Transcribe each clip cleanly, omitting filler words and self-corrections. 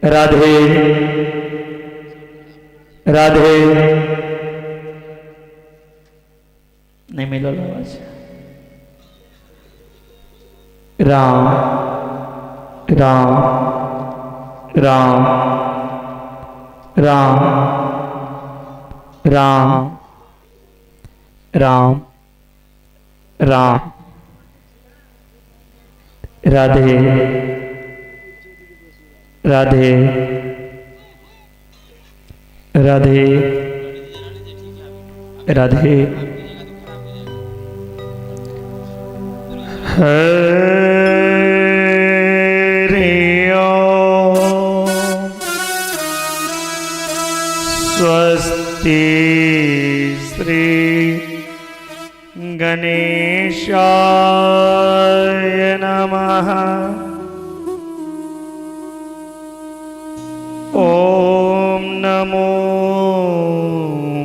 राधे राधे। नहीं मिला आवाज। राम राम राम राम राम राम राम। राधे राधे राधे राधे। हरि ओम। स्वस्ति श्री गणेशाय नमः। ओम नमो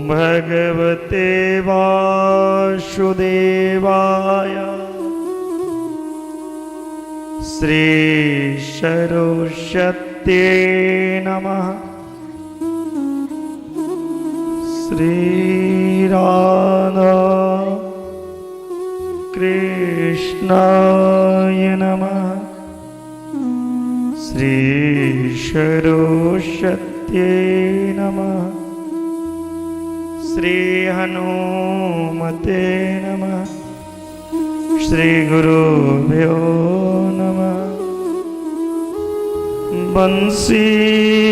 भगवते वासुदेवाय। श्री सरस्वत्यै नमः। श्री राधा कृष्णाय नमः। श्री सरस्वत्यै नमः। श्री हनुमते नमः। श्री गुरुभ्यो नमः। बंसी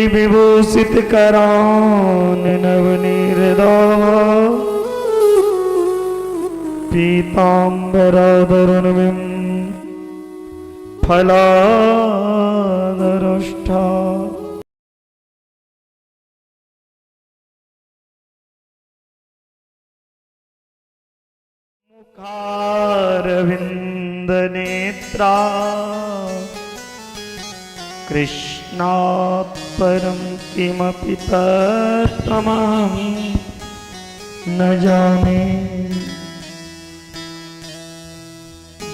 विभूषित करान नवनीरदाव। पीताम्बरधरुणिं फलाधरोष्ठा। मुखारविंद नेत्रा। कृष्णात् परं किमपि तत्त्वमहं न जाने।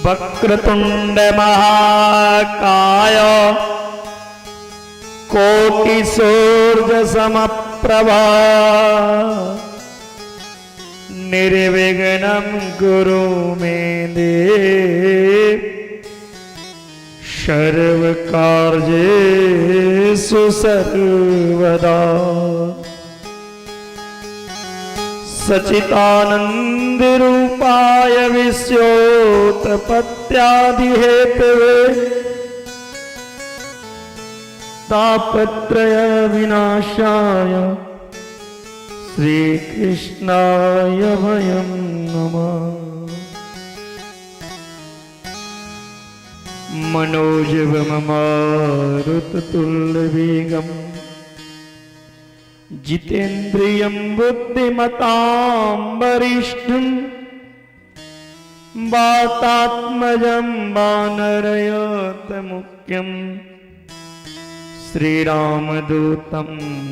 वक्रतुंड महाकाय कोटिसूर्य समप्रभा। निर्विघ्नं कुरु मे देव। सर्वकार्येषु सर्वदा। सच्चिदानंद रूपाय विश्वोत्पत्त्यादिहेतवे। तापत्रय विनाशाय श्रीकृष्णाय वयं नमः। मनोजवं मारुततुल्यवेगं। जितेन्द्रियं बुद्धिमतां वरिष्ठं। वातात्मजं वानरयूथमुख्यं। श्रीरामदूतं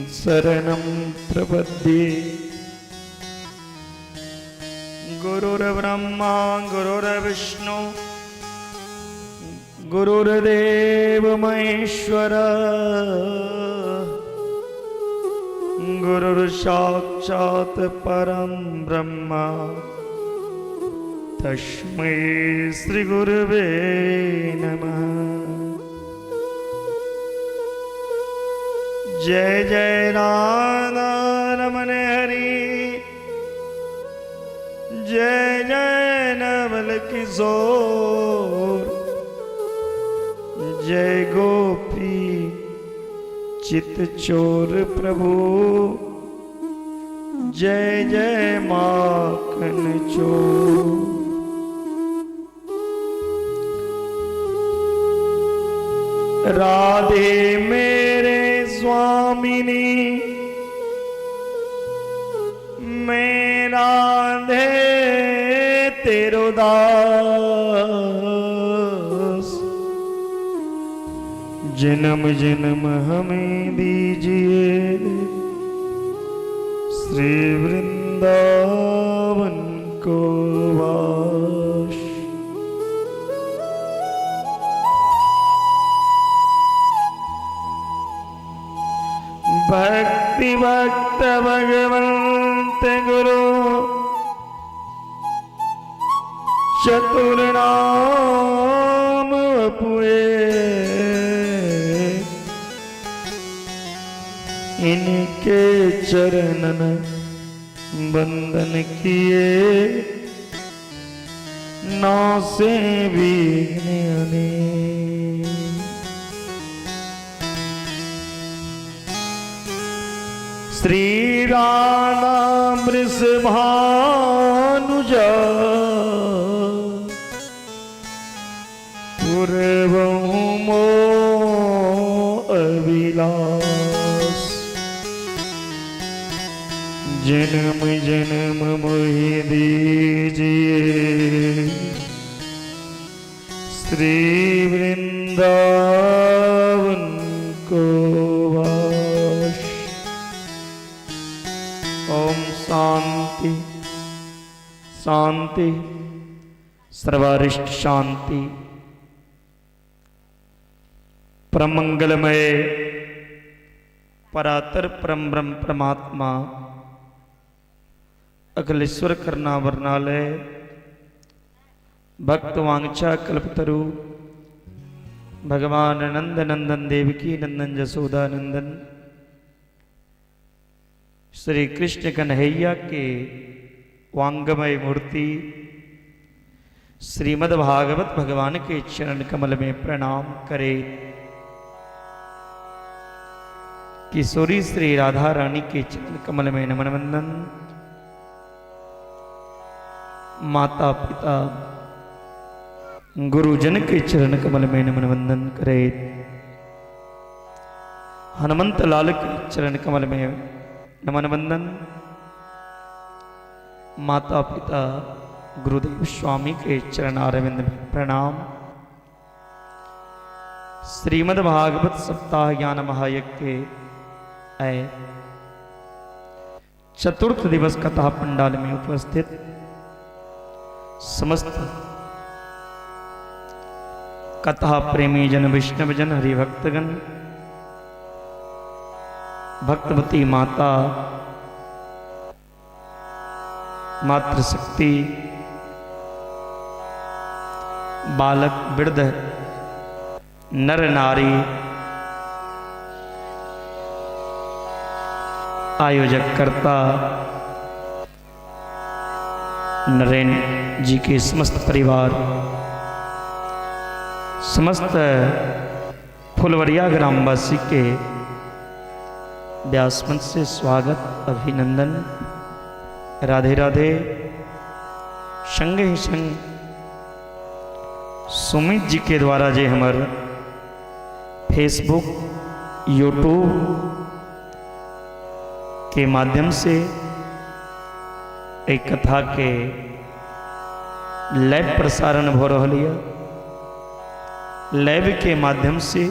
शरणं प्रपद्ये। गुरुर्ब्रह्मा गुरुर्विष्णु गुरुर्देव महेश्वर। गुरुर्साक्षात् परं ब्रह्म। तस्मै श्री गुरुवे नमः। जय जय राधा रमण हरि। जय जय नवल किशोर। जय गोपी चित चोर प्रभु। जय जय माखन चोर। राधे मेरे स्वामिनी। मैं राधे तेरो दास। जन्म जन्म हमें दीजिए श्री वृंदावन को वास। भक्ति भक्त भगवंत गुरु चतुर नाम पुए इनके चरणन बंदन किए नासे विघ्न अनेक। श्री राधा वृषभानुजा पूर्वमो अभिलाष जन्म जन्म मोहि दीजिए श्री वृंदावन को वास। ओम शांति शांति सर्वारिष्ट शांति। परम मंगलमय परातर परम ब्रह्म परमात्मा अखिलेश्वर करना वर्णालय भक्त वांछा कल्पतरु भगवान नंद नंदन देवकी नंदन जसोदा नंदन श्री कृष्ण कन्हैया के वांगमय मूर्ति श्रीमद् भागवत भगवान के चरण कमल में प्रणाम करे। किशोरी श्री राधा रानी के चरण कमल में नमन वंदन। माता पिता गुरुजन के चरण कमल में नमन वंदन करे। हनुमंत लाल के चरण कमल में नमन वंदन। माता पिता गुरुदेव स्वामी के चरण अरविंद में प्रणाम। श्रीमद् भागवत सप्ताह ज्ञान महायज्ञ के चतुर्थ दिवस कथा पंडाल में उपस्थित समस्त कथा प्रेमी जन वैष्णव जन हरिभक्तगण भक्तवती माता मातृशक्ति बालक वृद्ध नर नारी आयोजक करता नरेंद्र जी के समस्त परिवार समस्त फुलवरिया ग्रामवासी के व्यास मंच से स्वागत अभिनंदन राधे राधे। संगे ही संग सुमित जी के द्वारा जे हमार फेसबुक यूट्यूब के माध्यम से एक कथा के लाइव प्रसारण हो रहा है। लाइव के माध्यम से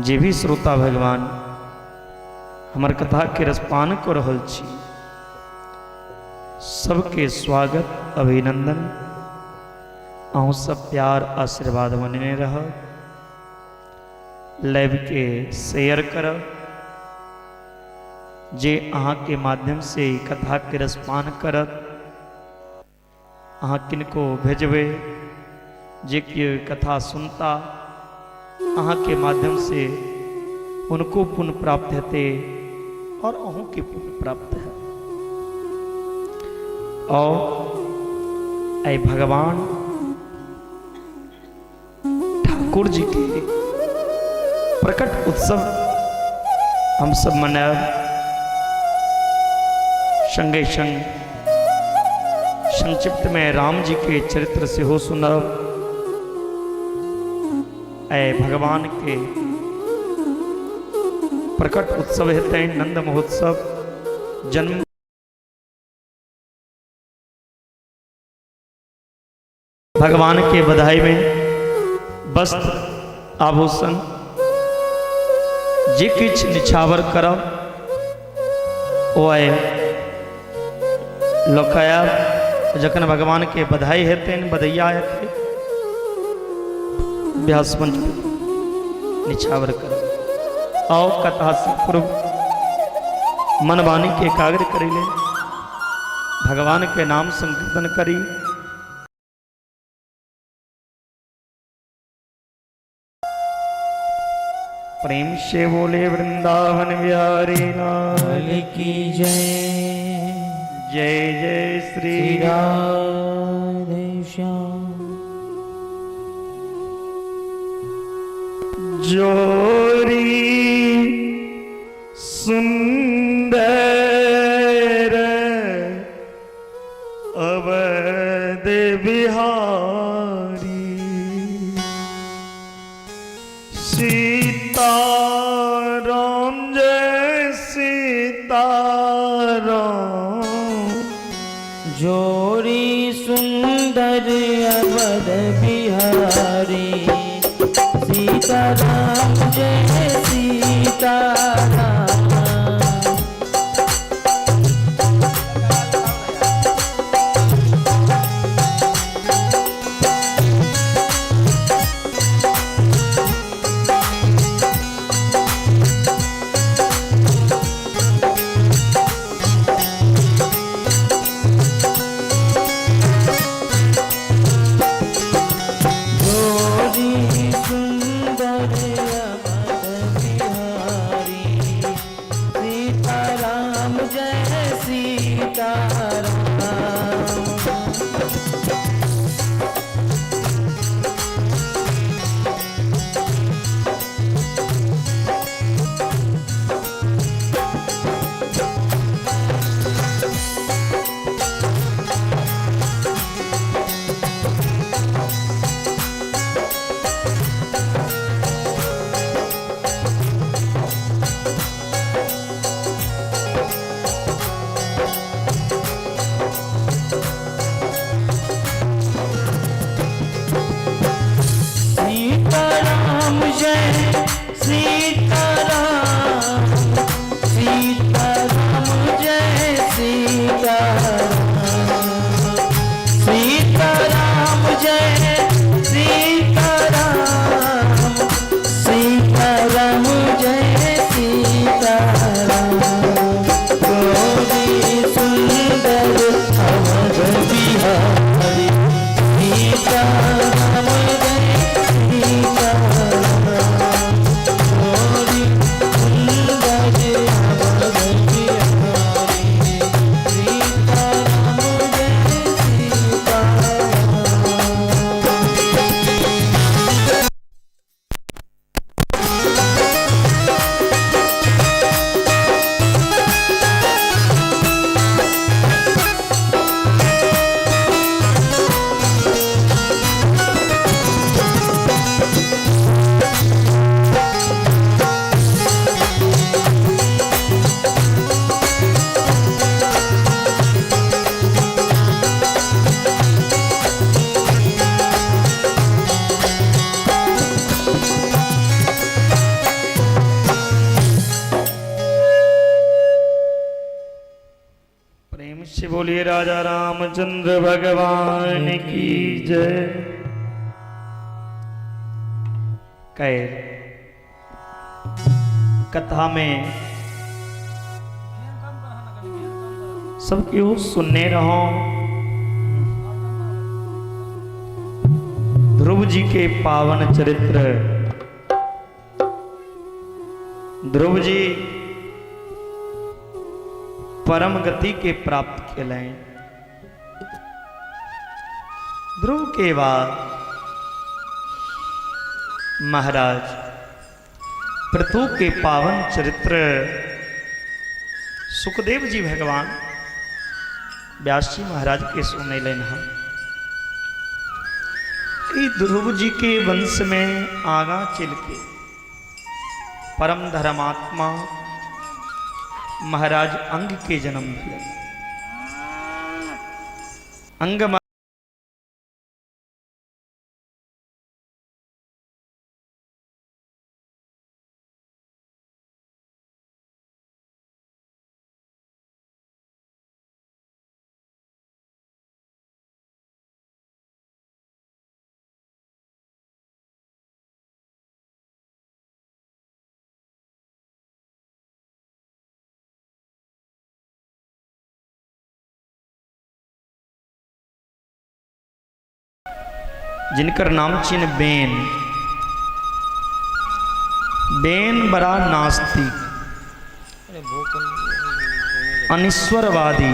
जे भी श्रोता भगवान हमार कथा के रसपान कर रहल छी सबके स्वागत अभिनंदन। अहूँ सब प्यार आशीर्वाद बनने रह। लाइव के शेयर कर जे अहाँ के माध्यम से कथा के रसपान करत अहाँ किनको भेजबे जे कि कथा सुनता अहाँ के माध्यम से उनको पुण्य प्राप्त हेते और अहूँ के पुण्य प्राप्त है। और ऐ भगवान ठाकुर जी के प्रकट उत्सव हम सब मनाएब। संगे संग संक्षिप्त में राम जी के चरित्र से हो सुनब। ऐ भगवान के प्रकट उत्सव हेतु नंद महोत्सव जन्म भगवान के बधाई में वस्त्र आभूषण जे किछ निछावर करब ओ लोकाया जखन भगवान के बधाई हेतु बधैया हेतु व्यास मंच निछावर कर आओ कथा से पूर्व मनवानी के एकाग्र करी ले, भगवान के नाम संकीर्तन करी। प्रेम से बोले वृंदावन बिहारी लाल की जय। जय जय श्री राधे श्याम। जोरी सुंदर अवध बिहारी सीता राम जय सीता राम। जोड़ी सुंदर अवध बिहारी सीताराम जय सीताराम। से बोलिए राजा रामचंद्र भगवान की जय। कैर कथा में सब क्यों सुनने रहो। ध्रुव जी के पावन चरित्र। ध्रुव जी परम गति के प्राप्त केले। ध्रुव के बाद महाराज पृथु के पावन चरित्र सुखदेव जी भगवान व्यास जी महाराज के सुने लेना। ध्रुव जी के वंश में आगा चल के परम धर्मात्मा महाराज अंग के जन्म दिए। अंग जिनकर नाम छिन बेन। बेन बड़ा नास्तिक, अनिश्वरवादी,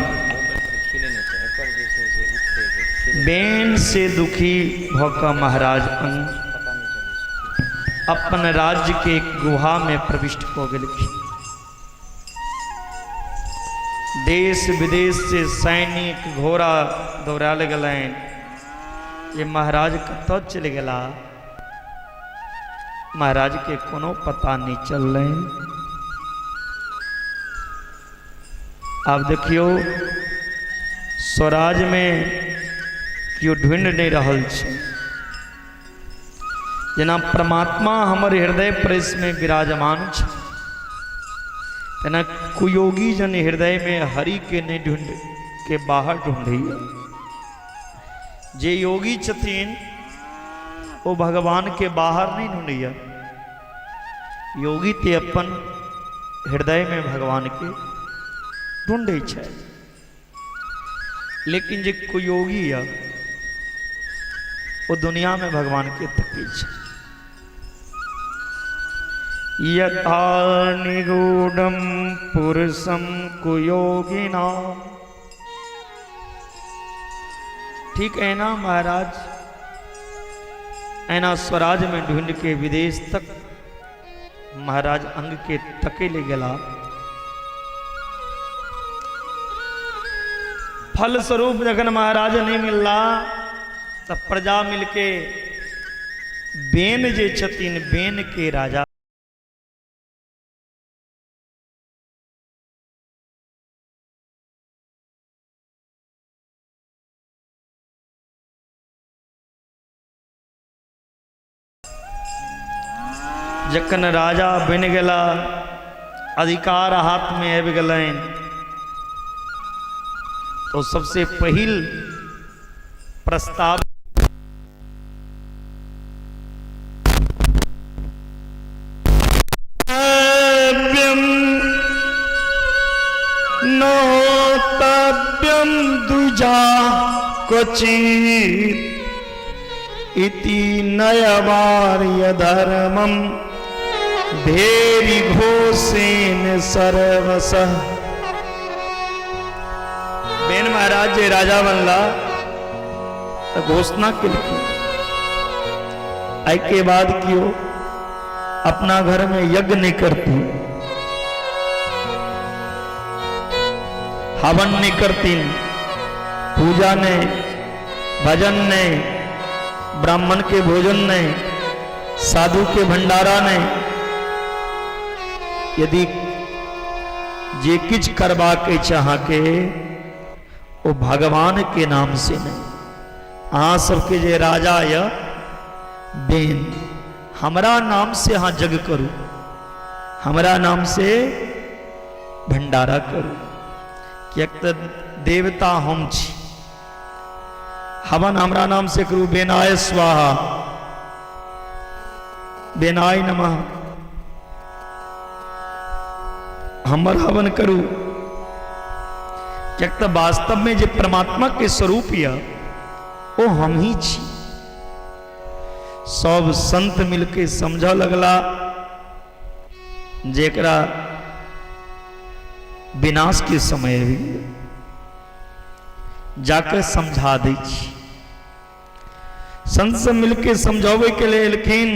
बेन से दुखी भौका महाराज अंग अपन राज्य के गुहा में प्रविष्ट हो गए। देश विदेश से सैनिक घोड़ा दौड़ाल गए। ये महाराज कत चल गला, महाराज के कोनो पता नहीं चल रहे। आप देखियो स्वराज में क्यों ढूंढ नहीं रहल छे। जना परमात्मा हमारे हृदय प्रेस में विराजमान छे, तना कुयोगी जन हृदय में हरि के नहीं ढूंढ के बाहर ढूंढी। जे योगी छथिन वो भगवान के बाहर नहीं ढूंढिया, योगी ते अपन हृदय में भगवान के ढूंढे छे। लेकिन जे कुयोगी है वो दुनिया में भगवान के तकी छे। यथा निगूढ़ं पुरुषं कुयोगिनां। ठीक है ना महाराज, ऐना स्वराज में ढूंढ के विदेश तक महाराज अंग के तके ले गला। फल स्वरूप जगन महाराज नहीं मिलला तब प्रजा मिलके बेन जे छतीन बेन के राजा जखन राजा बन गला, अधिकार हाथ में आबि गलैन, तो सबसे पहिल प्रस्ताव नोतव्यं द्विजा क्वचित् इति नयवार्य धर्मं भेरी घोषेन सर्वसः। बेन महाराज जे राजा बनला तो घोषणा के आई के बाद क्यों अपना घर में यज्ञ नहीं करती, हवन नहीं करती, पूजा नहीं, भजन नहीं, ब्राह्मण के भोजन नहीं, साधु के भंडारा नहीं। यदि जे किछ करवा के चाह के वो भगवान के नाम से नहीं। अहाँ सबके जे राजा या बेन हमरा नाम से हाँ जग करू, हमरा नाम से भंडारा करू, किया तो देवता हम छी। हवन हमरा नाम से करू, बेनाय स्वाहा, बेनाय नमः, हमर हवन करू। क्या तो वास्तव में जो परमात्मा के स्वरूप है वो हम ही छी। सब संत मिलके समझ लगला जेकरा विनाश के समय भी जाकर समझा दी। संत से मिलके समझावे के लिए लेकिन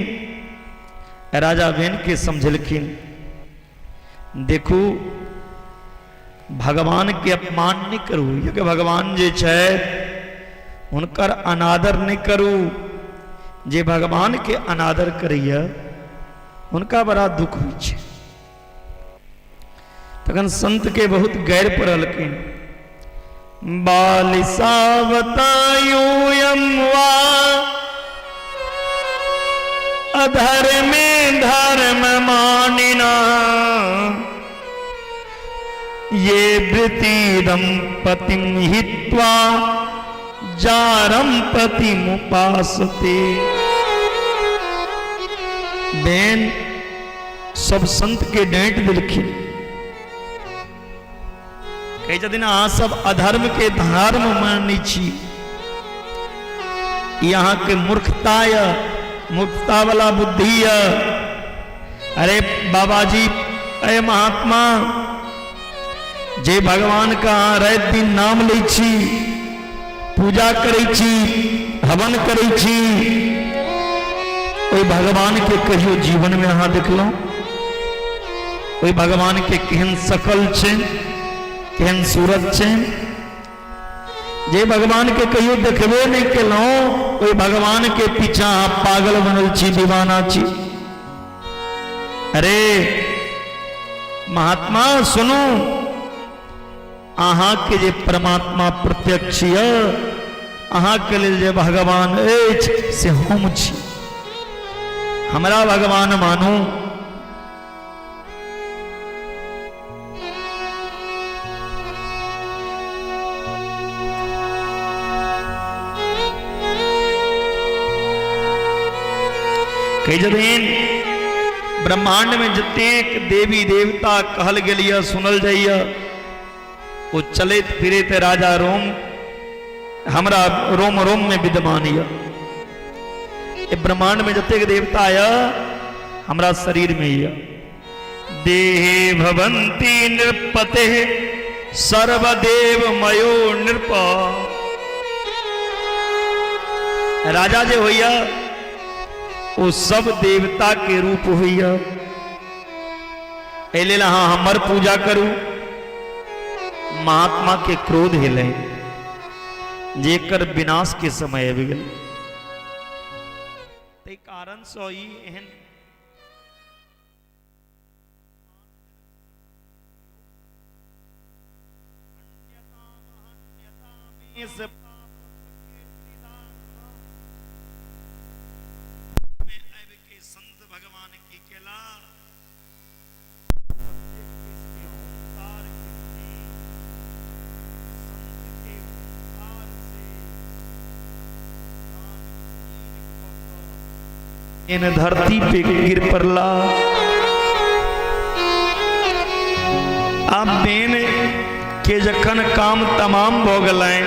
राजा बेन के समझलखिन, देखू भगवान के अपमान नहीं करू, क्योंकि भगवान जे छे उनकर अनादर नहीं करू। जे भगवान के अनादर करिए उनका बड़ा दुख हुई छे। तखन संत के बहुत गैर पड़लखिन। बालिसावतायूयं वा अधर्मे धर्म मानिना ये वृत्तिदं पतिं हित्वा जारं पतिमुपासते। बेन सब संत के डांट दिलखिन, कही छथिन अहाँ सब अधर्म के धर्म मानी छी। यहाँ के मूर्खता वाला बुद्धि है। अरे बाबा जी, अरे महात्मा जे भगवान का रात दिन नाम लै छी, पूजा करै छी, हवन करै छी, ओहि भगवान के कहियो जीवन में अहाँ देखलहुँ? ओहि भगवान के केहन शकल छै, केहन सूरत छै? जे भगवान के कहियो देखबे नहीं केलहुँ, ओहि भगवान के पीछा अहाँ पागल बनल छी, दीवाना छी। अरे महात्मा सुनू, अहाँ के जे परमात्मा प्रत्यक्ष यऽ, अहाँ के लेल जे भगवान अछि से हम छी। हमरा भगवान मानू। कई जदीन ब्रह्मांड में जतेक देवी देवता कहल गेलिए सुनल जाइए, वो चलत फिरत राजा रोम हमरा रोम रोम में विद्यमान है। ब्रह्मांड में जतेक देवता है हमरा शरीर में है। देहे भवंती नृपते सर्वदेव मयो नृप। राजा जे होइया वो सब देवता के रूप होइया। एले हाँ हमर पूजा करू। महात्मा के क्रोध हिले, जेकर विनाश के समय आबि गेल। ते कारण सो ई एहन संत भगवान की केला इन धरती पे गिर पड़ला। अब बेन के जखन काम तमाम भ गेलै,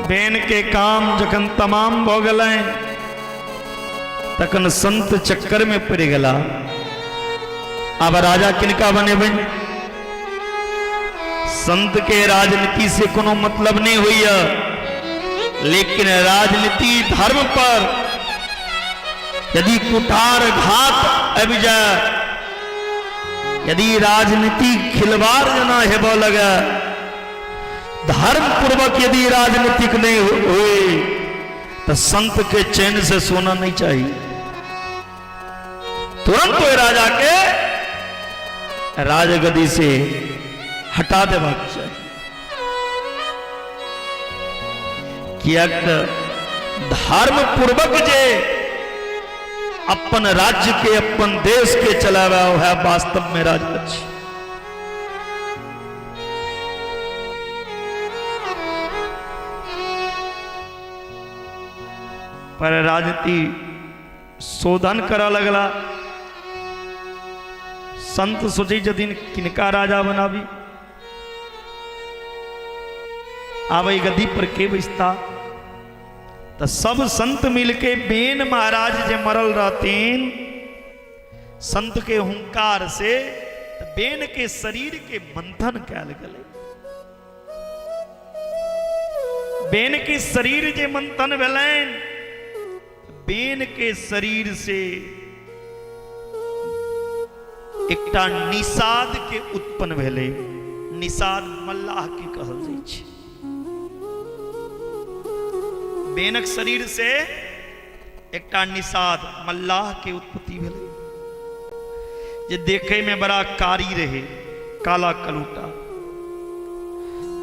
बेन के काम जखन तमाम भ गेलै, तखन संत चक्कर में पड़ गला। अब राजा किनका बनेबै? संत के राजनीति से कोनो मतलब नहीं हुई है, लेकिन राजनीति धर्म पर यदि कुठार घात अब जाए, यदि राजनीति खिलवाड़ जना हेब लगे, धर्म पूर्वक यदि राजनीतिक नहीं हुए तो संत के चैन से सोना नहीं चाहिए। तुरंत तो राजा के राजगद्दी से हटा देना चाहिए। किया धर्म पूर्वक जे अपन राज्य के अपन देश के चलावा है वास्तव में राजवंश। पर राजनीति शोधन करा लगला। संत सोची जदीन किनका राजा बनावी, आब गद्दी पर के बैसता? तो सब संत मिलके बेन महाराज जे मरल रहतीन, संत के हुंकार से बेन के शरीर के मंथन कैल गए। बेन के शरीर जे मंथन भेलैन, बेन के शरीर से एकटा निषाद के उत्पन्न भेलै। निषाद मल्लाह के कहल जाइ छै। बेनक शरीर से एकटा निषाद मल्लाह के उत्पत्ति भेलै, जे देखे में बड़ा कारी रहे, काला कलूटा।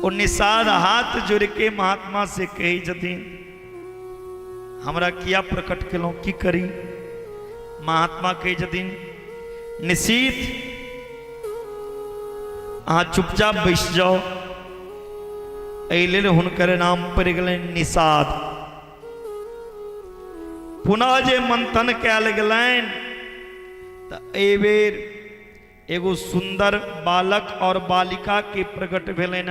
और निषाद हाथ जोड़ के महात्मा से कही जतीन, हमरा किया प्रकट केलौं, की करी? महात्मा कही जतीन, निशीथ अहाँ चुपचाप बैस जाओ। एहि हुनकर नाम पड़ गए निषाद। पुनः जे मंथन कैल गलैन तो एहि बेर एगो सुंदर बालक और बालिका के प्रकट भेलैन।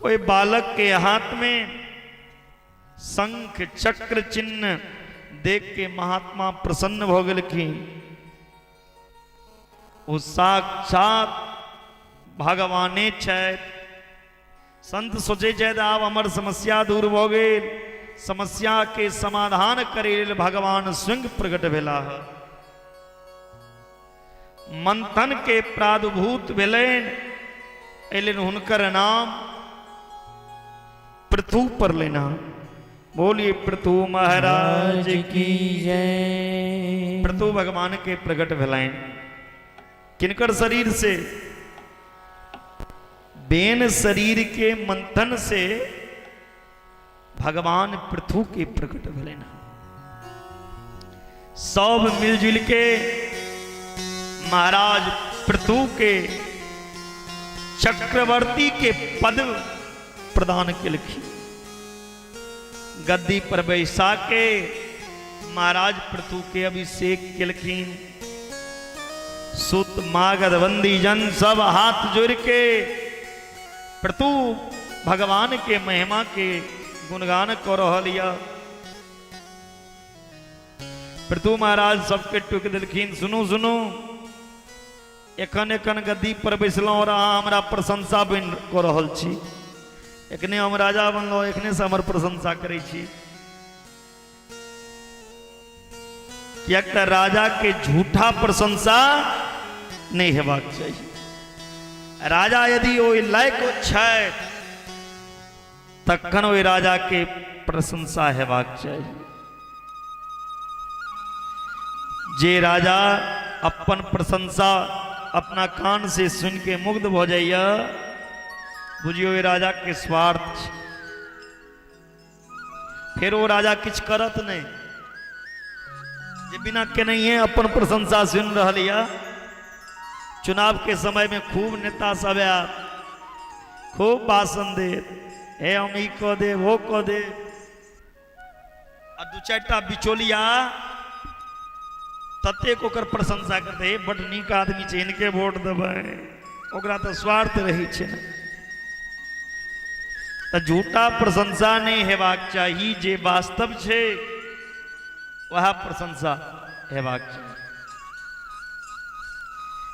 ओए बालक के हाथ में शंख चक्र चिन्ह देख के महात्मा प्रसन्न हो गलखिन। वो साक्षात भगवाने छथि। संत सोचे छथि आब हमर समस्या दूर भ गेल, समस्या के समाधान करे लेल भगवान स्वयं प्रकट भेला है। मंथन के प्रादुर्भूत भेलनि, एलिन हुनकर नाम पृथु पर लेना। बोलिए पृथु महाराज की जय। पृथु भगवान के प्रकट भेलनि। किनकर शरीर से? बेन शरीर के मंथन से भगवान पृथु के प्रकट भेलनि। सब मिलजुल के महाराज पृथु के चक्रवर्ती के पद प्रदान केलखिन। गद्दी पर बैसा के महाराज पृथु के अभिषेक केलखिन। सुत मागध बंदी जन सब हाथ जोड़ के पृथु भगवान के महिमा के गुणगान कर रहल यऽ। पृथु महाराज सबके टोक देलखिन, सुनू सुनू, एखन एखन गद्दी पर बैसलहुँ और अहाँ हमरा प्रशंसा बनि कऽ रहल छी। एखने हम राजा बनलहुँ, एखने से हमर प्रशंसा करै छी। कियाक तऽ राजा के झूठा प्रशंसा नहीं हेबाक चाहिए। राजा यदि ओहि लायक छथि तखन ओहि राजा के प्रशंसा हेबाक चाहिए। जे राजा अपन प्रशंसा अपना कान से सुन के मुग्ध भ जाइए, बुझियो ओहि राजा के स्वार्थ छै। फिर वो राजा किछ करत नहीं, जे बिना केनहिए अपन प्रशंसा सुन रहल यऽ। चुनाव के समय में खूब नेता सब आयत, खूब भाषण देत, हे हम ई कह दे वो कह दे, आ दू चारिटा बिचौलिया ततेक ओकर प्रशंसा करते, हे बड़ नीक आदमी छै, इनके वोट देबै। ओकरा तो स्वार्थ रही छै ने। तो झूठा प्रशंसा नहीं हेबाक चाही, जे वास्तव छै वह प्रशंसा हेबाक चाही।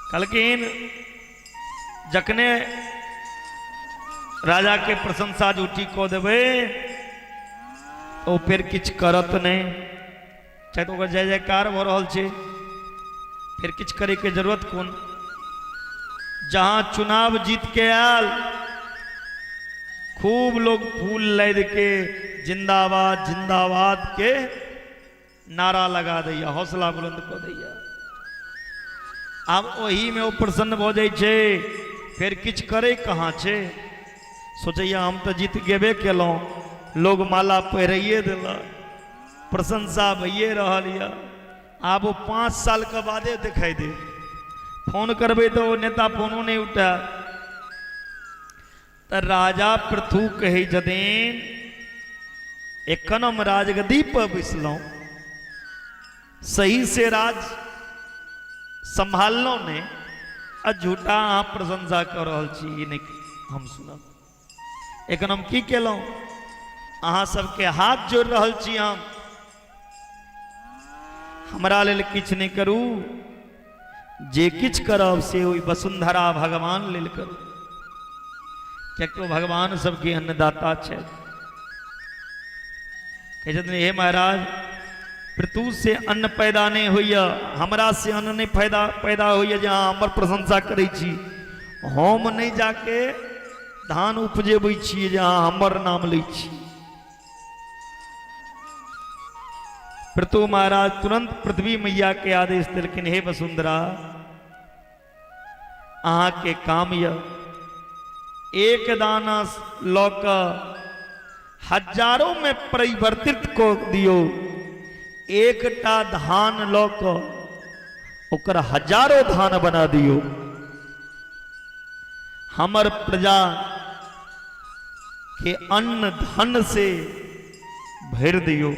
कहलखिन जखने राजा के प्रशंसा झूठी कऽ देबै तो फिर किछ करत नहीं। चाहे तो ओकर जय जयकार भ रहल छै, फिर किछ करे के जरूरत कोन। जहां चुनाव जीत के आयल, खूब लोग फूल लाद के जिंदाबाद जिंदाबाद के नारा लगा दैया, हौसला बुलंद कऽ दैया। आब ओही में वो प्रसन्न भ जाइ छै, फिर किछ करे कहाँ छै। सोचैया हम तो जीत गेबे केलहुँ, लोग माला पहिराइए देलक, प्रशंसा भइए रहल यऽ। आब वो 5 साल के बादे दिखाई दे। फोन करबै तो वो नेता फोनो नहीं उठा। तो राजा पृथु कहै छथिन, एखन हम राजगद्दी पर बैसलहुँ, सही से राज संभाललहुँ ने, आ झूठा अहाँ प्रशंसा कर रहल छी, ई नहीं हम सुनब। एखन हम की केलहुँ? अहाँ सबके हाथ जोड़ रहल छी हम, हमरा लेल किछ नहीं करू, जे किछ करब से ओहि वसुंधरा भगवान लेल करू। कियाक तो भगवान सबके अन्नदाता छै। कहै छथिन, हे महाराज, पृथु से अन्न पैदा नहीं होइया, हमरा से अन्न नहीं पैदा होइया जे अहाँ हमर प्रशंसा करै छी। हम नहीं जाके धान उपजेबै छियै जे अहाँ हमर नाम लै छी। पृथु महाराज तुरंत पृथ्वी मैया के आदेश देलखिन, हे वसुंधरा, अहाँ के काम यऽ एक दाना लऽ कऽ हजारों में परिवर्तित कऽ दियौ। एकटा धान लऽ कऽ ओकर हजारों धान बना दियौ। हमर प्रजा के अन्न धन से भर दियो।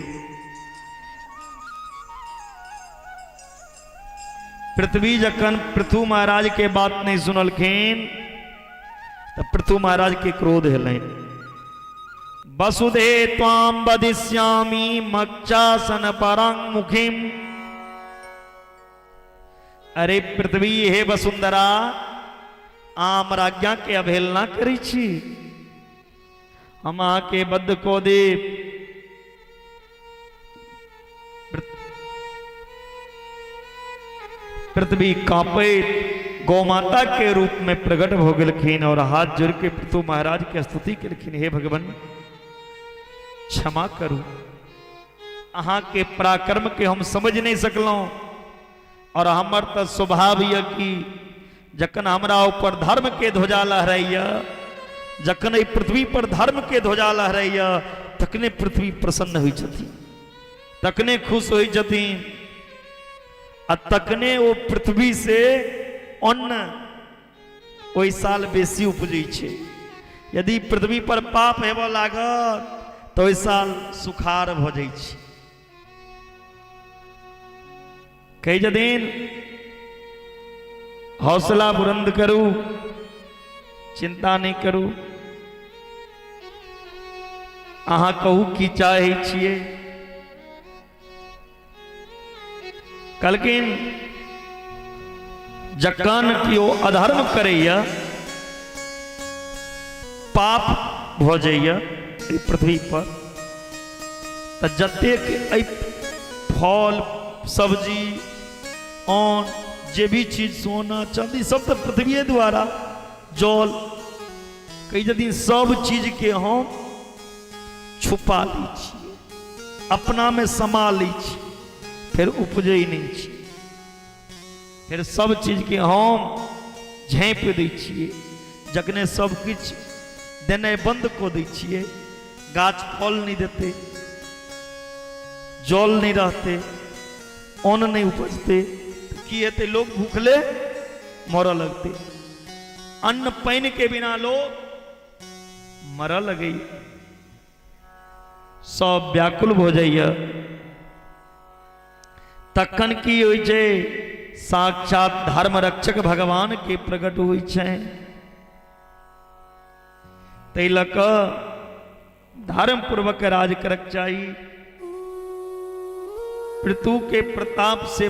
पृथ्वी जखन पृथु महाराज के बात नहीं सुनलखिन तो पृथु महाराज के क्रोध है। वसुधे त्वाम वदिष्यामि मक्षासन परांगमुखीम। अरे पृथ्वी हे वसुंधरा आम राज्ञा के अवहेलना करी छी। हम आके बद्ध को दे पृथ्वी कांपे गौमाता के रूप में प्रकट हो गलखिन और हाथ जोड़ के पृथु महाराज की स्तुति कलखिन। हे भगवान क्षमा करू, अहाँ के पराक्रम के हम समझ नहीं सकलों और हमर तो स्वभाव यह कि जखन हमरा ऊपर धर्म के ध्वजा लहराइया, जखन ई पृथ्वी पर धर्म के ध्वजा लहराइया तखने पृथ्वी प्रसन्न हुई छथि, तखने खुश हुई छथि, तखने वो पृथ्वी से अन्न ओई साल बेसी उपजै छै। यदि पृथ्वी पर पाप हेबो लागत तो ओई साल सुखार भ जाइ छै। कई जदिन हौसला बुलंद करू, चिंता नहीं करू, अहाँ कहू की चाहे छिए। कलकिन जखन कियो अधर्म करैया पाप भ जाइया पृथ्वी पर त जतेक फल सब्जी अन्न जे भी चीज सोना चांदी सब तो पृथ्वी द्वारा जल कई यदि सब चीज के हम छुपा ली छिए, अपना में समा ली छी, फिर उपजे नहीं छी, फिर सब चीज के हम झाँप दै छिए। जखने सब किछ देने बंद को दै छिए, गाछ फल नहीं देते, जल नहीं रहते, अन्न नहीं उपजते, की हेते लोग भूखले मर लगते। अन्न पानी के बिना लोग मर लगे, सब व्याकुल हो जाइए। तखन की होई छै साक्षात धर्म रक्षक भगवान के प्रकट हुई छै। तै लऽ कऽ धर्म पूर्वक राज करक चाहिए। पृथु के प्रताप से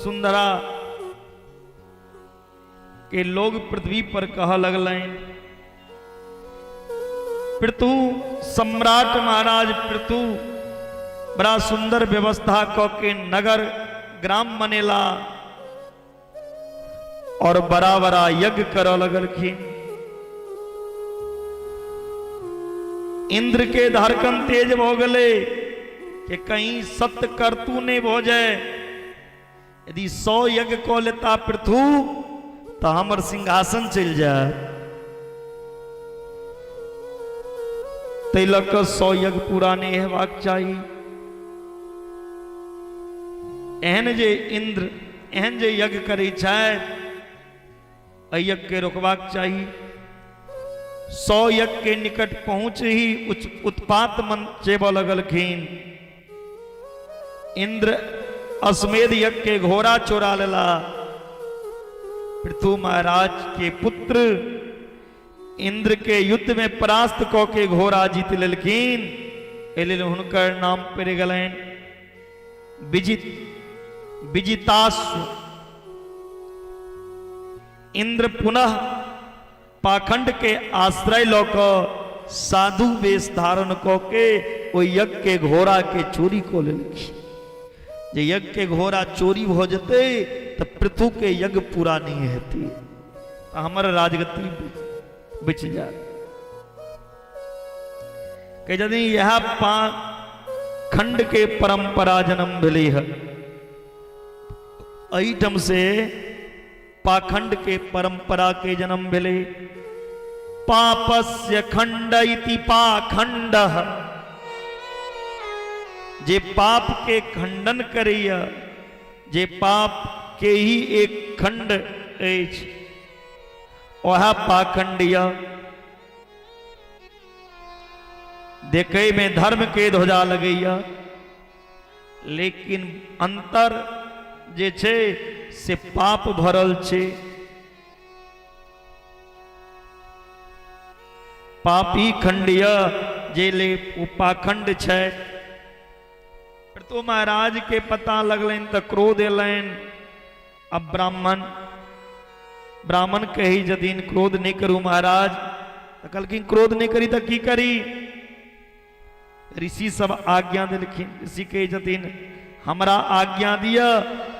सुंदरा के लोग पृथ्वी पर कह लगलें। पृथु सम्राट महाराज पृथु बड़ा सुंदर व्यवस्था क के नगर ग्राम बनेला और बड़ा बड़ा यज्ञ कर लगलखिन। इंद्र के धड़कन तेज हो गले कि कहीं सत्य करतू नहीं हो जाए। यदि 100 यज्ञ को लेता पृथु तो हमर सिंहासन चल जाए। तै लऽ कऽ 100 यज्ञ पूरा नहीं हेबाक चाहिए। एहन जे इंद्र एहन जे यज्ञ करै छथि यज्ञ के रोकबाक चाहिए। 100 यज्ञ के निकट पहुंच ही उत्पात मचेबऽ लगलखिन। इंद्र अश्वमेध यज्ञ के घोड़ा चोरा लेला। पृथु महाराज के पुत्र इंद्र के युद्ध में परास्त क के घोड़ा जीत लेलखिन। एहि हुनकर नाम पड़ि गेलनि विजिताश्व। इंद्र पुनः पाखंड के आश्रय ल कऽ साधु वेश धारण क के ओ यज्ञ के घोड़ा के चोरी को लेलखिन। जे यज्ञ के घोड़ा चोरी हो जते तो पृथु के यज्ञ पूरा नहीं हेती, तो हमारा राजगति बच जाए। कि यदि यह खंड के परंपरा जन्म भेले है, एहिठम से पाखंड के परंपरा के जन्म भेले। पापस्य खंड इति पाखंड, जे पाप के खंडन करैया, जे पाप के ही एक खंड अछि वह पाखंड यऽ। देखे में धर्म के ध्वजा लगैया, लेकिन अंतर जे छै से पाप भरल छै। पापी खंडिय जेले पाखंड छै। तो महाराज के पता लगलन तो क्रोध एलन। अब ब्राह्मण कही जदीन क्रोध नहीं करू महाराज, तो कहलखिन क्रोध नहीं करी तो की करी। ऋषि सब आज्ञा दिलखिन। ऋषि कही जदीन हमरा आज्ञा दिया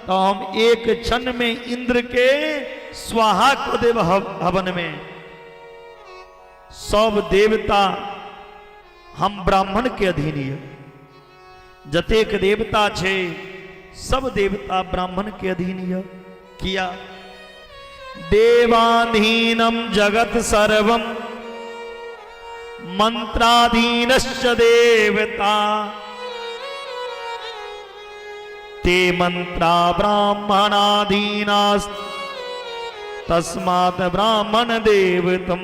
तो हम एक क्षण में इंद्र के स्वाहा को देव हवन में। सब देवता हम ब्राह्मण के अधीन है। जतेक देवता छे सब देवता ब्राह्मण के अधीन है। किया देवाधीनम जगत सर्वम मंत्राधीनश्च देवता ते मंत्रा ब्राह्मणाधीनास् तस्मात् ब्राह्मण देवतम।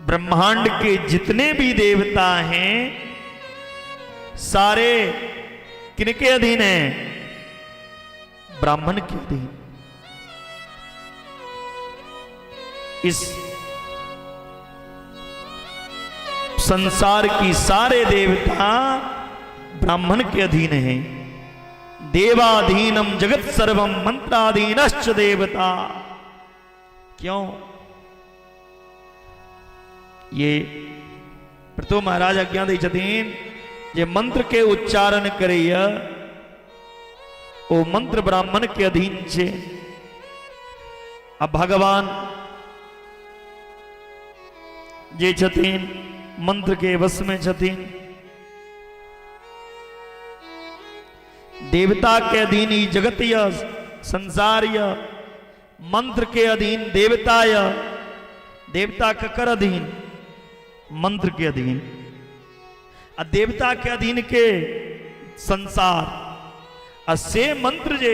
ब्रह्मांड के जितने भी देवता हैं सारे किनके अधीन हैं? ब्राह्मण के अधीन। इस संसार की सारे देवता ब्राह्मण के अधीन हैं। देवाधीनम जगत सर्वम मंत्राधीनश्च देवता। क्यों? ये प्रतो महाराज आज्ञा दी छतीन जे मंत्र के उच्चारण करिय वो मंत्र ब्राह्मण के अधीन छे। अब भगवान जे छतीन मंत्र के वश में छतीन। देवता के अधीन ही जगत य संसार य। मंत्र के अधीन देवता य। देवता ककर अधीन? मंत्र के अधीन। देवता के अधीन के संसार से मंत्र जे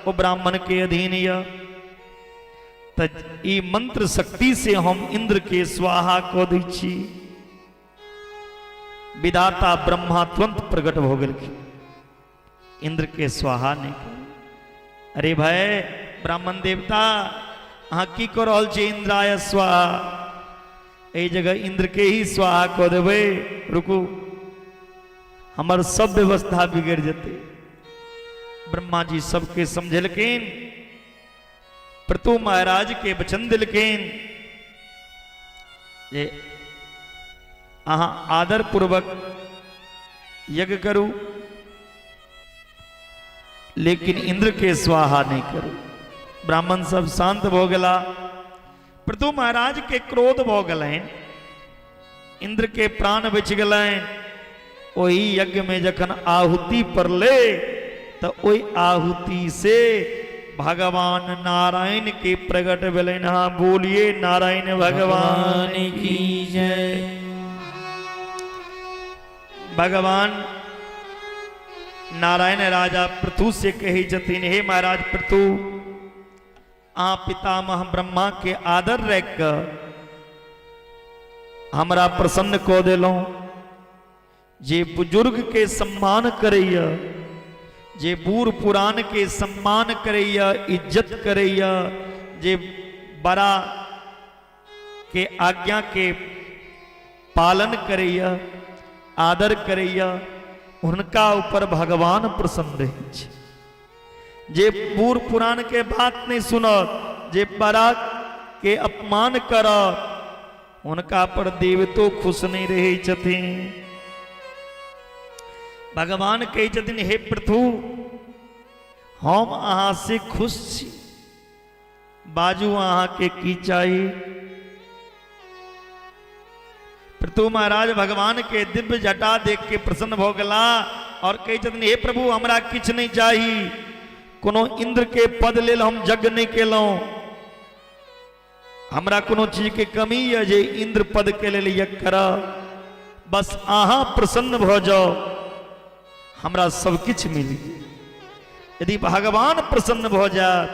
वो ब्राह्मण के अधीन य। ई मंत्र शक्ति से हम इंद्र के स्वाहा को दी छी। विधाता ब्रह्मा तुरंत प्रकट हो गए इंद्र के स्वाहा नहीं कर। अरे भाई ब्राह्मण देवता अहाँ की कर रहल छी? इंद्राय स्वाहा। ए जगह इंद्र के ही स्वाहा को देवे। रुकू हमार सब व्यवस्था बिगड़ जते। ब्रह्मा जी सबके समझलकिन। प्रतु महाराज के वचन दिलकिन जे अहाँ आदर पूर्वक यज्ञ करू लेकिन इंद्र के स्वाहा नहीं करू। ब्राह्मण सब शांत हो गला। प्रतु महाराज के क्रोध हो गए। इंद्र के प्राण बच गए। वही यज्ञ में जखन आहुति पर ले तो वही आहुति से भगवान नारायण के प्रकट भेलन। हाँ बोलिए नारायण भगवान की जय। भगवान नारायण राजा पृथु से कही जतीन हे महाराज पृथु आप पितामह ब्रह्मा के आदर रख हमरा प्रसन्न को दिलो। जे बुजुर्ग के सम्मान करैया, जे बूढ़ पुरान के सम्मान करैया, इज्जत करैया, जे बड़ा के आज्ञा के पालन करैया, आदर करैया, उनका ऊपर भगवान प्रसन्न रहे। जे बूढ़ पुरान के बात नहीं सुनत, जे बड़ा के अपमान करत, उनका पर देवतो खुश नहीं रहे छथिन। भगवान कही छथिन हे पृथु हम अहाँ से खुश छी। बाजू अहाँ के की चाहिए? पृथु महाराज भगवान के दिव्य जटा देख के प्रसन्न हो गला और कही छथिन हे प्रभु हमरा किछ नहीं चाहिए। कोनो इंद्र के पद लेल हम यज्ञ नहीं केलौं। हमरा कोनो चीज के कमी है जे इंद्र पद के लेल यज्ञ कर। बस अहाँ प्रसन्न भ जाओ हमरा सब किछ मिली। यदि भगवान प्रसन्न भ जाए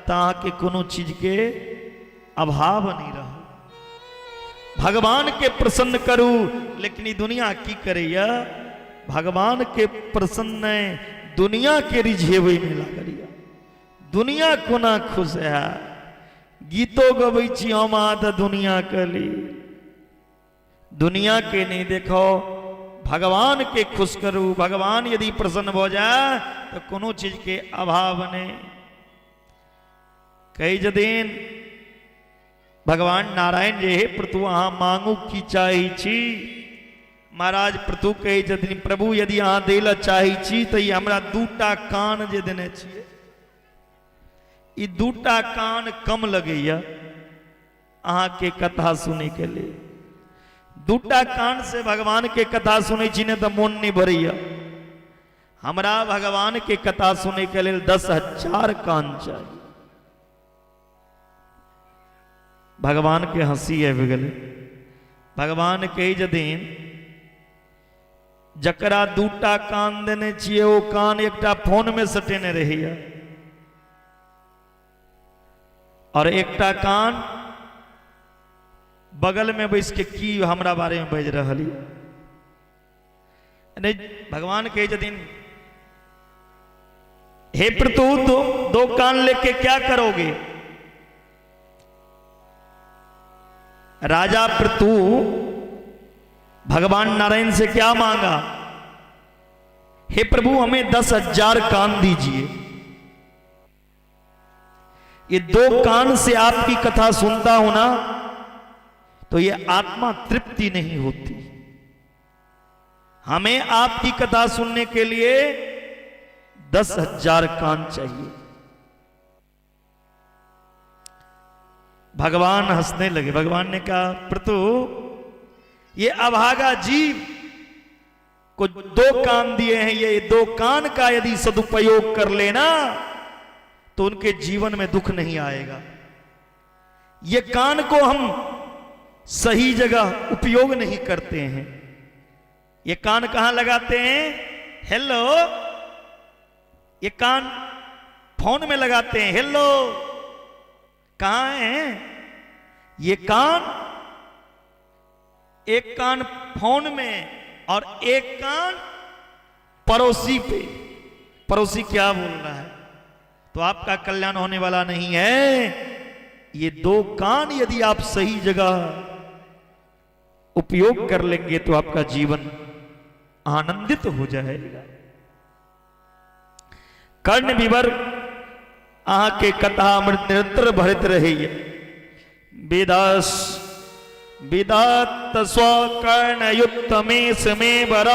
तो अहाँ के कोनो चीज के अभाव नहीं रह। भगवान के प्रसन्न करू। लेकिन ये दुनिया की करैया? भगवान के प्रसन्न दुनिया के रिझेवे में लागलिया। दुनिया कोना खुश है? गीतो गबै छी हम आध दुनिया के लिए, दुनिया के नहीं देखो, भगवान के खुश करू। भगवान यदि प्रसन्न हो जाए तो कोनो चीज के अभाव नहीं। कई दिन भगवान नारायण जे हे प्रभु अहाँ मांगू की चाही छी। महाराज प्रभु कहे छथिन प्रभु यदि अहाँ दै ला चाही छी तो ये हमरा दूटा कान जे देने छिए, ई दूटा कान कम लगैया अहाँ के कथा सुने के लिए। दूटा कान से भगवान के कथा सुने छी ने तो मन नहीं भरैया। हमरा भगवान के कथा सुने के लिए 10,000 कान चाहिए। भगवान के हंसी है गले। भगवान कही जदीन जकरा दूटा कान देने छिए वो कान एकटा फोन में सटेने रहिया और एकटा कान बगल में बैस के की हमरा बारे में बज रही। नहीं भगवान कहे जदीन हे प्रतु दो कान लेके क्या करोगे। राजा प्रतु भगवान नारायण से क्या मांगा, हे प्रभु हमें 10,000 कान दीजिए। ये 2 कान से आपकी कथा सुनता हूं ना तो ये आत्मा तृप्ति नहीं होती। हमें आपकी कथा सुनने के लिए 10,000 कान चाहिए। भगवान हंसने लगे। भगवान ने कहा प्रतु ये अभागा जीव को 2 कान दिए हैं, ये 2 कान का यदि सदुपयोग कर लेना तो उनके जीवन में दुख नहीं आएगा। ये कान को हम सही जगह उपयोग नहीं करते हैं। ये कान कहां लगाते हैं? हेलो, ये कान फोन में लगाते हैं। हेलो कहां है ये कान? एक कान फोन में और एक कान पड़ोसी पे। पड़ोसी क्या बोल रहा है तो आपका कल्याण होने वाला नहीं है। ये 2 कान यदि आप सही जगह उपयोग कर लेंगे तो आपका जीवन आनंदित हो जाएगा। कर्ण विवर आहा के कथा अमृत निरंतर भरित रही। वेदास विदात स्वकर्ण युक्त में समय बर।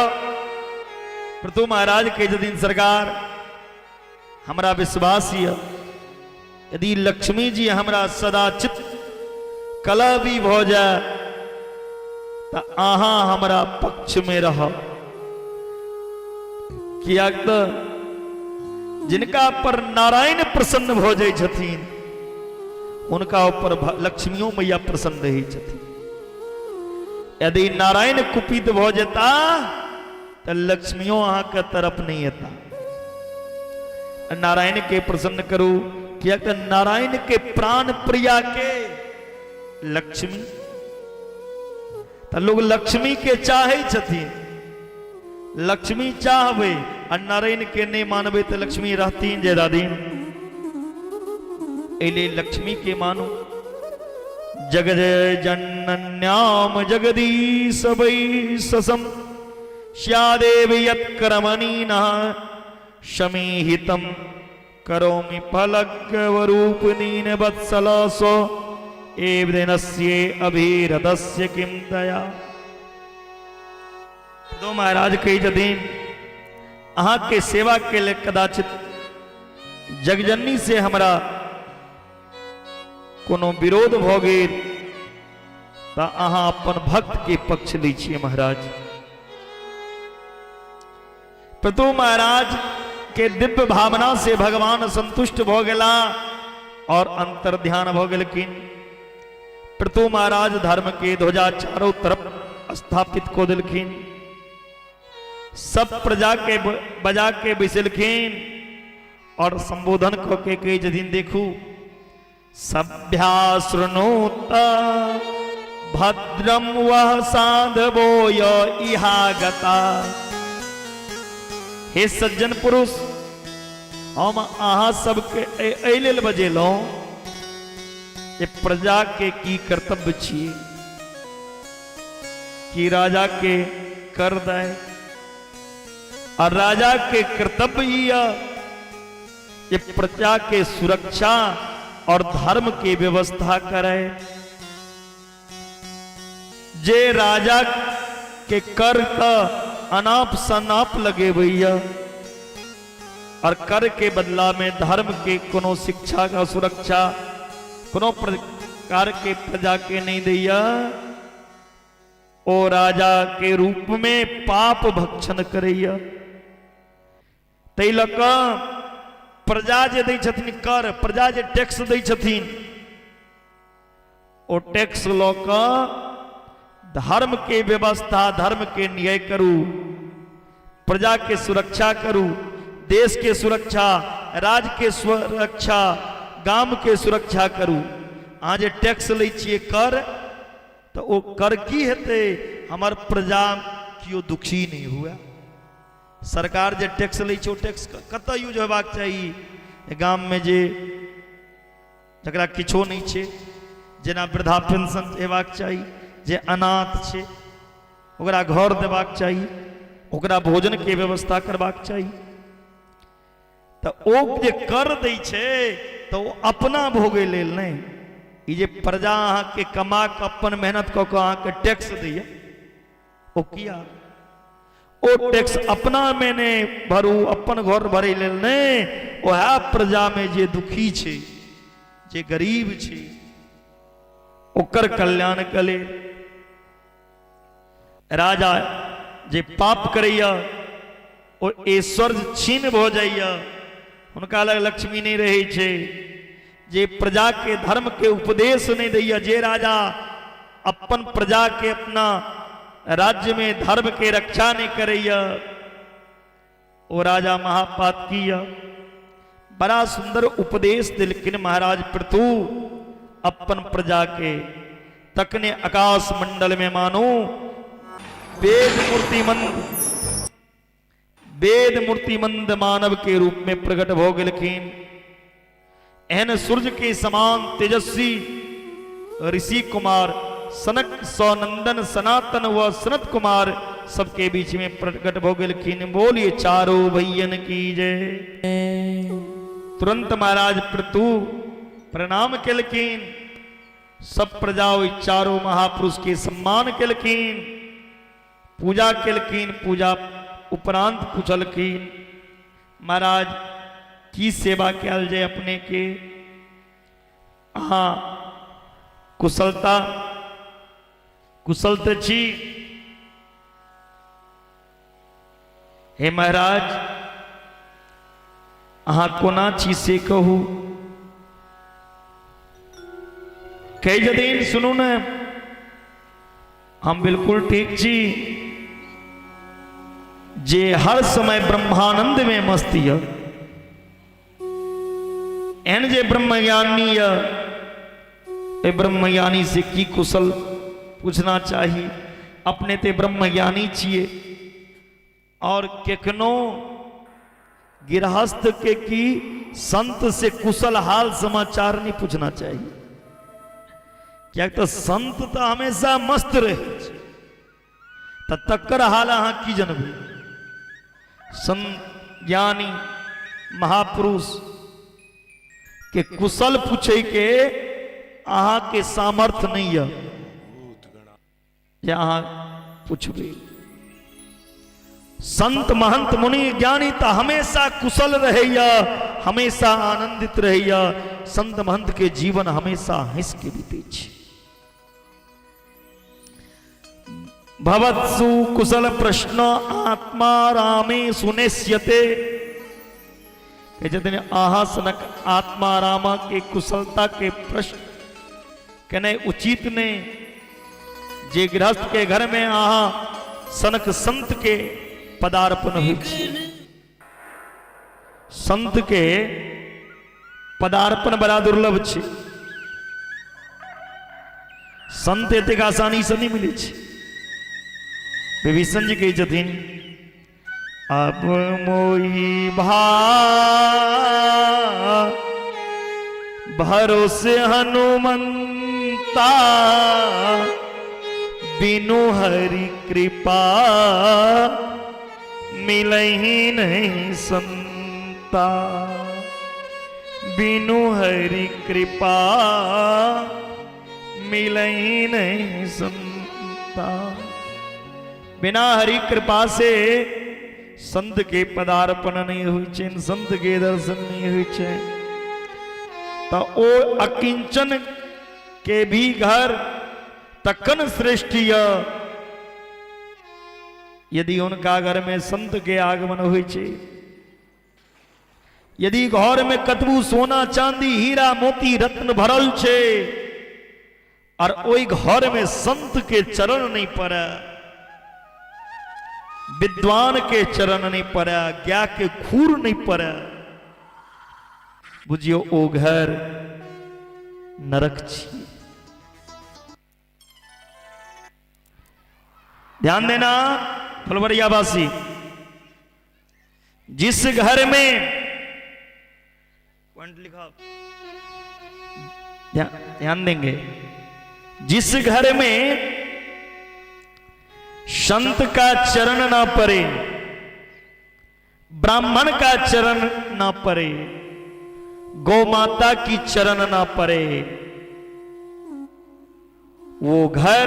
प्रतु महाराज के दिन सरकार हमरा विश्वास यदि लक्ष्मी जी हमरा सदाचित कला भी हो जाए तो आहा हमरा पक्ष में रह। किया जिनका पर नारायण प्रसन्न हो जाए छथिन उनका ऊपर लक्ष्मियों मैया प्रसन्न रही छथिन। यदि नारायण कुपित हो जाता तो लक्ष्मियों अहाँ के तरफ नहीं आता। नारायण के प्रसन्न करू। किया नारायण के प्राण प्रिया के लक्ष्मी तो लोग लक्ष्मी के चाहे छथिन। लक्ष्मी चाहबे और नारायण के नहीं मानबे तो लक्ष्मी रहती ज्यादा दिन। एले लक्ष्मी के मानो। जगज जनन्याम जगदीश वै ससम श्यादेव यत्कर्मणि नः शमीहितम करोमि फलग्वरूपिणीन वत्सलसो एवदेनस्ये अभिरतस्य किं दया। तो महाराज कही जदीन अहाँ के सेवा के लिए कदाचित जगजननी से हमरा कोनो विरोध भ गेल तो अहाँ अपन भक्त के पक्ष लीजिए महाराज। प्रतु महाराज के दिव्य भावना से भगवान संतुष्ट भ गेला और अंतर ध्यान भ गेलखिन। प्रतु महाराज धर्म के ध्वजा चारों तरफ स्थापित को दिलखिन। सब प्रजा के बजा के बैसलखिन और संबोधन को के कई जदीन देखू सभ्या शृणोत भद्रम वह साधवो इहा गता। हे सज्जन पुरुष हम अहाँ सबके एलेल बजेलौं ये प्रजा के की कर्तव्य छिए कि राजा के कर दे और राजा के कर्तव्य ये प्रजा के सुरक्षा और धर्म की व्यवस्था करे। जे राजा के कर का अनाप शनाप लगे भैया और कर के बदला में धर्म के कोनो शिक्षा का सुरक्षा कोनो प्रकार के प्रजा के नहीं दैया, ओ राजा के रूप में पाप भक्षण करैया। तै लक प्रजा जे दै छथिन कर, प्रजा जे टैक्स दै छथिन, ओ टैक्स लऽ कऽ धर्म के व्यवस्था, धर्म के न्याय करू, प्रजा के सुरक्षा करू, देश के सुरक्षा, राज्य के सुरक्षा, गांव के सुरक्षा करू। अहाँ जे टैक्स लै छियै कर, तो ओ कर की हेतै? हमर प्रजा कियो दुखी नहीं हुआ। सरकार जे टैक्स लै छै, ओ टैक्स कतऽ यूज होबाक चाही? गाम में जे जकरा किछो नहीं छै, जेना वृद्धा पेंशन हेबाक चाही, जे अनाथ छै ओकरा घर देबाक चाही, ओकरा भोजन के व्यवस्था करबाक चाही। तो ओ जे कर दै छै तो अपना भोगे लेल नहीं, ई जे प्रजा अहाँ के कमा के अपन मेहनत कऽ के अहाँ के टैक्स दैया, ओ किया? ओ टैक्स अपना में ने भरू, अपन घर भरे लेल नहीं, ओहा प्रजा में जे दुखी छै, जे गरीब छै, ओकर कल्याण के लेल। राजा जे पाप करैया ओ ऐश्वर्य छीन भ जाइया, हुनका लग लक्ष्मी नहीं रहे छे। जे प्रजा के धर्म के उपदेश नहीं दैया, जे राजा अपन प्रजा के अपना राज्य में धर्म के रक्षा नहीं करैया, ओ राजा महापात किया। बड़ा सुंदर उपदेश दिलकिन महाराज पृथु अपन प्रजा के। तकने आकाश मंडल में मानो वेद मूर्तिमंद मानव के रूप में प्रकट हो गलखिन। एहन सूर्य के समान तेजस्वी ऋषि कुमार सनक सौनंदन सनातन व सनत कुमार सबके बीच में प्रकट हो गलखिन। बोलिए चारों भैयन की जय। तुरंत महाराज पृथु प्रणाम केलखिन। सब प्रजा चारों महापुरुष के सम्मान केलखिन, पूजा केलखिन। पूजा उपरांत पूछलखिन, महाराज की सेवा कयल जाय अपने के? हाँ कुशलता कुशल तो छी। हे महाराज अहाँ कोना छी से कहू। कई जदीन सुनू न, हम बिल्कुल ठीक छी। जे हर समय ब्रह्मानंद में मस्त है, एन जे ब्रह्मज्ञानी है, ए ब्रह्मज्ञानी से की कुशल पूछना चाहिए। अपने ते ब्रह्मज्ञानी छिए और केकनो गृहस्थ के की संत से कुशल हाल समाचार नहीं पूछना चाहिए। क्या तो संत तो हमेशा मस्त रहे, तक्कर हाल अहाँ की जनबे। संत ज्ञानी महापुरुष के कुशल पूछे के अहाँ के सामर्थ्य नहीं है जे अहाँ पूछबे। संत महंत मुनि ज्ञानी तो हमेशा कुशल रहैया, हमेशा आनंदित रहैया। संत महंत के जीवन हमेशा हंस के बीते छे। भवत्सु कुशल प्रश्न आत्मा रामे सुनेश्यते। कहते आहा सनक आत्मा रामा के कुशलता के प्रश्न कहने उचित ने। जे गृहस्थ के घर में आहा सनक संत के पदार्पण हुई। संत के पदार्पण बड़ा दुर्लभ छे। संत एतेक आसानी से नहीं मिले छे। विभीषण जी कही छथिन, अब मोई भरोसे हनुमंता बिनु हरि कृपा मिलहि नहीं संता। बिनु हरि कृपा मिलहि नहीं संता। बिना हरि कृपा से संत के पदार्पण नहीं हुई छे, संत के दर्शन नहीं हुई छे। तो ओ अकिंचन के भी घर तकन श्रेष्ठिय यदि उनका घर में संत के आगमन हुई छे। यदि घर में कतबू सोना चांदी हीरा मोती रत्न भरल छे और ओई घर में संत के चरण नहीं पड़ा, विद्वान के चरण नहीं पड़ा, ज्ञा के खूर नहीं पड़ा, बुझियो ओ घर नरक छी। ध्यान देना फुलवरियावासी, जिस घर में पॉइंट लिखा, ध्यान देंगे, जिस घर में संत का चरण ना पड़े, ब्राह्मण का चरण ना पड़े, गौ माता की चरण ना पड़े, वो घर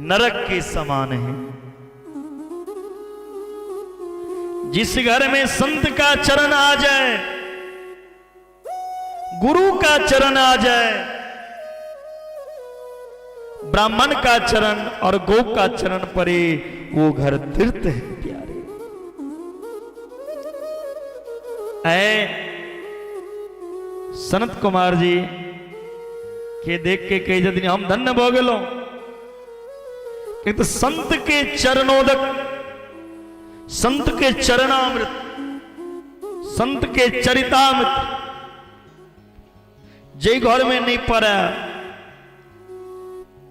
नरक के समान है। जिस घर में संत का चरण आ जाए, गुरु का चरण आ जाए, ब्राह्मण का चरण और गौ का चरण पड़े, वो घर तीर्थ है प्यारे। सनत कुमार जी के देख के कही जाती हम धन्य भो गेलो। तो संत के चरणोदक, संत के चरणामृत, संत के चरितामृत जे घर में नहीं पड़ा,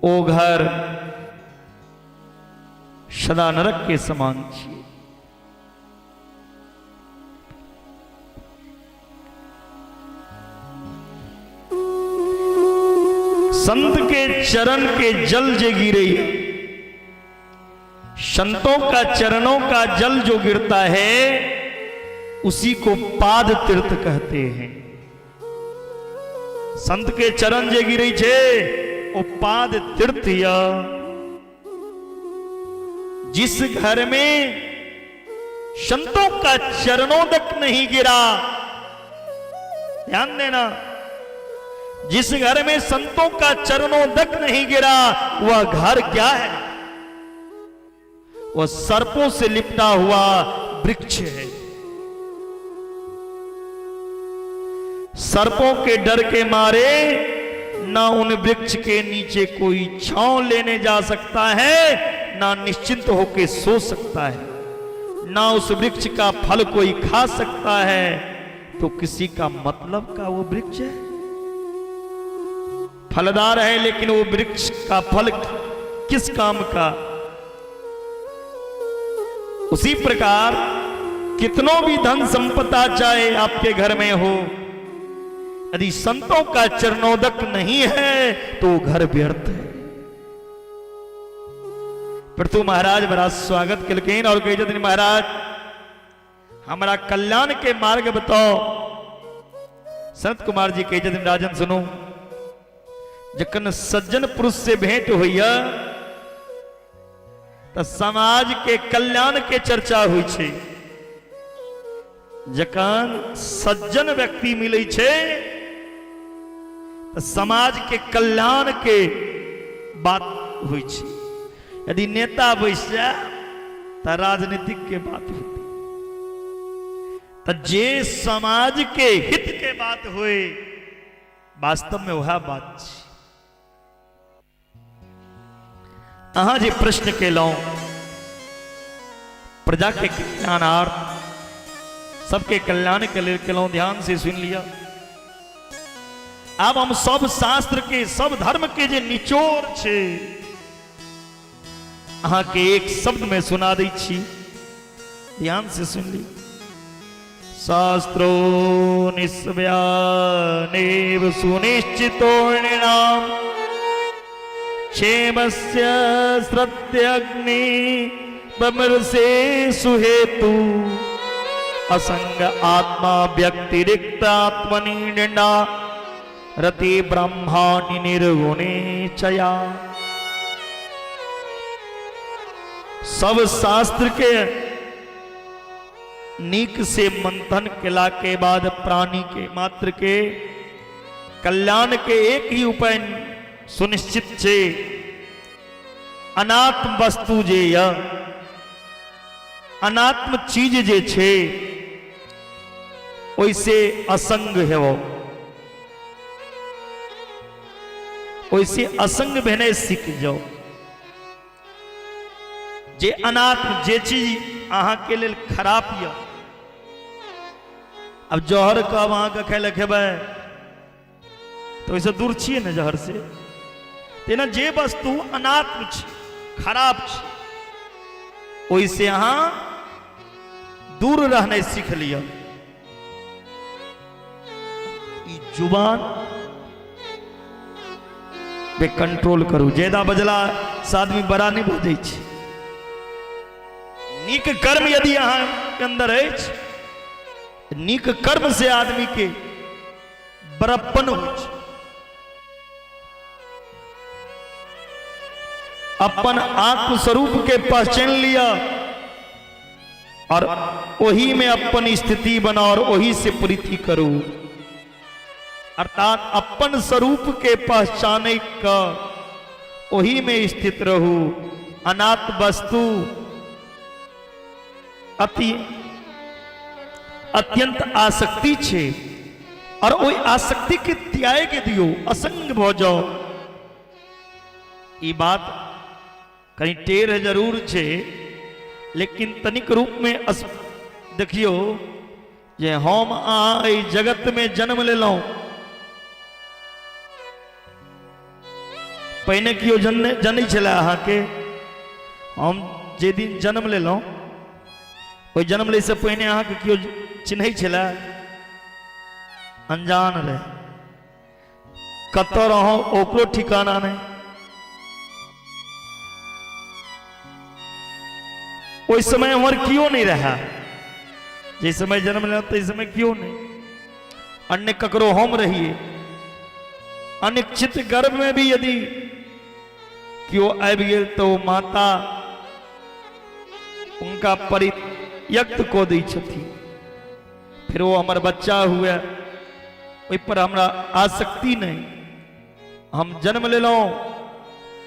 ओ घर सदा नरक के समान छे। संत के चरण के जल जे गिरे, संतों का चरणों का जल जो गिरता है उसी को पाद तीर्थ कहते हैं। संत के चरण जे गिरे छे वो पाद तीर्थ। या जिस घर में संतों का चरणों तक नहीं गिरा, ध्यान देना, जिस घर में संतों का चरणों तक नहीं गिरा, वह घर क्या है? वह सर्पों से लिपटा हुआ वृक्ष है। सर्पों के डर के मारे ना उन वृक्ष के नीचे कोई छांव लेने जा सकता है, ना निश्चिंत होकर सो सकता है, ना उस वृक्ष का फल कोई खा सकता है। तो किसी का मतलब का वो वृक्ष है, फलदार है, लेकिन वो वृक्ष का फल किस काम का? उसी प्रकार कितनों भी धन संपदा चाहे आपके घर में हो, यदि संतों का चरणोदक नहीं है तो घर व्यर्थ है। फिर तो महाराज बड़ा स्वागत किलकेन और कही जाते महाराज हमारा कल्याण के मार्ग बताओ। संत कुमार जी कही जाते राजन सुनो, जखन सज्जन पुरुष से भेंट हुई तो समाज के कल्याण के चर्चा हुई छे। जखन सज्जन व्यक्ति मिले छे तो समाज के कल्याण के बात हुई छे। यदि नेता बैस जाए तो राजनीतिक के बात होती, तो जे समाज के हित के बात हुए वास्तव में वह बात छे। अहाँ जे प्रश्न केलौ प्रजा के कल्याणार्थ, सबके कल्याण के लिए केलौ, ध्यान से सुन लिया। अब हम सब शास्त्र के, सब धर्म के जे निचोड़ छे अहाँ के एक शब्द में सुना दै छी, ध्यान से सुन ली। शास्त्रो निस्व्यानेव सुनिश्चितोर्णिनाम क्षेमस्य श्रद्धग्नि बमरसे सुहेतु असंग आत्मा व्यक्तिरिक्त आत्मनि निंदा रति ब्रह्माणि निर्गुणे चया। सब शास्त्र के नीक से मंथन किला के बाद प्राणी के मात्र के कल्याण के एक ही उपाय सुनिश्चित छे, अनात्म वस्तु जे य अनात्म चीज जे छे ओइसे असंग है वो, ओइसे असंग बहने सीख जाओ। जे अनात्म जे चीज अहाँ के लिए खराब य, अब जहर कब अहाँ के खाए खेबै तो इसे दूर छिए न जहर से, तेना जे वस्तु अनात्म छे खराब छे ओइसे अहाँ दूर रहने सीख लिया। ई जुबान पे कंट्रोल करू, ज्यादा बजला से आदमी बड़ा नहीं बजे छे। नीक कर्म यदि अहाँ के अंदर है, नीक कर्म से आदमी के बड़प्पन हो, अपन आत्म स्वरूप के पहचान लिया और वही में अपन स्थिति बना और वही से प्रीति करो, अर्थात अपन स्वरूप के पहचाने का वही में स्थित रहू। अनात्म वस्तु अत्यंत आसक्ति छे और वही आसक्ति के त्याग के दियो, असंग हो जाओ। ये बात कहीं टेर जरूर छे, लेकिन तनिक रूप में देखियो जे हम आई जगत में जन्म ले लो, पहले कियो जन छला अहाँ के, हम जे दिन जन्म ले लो ओई जन्म ले से पहले अहाँ के कियो चिन्ह छला, अनजान रहे, कतो रहो ओकरो ठिकाना नहीं। कोई समय हमारे क्यों नहीं रहा, जिस समय जन्म लेना तो इस समय क्यों नहीं, अन्य ककरो हम रहिए। अनिश्चित गर्भ में भी यदि क्यों आबि गेल तो माता उनका परित्यक्त को दी छथी, फिर वो हमार बच्चा हुआ, वही पर हमरा आसक्ति नहीं। हम जन्म ले लो,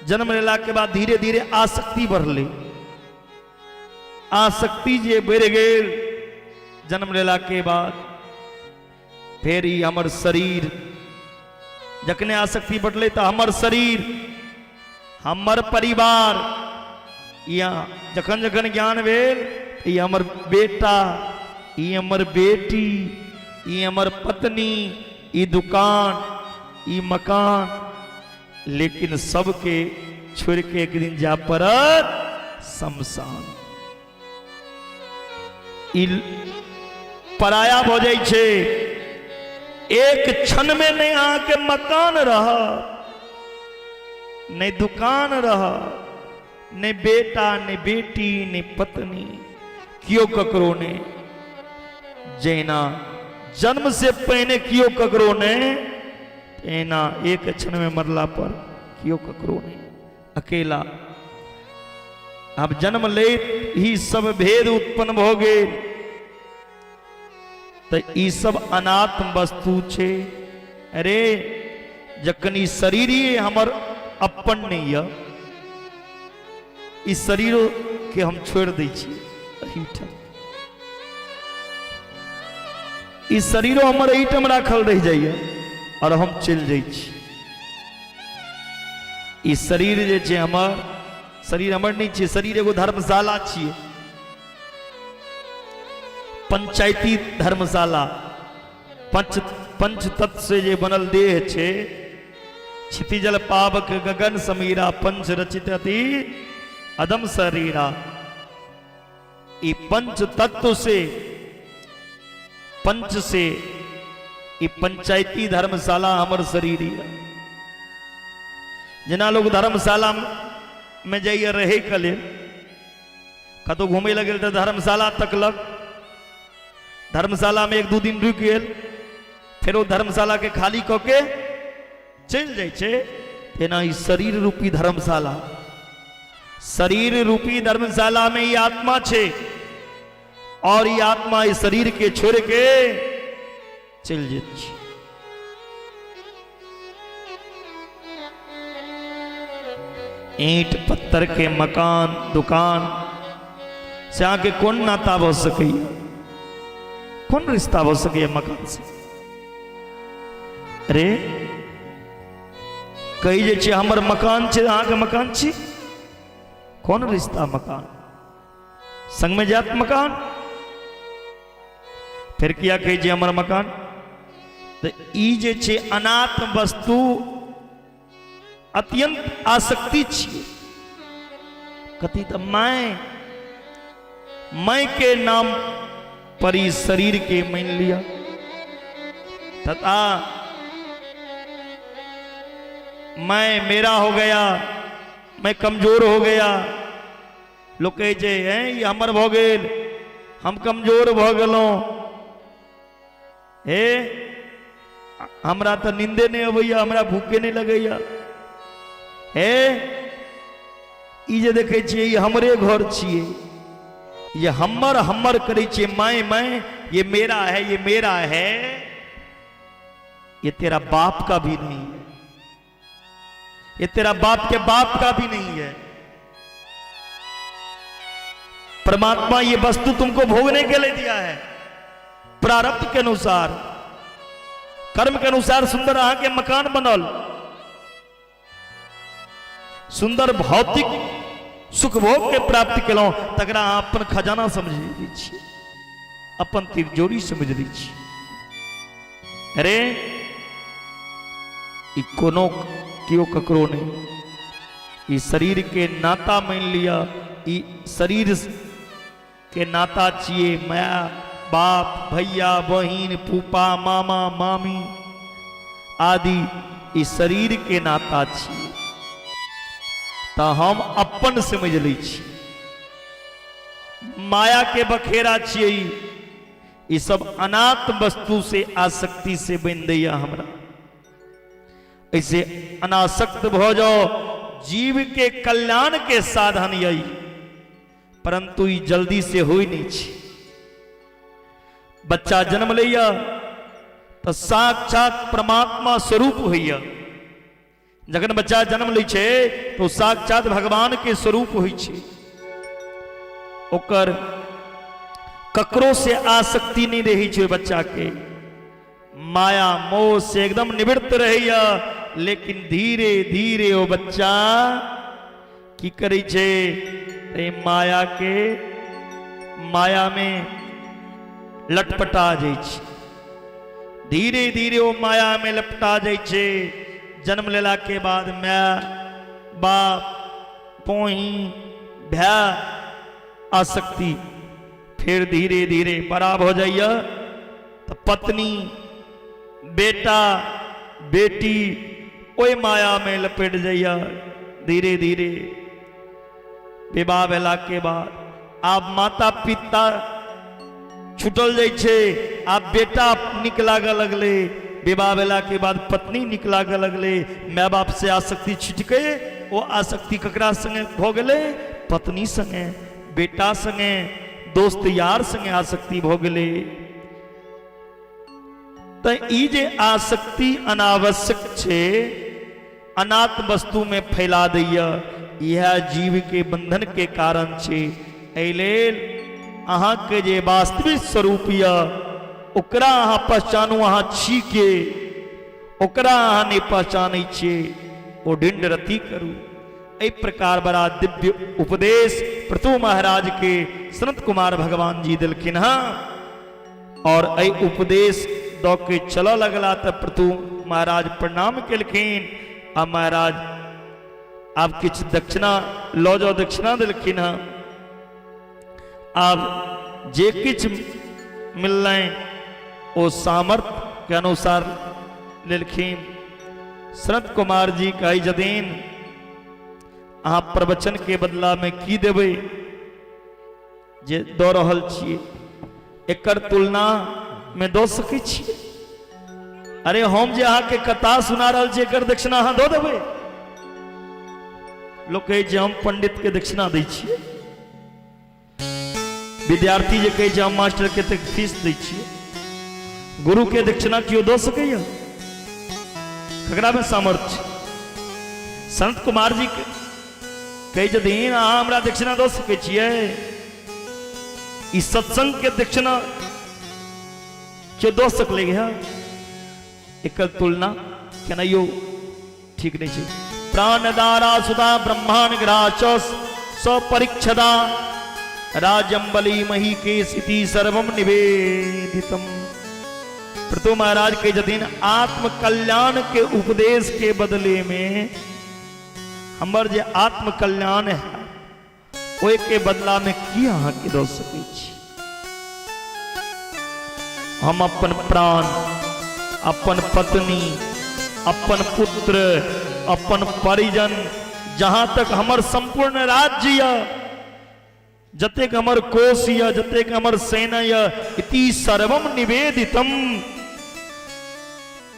जन्म लेला के बाद धीरे धीरे आसक्ति बढ़ले, आसक्ति जे बढ़ गए जन्म लेला के बाद, फिर ही हमर शरीर जखने आसक्ति बढ़ले तो हमर शरीर हमर परिवार या जखन जखन ज्ञान भेल ये हमर बेटा, ये हमर बेटी, ये हमर पत्नी, ये दुकान, ये मकान, लेकिन सबके छोड़ के एक दिन जा पड़त शमशान। पराया हो जाए छे, एक क्षण में नहीं आके मकान रहा, नहीं दुकान रहा, नहीं बेटा, नहीं बेटी, नहीं पत्नी, क्यों ककरो ने जैना जन्म से पहले क्यों ककरो ने एना एक क्षण में मरला पर क्यों ककरो ने अकेला। अब जन्म ले ही सब भेद उत्पन्न हो गए, तो ई सब अनात्म वस्तु छे। अरे जखन ई शरीर ही हमर अपन नहीं है, इस शरीर के हम छोड़ दै छी, इस शरीर हमर एहिठाम राखल रह जाइए और हम चल जाइ छी। इस शरीर जे छे हमर, शरीर हमर नहीं छे, शरीर एगो धर्मशाला छिए, पंचायती धर्मशाला। पंच तत्व से जे बनल देह छे, क्षितिजल पावक गगन समीरा, पंच रचित अति अदम शरीरा। ई पंच तत्व से पंच से ये पंचायती धर्मशाला हमर शरीर है। जना लोग धर्मशाला में जाइए रहे कले कतो घूमे लगे तो धर्मशाला तकलक, धर्मशाला में एक दू दिन रुक गए, फिर वो धर्मशाला के खाली क के चल जाए। तेना ई शरीर रूपी धर्मशाला, शरीर रूपी धर्मशाला में ये आत्मा छे और ये आत्मा इस शरीर के छोड़ के चल जाए। ईंट पत्थर के मकान दुकान से आके कौन नाता हो सके, कौन रिश्ता हो सके मकान से। अरे कही जे छे हमर मकान छे, अहाँ के मकान छी, कौन रिश्ता मकान, संग में जात मकान, फिर किया कही जे हमर मकान। तो ई जे छे अनाथ वस्तु अत्यंत आसक्ति छे। कथी तो मैं के नाम पर इस शरीर के मान लिया तथा मैं मेरा हो गया, मैं कमजोर हो गया। लोग कहे जे हैं ये हमर भ गेल, हम कमजोर भ गेलों, हे हमरा तो नींदे नहीं अबैया, हमरा भूखे नहीं लगैया, हे ई जे देखे छिए ये हमरे घर छिए, ये हमर हमर करे छिए, मैं ये मेरा है, ये मेरा है। ये तेरा बाप का भी नहीं है, ये तेरा बाप के बाप का भी नहीं है। परमात्मा ये वस्तु तुमको भोगने के लिए दिया है, प्रारब्ध के अनुसार, कर्म के अनुसार सुंदर अहाँ के मकान बनल, सुंदर भौतिक सुख भोग के प्राप्ति केलौं, तकरा अहाँ अपन खजाना समझ ली छी, अपन तिजोरी समझ ली छी। अरे ई कोनो क्यों ककरो नहीं, ई शरीर के नाता मान लिया, ई शरीर के नाता चाहिए, माँ बाप भैया बहन फूफा मामा मामी आदि, ई शरीर के नाता चाहिए। तो हम अपन समझ ली छी, माया के बखेरा छिए, ई सब अनाथ वस्तु से आसक्ति से बन दैया हमरा। ऐसे अनासक्त हो जाओ, जीव के कल्याण के साधन यही, परंतु ये जल्दी से हो ही नहीं छी। बच्चा जन्म लिया तो साक्षात परमात्मा स्वरूप होइया, जखन बच्चा जन्म लै छे तो साक्षात भगवान के स्वरूप होइ छे। ओकर ककरो से आसक्ति नहीं रही छे, बच्चा के माया मोह से एकदम निवृत्त रहिया। लेकिन धीरे धीरे वो बच्चा की करे छे, माया में लटपटा जाय छे, धीरे धीरे वो माया में लपटा जाय छे। जन्म लेला के बाद माँ बाप पोही भै आसक्ति, फिर धीरे धीरे बड़ा हो जाइए तो पत्नी बेटा बेटी ओई माया में लपेट जाइए। धीरे धीरे विवाह भेला के बाद आप माता पिता छुटल जाय छे, आप बेटा निक लागे लगले, विवाह भेला के बाद पत्नी निक लागे लगले, माँ बाप से आसक्ति छिटके, वो आसक्ति ककरा संगे भ गेले, पत्नी संगे बेटा संगे दोस्त यार संगे आसक्ति भ गेले। तो ई जे आसक्ति अनावश्यक छे, अनाथ वस्तु में फैला दैया, यह जीव के बंधन के कारण छे। एहि लेल अहाँ के जे वास्तविक स्वरूप या ओकरा अहाँ पहचानू, अहाँ छी के, ओकरा अहाँ नहीं पहचानै छियै, ओ ढिंड रति करू। एहि प्रकार बड़ा दिव्य उपदेश पृथु महाराज के सनत कुमार भगवान जी दिलखिन हाँ। और एहि उपदेश दौ के चल लगला तो पृथु महाराज प्रणाम केलखिन। आ महाराज आप किछ दक्षिणा लो जाओ, दक्षिणा दिलखिन हाँ। आप जे किछ मिलने ओ सामर्थ के अनुसार लेलखिन। शरद कुमार जी कही जदीन अहाँ प्रवचन के बदला में की देवे जे दो रहल छिए एकर तुलना में दो सके छिए। अरे हम जे अहाँ के कथा सुना रहल छिए एकर दक्षिणा अहाँ दो देवे। लोग कहे जे हम पंडित के दक्षिणा दै छिए, विद्यार्थी जे कहे जे हम मास्टर के तक फीस दै छिए, गुरु के दक्षिणा क्यों दो सके? ककरा में सामर्थ्य? संत कुमार जी के कहे जदीन अहाँ हमरा दक्षिणा दो सके छिए, ई सत्संग के दक्षिणा क्यों दो सकले है? एकर तुलना केनाइयो ठीक नहीं है। प्राणदारा सुधा ब्रह्मांड ग्राचस स्वपरीक्षदा राजंबली मही के सिति सर्वम निवेदितम। प्रतु महाराज के जदीन आत्म कल्याण के उपदेश के बदले में हमर जे आत्म कल्याण है ओए के बदला में की अहाँ के दो सके छी? हम अपन प्राण, अपन पत्नी, अपन पुत्र, अपन परिजन, जहां तक हमर संपूर्ण राज्य या जतेक हमर कोष या जतेक हमर सेना या इति सर्वम निवेदितम,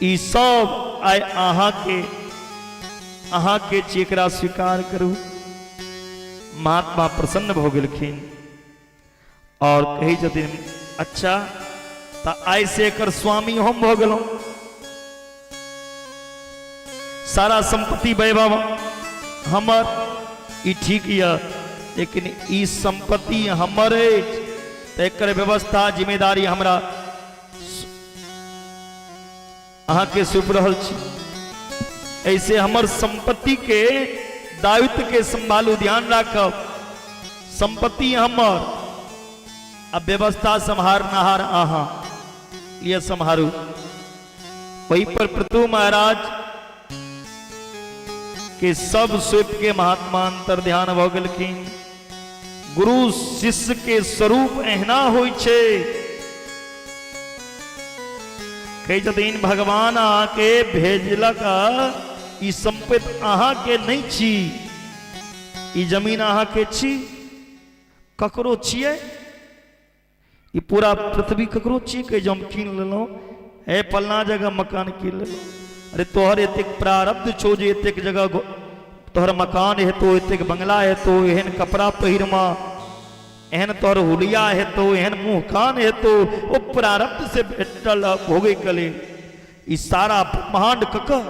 ई सब आय अहाँ के चेकरा स्वीकार करू। महात्मा प्रसन्न भ गेलखिन और कही जदीन अच्छा ता आय से एकर स्वामी हम भ गेलौं। सारा संपत्ति वैभव हमर ई ठीक या, लेकिन ई संपत्ति हमर है तो एकर व्यवस्था जिम्मेदारी हमरा अहाँ के सौंप रहल छी। ऐसे हमर संपत्ति के दायित्व के संभालू, ध्यान राखब। संपत्ति हमर अब व्यवस्था संहारनहार अहाँ ये संहारू। वही पर प्रतु महाराज के सब स्वीप के महात्मा अंतर ध्यान भ गेलखिन। गुरु शिष्य के स्वरूप एहना होइ छे। कई जदीन भगवान आके भेजलक ई संपत्ति अहाँ के नहीं छी, ई जमीन अहाँ के छी, ककरो छिए? ई पूरा पृथ्वी ककरो छिए के जो हम कीन लेलौं? है फलना जगह मकान कीन लेलौं। अरे तोहर एतेक प्रारब्ध छो जे एतेक जगह तोहर मकान है तो एतेक बंगला है तो एहन कपड़ा पहिरमा, एहन तोहर हुलिया है तो एहन मुंह कान है तो वो प्रारब्ध से भेटल भोगे कले। ई सारा ब्रह्मांड ककर?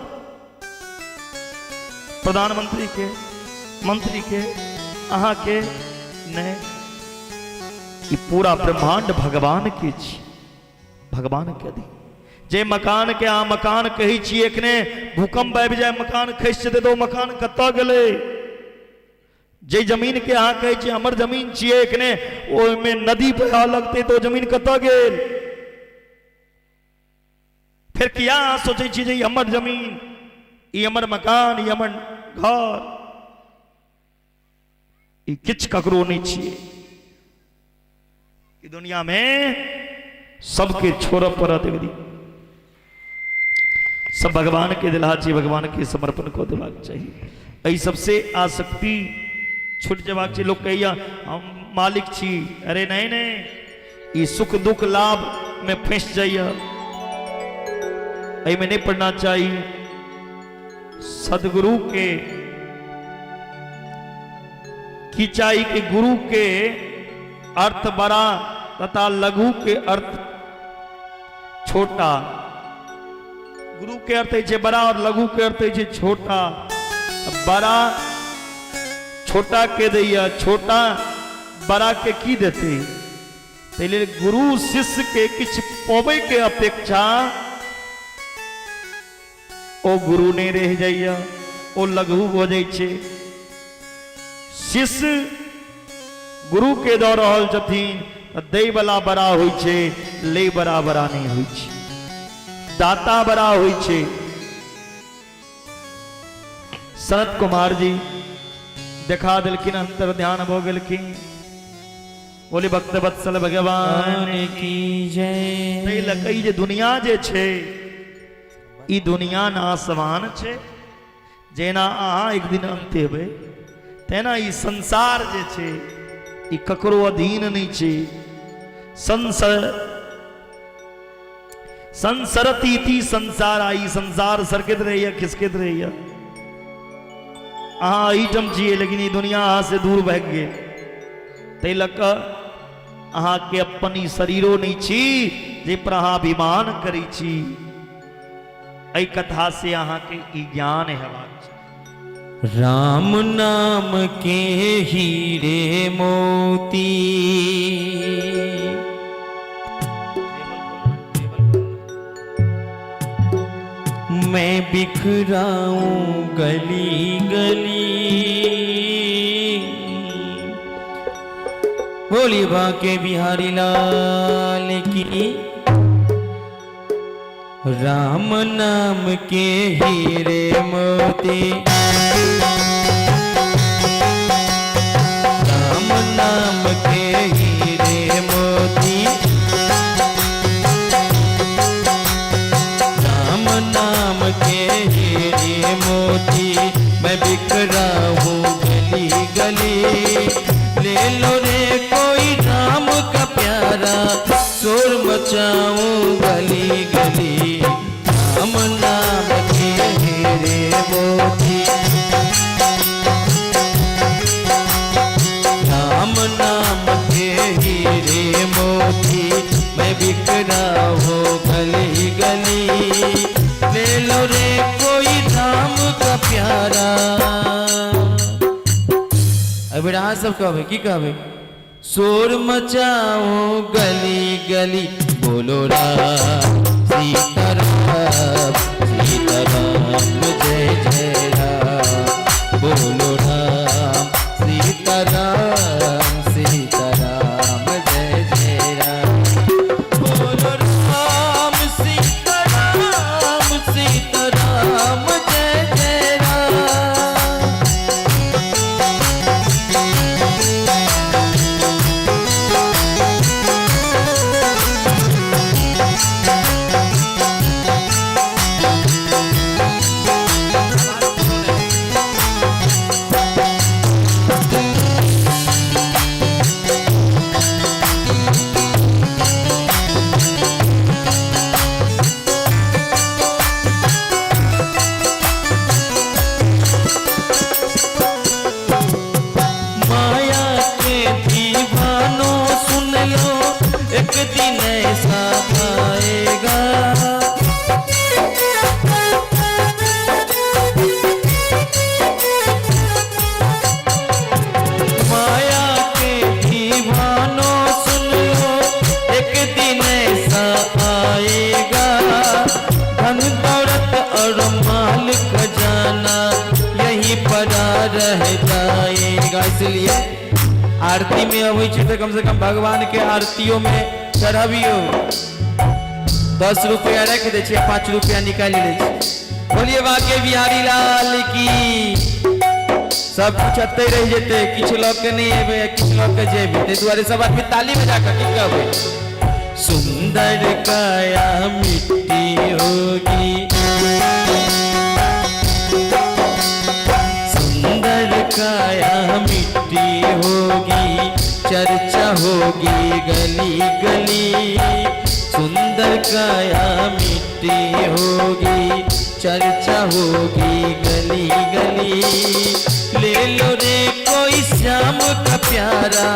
प्रधानमंत्री के, मंत्री के, अहाँ के नहीं, ई पूरा ब्रह्मांड भगवान के छी, भगवान के दी। जे मकान के अहाँ मकान कही छी, एखने भूकंप आबि जाए मकान खसि जेतै तो मकान कतऽ गेलै? जे जमीन के अहाँ कहे छी हमर जमीन छिए, एखने ओहिमे नदी बहय लगतै तो जमीन कतऽ गेल? फिर किया अहाँ सोचै छी जे ई हमर जमीन, ई हमर मकान, ई हमर घर, ई किछ ककरो नहीं छिए। ई दुनिया में सबके छोड़ऽ पड़त, सब भगवान के दिला चाहिए, भगवान के समर्पण को देबाक चाहिए। एहि सबसे आसक्ति छूट जबाक चाहिए। लोग कहिया हम मालिक छी, अरे नहीं नहीं, ये सुख दुख लाभ में फंस जाइए, में नहीं पढ़ना चाहिए। सदगुरु के की चाहिए कि गुरु के अर्थ बड़ा तथा लघु के अर्थ छोटा। गुरु के अर्थ है बड़ा और लघु के अर्थ है छोटा। बड़ा छोटा के दैया, छोटा बड़ा के की देते। पहले गुरु शिष्य के किछ पवे के अपेक्षा ओ गुरु नहीं रह जाइया, ओ लघु हो जाए। शिष्य गुरु के दौ रहल छथिन, दै वाला बड़ा होइ छे, ले बड़ा बड़ा नहीं होइ छे, दाता बड़ा होइ छे। सनत कुमार जी देखा दिलखिन, अंतर ध्यान भ गेलखिन। बोले भक्त वत्सल भगवान की जय। तई लकई जे दुनिया जे छे ई दुनिया ना समान छे जेना अहाँ एक दिन अंत हेबे तेना ई संसार जे छे ई ककरो अधीन नहीं छे। संसरती थी संसार आई संसार सरकत रही है खिसकत रही है। अहाँ आइटम जिए लेकिन ई दुनिया अहाँ से दूर भाग गए। तै लक अहाँ के अपन ई शरीरो नहीं छी जे पर अहाँ अभिमान करी छी। ऐ कथा से अहाँ के ई ज्ञान हेबाक चाही। राम नाम के हीरे मोती मैं बिखराऊं गली गली। बोली बाके बिहारी लाल की। राम नाम के हीरे मोती राम नाम के हीरे मोती राम नाम के हीरे मोती मैं बिखरा हूँ गली गली। ले लो रे कोई राम का प्यारा शोर मचाऊं गली गली। राम नाम के हीरे मोती राम नाम के हीरे मोती मैं बिखरा हूँ गली गली। ले लो रे कोई राम का प्यारा। अब रहा सब कहबे की कहबे शोर मचाओ गली गली। बोलो राम सीताराम सीताराम जय जय राम। बोलो राम सीताराम सीताराम जय जय राम। बोलो राम सीताराम सीताराम जय जय राम। एक दिन ऐसा आएगा माया के दीवानों सुन लो। एक दिन ऐसा आएगा धन दौलत और माल खजाना यहीं पड़ा रह जाएगा। इसलिए आरती में अबै छै तो कम से कम भगवान के आरतियों में चढ़ाबियो। 10 रुपया रख दे छै 5 रुपया निकाल ले छै। बोलिए बाके बिहारी लाल की। सब कुछ अते रह जेते किछ लोग के नहीं एबे किछ लोग के जेबे ते दुआरे सब आदमी ताली बजा के की कहबे। सुंदर काया मिट्टी होगी सुंदर काया मिट्टी होगी चर्चा होगी गली गली। सुंदर काया मिट्टी होगी चर्चा होगी गली गली। ले लो रे कोई श्याम का प्यारा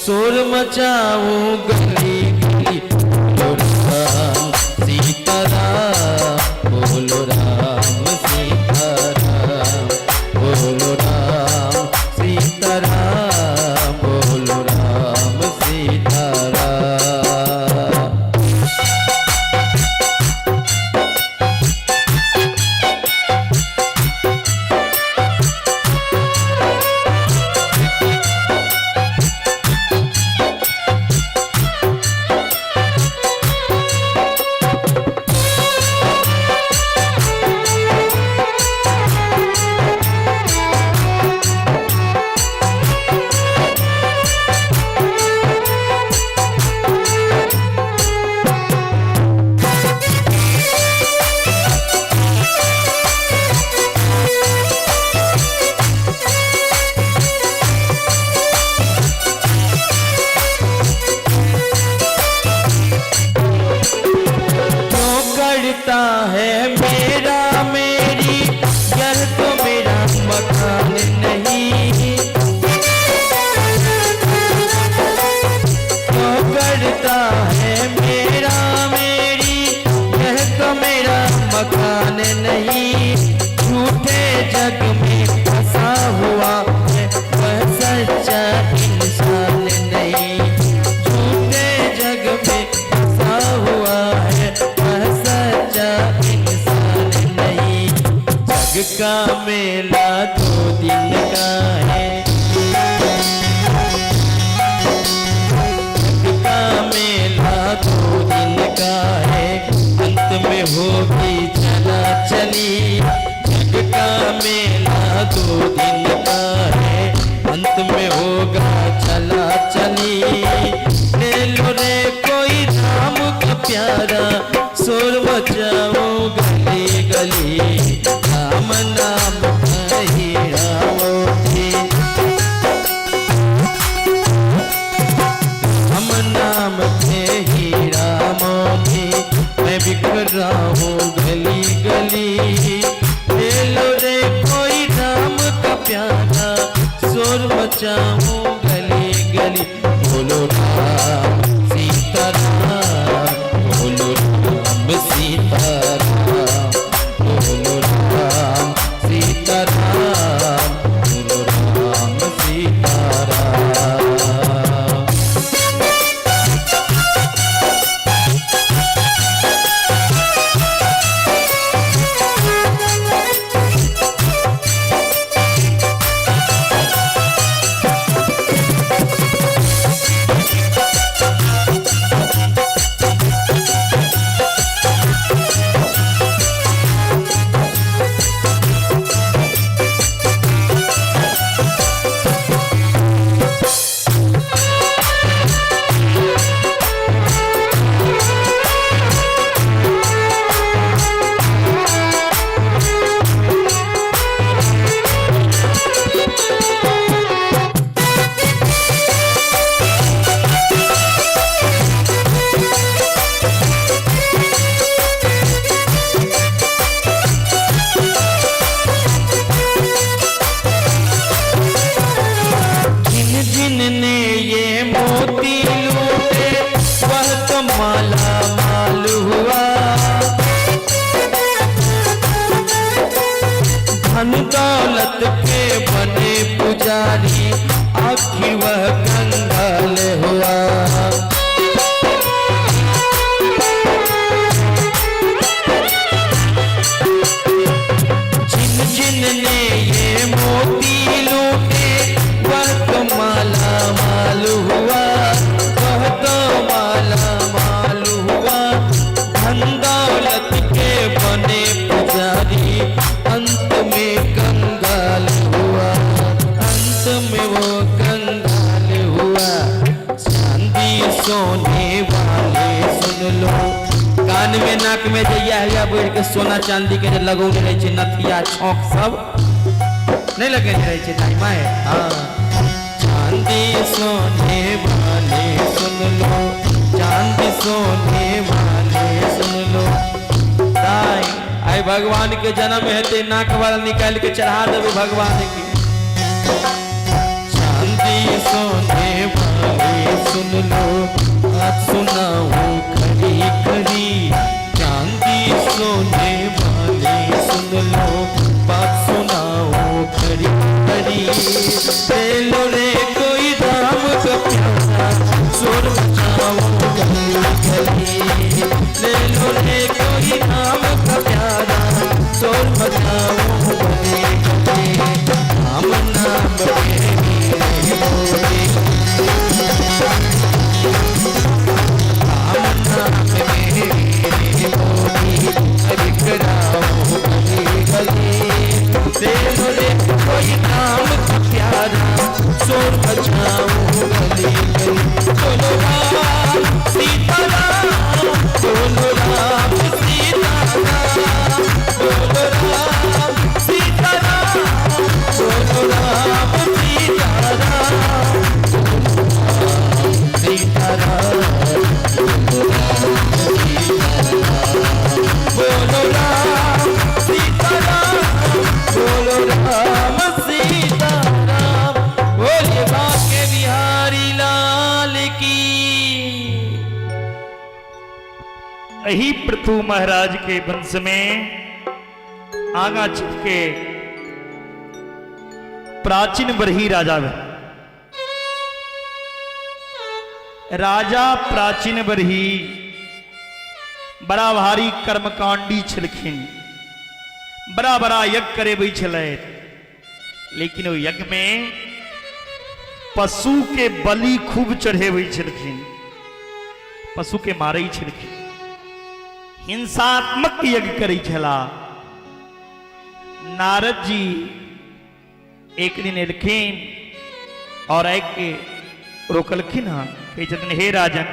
शोर मचाऊं गली गली। बोलो राम सीताराम बोलो राम सीताराम बोलो राम सीताराम बोलो राम सीताराम। करता है मेरा मेरी, यह तो मेरा मकान नहीं। क्यों करता है मेरा मेरी, यह तो मेरा मकान नहीं। झूठे जग में फंसा हुआ है वह सच्चा इंसान नहीं। झूठे जग में फंसा हुआ है वह सच्चा इंसान नहीं। जग का मेला 2 दिन का है, जग का मेला 2 दिन का है, अंत में होगी चला चली। जग का मेला 2 दिन का है, अंत में होगा चला चली। ले लो रे कोई राम का प्यारा, शोर मचाओ गली गली। राम नाम कही रामो जी, राम नाम कही रामो जी। मैं बिखर रहा हूँ गली गली। ले लो रे कोई राम का प्यारा, शोर मचाऊं गली गली। बोलो राम सीताराम, बोलो राम सीताराम, बोलो राम सीताराम, बोलो राम सीताराम। जिनने ये मोती लूटे वह तो माला माल हुआ। धन दौलत के बने पुजारी, आखिर वह कंगाल हुआ। जिनने ये मोती लूटे वह तो माला माल हुआ, वह तो माला माल हुआ। धन दौलत के बने पुजारी, अंत में कंगाल हुआ, अंत में वो कंगाल हुआ। चांदी सोने वाले सुन लो, कान में नाक में जइया है बढ़ के सोना चांदी के लगौने रहे छे, नथिया छौक सब नहीं लगे रहे छे ताई माए। हाँ, चांदी सोने वाले सुन लो, चांदी सोने वाले सुन लो। ताई आई भगवान के जन्म हेते नाक वाला निकाल के चढ़ा देवे भगवान की। चांदी सोने वाले सुन लो, आज सुनाऊं खरी खरी। चांदी सोने वाले सुन लो, बात सुनाओ खरी खरी। ले लो रे कोई राम का प्यारा, शोर मचाओ गली गली। ले लो रे कोई राम का प्यारा, शोर मचाओ गली गली। राम नाम के बोले, राम नाम के बोली। बिखराओ गली गली। ले लो रे कोई राम का प्यारा, अही पृथु महाराज के वंश में आगा चिपके प्राचीन बरही राजा भर। राजा प्राचीन बरही बड़ा भारी कर्मकांडी छिलखिन, बड़ा बड़ा यज्ञ करे बई छले, लेकिन वो यज्ञ में पशु के बलि खूब चढ़े हुई छिलखिन, पशु के मारे ही छिलखिन, हिंसात्मक यज्ञ करी छला। नारद जी एक दिन एलखिन और एक के रोकलखिन, हाँ कही छथिन हे राजन,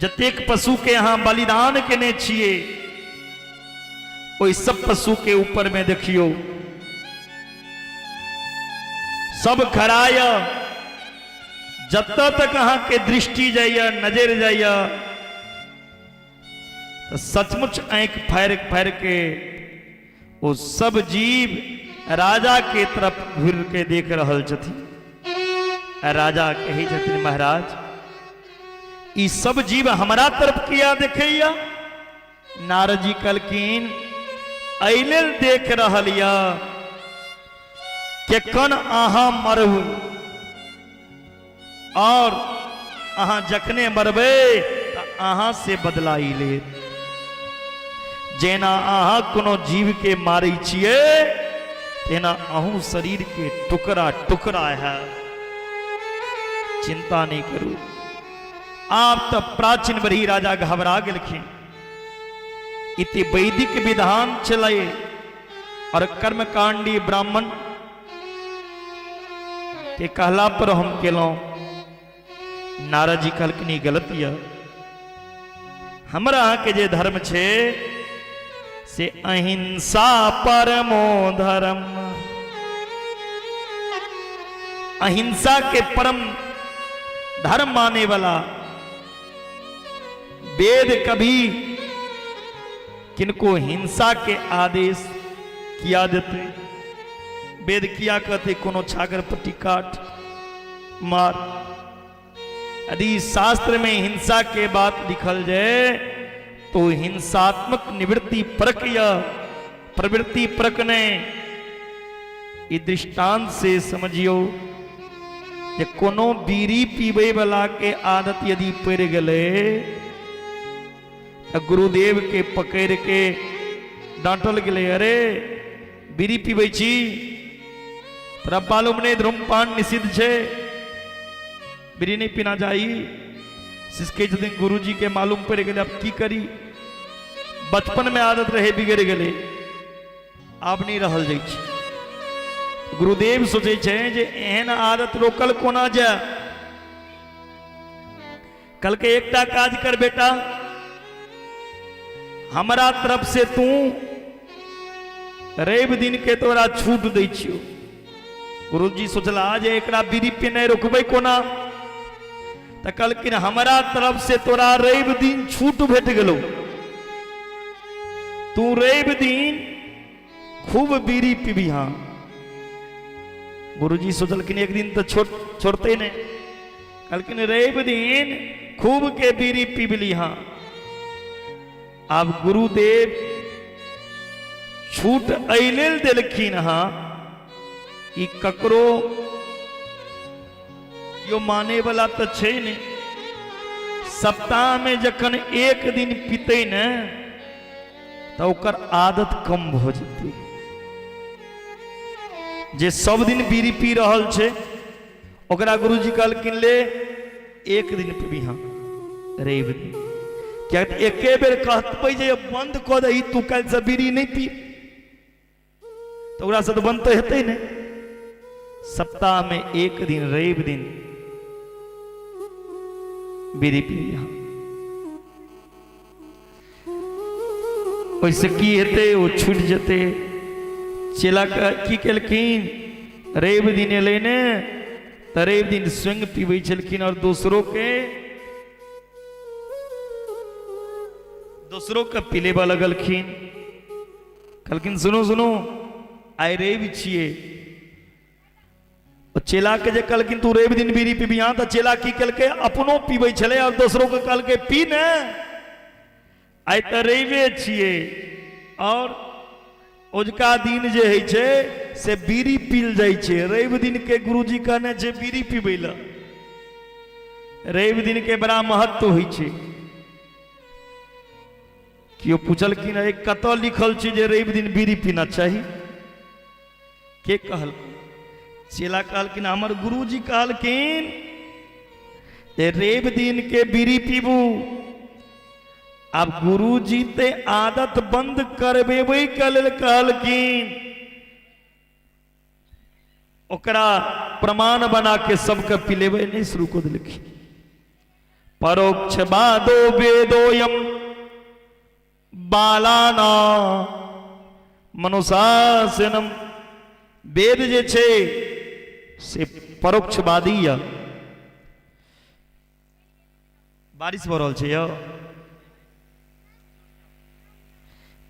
जतेक पशु के यहाँ बलिदान केने छिए ओई सब पशु के ऊपर में देखियो सब खराय, जत तक अहाँ के दृष्टि जाइए नजर जाइए तो सचमुच आंख फाड़ फाड़ के वो सब जीव राजा के तरफ घूर के देख रहल छथिन। राजा कहे छथिन महाराज, ई सब जीव हमारा तरफ किया देखैया? नारद जी कहलखिन अइले देख रहल या के कन अहाँ मरबू और अहाँ जखने मरबे तो अहाँ से बदला ले। जेना अहाँ कोनो जीव के मारे छिए तेना अहू शरीर के टुकड़ा टुकड़ा है, चिंता नहीं करू। आप तो प्राचीन बरही राजा घबरा गेलखिन, इति वैदिक विधान चले और कर्मकांडी ब्राह्मण के कहला पर हम केलों। नारद जी कहलखिन गलत या, हमरा के जे धर्म छे से अहिंसा परमो धर्म, अहिंसा के परम धर्म माने वाला वेद कभी किनको हिंसा के आदेश किया देते? वेद किया कहते कोनो छागर पट्टी काट मार। यदि शास्त्र में हिंसा के बात लिखल जाए तो हिंसात्मक निवृत्ति परक या प्रवृत्ति परक ने ई दृष्टांत से समझियो जे कोनो बीड़ी पीबे वाला के आदत यदि पड़ गले तो गुरुदेव के पकड़ के डांटल गले, अरे बीड़ी पीबे छी तोरा मालूम नहीं धूम्रपान निषिद्ध छे, बीड़ी नहीं पीना चाहिए। सिसके जदिन गुरु जी के मालूम पड़ गए, अब की करी? बचपन में आदत रहे बिगड़ गए, आब नहीं रहल जाइ छै। गुरुदेव सोचे छे जे एहन आदत रोकल कोना जाए। कल के एकटा काज कर बेटा, हमारा तरफ से तू रवि दिन के तोरा छूट दै छियो। गुरु जी सोचला जे एकरा बीड़ी पीने रोकबै कोना, तो कहलखिन हमारा तरफ से तोरा रवि दिन छूट भेट गेलो, तू रवि दिन खूब बीड़ी पीबी। हाँ गुरु जी सोचलखिन एक दिन तो छोड़ते नहीं, कहलखिन रवि दिन खूब के बीड़ी पीबली। हाँ अब गुरुदेव छूट अइले देलखिन। हाँ ई ककरो यो माने वाला तो छे नहीं। सप्ताह में जखन एक दिन पीते न तो ओकर आदत कम भ जेतै। जे सब दिन बीड़ी पी रहल छे ओकरा गुरुजी कहलखिन ले एक दिन पीबी। हाँ रवि दिन क्या एके बेर कहबै जे बंद कऽ दही तू काल्हि से बीड़ी नहीं पी, तो ओकरा से तो बंद तो हेतै नहीं। सप्ताह में एक दिन रवि दिन बीड़ी पी। वैसे की हेतै वो छूट जेतै। चेला की केलखिन रवि दिन एलै ने तो रवि दिन स्वयं पीबै छलखिन और दूसरों के पिलेबा लगलखिन। कहलखिन सुनो सुनो आइ रवि छियै। चेला के जे कहलखिन तू रवि दिन बीड़ी पीबी, तो चेला की केलकै अपनो पीबै छलै और दोसरों के कहलकै पी ने। आइ तऽ रविए छियै और ओजका दिन जे होइ छै से बीड़ी पील जाइ छै। रवि दिन के गुरुजी कहने छै बीड़ी पीबै लए, रवि दिन के बड़ा महत्व होइ छै। केओ पूछलखिन कतऽ लिखल छै जे रवि दिन बीड़ी पीना चाही, के कहलखिन? चेला कहलखिन हमर गुरुजी कहलखिन जे रवि दिन के बीड़ी पीबू। अब गुरुजी ते आदत बंद करबेबै के लेल कहलखिन, ओकरा प्रमाण बना के सबके पिलेबै नहीं शुरू कर देलखिन। परोक्ष बादो वेदोयम बालाना मनुशासनम। वेद जे छै से परोक्षवादी या बारिश भऽ रहल छै यौ।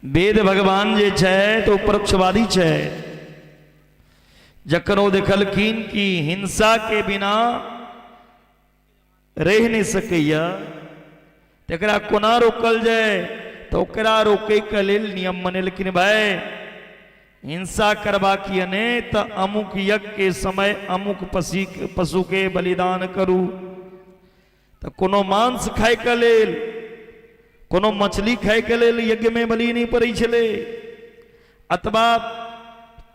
वेद भगवान जे छै तो परोक्षवादी छै। जखन ओ देखलखिन कि हिंसा के बिना रह नहीं सकैया तकरा कोना रोकल जाए, तो ओकरा रोके के लेल नियम बनेलखिन। भाई हिंसा करबाक ने तो अमुक यज्ञ के समय अमुक पशु के बलिदान करू। तो कोनो मांस खाय के लेल, कोनो मछली खाय के लेल यज्ञ में बलि नहीं पड़ै छलै, अथवा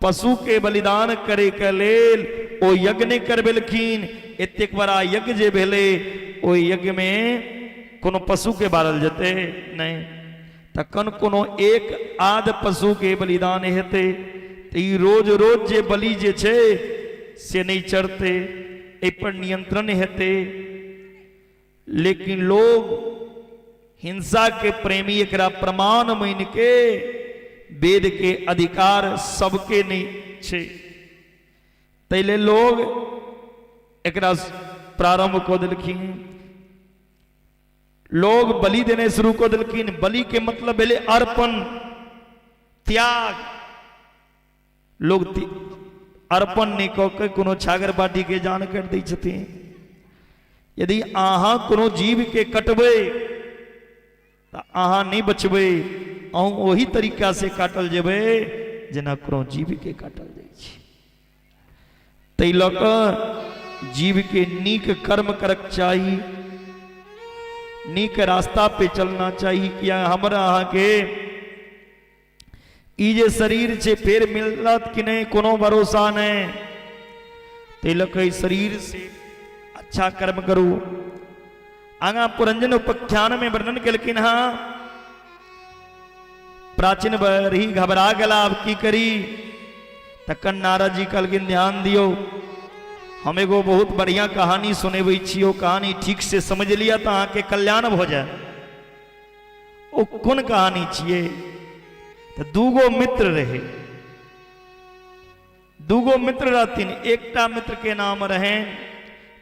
पशु के बलिदान करे के लेल ओ यज्ञ नहीं करबेलखिन। एतेक बड़ा यज्ञ जे भेलै ओ यज्ञ में कोनो पशु के बारल जेतै नहीं, तखन कोनो एक आध पशु के बलिदान हेतै तो ई रोज रोज जे बलि जे छै से नहीं चढ़ते, एहि पर नियंत्रण हेतै। लेकिन लोग हिंसा के प्रेमी एकरा प्रमाण मान के वेद के अधिकार सबके नहीं छै, तैले लोग एकरा प्रारंभ कर देलखिन। लोग बलि देने शुरू कर देलखिन। बलि के मतलब भेले अर्पण, त्याग। लोग अर्पण नहीं कऽ के कोनो छागर बाटी के जान कर दै छथिन। यदि अहाँ कोनो जीव के कटबै तो अहाँ नहीं बचबै, अहूँ वही तरीका से काटल जेबै जेना कोनो जीव के काटल जाइ छै। तै लऽ कऽ जीव के नीक कर्म करक चाही, नीक रास्ता पे चलना चाहिए। किया हमरा अहाँ के ई जे शरीर छै फेर मिलत कि नहीं कोनो भरोसा नहीं। तै लऽ कऽ शरीर से अच्छा कर्म करू। आगा पुरंजन उपाख्यान में वर्णन केलखिन हाँ, प्राचीन बरही घबरा गला अब की करी। तखन नारद जी कहलखिन ध्यान दियो, हम एगो बहुत बढ़िया कहानी सुनेबै छी, ओ कहानी ठीक से समझ लिया तो अहाँ के कल्याण भ जाए। ओ कोन कहानी छियै? तो दूगो मित्र रहे, दूगो मित्र रहथिन। एकटा मित्र के नाम रहे,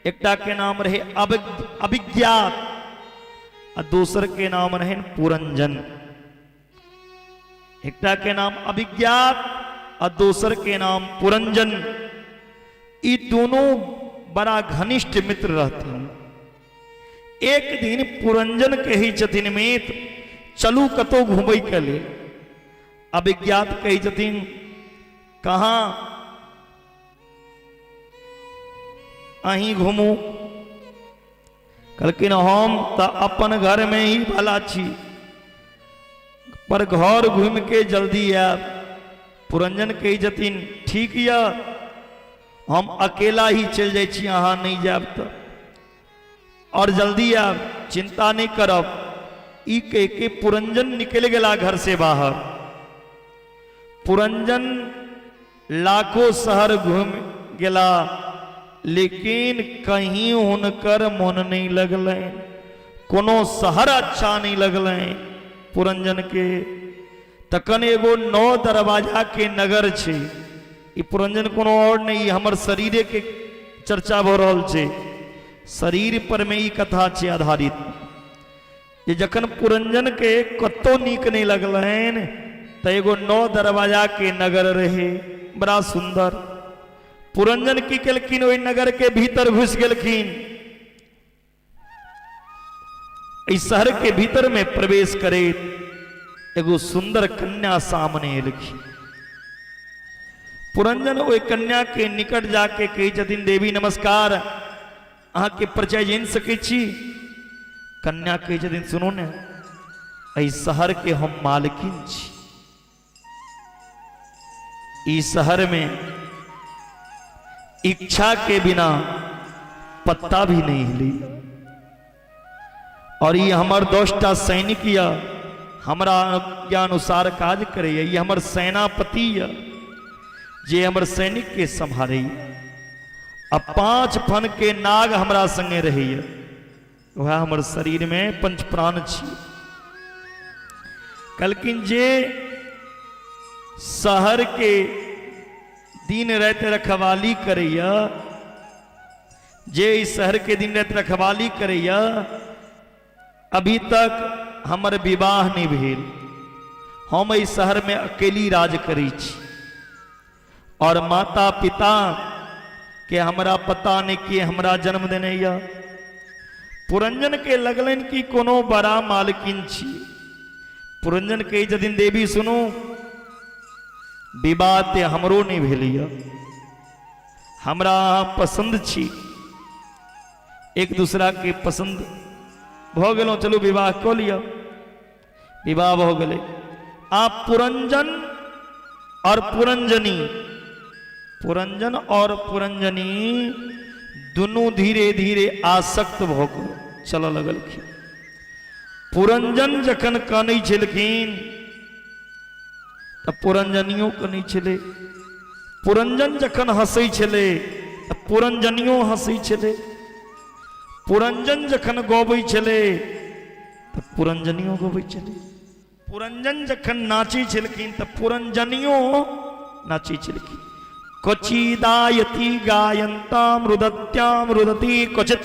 एकटा के नाम रहे अभिज्ञात और दूसर के नाम रहे पुरंजन। एकटा के नाम अभिज्ञात और दूसर के नाम पुरंजन। ये दोनों बड़ा घनिष्ठ मित्र रहथिन। एक दिन पुरंजन कही छथिन मित्र चलू कतौ घूमै के लिए। अभिज्ञात कही छथिन कहाँ? अहीं घूमू। कहलखिन हम तो अपन घर में ही भला छी, पर घर घूम के जल्दी आयब। पुरंजन कही छथिन ठीक या हम अकेला ही चल जाए छी, अहाँ नहीं जाब तो, और जल्दी आब, चिंता नहीं करब। ई कह के पुरंजन निकल गया घर से बाहर। पुरंजन लाखों शहर घूम गया, लेकिन कहीं हुनकर मन नहीं लगल। कोनो शहर अच्छा नहीं लगल पुरंजन के। तखन एगो 9 दरवाजा के नगर छे। ई पुरंजन कोनो और नहीं, हमर शरीरे के चर्चा हो रहल छे। शरीर पर में ई कथा छे आधारित। ये जखन पुरंजन के कतो नीक नहीं लगल तो एगो 9 दरवाजा के नगर रहे, बड़ा सुंदर। पुरंजन की केलखिन ओई नगर के भीतर घुस गेलखिन। इस शहर के भीतर में प्रवेश करे एगो सुंदर कन्या सामने लिखी। पुरंजन ओई कन्या के निकट जाके कही छथिन देवी नमस्कार, अहाँ के परिचय जान सके छी? कन्या कही छथिन सुनो ने, एहि शहर के हम मालकिन छी। इस शहर में इच्छा के बिना पत्ता भी नहीं हिली, और ये हमार 10टा सैनिक या हमारा अनुसार काज करे, ये हमार सेनापति या जे हमार सैनिक के संभारे। अब 5 फन के नाग हमरा संगे रहे, वह हमार शरीर में 5 प्राण छी। कलकिन जे शहर के दिन रात रखवाली करैया, जे इस शहर के दिन रात रखवाली करैया, अभी तक हमर विवाह नहीं भेल। हम इस शहर में अकेली राज करी छी, और माता पिता के हमरा पता नहीं कि हमरा जन्म देने या। पुरंजन के लगलन की कोनो बड़ा मालकिन छी। पुरंजन कही जदिन देवी सुनो, विवाह ते हमरो नहीं भेलिया, हमरा पसंद छी, एक दूसरा के पसंद भ गेलो, चलो विवाह को लिया। विवाह हो गए। आप पुरंजन और पुरंजनी, पुरंजन और पुरंजनी दोनों धीरे धीरे आसक्त भ चल लगल। पुरंजन जखन कानै छलखिन त पुरंजनियो कानै छलै, पुरंजन जखन हंसै छलै त पुरंजनियो हंसै छलै, पुरंजन जखन गबै छलै त पुरंजनियो गबै छलै, पुरंजन जखन नाचै छलखिन त पुरंजनियो नाचै छलखिन। क्वचिदायति गायन्ताम रुदत्याम रुदति क्वचित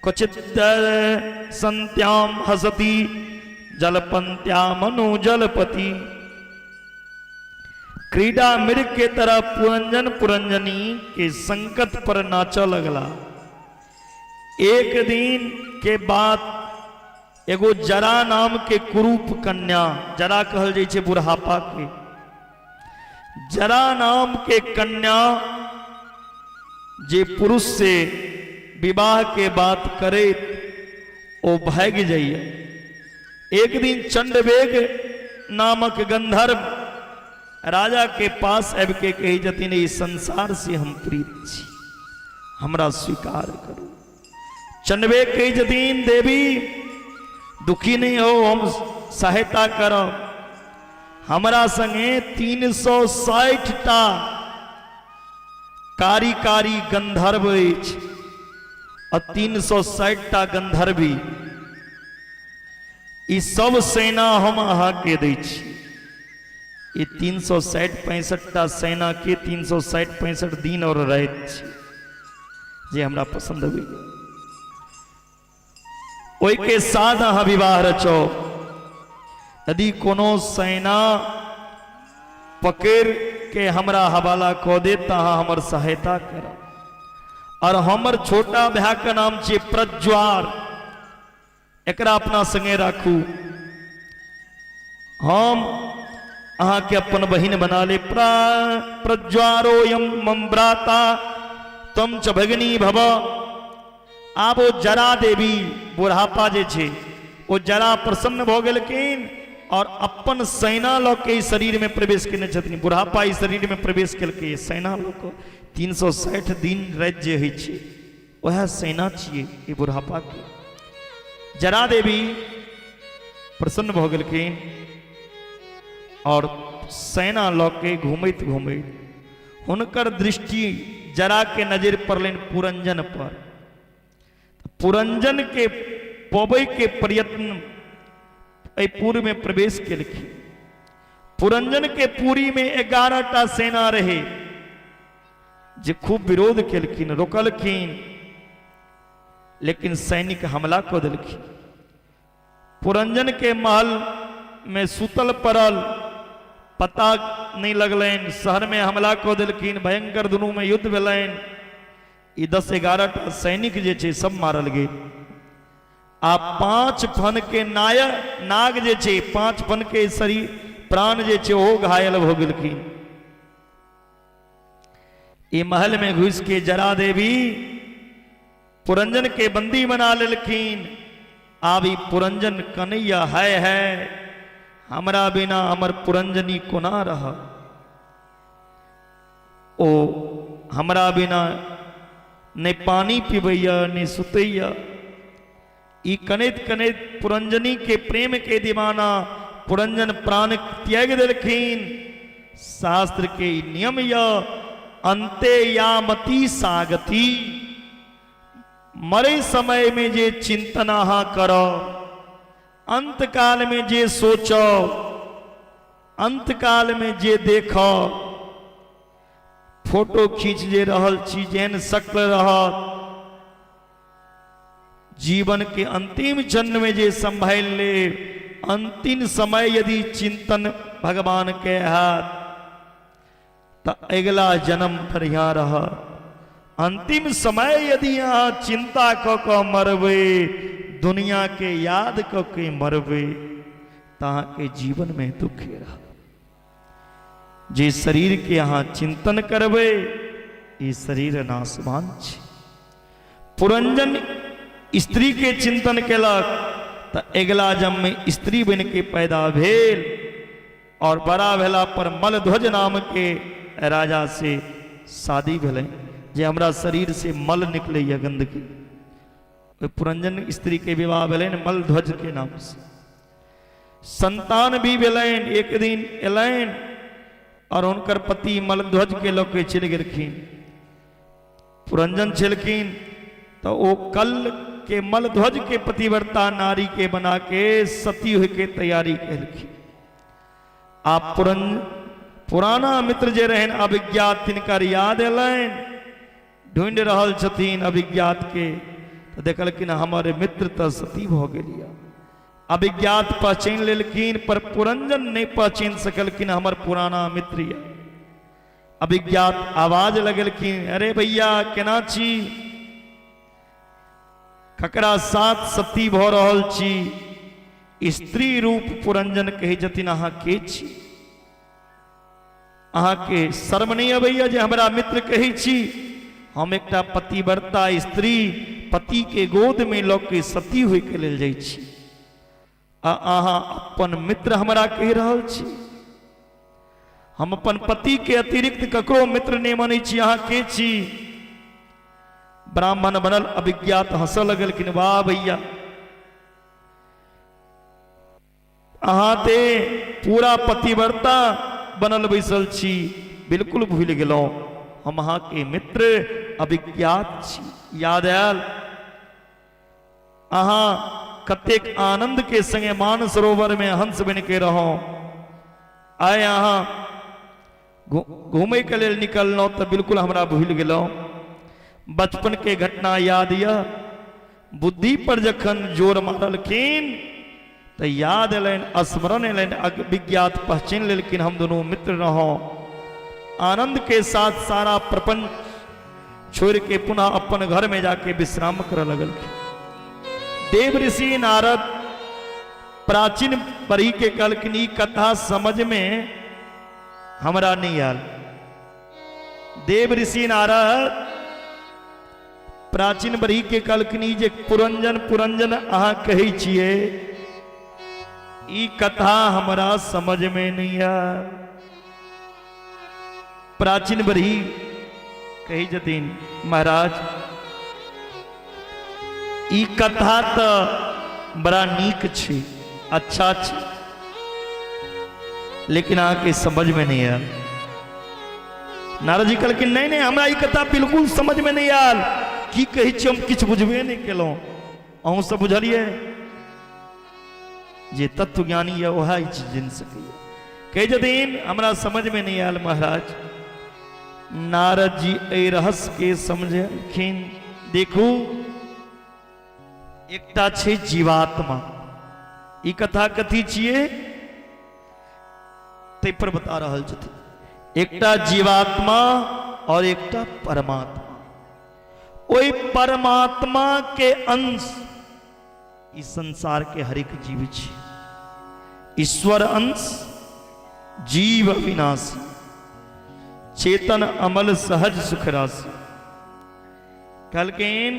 क्वचित संत्याम हसति जलपंत्याम अनु जलपति। क्रीडा मृग के तरह पुरंजन पुरंजनी के संकट पर नाच लगला। एक दिन के बाद एगो जरा नाम के कुरूप कन्या, जरा कहल जाय छै बुढ़ापा के, जरा नाम के कन्या जे पुरुष से विवाह के बात करे ओ भाग जाइए। एक दिन चंडवेग नामक गंधर्व राजा के पास आबि के कही जतिन, इस संसार से हम प्रीत छी, हमरा स्वीकार करू। चंडवेग कही जतिन देवी दुखी नहीं हो, हम सहायता करब। हमरा संगे 360 टा कारी कारी गंधर्व अछि, और 360 टा गंधर्वी, ई सब सेना हम अहाँ के दै छी। ये 360-65 टा सेना के 360-65 दिन और रात छी जे हमरा पसंद होइए, ओहि के साथ अहाँ विवाह रचो। यदि कोनो सेना पकड़ के हमरा हवाला कऽ दे तऽ अहाँ हमर सहायता करब। और हमर छोटा भाई का नाम छै प्रज्वार, एकरा अपना संगे राखू। हम अहाँ के अपन बहिन बना ले। प्रज्वारो यम मम भ्राता तम च भगिनी भव। आब ओ जरा देवी बुढ़ापा जे छै ओ जरा प्रसन्न भ गेलखिन और अपन सेना लऽ के शरीर में प्रवेश केने छथिन। बुढ़ापा ई शरीर में प्रवेश केलकै, सेना लऽ कऽ 360 दिन रात जे होइ छै वह सेना छिए ई बुढ़ापा के। जरा देवी प्रसन्न भ गेलखिन और सेना लऽ के घूमैत घूमैत हुनकर दृष्टि जरा के नजर पड़लनि पुरंजन पर। पुरंजन के पबै के प्रयत्न पुरी में प्रवेश केलखिन। पुरंजन के पुरी में 11 टा सेना रहे जे खूब विरोध केलखिन, रोकलखिन, लेकिन सैनिक हमला कऽ देलखिन। पुरंजन के महल में सुतल पड़ल, पता नहीं लगलनि, शहर में हमला कऽ देलखिन, भयंकर दुनू में युद्ध भेलनि। ई 10-11 टा सैनिक जे छै सब मारल गेल। आप 5 फन के नाग जे छे 5 फन के शरीर प्राण जे छे ओ घायल भ गेलखिन। ई महल में घुस के जरा देवी पुरंजन के बंदी बना लेलखिन। आबी पुरंजन कन्हैया है हमरा बिना हमर पुरंजनी कोना रह। ओ हमरा बिना ने पानी पीबैया ने सुतैया। ई कनैत कनैत पुरंजनी के प्रेम के दीवाना पुरंजन प्राण त्याग देलखिन। शास्त्र के नियम या अंते यामती सागती, मरे समय में जे चिंतन आहा करो, अंत काल में जे सोचो, अंत काल में जे देखो, फोटो खींच जे रहल छी जेहन शक्ल रहत, जीवन के अंतिम जन्म में जे संभाल ले, अंतिम समय यदि चिंतन भगवान के हाथ तो अगला जन्म पर यहाँ रह। अंतिम समय यदि यहाँ चिंता क मरबे, दुनिया के याद क के मरबे, तहाँ के जीवन में दुखे रह। जे शरीर के यहाँ चिंतन करबे, ये शरीर नासवान छे। पुरंजन स्त्री के चिंतन केलक तो अगला जन्म में स्त्री बन के पैदा भेल और बड़ा भेला पर मलध्वज नाम के राजा से शादी भेलै। जे हमरा शरीर से मल निकले या गंदगी, पुरंजन स्त्री के विवाह भेलै मलध्वज के नाम से। संतान भी भेलैन। एक दिन एलैन और उनकर पति मलध्वज के लऽ के चलि गेलखिन। पुरंजन छलखिन तो वो कल के मलध्वज के पतिव्रता नारी के बना के सती होय के तैयारी केलखिन। आप पुराना मित्र जे रहन अभिज्ञात तिनकर याद एलैन, ढूंढ रहल छथिन अभिज्ञात के तो देखलखिन हमारे मित्र तो सती भ गेलिया। अभिज्ञात पहचान लेलखिन पर पुरंजन नहीं पहचान सकलखिन हमर पुराना मित्र या। अभिज्ञात आवाज लगलखिन, अरे भैया केना छी, ककरा साथ सती भ रहल छी। स्त्री रूप पुरंजन कहे जतिन अहाँ के छी, अहाँ के शर्म नहीं अबैया जे हमरा मित्र कहे छी। हम एकटा पतिव्रता स्त्री पति के गोद में लऽ के सती होय के लेल जाइ छी, अहाँ अपन मित्र हमरा कह रहल छी। हम अपन पति के अतिरिक्त ककरो मित्र नहीं मानै छी, अहाँ के छी। ब्राह्मण बनल अभिज्ञात हंस लगलखिन, वाह भैया अहाँ ते पूरा पतिव्रता बनल बैसल छी, बिल्कुल भूल गेलौं हम अहाँ के मित्र अभिज्ञात छी। याद आयल अहाँ कतेक आनंद के संगे मान सरोवर में हंस बन के रहो, आए अहाँ घूमे के लेल निकललौं तो बिल्कुल हमरा भूल गेलौं। बचपन के घटना याद या, बुद्धि पर जखन जोर मारलखिन तो याद एलैन, स्मरण एलैन, अभिज्ञात पहचान लेलखिन हम दोनों मित्र रहो। आनंद के साथ सारा प्रपंच छोड़ के पुनः अपन घर में जाके विश्राम कर लगलखिन। देव ऋषि नारद प्राचीन पढ़ी के कहलखिन, ई कथा समझ में हमरा नहीं आयल। देव ऋषि नारद प्राचीन बरही के कहलखिन, ई जे पुरंजन पुरंजन अहाँ कहै छियै, ई कथा हमरा समझ में नहीं आयल। प्राचीन बरही कही जतीन, महाराज ई कथा तो बड़ा नीक छी, अच्छा छी, लेकिन आके समझ में नहीं आयल। नारद जी कहलखिन, नहीं नहीं हमरा ई कथा बिल्कुल समझ में नहीं आयल। की कही छी, हम किछ बुझबे नहीं केलौं, अहूँ सब बुझलिए। जे तत्व ज्ञानी है वह चीज जान सकैया। कही जतीन हमरा समझ में नहीं आयल महाराज। नारद जी ए रहस्य के समझलखिन। देखू एकटा छे जीवात्मा, ई कथा कथी छिए ते पर बता रहल छथिन। एकटा जीवात्मा और एकटा परमात्मा। ओई परमात्मा के अंश इस संसार के हर एक जीव छे। ईश्वर अंश जीव अविनाशी, चेतन अमल सहज सुख राशि। कहलकिन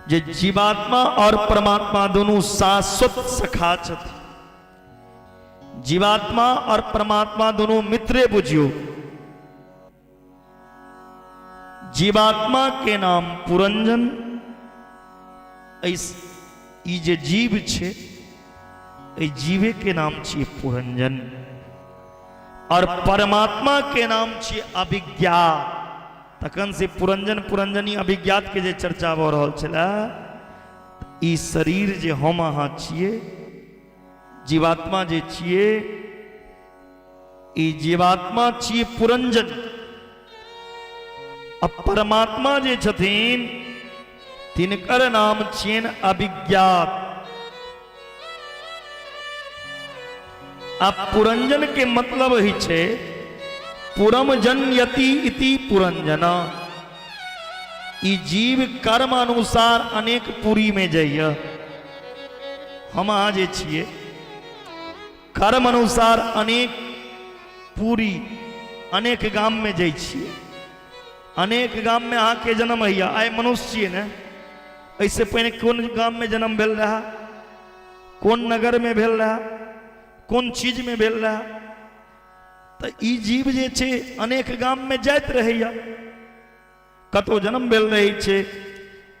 जे जीवात्मा और परमात्मा दोनों शाश्वत सखा छथि। जीवात्मा और परमात्मा दोनों मित्रे बुझियो। जीवात्मा के नाम पुरंजन, ई जे जीव छे ए जीवे के नाम छिए पुरंजन, और परमात्मा के नाम छिए अभिज्ञात। तखन से पुरंजन पुरंजनी अभिज्ञात के जे चर्चा भ रहल छला। ई शरीर जे हम अहाँ छिए, जीवात्मा जे छिए, ई जीवात्मा छिए पुरंजन। अब परमात्मा जे छथिन तिनकर नाम छियन अभिज्ञात। अब पुरंजन के मतलब ही छे पुरम जन्यति इति पुरंजना। ई जीव कर्म अनुसार अनेक पुरी में जाइए। हम अहाँ जे छिए कर्म अनुसार अनेक पुरी, अनेक गाम में जाइ छिए। अनेक गाम में अहाँ के जन्म हैया। आइ मनुष्य छिए ने, ऐसे पहले कौन गाम में जन्म भेल रहा, कौन नगर में भेल रहा, कौन चीज में भेल रहा। तो ई जीव जे छे अनेक गाम में जाइत रहैया। कतो जन्म भेल रही छे,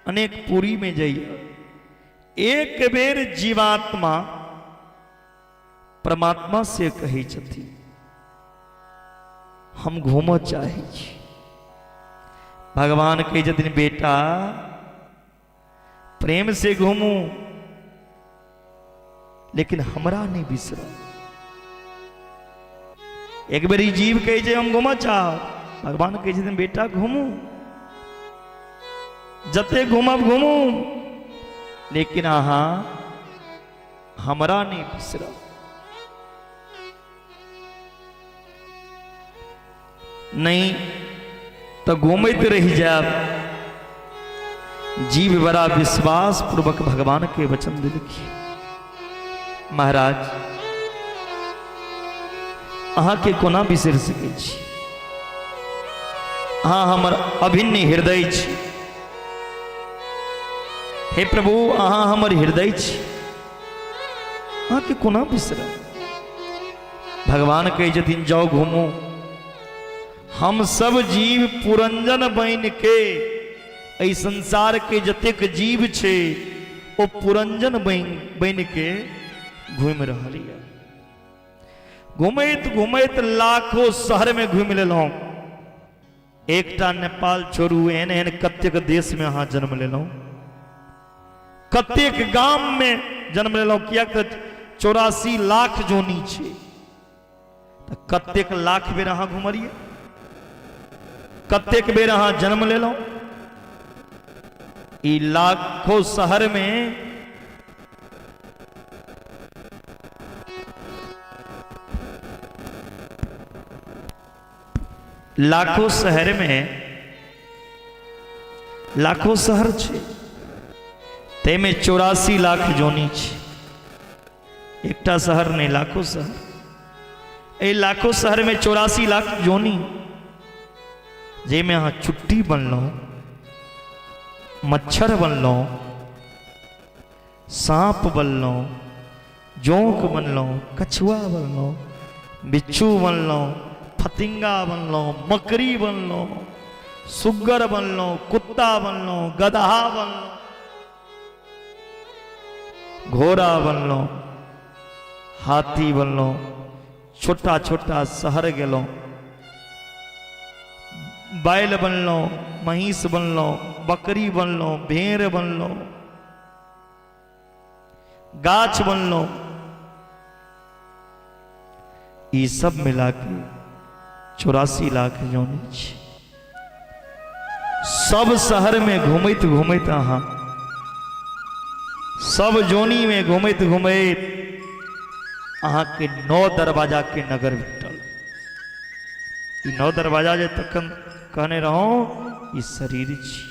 अनेक पुरी में जाइए। एक बेर जीवात्मा परमात्मा से कही छथि हम घूम चाहे छी। भगवान कही छथिन बेटा प्रेम से घूमू, लेकिन हमरा नहीं बिसरा। एक बार जीव कहे छे हम घूम चाह, भगवान कहे छथिन बेटा घूमू, जते घूमब घूमू, लेकिन अहाँ हमरा नहीं बिसरा। नहीं तो घूमते रह जाब। जीव बड़ा विश्वास पूर्वक भगवान के वचन दिलखी महाराज अहाँ के कोना बिसर सकै छी। अहाँ हमर अभिन्न हृदय छी। हे प्रभु अहाँ हमर हृदय छी, अहाँ के कोना बिसरा। भगवान कहे छथिन जाओ घूमो। हम सब जीव पुरंजन बन के एहि संसार के जतेक जीव छे ओ पुरंजन बन के घूम रहल है। घूमैत घूमैत लाखों शहर में घूम लेलहुँ। एकटा नेपाल छोड़ू, एहन एहन कतेक देश में अहाँ जन्म लेलहुँ, कतेक गाम में जन्म लेलहुँ। कियाक तऽ 84 लाख जोनी छे, तऽ कतेक लाख बेर अहाँ घुमलिए, कतेक बेर अहाँ जन्म लेलहुँ। ई लाखों शहर में लाखों शहर में लाखों शहर छे, ते में 84 लाख जोनी छे। एकटा शहर नहीं लाखों शहर। ए लाखों शहर में 84 लाख जोनी, जे में अहाँ चुट्टी बनलहुँ, मच्छर बनलहुँ, सांप बनलहुँ, जोंक बनलहुँ, कछुआ बनलहुँ, बिच्छू बनलहुँ, फतिंगा बनलहुँ, मकड़ी बनलहुँ, सुग्गर बनलहुँ, कुत्ता बनलहुँ, गदहा बनलहुँ, घोड़ा बनलहुँ, हाथी बनलहुँ, छोटा छोटा शहर गेलहुँ, बैल बनलहुँ, महिष बनलहुँ, बकरी बनलहुँ, भेड़ बनलहुँ, गाछ बनलहुँ। ई सब मिला के 84 लाख जोनी छे। सब शहर में घूमैत घूमैत अहाँ, सब जोनी में घूमैत घूमैत अहाँ के 9 दरवाजा के नगर भेटल। ई 9 दरवाजा जे तखन कहने रहो ई शरीर छी।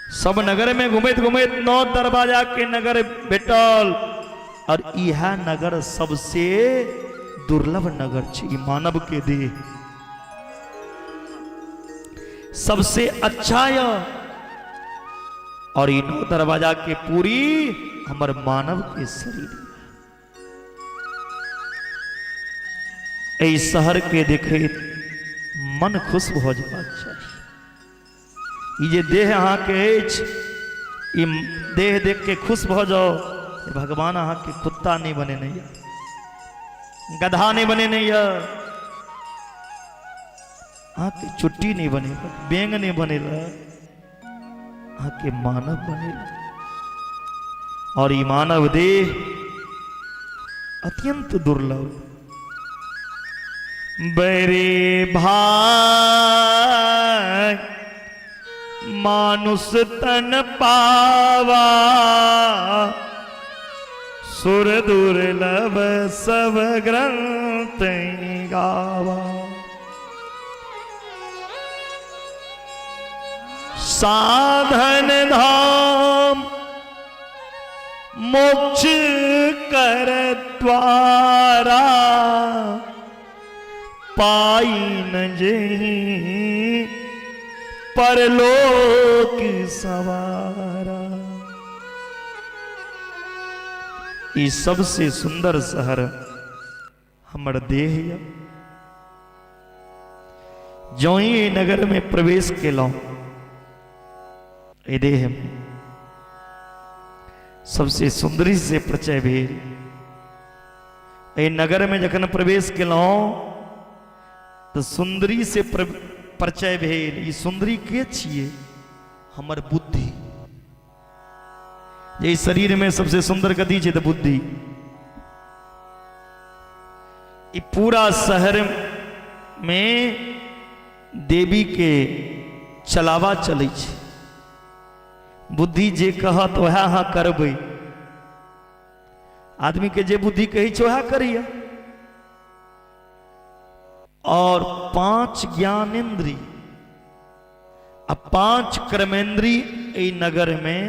सब नगर में घूमत घूमत 9 दरवाजा के नगर बेटल और यह नगर सबसे दुर्लभ नगर छे। मानव के देह सबसे अच्छा है और इन 9 दरवाजा के पूरी हमर मानव के शरीर ए शहर के देखे मन खुश हो जाना चाहिए। ये जे देह अहाँ के ई देह देख के खुश हो जाओ। भगवान अहाँ के कुत्ता नहीं बने नहीं है, गधा नहीं बने नहीं है, अहाँ के चुट्टी नहीं बने, बेंग नहीं बने, अहाँ के मानव बने। और ये मानव देह अत्यंत दुर्लभ। बरे भाई मानुष तन पावा, सुर दुर्लभ सब ग्रंथ गावा। साधन धाम मोक्ष कर द्वारा, पाई न जहीं परलोक सवारा। ये सबसे सुंदर शहर हमर देह है। जो ही नगर में प्रवेश केलौं ए देह में सबसे सुंदरी से परिचय भेल। ए नगर में जखन प्रवेश केलौं तो सुंदरी से परिचय भेल। ई सुंदरी के छिए? हमर बुद्धि। ये शरीर में सबसे सुंदर गति है तो बुद्धि। ये पूरा शहर में देवी के चलावा चले छे। बुद्धि जे कहत वह हाँ करबै। आदमी के जे बुद्धि कही छे वह करिए। और 5 ज्ञानेन्द्री आ 5 कर्मेंद्री ए नगर में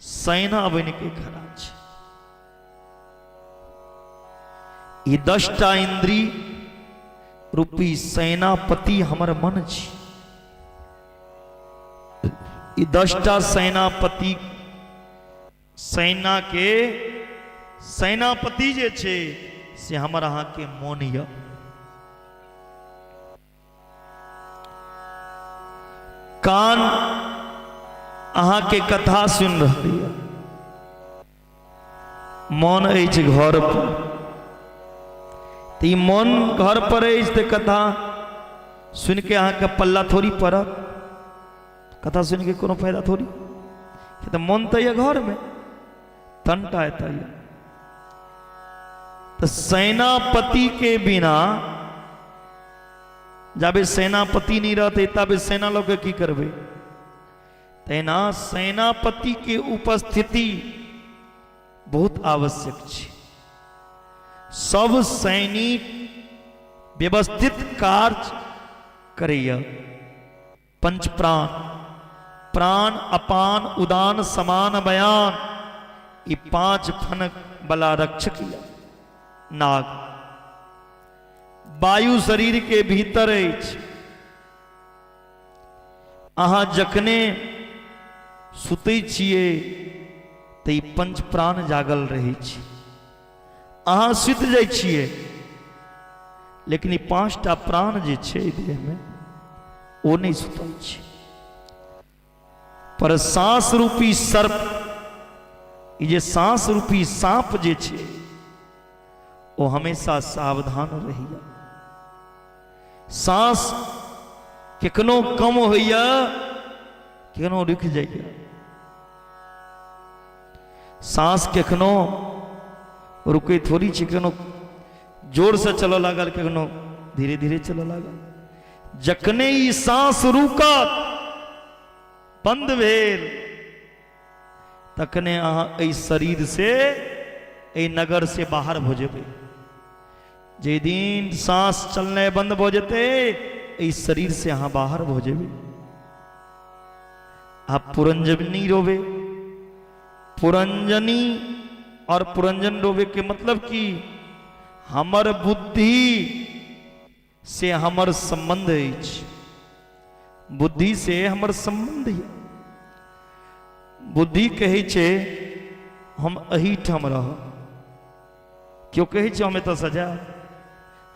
सेना बन के खड़ा छे। ये 10टा इंद्री रूपी सेनापति हमर मन छी। ये 10टा सेनापति सेना के सेनापति जे छे से हमर अहाँ के मन य। कान अहाँ के कथा सुन रही है, मन अछि घर पर। तो ये मन घर पर अछि तो कथा सुन के अहाँ के पल्ला थोड़ी पड़त। कथा सुन के कोनो फायदा थोड़ी। तो मन तो ये घर में तंटा है। तो सेनापति के बिना जाबे सेनापति नहीं रहते तबे सेना लोग की करबे। तेना सेनापति के उपस्थिति बहुत आवश्यक है। सब सैनिक व्यवस्थित कार्य करैया। पंच प्राण, प्राण अपान उदान समान बयान, ये 5 फनक बला रक्षक नाग। वायु शरीर के भीतर अछि। अहाँ जखने सुतै छिए तो 5 प्राण जागल रहै छी। अहाँ सुत जाइ छिए लेकिन 5टा प्राण जे छै देह में ओ नहीं सुतल छै। पर सांस रूपी सर्प, ये सांस रूपी सांप जे छै वो हमेशा सावधान रहिए। सांस केकनो कम होइया केकनो रुक जाइए। सांस केकनो रुके थोड़ी छे, केकनो जोर से चलो लागल, केकनो धीरे धीरे चलो लागल। जखने ई सांस रुकत बंद भेल तखने अहाँ एहि शरीर से ए नगर से बाहर हो जेबै। जे दिन सांस चलने बंद हो जेते इस शरीर से अहाँ बाहर हो जेबै। आप पुरंजनी रोवे, पुरंजनी और पुरंजन रोवे के मतलब कि हमर बुद्धि से हमर संबंध अछि, बुद्धि से हमर संबंध है। बुद्धि कहे छे हम अहीठाम रह, क्यों कहे छे हमें तो सजा,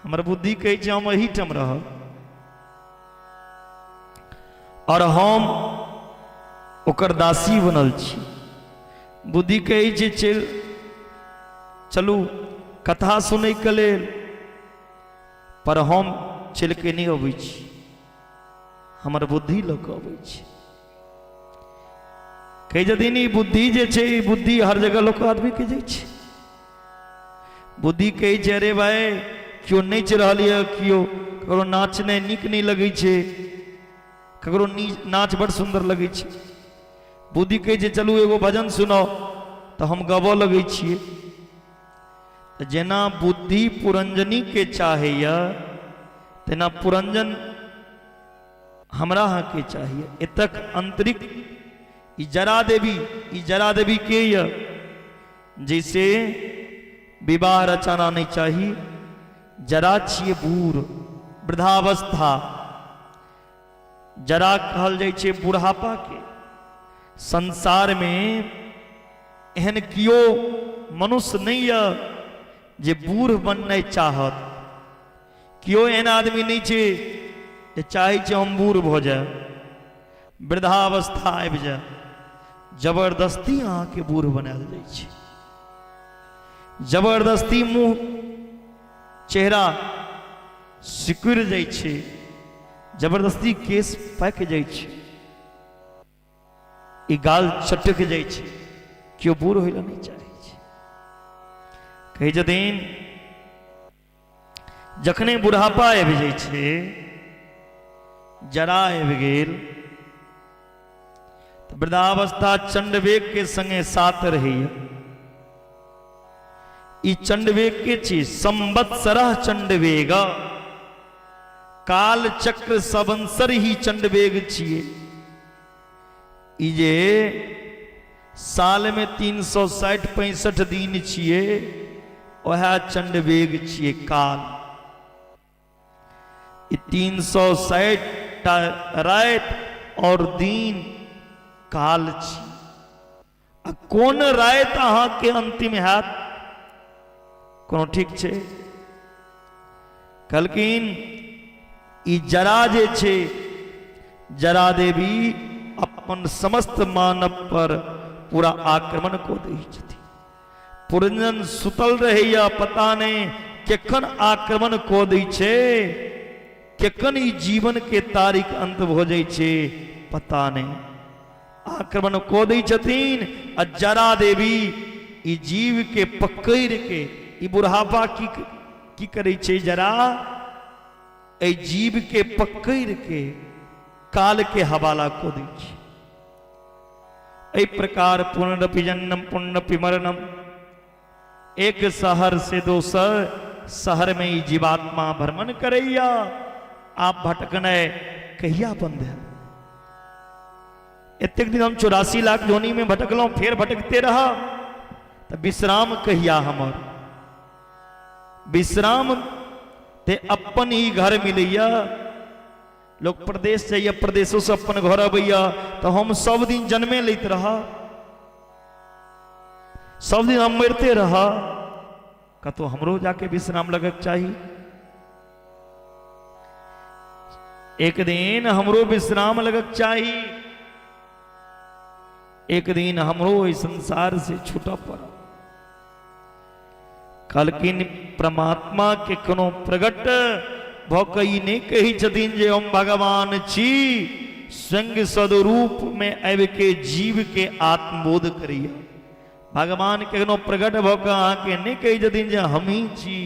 हमर बुद्धि कहे छे हम अहीठाम रह, और हम ओकर दासी बनल छी। बुद्धि कहे छे चलू कथा सुनै के लेल, पर हम चल के नहीं अबै छी, हमर बुद्धि लऽ कऽ अबै छी। कहे जदिन ई बुद्धि जे छै, ई बुद्धि हर जगह लोक आदमी के जाइ छै। बुद्धि कहे छै अरे भाई क्यों नाच रहल यऽ, क्यों ककरो नाचने नीक नहीं लगै छै, ककरो नाच बड़ सुंदर लगै छै। बुद्धि कहे छै चलू एगो भजन सुनाओ, तो हम गाबऽ लगै छियै। तो जेना बुद्धि पुरंजनी के चाहैया, तेना पुरंजन हमरा अहाँ के चाहिए। एतक अंतरिक ई जरा देवी के य, जैसे विवाह रचाना नहीं चाहिए। जरा छिए बूढ़, वृद्धावस्था, जरा कहल जाइ छै बुढ़ापा के। संसार में एहन कियो मनुष्य नहीं य जे बूढ़ बनना चाहत, कियो एहन आदमी नहीं छे जे चाहे छे हम बूढ़ भ जाए, वृद्धावस्था आबि जाए। जबरदस्ती अहाँ के बूढ़ बनायल जाइ छे, जबरदस्ती मुंह चेहरा सिकुड़ जाइ छे, जबरदस्ती केस पाक जाइ छे, ई गाल चटक जाइ छे, क्यों बूढ़ होइला नहीं चाहे छे। कहे जदिन जखने बुढ़ापा आबि जाइ छे, जरा आबि गेल, तो वृद्धावस्था चंडवेग के संगे साथ रही। ई चंडवेग के चीज संवत्सरः चंडवेग, काल चक्र संवत्सर ही चंडवेग छिए। ई जे साल में 360-65 दिन छिए, वह चंडवेग छिए काल। 360 रात और दिन काल छी। आ कोन रात अहाँ के अंतिम हैत, कोनो ठीक छे? कहलखिन ई जरा जे छे, जरा देवी अपन समस्त मानव पर पूरा आक्रमण को दै छथि। पुरंजन सुतल रहैया, पता नहीं केखन आक्रमण को दै छे, केखन ई जीवन के तारीख अंत भ जाइ छे, पता नहीं। आक्रमण को दै छथिन। आ जरा देवी ई जीव के पकड़ के, ई बुढ़ापा की करे छे, जरा ए जीव के पकड़ के काल के हवाला को दै छे। एहि प्रकार पुनरपि जन्म पुनरपि मरणम, एक शहर से दोसर शहर में ई जीवात्मा भ्रमण करैया। आप भटकने कहिया बंद है? इतने दिन हम 84 लाख जोनी में भटकलों, फिर भटकते रहा, तो विश्राम कहिया हमर? विश्राम ते अपन ही घर मिलैया। लोग प्रदेश जाइए, प्रदेशों से अपन घर अबैया, तो हम सब दिन जन्मे लेते रहा, सब दिन हम मरते रहा। कतो हमरो जाके विश्राम लगक चाहिए। एक दिन हमरो विश्राम लगक चाहिए, एक दिन हमरो इस संसार से छूटा पड़ा। कहलखिन परमात्मा के कोनो प्रगट भ कई नहीं कही छथिन जे हम भगवान छी। संग सदरूप में आबि के जीव के आत्मबोध करिया। भगवान के कोनो प्रगट भ के अहाँ के नहीं कही छथिन जे हम ही छी,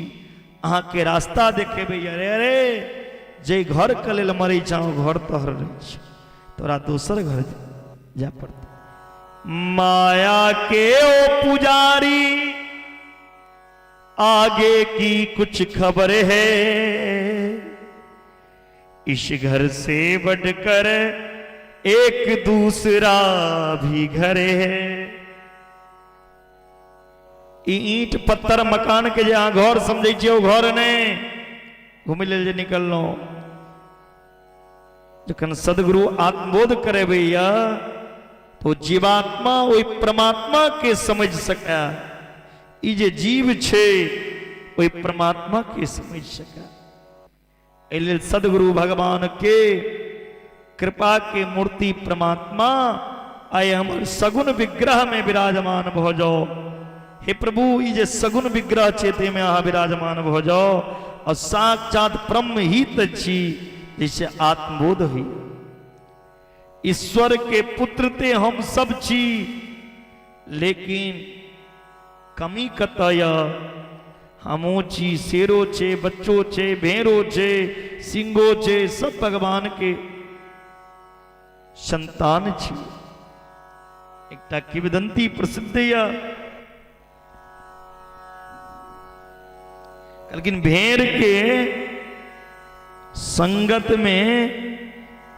अहाँ के रास्ता देखेबे। अरे अरे जे घर के लेल मरे छौ, घर तोहर रहे छ, तोरा दोसर घर जा पड़ता। माया के ओ पुजारी, आगे की कुछ खबर है। इस घर से बढ़कर एक दूसरा भी घरे है। ईंट पत्थर मकान के जहां घर समझे छे वो घर ने घूम ले जे निकलनो। जखन सदगुरु आत्मबोध करे भैया तो जीवात्मा वही परमात्मा के समझ सका। ई जे जीव छे वही परमात्मा के समझ सका। एले सदगुरु भगवान के कृपा के मूर्ति परमात्मा आए हमर सगुन विग्रह में विराजमान भो जाओ। हे प्रभु ई जे सगुन विग्रह चेते में आहा विराजमान भो जाओ और साक्षात ब्रह्म ही तछी जिसे आत्मबोध हुई। ईश्वर के पुत्र ते हम सब छी, लेकिन कमी कतय हमो छी। शेरो छे, बच्चो छे, भेरो छे, सिंगो छे, सब भगवान के संतान छी। एकटा किंवदंती प्रसिद्ध या लेकिन भेड़ के संगत में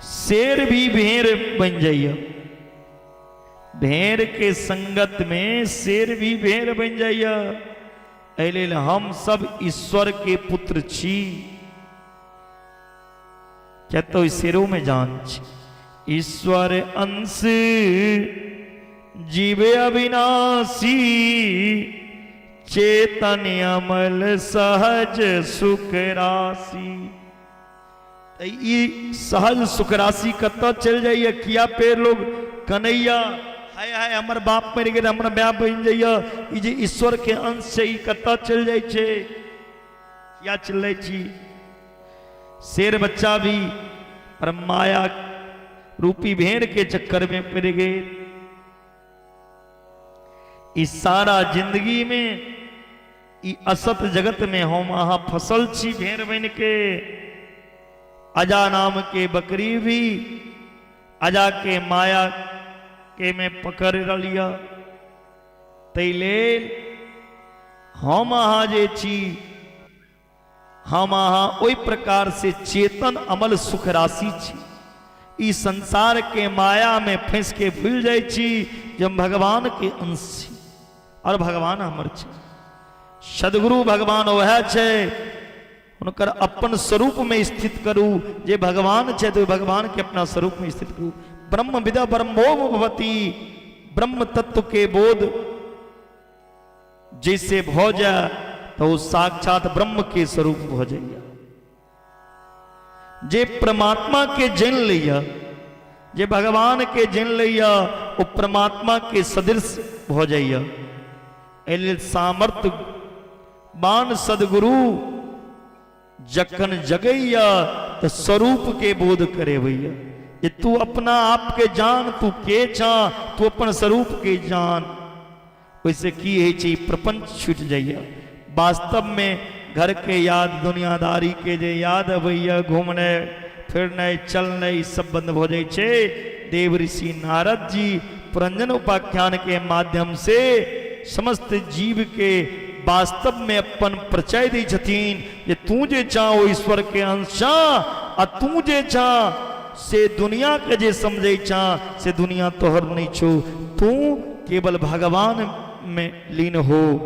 शेर भी भेड़ बन जाइए। भेड़ के संगत में शेर भी भेड़ बन जाइए। ऐले हम सब ईश्वर के पुत्र छी। क्या तो शेरों में जान छी। ईश्वर अंश जीवे अविनाशी, चेतन अमल सहज सुख राशि। सहज सुख राशि कत चल जाइए। किया पेड़ लोग कन्हैया हाय हाय हमर बाप मर गए हमरा ब्याह बन जाइए। ई जे ईश्वर के अंश से ई कत चल जाए छे। किया चल छी। शेर बच्चा भी पर माया रूपी भेड़ के चक्कर में पड़ गए। इस सारा जिंदगी में ई असत जगत में हम आहा फसल छी भेड़ बन के। अजा नाम के बकरी भी अजा के माया के में पकड़ लिया। तैले हम आहा जे छी, हम आहा ओई प्रकार से चेतन अमल सुख राशि छी। ई संसार के माया में फंस के भूल जाए छी जब भगवान के अंश छी और भगवान हमर छी। सदगुरु भगवान वह छे उनकर अपन स्वरूप में स्थित करू। जे भगवान छे तो भगवान के अपना स्वरूप में स्थित करू। ब्रह्म विदा ब्रह्मोम भवति, ब्रह्म तत्व के बोध जैसे भो जाए तो साक्षात ब्रह्म के स्वरूप हो जाइए। जे परमात्मा के जन लिया, जे भगवान के जन लिया वो परमात्मा के सदृश हो जाइए। एल सामर्थ्य बान सदगुरु जखन जगैया तो स्वरूप के बोध करे भैया। ये तू अपना आप के जान, तू के छा, तू अपन स्वरूप के जान। वैसे की है ची प्रपंच छूट जाइए। वास्तव में घर के याद दुनियादारी के जे याद भैया घूमने फिरने चलने सब बंद हो जाए छे। देव ऋषि नारद जी पुरंजन उपाख्यान के माध्यम से समस्त जीव के वास्तव में अपन परिचय दी छतीन। जे तू जे चाहो ईश्वर के अंश आ तू जे चा से दुनिया के जे समझे चा से दुनिया तोहर नहीं छो। तू केवल भगवान में लीन हो।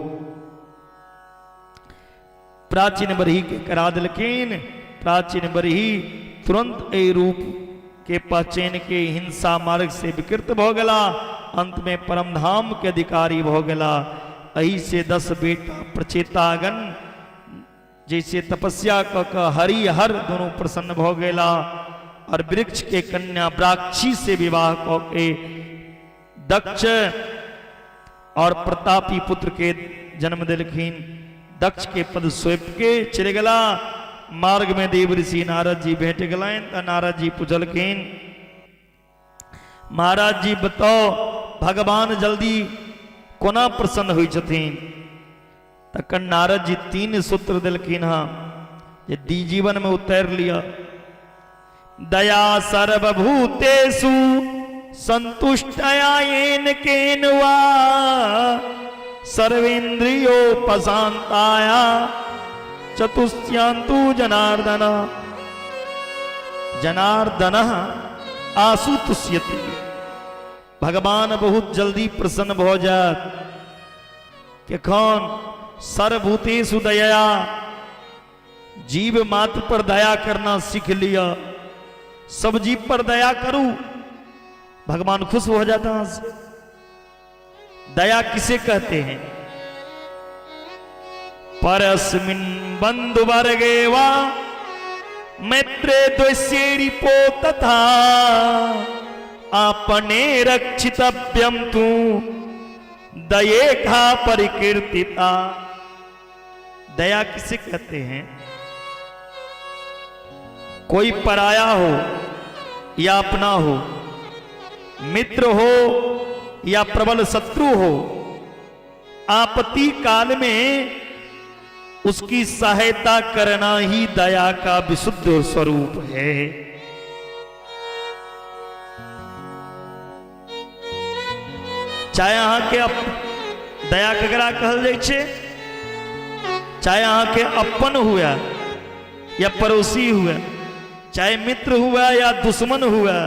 प्राचीन बरही के करा दिलकीन। प्राचीन बरही तुरंत ए रूप के पहचान के हिंसा मार्ग से विकृत हो गला। अंत में परम धाम के अधिकारी हो गला। अही से 10 बेटा प्रचेतागन जैसे तपस्या क हरि हर दोनों प्रसन्न हो गला। और वृक्ष के कन्या ब्राक्षी से विवाह के दक्ष और प्रतापी पुत्र के जन्म दिलखीन। दक्ष के पद स्वेप के चले गला। मार्ग में देव ऋषि नारद जी भेंट गलाइन। नारद जी पूछलखीन महाराज जी बताओ भगवान जल्दी कोना प्रसन्न हुई छथिन। तखन नारद जी 3 सूत्र दिलखीन। हाँ ये दी जीवन में उतर लिया। दया सर्वभूतेषु संतुष्टया येन केन वा सर्वेन्द्रियोपशांताया चतुष्यांतु जनार्दन। जनार्दन आंसू तुष्यति। भगवान बहुत जल्दी प्रसन्न हो जात कि कौन सर्वभूतेषु दया, जीव मात्र पर दया करना सीख लिया, सब जीव पर दया करूं, भगवान खुश हो जाता है। दया किसे कहते हैं? परस्मिन बंधु वर्गे वा मैत्रे द्वेष्येरि पो तथा आपने रक्षितव्यम तू दयेखा परिकीर्तिता। दया किसे कहते हैं? कोई पराया हो या अपना हो, मित्र हो या प्रबल शत्रु हो, आपत्ति काल में उसकी सहायता करना ही दया का विशुद्ध स्वरूप है। चाहे अहाँ के दया ककरा कहल जाइ छै, चाहे अहाँ के अपन हुआ या पड़ोसी हुआ, चाहे मित्र हुआ या दुश्मन हुआ,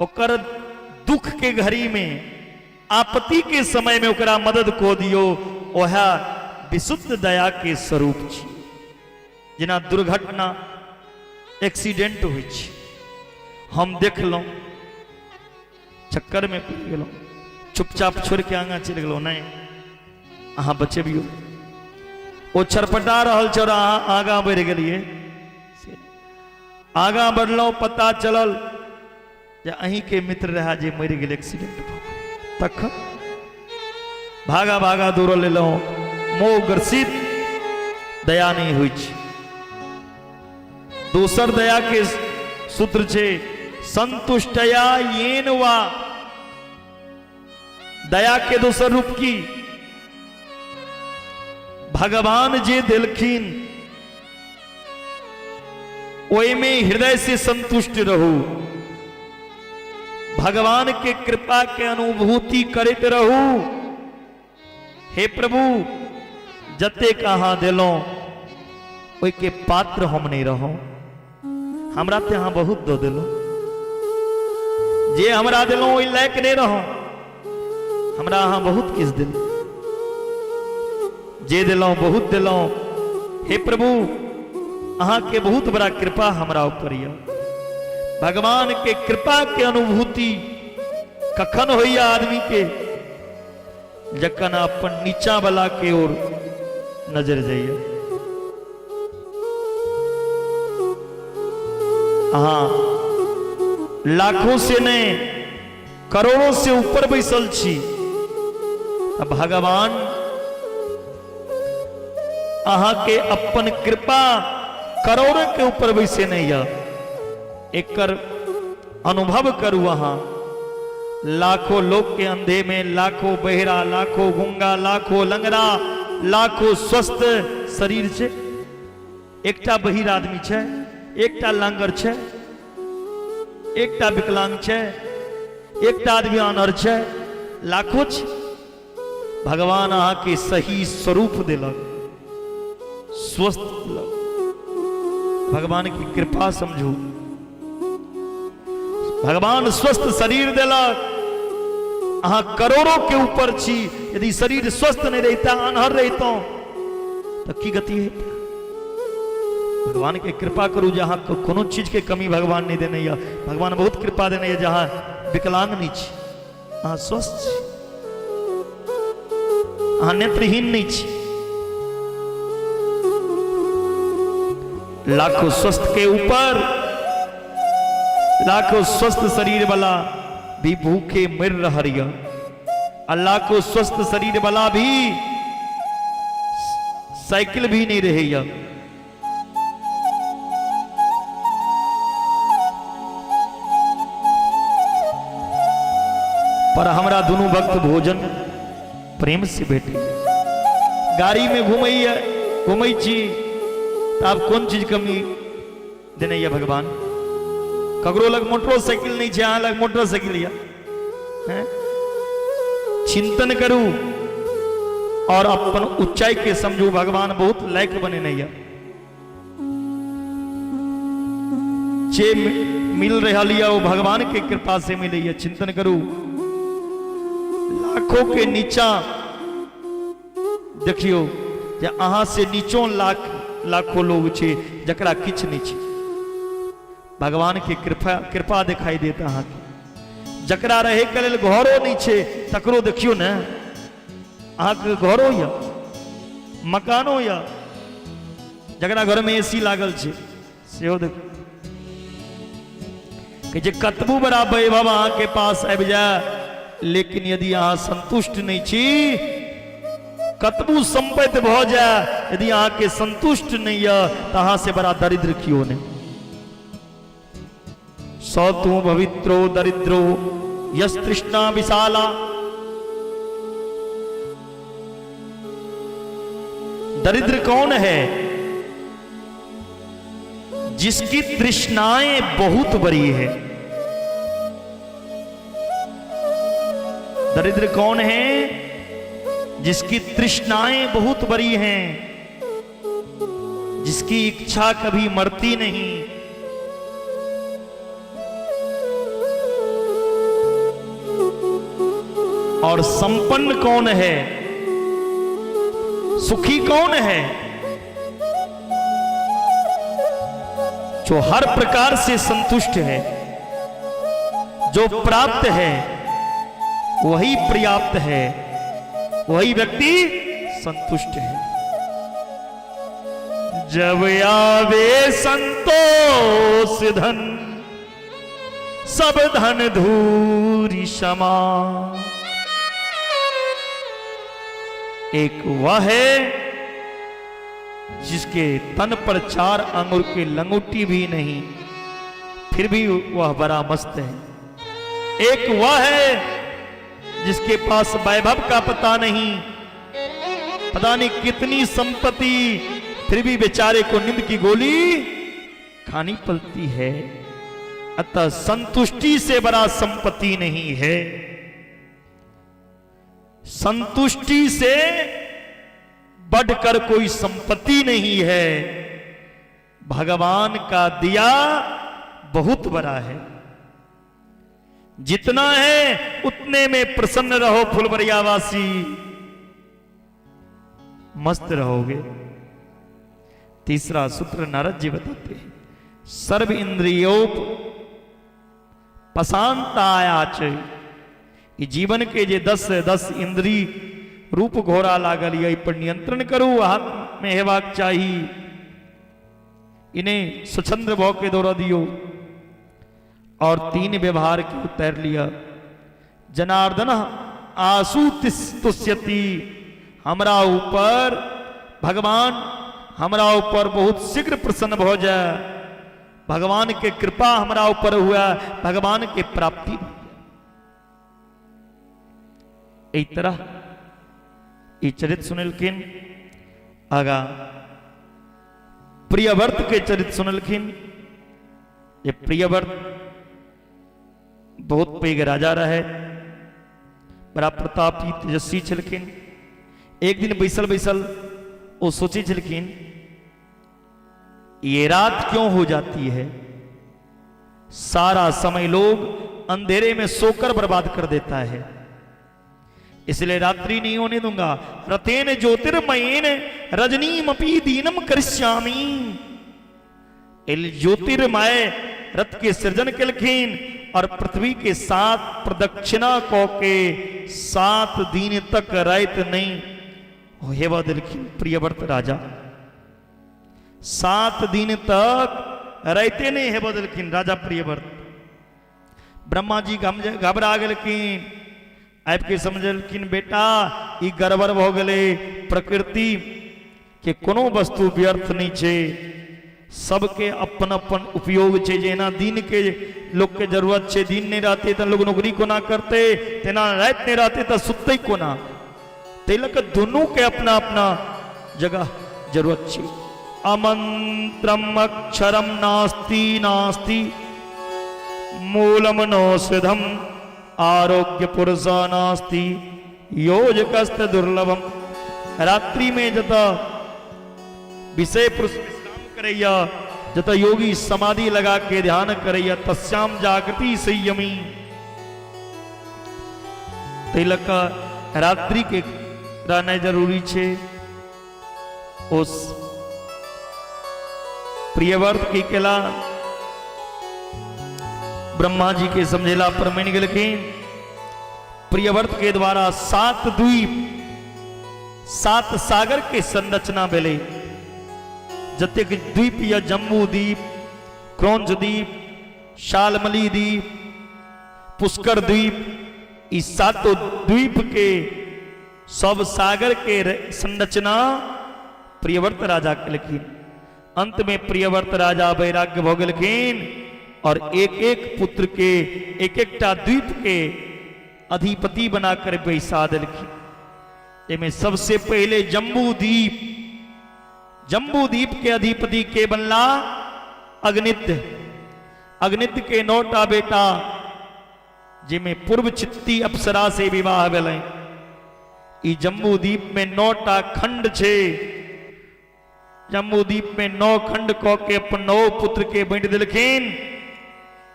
ओकर दुख के घड़ी में, आपत्ति के समय में ओकरा मदद को दियो, वह विशुद्ध दया के स्वरूप छी। जेना दुर्घटना, एक्सीडेंट हुई छै, हम देखलहुं, चक्कर में पड़ गेलहुं, चुपचाप छोड़ के आगा चल गेलहुं, नहीं अहाँ बचेबियो। ओ छरपटा रहल छ, अहाँ आगा बढ़ गेलिए, आगा बढ़लहुं, पता चलल जे अहीं के मित्र रहा जे मर गेल एक्सीडेंट भ गेल। तखन भागा भागा दौड़ लेलहुं, मोह ग्रसित दया नहीं हुई। दोसर दया के सूत्र छे संतुष्टया येन वा। दया के दोसर रूप की भगवान जे दिलखिन ओई में हृदय से संतुष्ट रहू, भगवान के कृपा के अनुभूति करते रहू। हे प्रभु, जते कहाँ दिलों ओई के पात्र हम नहीं रहो, हमरा ते अहाँ बहुत दो दिलो, जे हमरा दिलों ओई लायक नहीं रहो, हमरा अहाँ बहुत किस दिल, जे दिलों बहुत दिलों। हे प्रभु, अहाँ के बहुत बड़ा कृपा हमरा ऊपर है। भगवान के कृपा के अनुभूति कखन होइया आदमी के? जखन अपन नीचा वाला के ओर नजर जाइए। हाँ, लाखों से नहीं करोड़ों से ऊपर बैसल छी, अब भगवान अहाँ के अपन कृपा करोड़ों के ऊपर बैसे नहीं है। एकर अनुभव करू अहाँ। लाखों लोग के अंधे में लाखों बहरा, लाखों गुंगा, लाखों लंगड़ा, लाखों स्वस्थ शरीर छे, एकटा बहिर आदमी छे, एकटा लांगर छे, एकटा विकलांग छे, एकटा आदमी अनर छे, लाखों छे। भगवान अहाँ के सही स्वरूप दिलक, स्वस्थ दिलक। भगवान की कृपा समझू। भगवान स्वस्थ शरीर दिलक, अहाँ करोड़ों के ऊपर छी। यदि शरीर स्वस्थ नहीं रहता, अनहर रहता, तो की गति है? भगवान के कृपा करू, जहां कोनो चीज के कमी भगवान नहीं देने या। भगवान बहुत कृपा देने या, जहां विकलांग नहीं छी, अहाँ स्वस्थ छी, अहाँ नेत्रहीन नहीं छी। लाखों स्वस्थ के ऊपर लाखों स्वस्थ शरीर वाला भी भूखे मर रहा, अल्लाह को स्वस्थ शरीर वाला भी साइकिल भी नहीं रहे। पर हमरा दोनों भक्त भोजन प्रेम से भेटे। गाड़ी में घूमई छी, आप कौन चीज कमी देने या भगवान? ककरो लग मोटरसाइकिल नहीं है, अहाँ लग मोटरसाइकिल है। चिंतन करू और अपन ऊंचाई के समझू। भगवान बहुत लायक बने नहीं है। जे मिल रहा लिया वो भगवान के कृपा से मिले। ये चिंतन करू लाखों के नीचा देखियो जे अहाँ से नीचो लाखों लोग छे जकरा किछ नहीं छे। भगवान की कृपा दिखाई देता अहाँ के। जकरा रहे के लेल घरो नहीं छे तकरो देखियो ने अहाँ के घरो या मकानो या जकरा घर में एसी लागल छे सेहो देखो कि जे कतबू बड़ा वैभव अहाँ के पास आबि जाए लेकिन यदि अहाँ संतुष्ट नहीं छी कतबू संपत्ति भ जाए यदि अहाँ के संतुष्ट नहीं है तो अहाँ से बड़ा दरिद्र क्यों नहीं। सौतु भवित्रो दरिद्रो यस तृष्णा विशाला। दरिद्र कौन है? जिसकी तृष्णाएं बहुत बड़ी है। दरिद्र कौन है? जिसकी तृष्णाएं बहुत बड़ी हैं, जिसकी इच्छा कभी मरती नहीं। और संपन्न कौन है? सुखी कौन है? जो हर प्रकार से संतुष्ट है। जो प्राप्त है वही पर्याप्त है, वही व्यक्ति संतुष्ट है। जब आवे संतोष धन सब धन धूरी क्षमा। एक वह है जिसके तन पर 4 आंगुर की लंगोटी भी नहीं फिर भी वह बड़ा मस्त है। एक वह है जिसके पास वैभव का पता नहीं, पता नहीं कितनी संपत्ति फिर भी बेचारे को नींद की गोली खानी पड़ती है। अतः संतुष्टि से बड़ा संपत्ति नहीं है। संतुष्टि से बढ़कर कोई संपत्ति नहीं है। भगवान का दिया बहुत बड़ा है। जितना है उतने में प्रसन्न रहो फुलबरियावासी, मस्त रहोगे। तीसरा सूत्र नारद जी बताते हैं, सर्व इंद्रियोप पशांतायाच। जीवन के जे 10 इंद्री रूप घोड़ा लागल ये पर नियंत्रण करू, हाथ में हेबाक चाहिए। इन्हें स्वच्छंद भाव के दौरा दियो और 3 व्यवहार के उतर लिया। जनार्दन आसु तुष्यति, हमरा ऊपर भगवान हमरा ऊपर बहुत शीघ्र प्रसन्न हो जाए। भगवान के कृपा हमरा ऊपर हुआ, भगवान के प्राप्ति। एक तरह ये चरित्र सुनलखिन। आगा प्रियव्रत के चरित्र सुनलखिन। ये प्रियव्रत बहुत पैघ राजा रहे, बड़ा प्रतापी तेजस्वी छलखिन। एक दिन बैसल बैसल वो सोचे छलखिन ये रात क्यों हो जाती है। सारा समय लोग अंधेरे में सोकर बर्बाद कर देता है, इसलिए रात्रि नहीं होने दूंगा। रतेन ज्योतिर्मयेन रजनीमपि दीनम करिष्यामि। ज्योतिर्मय रथ के सृजन केलखिन और पृथ्वी के 7 प्रदक्षिणा को के 7 दिन तक रात नहीं हेवा दिलखिन प्रियव्रत राजा। 7 दिन तक रहते नहीं हेवा दिलखिन राजा प्रियव्रत। ब्रह्मा जी घबरा गेलखिन, आपके समझलखिन बेटा ई गड़बड़ हो गए। प्रकृति के कोनो वस्तु व्यर्थ नहीं छे, सबके अपन अपन उपयोग छे। जेना दिन के लोग के जरूरत छे, दिन नहीं रहते तो लोग नौकरी को ना करते, तेना रात नहीं रहते तो सुतते को ना। तिलक दोनों के अपना अपना जगह जरूरत छे। अमंत्रम अक्षरम नास्ति नास्ति मूलम नौषधम आरोग्य पुरुषा नास्ति योजकस्त दुर्लभम। रात्रि में जता विषय पुरुष विश्राम करैया जत योगी समाधि लगा के ध्यान करैया तस्याम जागृति संयमी। तिलक रात्रि के रहना जरूरी छे। उस प्रियव्रत की केला ब्रह्मा जी के समझेला पर मान गेलखिन। प्रियव्रत के द्वारा 7 द्वीप 7 सागर के संरचना भेले। जतेक द्वीप या जम्बू द्वीप, क्रौंच द्वीप, शालमली द्वीप, पुष्कर द्वीप, इस 7 द्वीप के सब सागर के संरचना प्रियव्रत राजा केलखिन। अंत में प्रियव्रत राजा वैराग्य भऽ गेलखिन और एक एक पुत्र के एक एकटा द्वीप के अधिपति बनाकर बैसा देलखिन। इनमें सबसे पहले जम्बू द्वीप के अधिपति के बनला अग्निद्र। अग्निद्र के 9टा बेटा, जिनमें पूर्व चित्ती अप्सरा से विवाह भेलै। ई जम्बू द्वीप में 9टा खंड छे। जम्बू द्वीप में 9 खंड कऽ के अपन 9 पुत्र के बांटि देलखिन।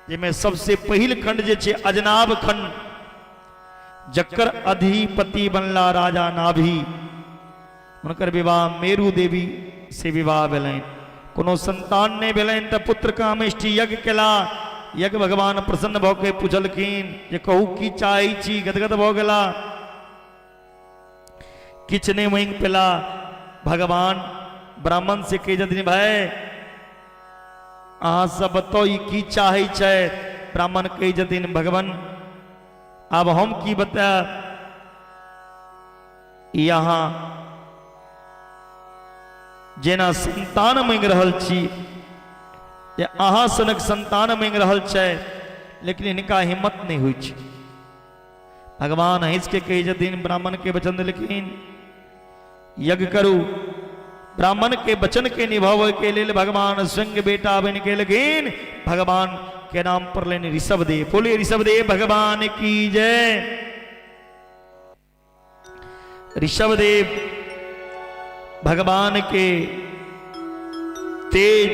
जिनमें सबसे पहिल खंड जे छे अजनाब खंड, जकर अधिपति बनला राजा नाभि। उनकर विवाह मेरू देवी से विवाह भेलैन। कोनो संतान नहीं भेलैन तऽ पुत्र कामेष्टि यज्ञ केला। यज्ञ भगवान प्रसन्न भऽ के पूछलखिन जे कहू की चाहै छी। गदगद भऽ गेला, किछ नहीं मांगि पेला। भगवान ब्राह्मण से कहि जथिन भाई अहाँ सब बताओ ई की चाहै छै। ब्राह्मण कहि जथिन भगवान अब हम की बताएब। यहाँ जेना संतान मांगि रहल छी, या अहाँ सनक संतान मांगि रहल छै, लेकिन इनका हिम्मत नहीं होइ छै। भगवान हंस के कहि जथिन, ब्राह्मण के वचन देलखिन यज्ञ करू। ब्राह्मण के वचन के निभावे के लिए भगवान स्वयं बेटा बन के लगिन। भगवान के नाम पर लेने ऋषभदेव। बोले ऋषभदेव भगवान की जय। ऋषभदेव भगवान के तेज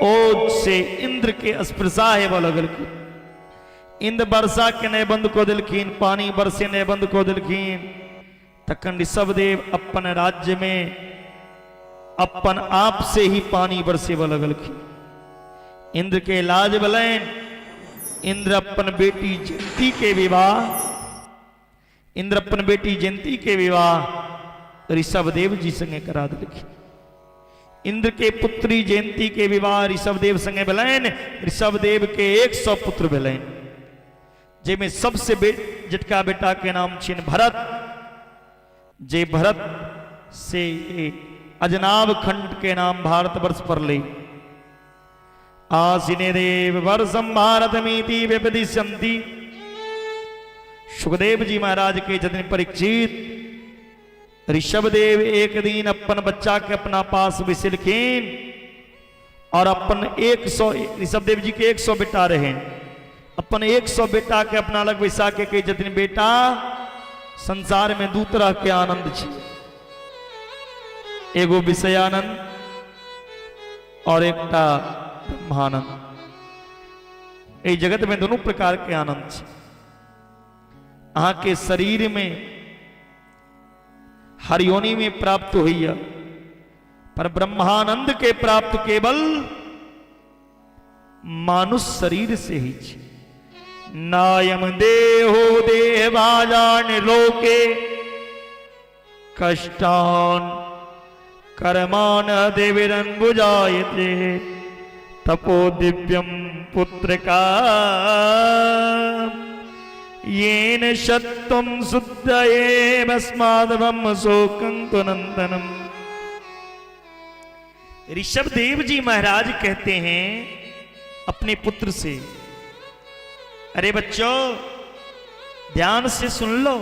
ओज से इंद्र के स्पर्शा है लगल। इंद्र वर्षा के नए बंद को दिलखिन, पानी बरसे नए बंद को दिलखिन। तखन ऋषभदेव अपन राज्य में अपन आप से ही पानी बरसे लगलखिन। इंद्र के लाज बलैन। इंद्र अपन बेटी जयंती के विवाह ऋषभदेव जी संगे करा दिलखिन। इंद्र के पुत्री जयंती के विवाह ऋषभदेव संगे बलैन। ऋषभदेव के 100 पुत्र भेलैन, जेमे सबसे जटका बेटा के नाम छिन भरत। जे भरत से अजनाब खंड के नाम भारतवर्ष पर ले। आसिने देव वर्षम भारतमीति व्यपदिश्यन्ति। सुखदेव जी महाराज के जतिन परीक्षित ऋषभदेव एक दिन अपन बच्चा के अपना पास बिसलखिन और अपन 100 ऋषभदेव जी के 100 बेटा रहे। अपन 100 बेटा के अपना लग बैसा के कही जतिन बेटा संसार में 2 तरह के आनंद छे। एगो विषयानंद और एकटा ब्रह्मानंद। इस जगत में दोनों प्रकार के आनंद छे। अहाँ के शरीर में हर योनि में प्राप्त होइया, पर ब्रह्मानंद के प्राप्त केवल मानुष शरीर से ही छे। नायम देहो देहभाजान लोके कष्टान कर्मान देविरंबुजायते तपो दिव्यम पुत्र का येन शत्वं शुद्धये भस्माद्ब्रह्म शोकं तुनंतनम। ऋषभदेव जी महाराज कहते हैं अपने पुत्र से, अरे बच्चों ध्यान से सुन लो।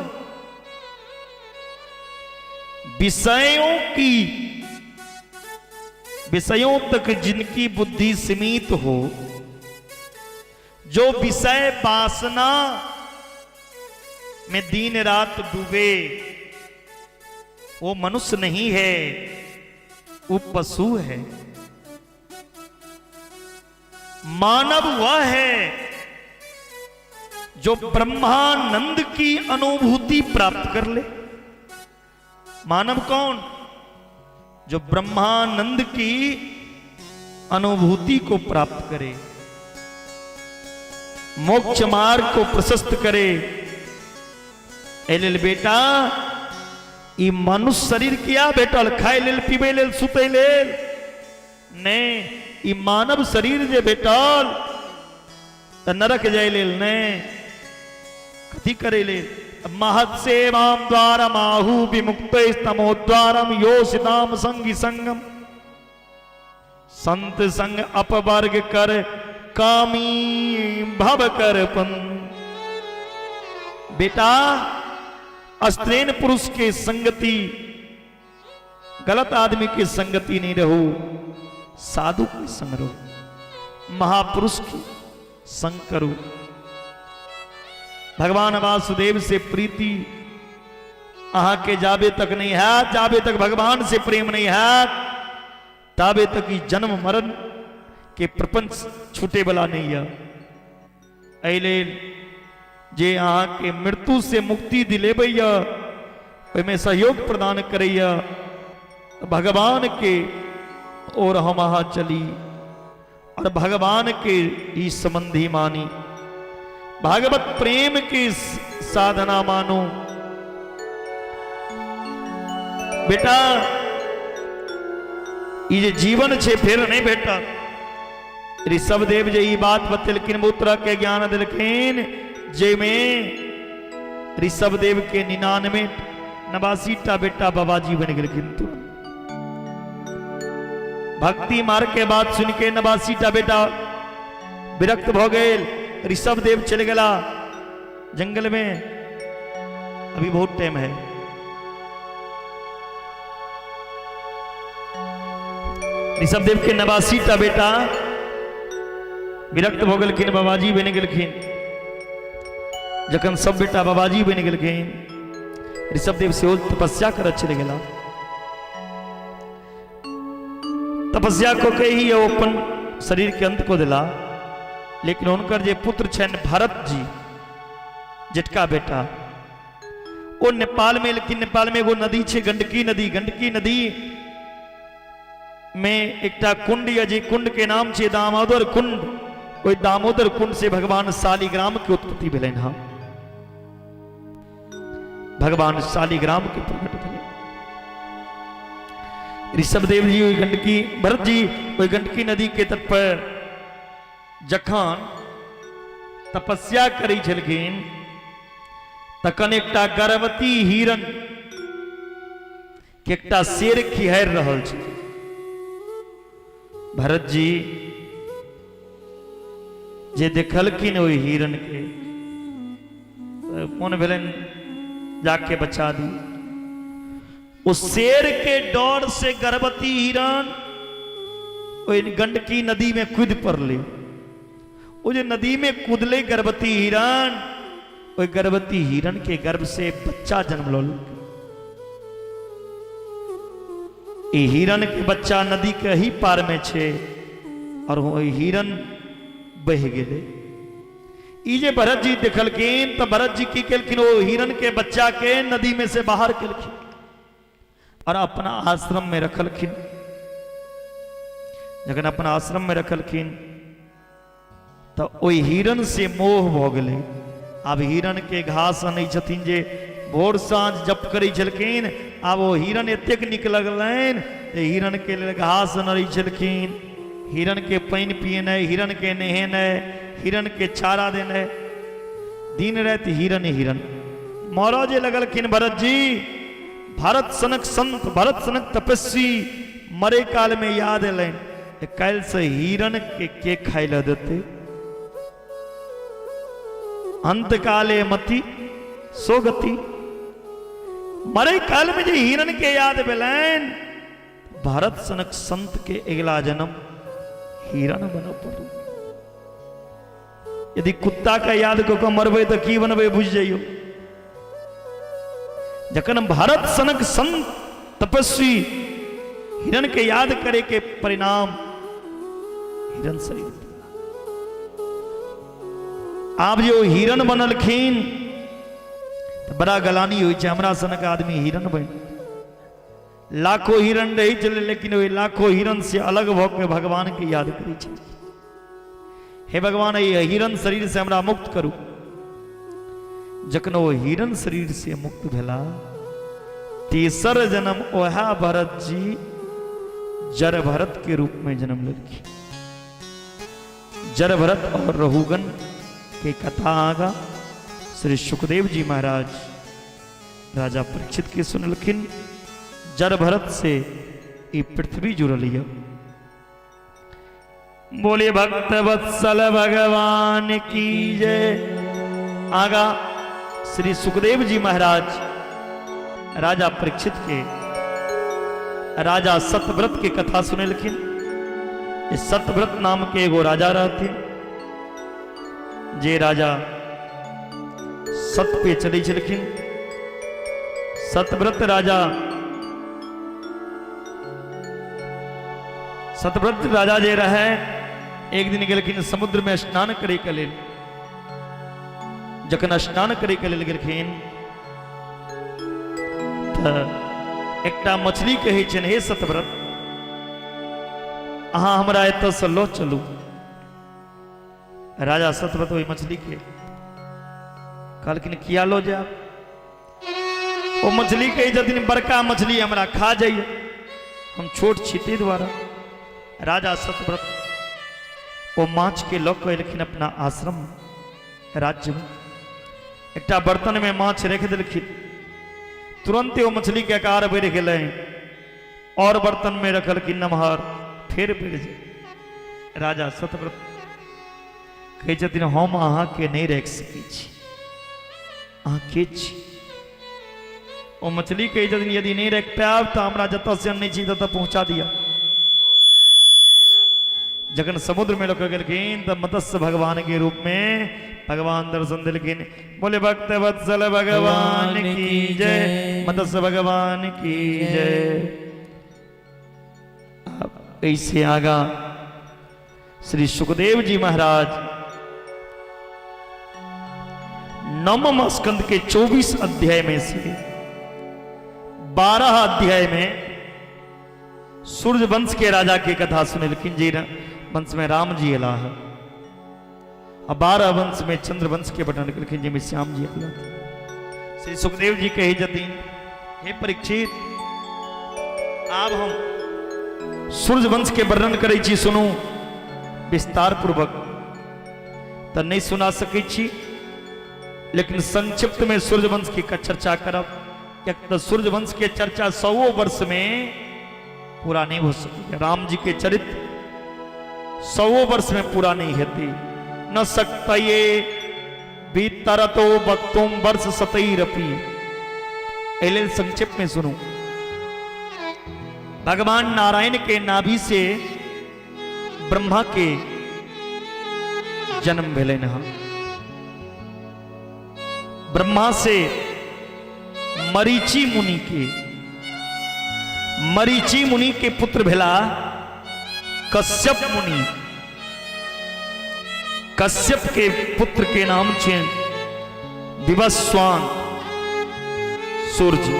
विषयों तक जिनकी बुद्धि सीमित हो, जो विषय वासना में दिन रात डूबे, वो मनुष्य नहीं है, वो पशु है। मानव वह है जो ब्रह्मानंद की अनुभूति प्राप्त कर ले। मानव कौन? जो ब्रह्मानंद की अनुभूति को प्राप्त करे, मोक्ष मार्ग को प्रशस्त करे। एलिल बेटा ई मनुष्य शरीर किया बेटल खाए लेल पीबे लेल सुते लेल ने, ई मानव शरीर जे बेटल त नरक जाय लेल ने, कथी करे लेल? महत सेवाम द्वारम आहु विमुक्त तमोद्वारम योषिताम संगी संगम, संत संग अपवर्ग कर कामी भव करपन। बेटा अस्त्रेन पुरुष के संगति, गलत आदमी की संगति नहीं रहो, साधु की संग रहो, महापुरुष की संग करो। भगवान वासुदेव से प्रीति आहा के जाबे तक नहीं है, जाबे तक भगवान से प्रेम नहीं है, ताबे तक ही जन्म मरण के प्रपंच छूटे वाला नहीं है। अले जे आहा के मृत्यु से मुक्ति दिलेबैया, में सहयोग प्रदान करैया, भगवान के और हम आहा चली और भगवान के ही संबंधी मानी, भागवत प्रेम की साधना मानो। बेटा ये जीवन छे फिर नहीं बेटा। ऋषभ देव जी बात बतलकिन, मूत्र के ज्ञान दिलखिन, जे में ऋषभ देव के 89 बेटा बाबा जी बन गए। भक्ति मार्ग के बात सुन के 89 बेटा विरक्त हो गए। ऋषभ देव चले गला जंगल में, अभी बहुत टाइम है। ऋषभ देव के 89 बेटा विरक्त हो गलखिन, बाबाजी बन गलखिन। जखन सब बेटा बाबाजी बन गलखिन, ऋषभ देव से तपस्या कर चले गला। तपस्या को कही अपन शरीर के अंत को दिला, लेकिन उनकर जे पुत्र छन भरत जी जेठका बेटा, वो नेपाल में, लेकिन नेपाल में एगो नदी छे गंडकी नदी। गंडकी नदी में एकटा कुंड या जी कुंड के नाम छे दामोदर कुंड। कोई दामोदर कुंड से भगवान शालिग्राम की उत्पत्ति भेलन। हाँ, भगवान शालिग्राम के प्रकट भेले। ऋषभ देव जी गंडकी, भरत जी कोई गंडकी नदी के तट पर जखन तपस्या करी छलखिन, तखन एकटा गर्भवती हिरण के एकटा शेर खिहारि रहल छै। भरत जी जे देखलखिन ओहि हिरण के, मोन भेलन जाके बचा दी। उस शेर के डर से गर्भवती हिरण गंडकी नदी में कूद पड़ले। वो जो नदी में कूदले गर्भवती हिरण, वो गर्भवती हिरण के गर्भ से बच्चा जन्म लो। ये हिरण के बच्चा नदी के ही पार में छे और वो हिरण बह गए। जे भरत जी देखलखिन तो भरत जी की केलखिन, वो हिरण के बच्चा के नदी में से बाहर केलखिन और अपना आश्रम में रखलखिन। जखन अपना आश्रम में रखलखिन तो ओई हिरण से मोह भ गेलै। आब हिरण के घास आनै छथिन जे भोर साँझ जप करै छलखिन, आब वो हिरण एतेक नीक लगलनि जे हिरण के लेल घास आनै छलखिन, हिरण के पानि पिएनाइ, हिरण के नहेनाइ, हिरण के चारा देनाइ, दिन राति हिरण हिरण। मरऽ जे लगलखिन भरत जी, भरत सनक संत, भरत सनक तपस्वी मरे काल में याद एलनि, काल्हि से हिरण के खाय लए देतै। अंत काले मति सोगति। मरे काल में जो हिरण के याद भेलनि, भरत सनक संत के अगला जन्म हिरण बन पड़ो। यदि कुत्ता का याद को मरबे तो की बनबे बुझ जाइयो। जखन भारत सनक संत तपस्वी हिरण के याद करे के परिणाम हिरण शरीर। आप जो हिरण बनलखिन तो बड़ा गलानी हुई छे, हमरा सनक आदमी हिरण बन, लाखों हिरण रही चले, लेकिन वही लाखों हिरण से अलग भऽ के भगवान के याद करी छे। हे भगवान, ये हिरण शरीर से हमरा मुक्त करू। जखन वो हिरण शरीर से मुक्त भेला, तेसर जन्म ओहा भरत जी जर भरत के रूप में जन्म लेलखिन। जर भरत और रहुगन के कथा आगा श्री सुखदेव जी महाराज राजा परीक्षित के सुनलखिन। जर भरत से ये पृथ्वी जुड़ल है। बोले भक्त वत्सल भगवान की जय। आगा श्री सुखदेव जी महाराज राजा परीक्षित के राजा सतव्रत के कथा सुनलखिन। इस सतव्रत नाम के एगो राजा रहते, जे राजा सत पे चली छलखिन। सतव्रत राजा जे रहे, एक दिन गेलखिन समुद्र में स्नान करे के लेल। जखन स्नान करे के लेल गेलखिन तऽ एकटा मछली कहै छन, हे सतव्रत, अहाँ हमरा एतऽ से लो चलू। राजा सतव्रत ओहि मछली के कहलखिन किया लो जाब? ओ मछली कही छथिन बड़का मछली हमरा खा जाइए, हम छोट छी तै द्वारा। राजा सतव्रत ओ माछ के लऽ कऽ एलखिन अपना आश्रम राज्य में। एकटा बर्तन में माछ रख देलखिन, तुरंते वो मछली के आकार बढ़ गए और बर्तन में रखलखिन नमहर, फिर बढ़ जाए। राजा सतव्रत कहै छथिन हम अहाँ के नहीं रख सकै छी, अहाँ के छी? ओ मछली कहै छथिन यदि नहीं रख पायब तो हमरा जतऽ से अनै छी ततऽ पहुंचा दिया। जखन समुद्र में लोग गेलखिन तो मत्स्य भगवान के रूप में भगवान दर्शन दिलखिन। बोले भक्त वत्सल भगवान की जय, मत्स्य भगवान की जय। अब ऐसे आगा श्री सुखदेव जी महाराज 9वें स्कंद के 24 अध्याय में से 12 अध्याय में सूर्य वंश के राजा की कथा सुनलखिन। जी वंश में राम जी अला है, और 12 वंश में चंद्र वंश के वर्णन करखिन, जिनमें श्याम जी अला। श्री सुखदेव जी कहे जतीन, हे परीक्षित, आप हम सूर्य वंश के वर्णन करे छी, सुनू विस्तार पूर्वक। तो नहीं सुना सके छी, लेकिन संक्षिप्त में सूर्य वंश की चर्चा करब। तो सूर्य वंश के चर्चा 100 वर्ष में पूरा नहीं हो सके। राम जी के चरित्र 100 वर्ष में पूरा नहीं होती। न सकता ये बीतरतो वक्तुम वर्ष सतैरपि। एले संक्षिप्त में सुनो। भगवान नारायण के नाभि से ब्रह्मा के जन्म भेले न। ब्रह्मा से मरीचि मुनि के पुत्र भेला कश्यप मुनि। कश्यप के पुत्र के नाम छे विवस्वान सूर्य।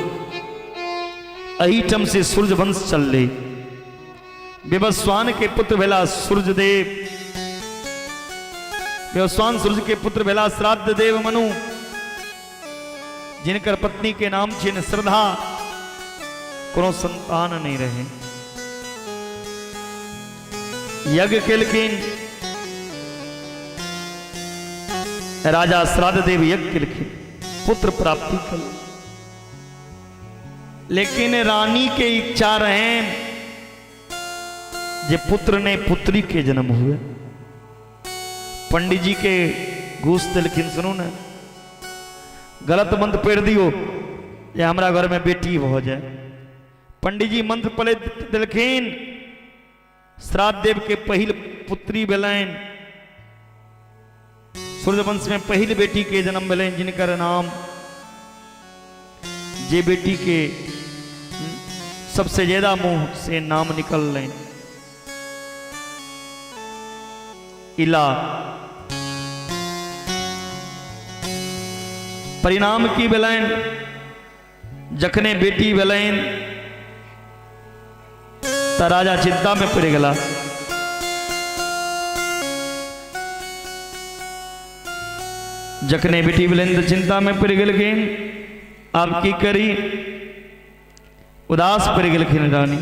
अहिठम से सूर्य वंश चल रही। विवस्वान के पुत्र भेला सूर्यदेव। विवस्वान सूर्य के पुत्र भेला श्राद्ध देव मनु, जिनकर पत्नी के नाम छे श्रद्धा। कोनो संतान नहीं रहे। यज्ञ केलखिन, राजा श्राद्ध देव यज्ञ केलखिन, पुत्र प्राप्ति कल। लेकिन रानी के इच्छा रहे जे पुत्र ने पुत्री के जन्म हुए। पंडित जी के घूस दिलखिन, सुनू ना, गलत मंत्र पढ़ दियो ये हमारा घर में बेटी हो जाए। पंडित जी मंत्र पढ़ दिलखिन। श्राद्ध देव के पहिल पुत्री भेलैन। सूर्यवंश में पहिल बेटी के जन्म भेलैन, जिनकर नाम, जे बेटी के सबसे ज्यादा मुंह से नाम निकल लें, इला। परिणाम की बेलाइन जखने बेटी बेलाइन तो राजा चिंता में पड़ गला। जखने बेटी बेलाइन तो चिंता में पड़ गलखिन। अब की करी, उदास पड़ गलखिन रानी।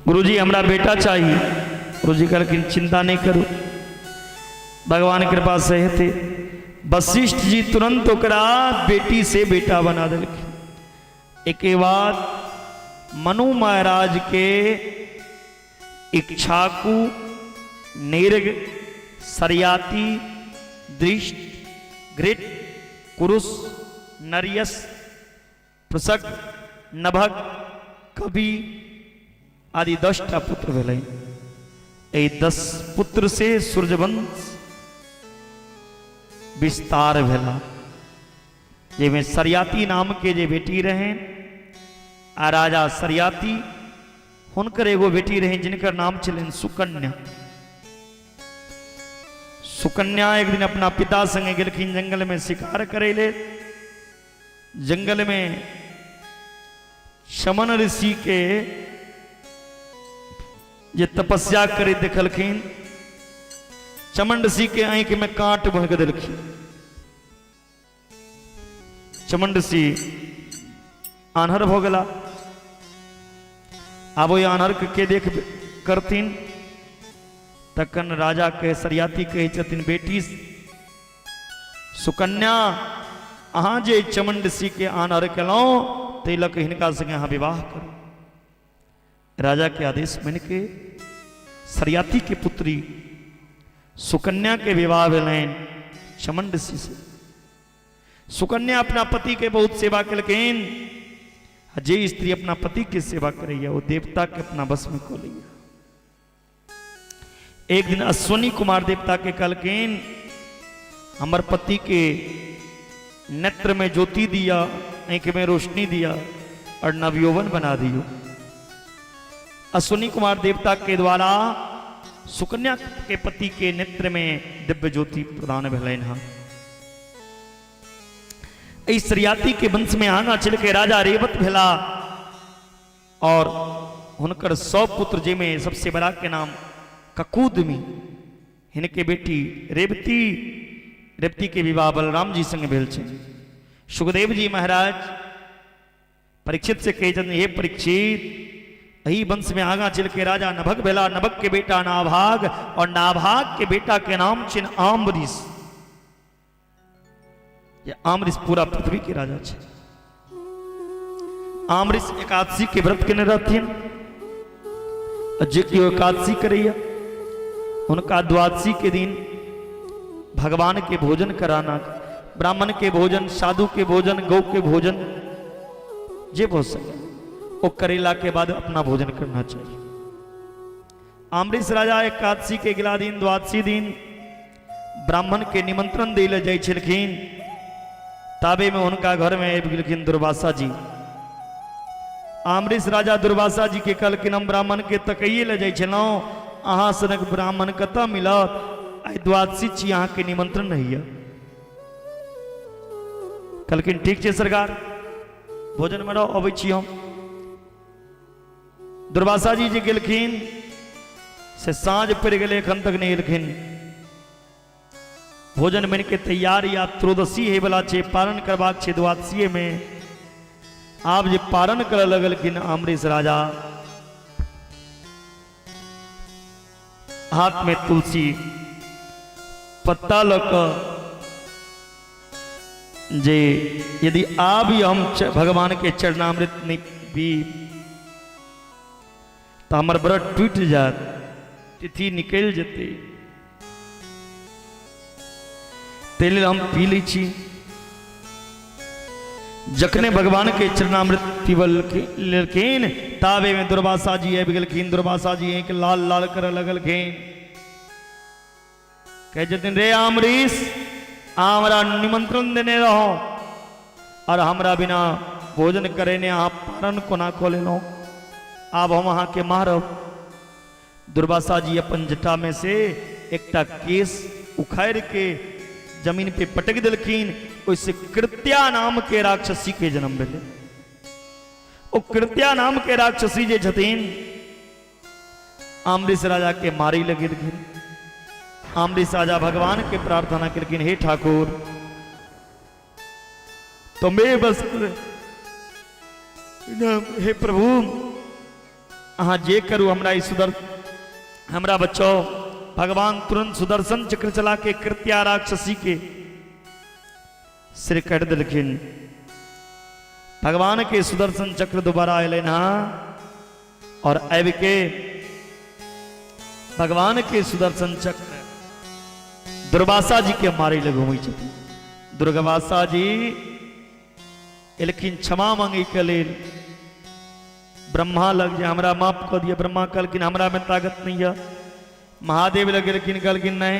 गुरुजी हमरा बेटा चाहिए। गुरुजी कहलखिन चिंता नहीं करो, भगवान कृपा से थे। वशिष्ठ जी तुरंत ओकरा बेटी से बेटा बना दिलखिन। एक बाद मनु महाराज के इक्ष्वाकु, नेर्ग, सरयाती, दृष्ट, घृत, कुरुस, नरियस, पृषक, नभग, कवि आदि 10टा पुत्र भेलै। 10 पुत्र से सूर्यवंश विस्तार भेला। जेमे सरयाती नाम के जे बेटी रहे आ राजा सरयाती, हुनकर एगो बेटी रहे जिनकर नाम छलन सुकन्या। सुकन्या एक दिन अपना पिता संगे गेलखिन जंगल में शिकार करे ले। जंगल में शमन ऋषि के जे तपस्या करे देखलखिन। चमन ऋषि के आंख में कांट भोंक देलखिन। चमन ऋषि आन्हर भ गेला। आब ओहि आन्हर के देख करथिन। तखन राजा के सरयाती कहे छथिन, बेटी सुकन्या, अहाँ जे चमन ऋषि के आन्हर केलहुँ ताहि लऽ कऽ हिनका संगे अहाँ विवाह करू। राजा के आदेश मान के सरयाती के पुत्री सुकन्या के विवाह भेलैन चमन ऋषि से। सुकन्या अपना पति के बहुत सेवा कलखिन। जे स्त्री अपना पति के सेवा करैया वो देवता के अपना बस में कऽ लैया। एक दिन अश्वनी कुमार देवता के कहलखिन, हमर पति के नेत्र में ज्योति दिया, आंख में रोशनी दिया और नवयौवन बना दियो। अश्वनी कुमार देवता के द्वारा सुकन्या के पति के नेत्र में दिव्य ज्योति प्रदान भेलैन हँ। सरयाती के वंश में आगा चल के राजा रेवत भेला और हुनकर 100 पुत्र, जेमे सबसे बड़ा के नाम ककूदमी, हिनके बेटी रेवती। रेवती के विवाह बलराम जी संग भेल छै। सुखदेव जी महाराज परीक्षित से कहे छथिन, हे परीक्षित, यही वंश में आगा चल के राजा नभग भेला। नभग के बेटा नाभाग और नाभाग के बेटा के नाम छिन आम्बरीश। ये आम्बरीश पूरा पृथ्वी के राजा छे। आम्बरीश एकादशी के व्रत केने रहथिन। जे केओ एकादशी करैया उनका द्वादशी के दिन भगवान के भोजन कराना, ब्राह्मण के भोजन, साधु के भोजन, गौ के भोजन, जे बहुत सके वो करेला के बाद अपना भोजन करना चाहिए। आम्बरीश राजा एकादशी के अगला दिन द्वादशी दिन ब्राह्मण के निमंत्रण दै ले जाइ छलखिन। ताबे में उनका घर में आबि गेलखिन दुर्वासा जी। आम्बरीश राजा दुर्वासा जी के कहलखिन, हम ब्राह्मण के तकैये ले जाइ छलहुँ, अहाँ सनक ब्राह्मण कतऽ मिलत? आइ द्वादशी छी, अहाँ के निमंत्रण नहीं है। कहलखिन ठीक छै सरकार, भोजन में रहो, अबै छी हम। दुर्वासा जी जे गेलखिन से साँझ पड़ि गेलै, एखन तक नहीं एलखिन। भोजन बन के तैयार या त्रयोदशी है वाला छे, पारण करबाक छे द्वादशी में। आप जे पारण कर लगलखिन अम्बरीश राजा, हाथ में तुलसी पत्ता लक जे यदि आप हम भगवान के चरणामृत नहीं पी तो हमार व्रत टूट जात, तिथि निकल जते, तेल हम पी ली छी। जखने भगवान के चरणामृत पीवलखिन ताबे में दुर्वासा जी आबि गेलखिन। दुर्वासा जी एक लाल लाल कर लगलखिन। कहे छथिन, रे अम्बरीश, हमरा निमंत्रण देने रहो और हमरा बिना भोजन करे ने आप पारण कोना कऽ लेलहुँ, आब हम अहाँ के मारब। दुर्वासा जी अपन जटा में से एकटा केश उखाड़ के जमीन पे पटक दिलखीन। उससे कृत्या नाम के राक्षसी के जन्म मिले। वो कृत्या नाम के राक्षसी जे छतीन अम्बरीश राजा के मारी लगे। अम्बरीश राजा भगवान के प्रार्थना करकिन, हे ठाकुर तुम्हें बस हे प्रभु अहाँ जे करू हमरा बचाओ। भगवान तुरंत सुदर्शन चक्र चला के कृत्या राक्षसी के सिर कट दिलखिन। भगवान के सुदर्शन चक्र दोबारा अल और अब के भगवान के सुदर्शन चक्र दुर्वासा जी के मारे लगो। दुर्वासा जी लेकिन क्षमा मांगे के लेल ब्रह्मा लग जाए, हमरा माफ कर दिया। ब्रह्मा कहलकिन हमरा में ताकत नहीं है। महादेव लगे लेकिन कहलकिन नहीं।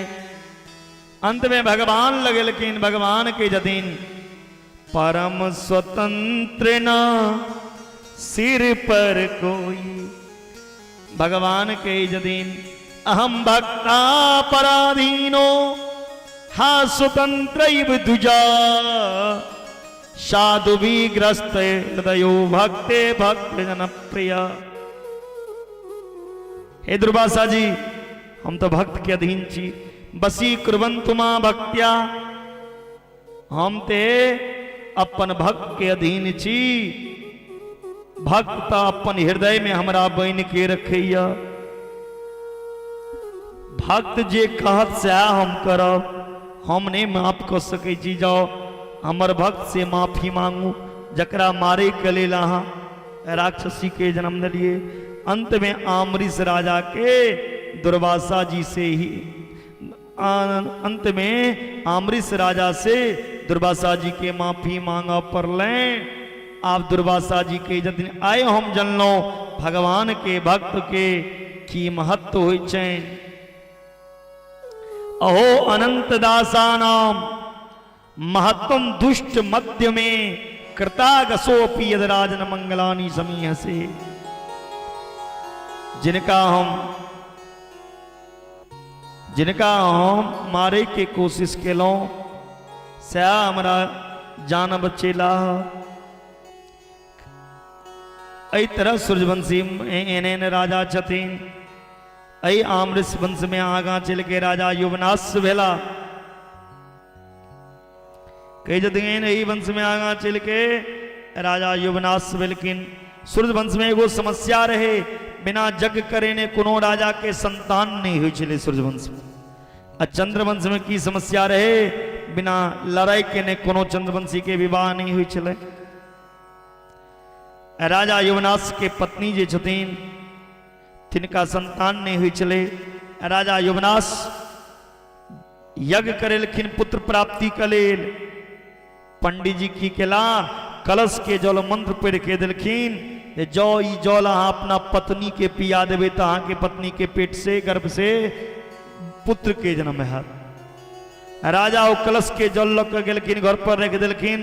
अंत में भगवान लगे लेकिन भगवान के जदीन परम स्वतंत्र न सिर पर कोई। भगवान के जदीन अहम भक्ता पराधीनो हा स्वतंत्र दुजा साधु विग्रस्त हृदयो भक्ते भक्त जन प्रिय। हे दुर्वासा जी हम तो भक्त के अधीन छी। बसी कुर्वन्तु मां भक्त्या हम ते अपन भक्त के अधीन छी। भक्त अपन हृदय में हमरा बन के रखैया। भक्त जे कहत से हम करब। हम नहीं माफ कर सकै छी। जाओ हमर भक्त से माफी मांगू जकरा मारे के लेल अहाँ राक्षसी के जन्म दिलिए। अंत में अम्बरीश राजा के दुर्वासा जी से ही अंत में अम्बरीश राजा से दुर्वासा जी के माफी मांगा पर लें। आप दुर्वासा जी के जब आए हम जनलो भगवान के भक्त के की महत्व होय छै। अहो अनंत दासा नाम महत्वम दुष्ट मध्य में कृतागसोपि यद राजन मंगलानी समीह से। जिनका हम मारे के कोशिश केलो से हमरा जान बचेला। एहि तरह सूर्यवंशी एहन राजा छथिन। एहि अम्बरीश वंश में आगा चल के राजा युवनाश भेला। कई जगह यही वंश में आगा चल के राजा युवनाश भेलखिन। सूर्यवंश में एगो समस्या रहे, बिना जग करे ने कोनो राजा के संतान नहीं हुई चले सूर्यवंश में। आ चंद्रवंश में की समस्या रहे, बिना लड़ाई के ने कोनो चंद्रवंशी के विवाह नहीं हुई चले। राजा युवनाश के पत्नी जे छथिन तिनका संतान नहीं हुई चले। राजा युवनाश यज्ञ करेलखिन पुत्र प्राप्ति के लेल। पंडित जी की केला कलश के जल मंत्र पढ़ के दिलखिन जो ई जल अहाँ अपना पत्नी के पिया देवे तो अहाँ के पत्नी के पेट से गर्भ से पुत्र के जन्म है। राजा वो कलश के जल लग गेलखिन, घर पर रख दिलखिन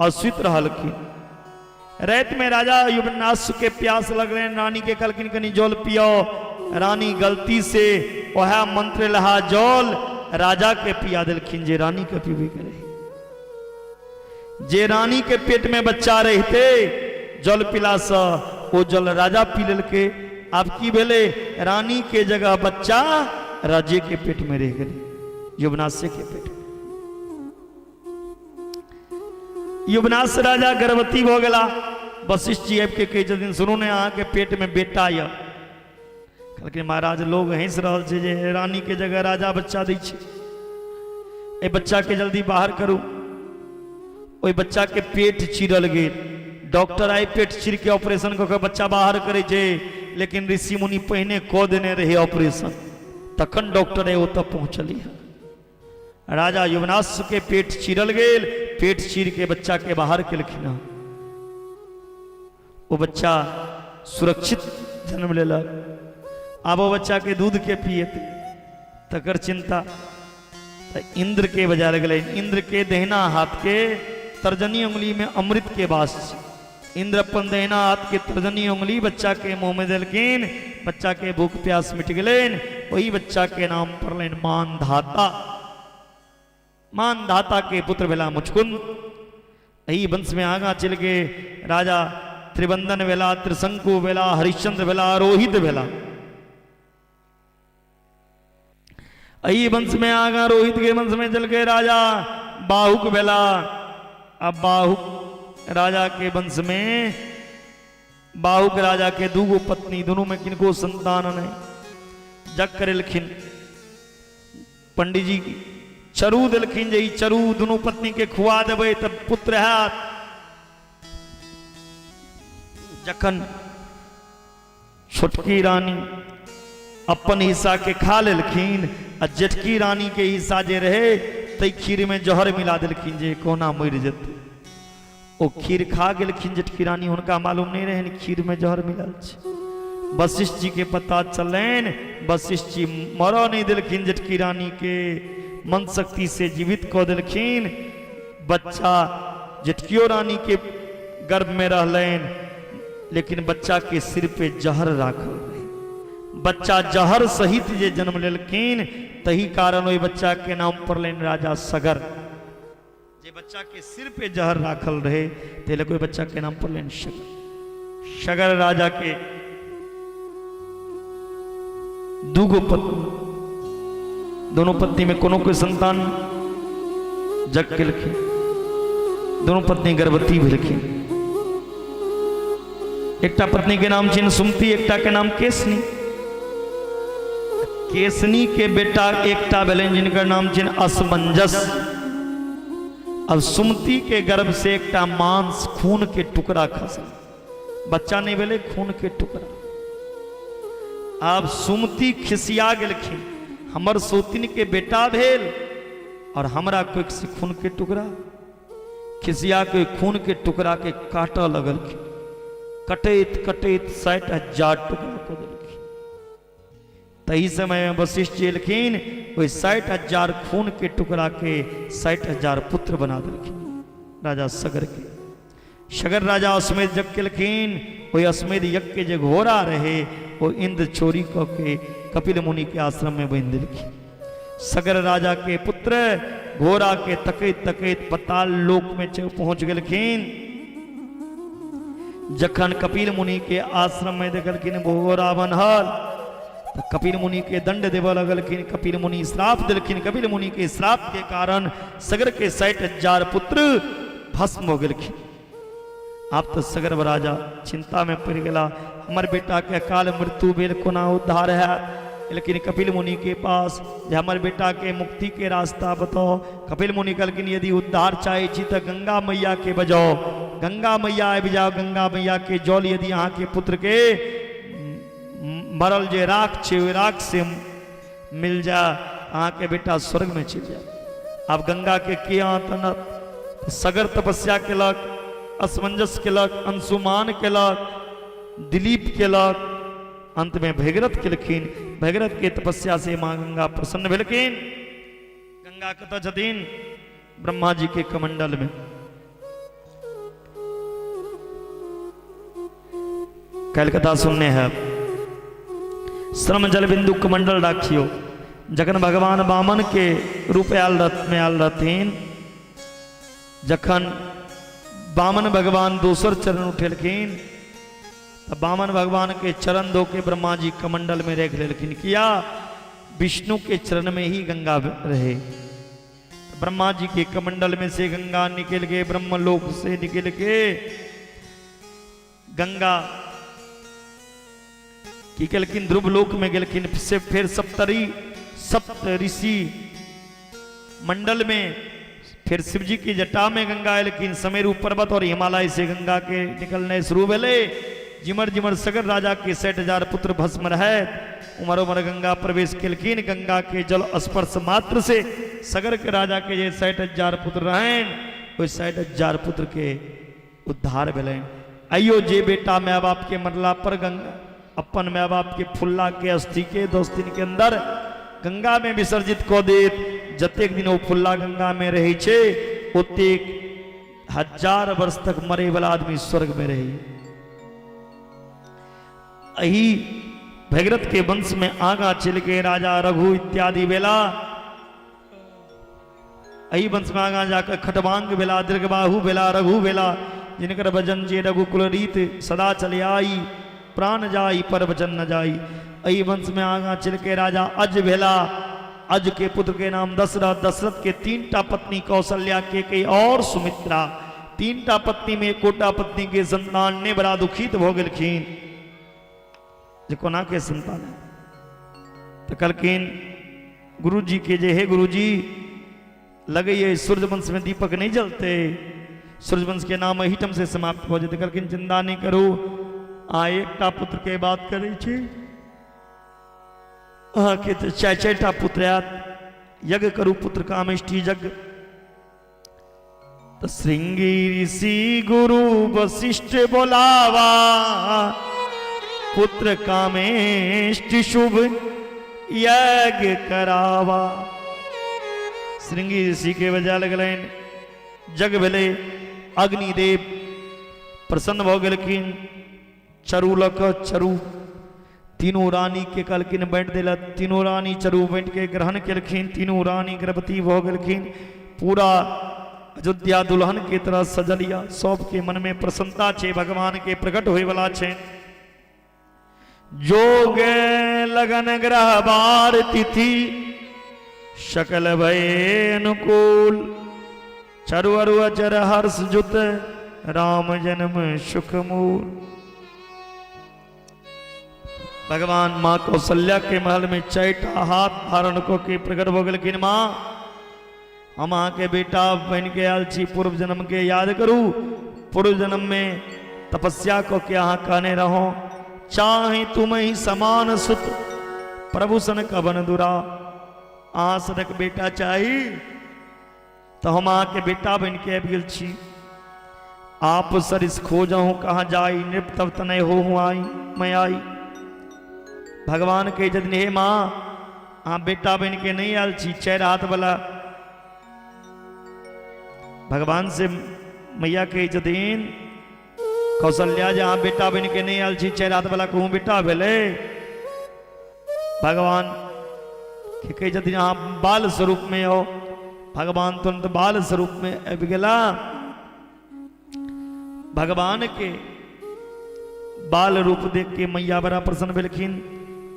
और सुत रहलखिन। रात में राजा युवनाश के प्यास लग रहे, रानी के कहलखिन कनी जल पियो। रानी गलती से वह मंत्र लहा जल राजा के पिया दिलखिन जे रानी के पीबे के रही। जे रानी के पेट में बच्चा रहते जल पिला सा वो जल राजा पी लेल के। अब की भेले, रानी के जगह बच्चा राजे के पेट में रह गए, युवनाश के पेट में। युवनाश राजा गर्भवती हो गला। वशिष्ठ जी के कई दिन सुनू ने अहाँ के पेट में बेटा या कहलखिन महाराज लोग हंस रहा है जे रानी के जगह राजा बच्चा दै छै। ए बच्चा के जल्दी बाहर करू। ओई बच्चा के पेट चीरल गेल। डॉक्टर आई पेट चीर के ऑपरेशन कऽ बच्चा बाहर करे छै, लेकिन ऋषि मुनि पहिने कऽ देने रहे ऑपरेशन, तखन डॉक्टर है ओतऽ पहुँचली। राजा युवनाश के पेट चीरल गेल। पेट चीर के बच्चा के बाहर केलखिन। वो बच्चा सुरक्षित जन्म लेलक। अब वो बच्चा के दूध के पिएते तकर चिंता इंद्र के बजा लगल। इंद्र के दहिना हाथ के तर्जनी उंगली में अमृत के वास। इंद्र अपन दहिना हाथ के तर्जनी उंगली बच्चा के मुंह में देलखिन। बच्चा के भूख प्यास मिट गलन। वही बच्चा के नाम पड़लन मानधाता। मानधाता के पुत्र भेला मुचकुंद। यही वंश में आगा चल के राजा त्रिबंधन भेला, त्रिशंकु भेला, हरिश्चंद्र भेला, रोहित भेला। यही वंश में आगा रोहित के वंश में चल के राजा बाहुक भेला। अब बाहुक राजा के वंश में बाहुक राजा के दूगो पत्नी, दोनों में किनको संतान नहीं। जग करेलखिन पंडित जी चरू दिलखिन, जई चरू दोनों पत्नी के खुआ देवे तब पुत्र है। जखन छोटकी रानी अपन हिस्सा के खा लेलखिन आ जेठकी रानी के हिस्सा जे रहे तई खीर में जहर मिला दिलखिन जे कोना मर जेते। ओ खीर खा गेलखिन जेठकी रानी, उनका मालूम नहीं रहे खीर में जहर मिलल छे। वशिष्ठ जी के पता चलेन, वशिष्ठ जी मरो नहीं दिलखिन जेठकी रानी के, मन शक्ति से जीवित को दिलखिन। बच्चा जेठकियो रानी के गर्भ में रहलेन, लेकिन बच्चा के सिर पे जहर राखल रहे। बच्चा जहर सहित जे जन्म लेलखिन, तही कारण ओई बच्चा के नाम पड़लेन राजा सगर। जे बच्चा के सिर पे जहर राखल रहे तेले कोई बच्चा के नाम पड़लेन सगर। सगर राजा के दूगो पत्नी, दोनों पत्नी में कोनो कोई संतान जग के लिखी, दोनों पत्नी गर्भवती भी लिखी। एकटा पत्नी के नाम छिन सुमति, एकटा के नाम केसनी। केसनी के बेटा एकटा भेलन जिनकर नाम छिन असमंजस। अब सुमति के गर्भ से एकटा मांस खून के टुकड़ा खसल, बच्चा नहीं भेले खून के टुकड़ा। अब सुमति खिसिया गेलखिन, हमर सोतिन के बेटा भेल और हमरा कोई खून के टुकड़ा। खिसिया के खून के टुकड़ा के काटा लगल, कटैत कटैत 60,000 टुकड़ा को देलखिन। तही समय में वशिष्ठ जी एलखिन, वही 60,000 खून के टुकड़ा के 60,000 पुत्र बना देलखिन राजा सगर के। सगर राजा अश्वमेध यज्ञ केलखिन, वही अश्वमेध यज्ञ के जो घोड़ा रहे वो इंद्र चोरी के कपिल मुनि के आश्रम में बन दिलखिन। सगर राजा के पुत्र घोड़ा के तकैत तकैत पताल लोक में पहुंच गेलखिन। जखन कपिल मुनि के आश्रम में देखलखिन घोड़ा बनहल, तो कपिल मुनि के दंड देव लगलखिन। कपिल मुनि श्राप दिलखिन, कपिल मुनि के श्राप के कारण सगर के 60,000 पुत्र भस्म हो गेलखिन। आप तो सगर राजा चिंता में पड़ गया, हमर बेटा के अकाल मृत्यु भेल कोना उद्धार है। लेकिन कपिल मुनि के पास जे हमर बेटा के मुक्ति के रास्ता बताओ। कपिल मुनि कहलखिन यदि उद्धार चाहे छी तो गंगा मैया के बजाओ, गंगा मैया आबि जाओ। गंगा मैया के जल यदि अहाँ के पुत्र के मरल जे राख छे ओहि राख से मिल जा, अहाँ के बेटा स्वर्ग में चल जाए। अब गंगा के किया तनत सगर तपस्या केलक, असमंजस केलक, अंशुमान केलक, दिलीप केलक, अंत में भगीरथ केलखिन। भगीरथ के तपस्या से मां गंगा प्रसन्न भेलखिन। गंगा कतऽ छथिन? ब्रह्मा जी के कमंडल में। कल कथा सुनने हैं, श्रम जल बिंदु कमंडल राखियो। जखन भगवान वामन के रूप में आल रहथिन, जखन वामन भगवान दोसर चरण उठेलखिन, तब वामन भगवान के चरण धो के ब्रह्मा जी कमंडल में रख लेलखिन। किया? विष्णु के चरण में ही गंगा रहे। ब्रह्मा जी के कमंडल में से गंगा निकल के, ब्रह्मलोक से निकल के गंगा की केलखिन ध्रुव लोक में गेलखिन। से फिर सप्त ऋषि मंडल में फिर शिव जी की जटा में गंगा एलखिन। समेरु पर्वत और हिमालय से गंगा के निकलने शुरू भेले। जिमर जिमर सगर राजा के 60,000 पुत्र भस्म रहे, उमर उमर गंगा प्रवेश केलखिन। गंगा के जल स्पर्श मात्र से सगर के राजा के जे 60,000 पुत्र रहें, वही 60,000 पुत्र के उद्धार भेलें। आइयो जे बेटा माय बाप के मरला पर गंगा अपन माय बाप के फुल्ला के अस्थि के 10 दिन के अंदर गंगा में विसर्जित कऽ देत। जतेक दिन वो फुल्ला गंगा में रहे छे, ओतेक 1000 वर्ष तक मरे वाला आदमी स्वर्ग में रहे। यही भगीरथ के वंश में आगा चल के राजा रघु इत्यादि बेला अही वंश में आगा जाकर खटवांग भेला, दीर्घबाहु भेला, रघु भेला, जिनकर भजन जे रघुकुल रीत सदा चले आई, प्राण जाई पर वचन न जाई। अही वंश में आगा चल के राजा अज भेला। अज के पुत्र के नाम दशरथ, दशरथ के 3टा पत्नी कौशल्या, के कई और सुमित्रा, 3टा पत्नी में 1टा पत्नी के संतान ने बड़ा दुखित हो गलखिन, जे कोना के संतान है। तो कलकिन गुरु जी के जे हे गुरु जी लगे ये सूर्यवंश में दीपक नहीं जलते, सूर्यवंश के नाम हिटम से समाप्त हो जाते। कलकिन चिंता नहीं करो, आ 1टा पुत्र के बात करे छे, के तो 4-4टा पुत्र आत, यज्ञ करू पुत्र कामेष्टि यज्ञ। तो श्रृंगी ऋषि गुरु वशिष्ठ बोलावा, पुत्र कामेष्टि शुभ यज्ञ करावा। श्रृंगी ऋषि के वजह लगलन, जग भेले, अग्निदेव प्रसन्न हो गलखिन, चरु लक चरु तीनों रानी के कलकिन बैठ दिला, तीनों रानी चरु बैठ के ग्रहण केलखिन, तीनों रानी गर्भवती हो गलखिन। पूरा अयोध्या दुल्हन के तरह सजलिया, सबके मन में प्रसन्नता छे, भगवान के प्रकट होए वाला छे। जोग लगन ग्रह बार तिथि सकल भय अनुकूल, चरु अरु अचर हर्ष जुत राम जन्म सुख मूल। भगवान माँ कौशल्या के महल में 4टा हाथ धारण को के प्रकट हो गलखिन। माँ हम अहाँ के बेटा बन के आयल छी, पूर्व जन्म के याद करू, पूर्व जन्म में तपस्या को के अहाँ कहने रहो, चाहे तुम ही समान सुत प्रभु सन कबन दुरा। अहाँ सनक बेटा चाही तो हम अहाँ के बेटा बन के आबि गेल छी। आप सरिस खोजहूँ कहाँ जाई, नृप तब तनय हो आई मैं आई। भगवान के जदन हे माँ हाँ बेटा बन के नहीं आयल छी, 4 हाथ वाला भगवान से मैया के जदीन कौशल्या जहाँ बेटा बन के नहीं आयल छी, 4 हाथ वाला कहूँ बेटा भेले। भगवान के जदीन अहाँ बाल स्वरूप में हो, भगवान तुरंत बाल स्वरूप में आबि गेला। भगवान के बाल रूप देख के मैया बड़ा प्रसन्न भेलखिन,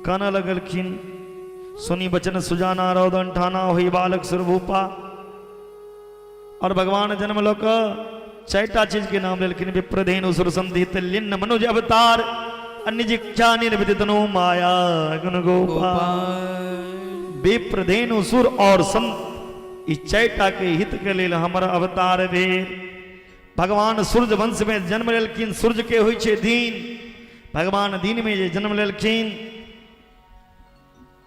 काना लगलखिन, सुनी बचन सुजाना रौदन ठाना हुई बालक सुरभूपा। और भगवान जन्म लोक 4टा चीज के नाम लेलखिन, विप्रधेनु सुर संधित लिन्न मनुज अवतार, अन्य जिक्षा निर्विदितनो माया गुण गोपाल। विप्रधेनु सुर और संत इस 4टा के हित के लेल हमर अवतार भेल। भगवान सूर्य वंश में जन्म लेलखिन, सूर्य के होइ छे दिन, भगवान दिन में जे जन्म लेलखिन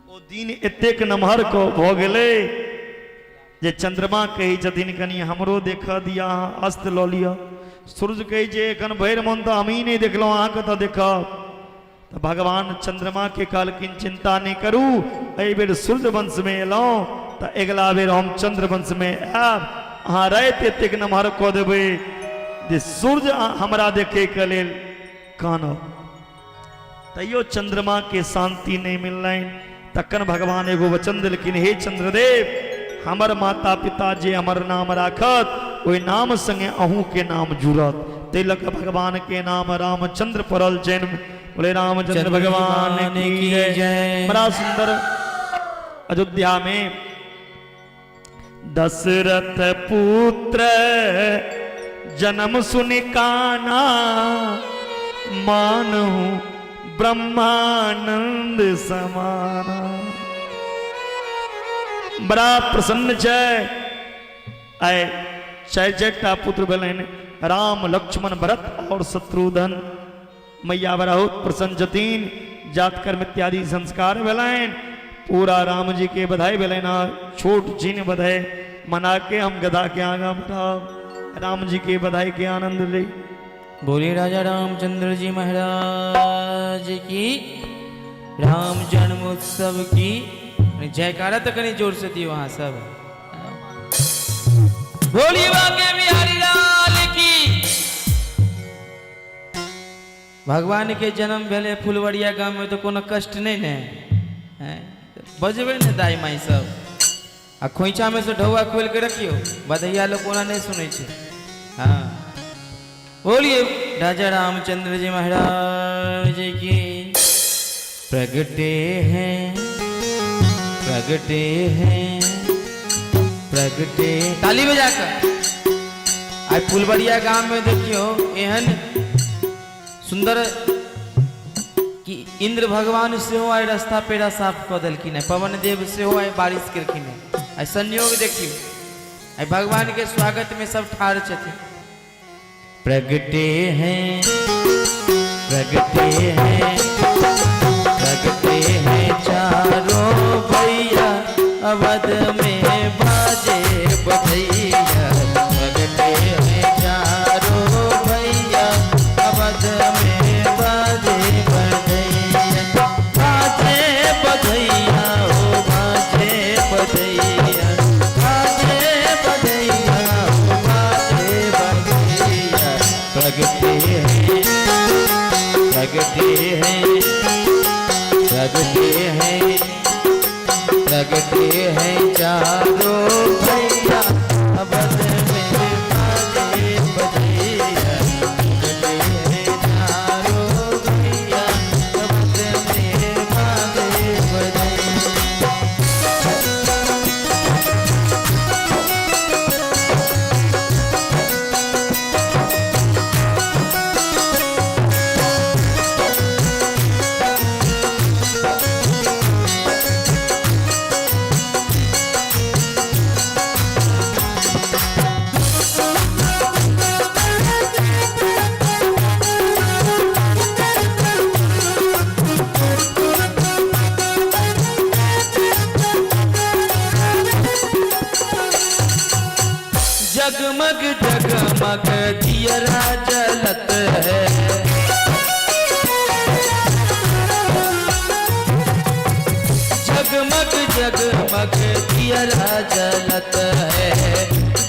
ओ दिन एतेक नमहर को भ गेले जे चंद्रमा कही छथिन कनी हमरो देख दिया, अस्त लऽ लिया। सूर्य कही जे एखन भरि मन तो हम ही नहीं देखलहुँ, अहाँ कतऽ देखब। तो भगवान चंद्रमा के कहलखिन चिंता नहीं करू, एहि बेर सूर्य वंश में एलहुँ तो अगिला बेर हम चंद्र वंश में आयब, अहाँ राति एतेक नमहर कऽ देबै जे सूर्य हमरा देखे के लेल कानब। तैयो चंद्रमा के शांति नहीं मिललनि। तखन भगवान एगो वचन देलखिन, हे चंद्रदेव हमर माता पिता जे हमर नाम राखत ओहि नाम संगे अहूँ के नाम जुड़त। ताहि लऽ कऽ भगवान के नाम रामचंद्र पड़ल जन्म। बोले रामचंद्र भगवान की जय। बड़ा सुंदर अयोध्या में दशरथ पुत्र जन्म सुनि काना, मानहु ब्रह्मानंद समाना। बड़ा प्रसन्न छै। आए 4 पुत्र भेलनि, राम लक्ष्मण भरत और शत्रुघ्न। मैया बहुत प्रसन्न छथिन, जात कर्म इत्यादि संस्कार भेलनि। पूरा राम जी के बधाई भेलनि, छोट छीन बधाई मना के हम गधा के आगा बढ़ाओ, राम जी के बधाई के आनंद ले। बोले राजा रामचंद्र जी महाराज की, राम जन्म उत्सव की जयकारा तो कहीं जोर से दी वहां सब। बोलिए बाके बिहारी लाल की। भगवान के जन्म भेले फुलवरिया गांव में तो कोनो कष्ट नहीं ने, बजबे ने दाई माई सब। आ खोइछा में से ढौआ खोल के रखियो, बधैया लोग कोना नहीं सुने छे। हाँ बोलिए राजा रामचंद्र जी महाराज की। प्रगटे हैं प्रगटे हैं प्रगटे, ताली बजाकर। आज फुलबड़िया गांव में देखियो एहन सुंदर कि इंद्र भगवान से हो आए रास्ता पेड़ा साफ कर दिलखिन, पवन देव से हो आए बारिश करखिन। आई संयोग देखियो, आई भगवान के स्वागत में सब ठाड़ छथिन। प्रगटे हैं प्रगटे हैं प्रगटे हैं चारों भैया, अवध में बाजे बधैया। प्रगटे हैं चारों भैया, अवध में बाजे बधैया। बाजे बधैया हो बाजे बधैया, बाजे बधैया हो बाजे बधैया। प्रगटे हैं प्रगटे हैं प्रगटे हैं प्रगटे हैं चारों भैया, अवध में बाजे बधैया। प्रगटे हैं चारों भैया, अवध में बाजे बधैया। जगमग जगमग दियरा जलत है, जगमग जगमग दियरा जलत है,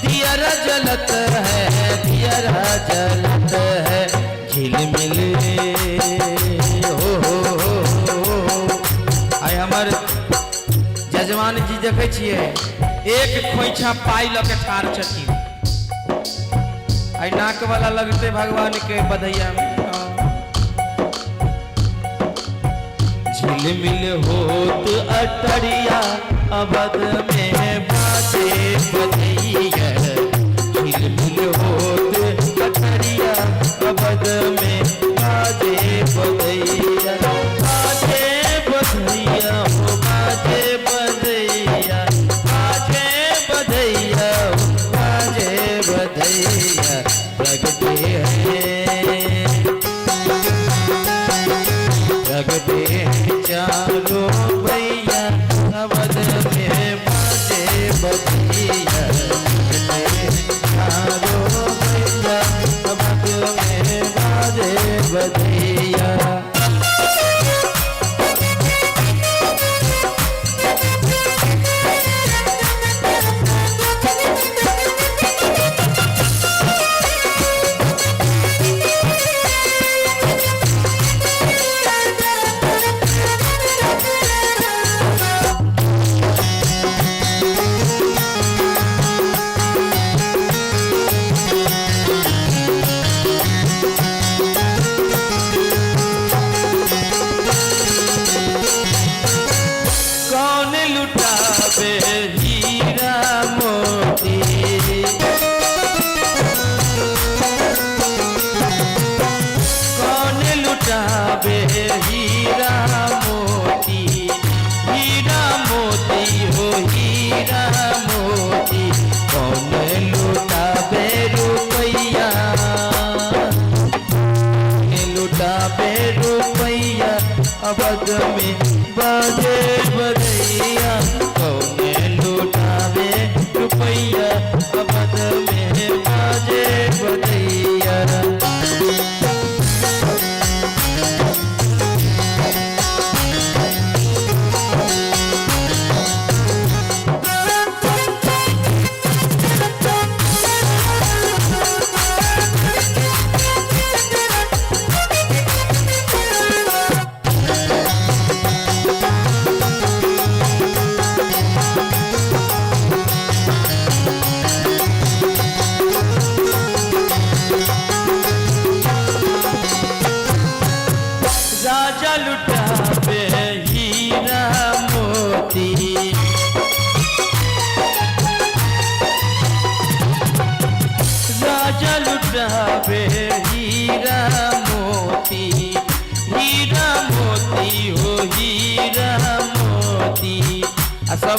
दियरा जलत है, दियरा जलत है। झिलमिल हो आय हमर जजमान जी देखे छिए एक खोइछा पाई लऽ के ठाड़ छथिन। आई नाक वाला लगते भगवान के बधैया में। झिलमिल होत अटरिया, अवध में बाजे बधैया। झिलमिल होत अटरिया, अवध में बाजे बधैया। बाजे बधैया हो बाजे बधैया, बाजे बधैया हो बाजे बधैया। प्रगटे हैं प्रगटे हैं चारों भैया, अवध में बाजे बधैया। प्रगटे हैं चारों भैया, अवध में बाजे बधैया।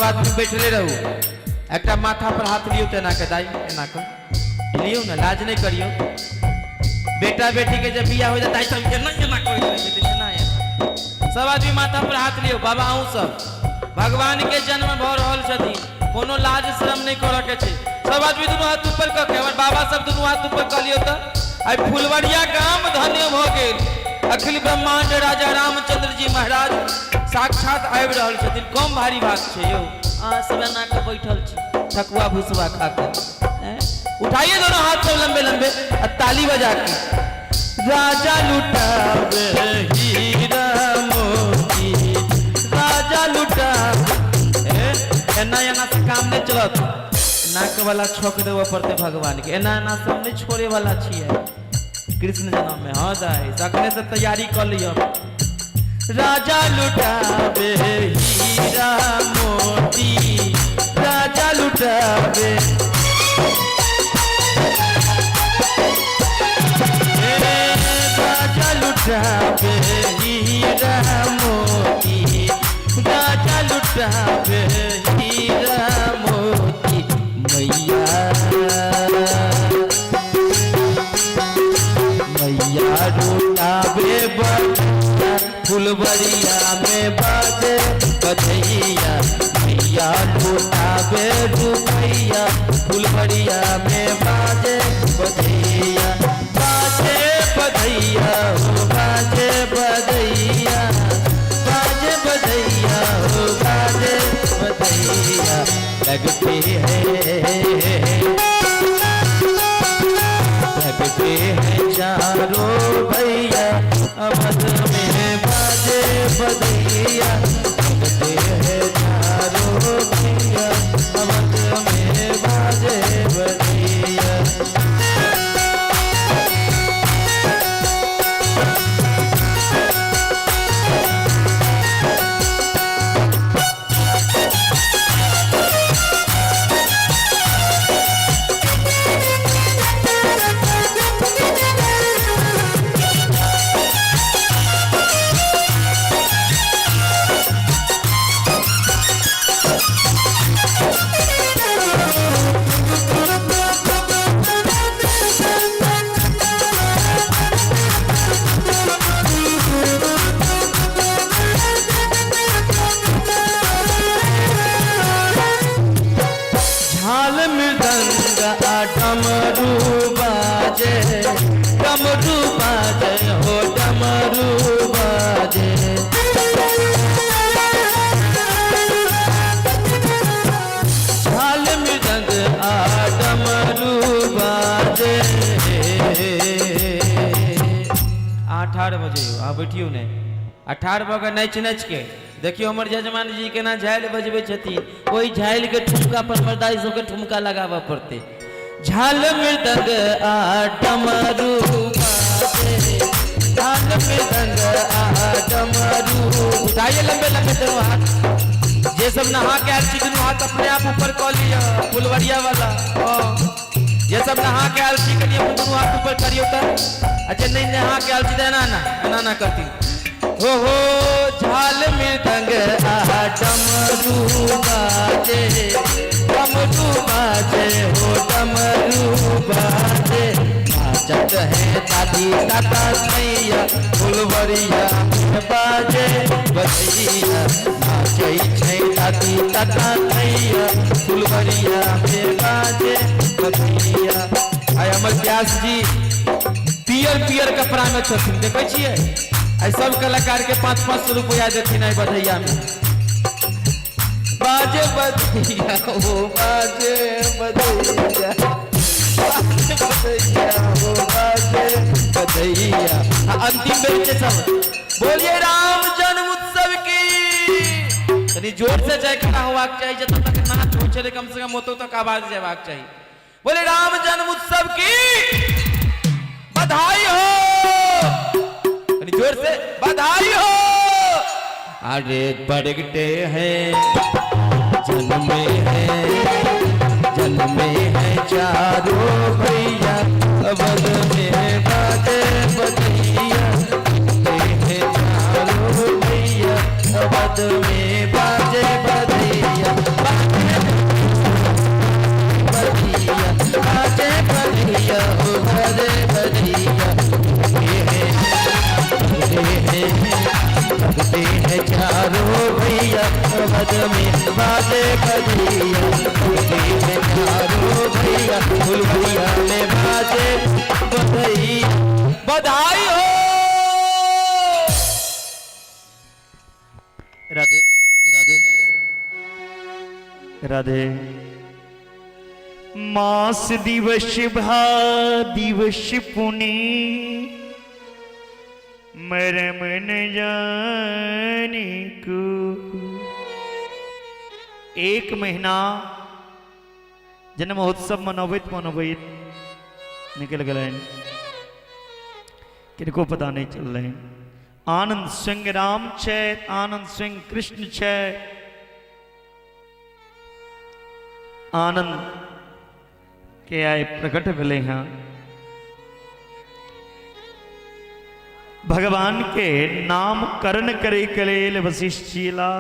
आदमी बैठले रहू एक माथा पर हाथ लियो तेना के दाई एना कर लियो ना लाज नहीं करियो बेटा बेटी के जब बियाह हो जाता है सब एना एना कर सब आदमी माथा पर हाथ लियो बाबा आऊं सब भगवान के जन्म भ रहल छथि कोनो लाज शर्म नहीं करे के छै सब आदमी दोनों हाथ ऊपर क के हमर बाबा सब दोनों हाथ ऊपर क लियो त आई फुलवरिया गाम धन्य भ गेल अखिल ब्रह्मांड राजा रामचंद्र जी महाराज साक्षात आबि रहल छथिन कम भारी बात छै यो आ सबना के बैठल छी ठकुआ भुसवा खा के उठाइए दोनों हाथ सब लंबे लंबे और ताली बजा के राजा लुटावे हीरा मोती राजा लुटावे एना एना से काम नहीं चलत नाक वाला छोक देव पड़ते भगवान के एना एना से हम नहीं छोड़े वाला छिए कृष्ण जन्म में हाँ दाई सकने से तैयारी कर लियो राजा लुटावे हीरा मोती राजा लुटावे राजा लुटावे हीरा मोती राजा लुटावे हीरा मोती मैया मैया लुटावे फुलवरिया में बाजे बधैया मैया लुटावे रुपैया फुलवरिया में बाजे बधैया बाजे बधैया हो बाजे बधैया बाजे बधैया हो बाजे बधैया लगते हैं चारों भैया अवध में बाजे बधैया लगते हैं चारों भैया अवध में बाजे बधैया डमरू बाजे हो डमरू बाजे झाल मृदंग आ डमरू बाजे 18 बजे आ बैठियो ने 18 बजे नाच नाच के देखियो हमर जजमान जी केना झाइल बजबे छथिन ओई झाइल के ठुमका पर मर्दाई सब के ठुमका लगावा पड़ते झाल मृदंग आ डमरू बाजे झाल मृदंग आ डमरू उठाइए लंबे लंबे दोनों हाथ ये सब नहा के आलसी दोनों हाथ अपने आप ऊपर कर लिया फुलवरिया वाला ये सब नहा के आलसी के लिए दोनों हाथ ऊपर करियो तो अच्छा नहीं नहा के आलसी देना ना ना करती हो झाल मृदंग आ डमरू बाजे हो डमरू बाजे नाचत है दादी दादा नैया फुलवरिया में बाजे बधैया नाचै छै दादी दादा नैया फुलवरिया में बाजे बधैया आय हमर व्यास जी पियर पियर कपड़ा में छथिन देखै छियै आई सब कलाकार के 500-500 रुपया देथिन आई बधैया में बाजे बधैया हो बाजे बधैया बाजे बधैया हो बाजे बधैया अंतिम बेर के सब बोलिए राम जन्म उत्सव की तनी जोर से जयकारा होवाक चाहिए जब तक नाच हो चले कम से कम होतो तक आवाज जेबाक चाहिए बोले राम जन्म उत्सव की बधाई हो जोर से बधाई हो अरे बरगटे हैं जन्मे हैं चारों भैया अवध में बाजे बधैया हैं चारों भैया अवध में बाजे बधैया भैया हो बाजे बजैया लगते हैं चारों भैया अवध में बाजे बजैया लगते हैं चारों भैया भैया में बाजे बजैया। बधाई हो। राधे राधे राधे। मास दिवस भा दिवस पुनी मरम न जाने को। एक महीना जन्म महोत्सव मनोवित निकल गए, किनको पता नहीं चल रहे। आनंद सिंह राम छे, आनंद सिंह कृष्ण छे, आनंद के आए प्रकट भेले हैं। भगवान के नाम करण करे कलेल वशिष्ठ चीला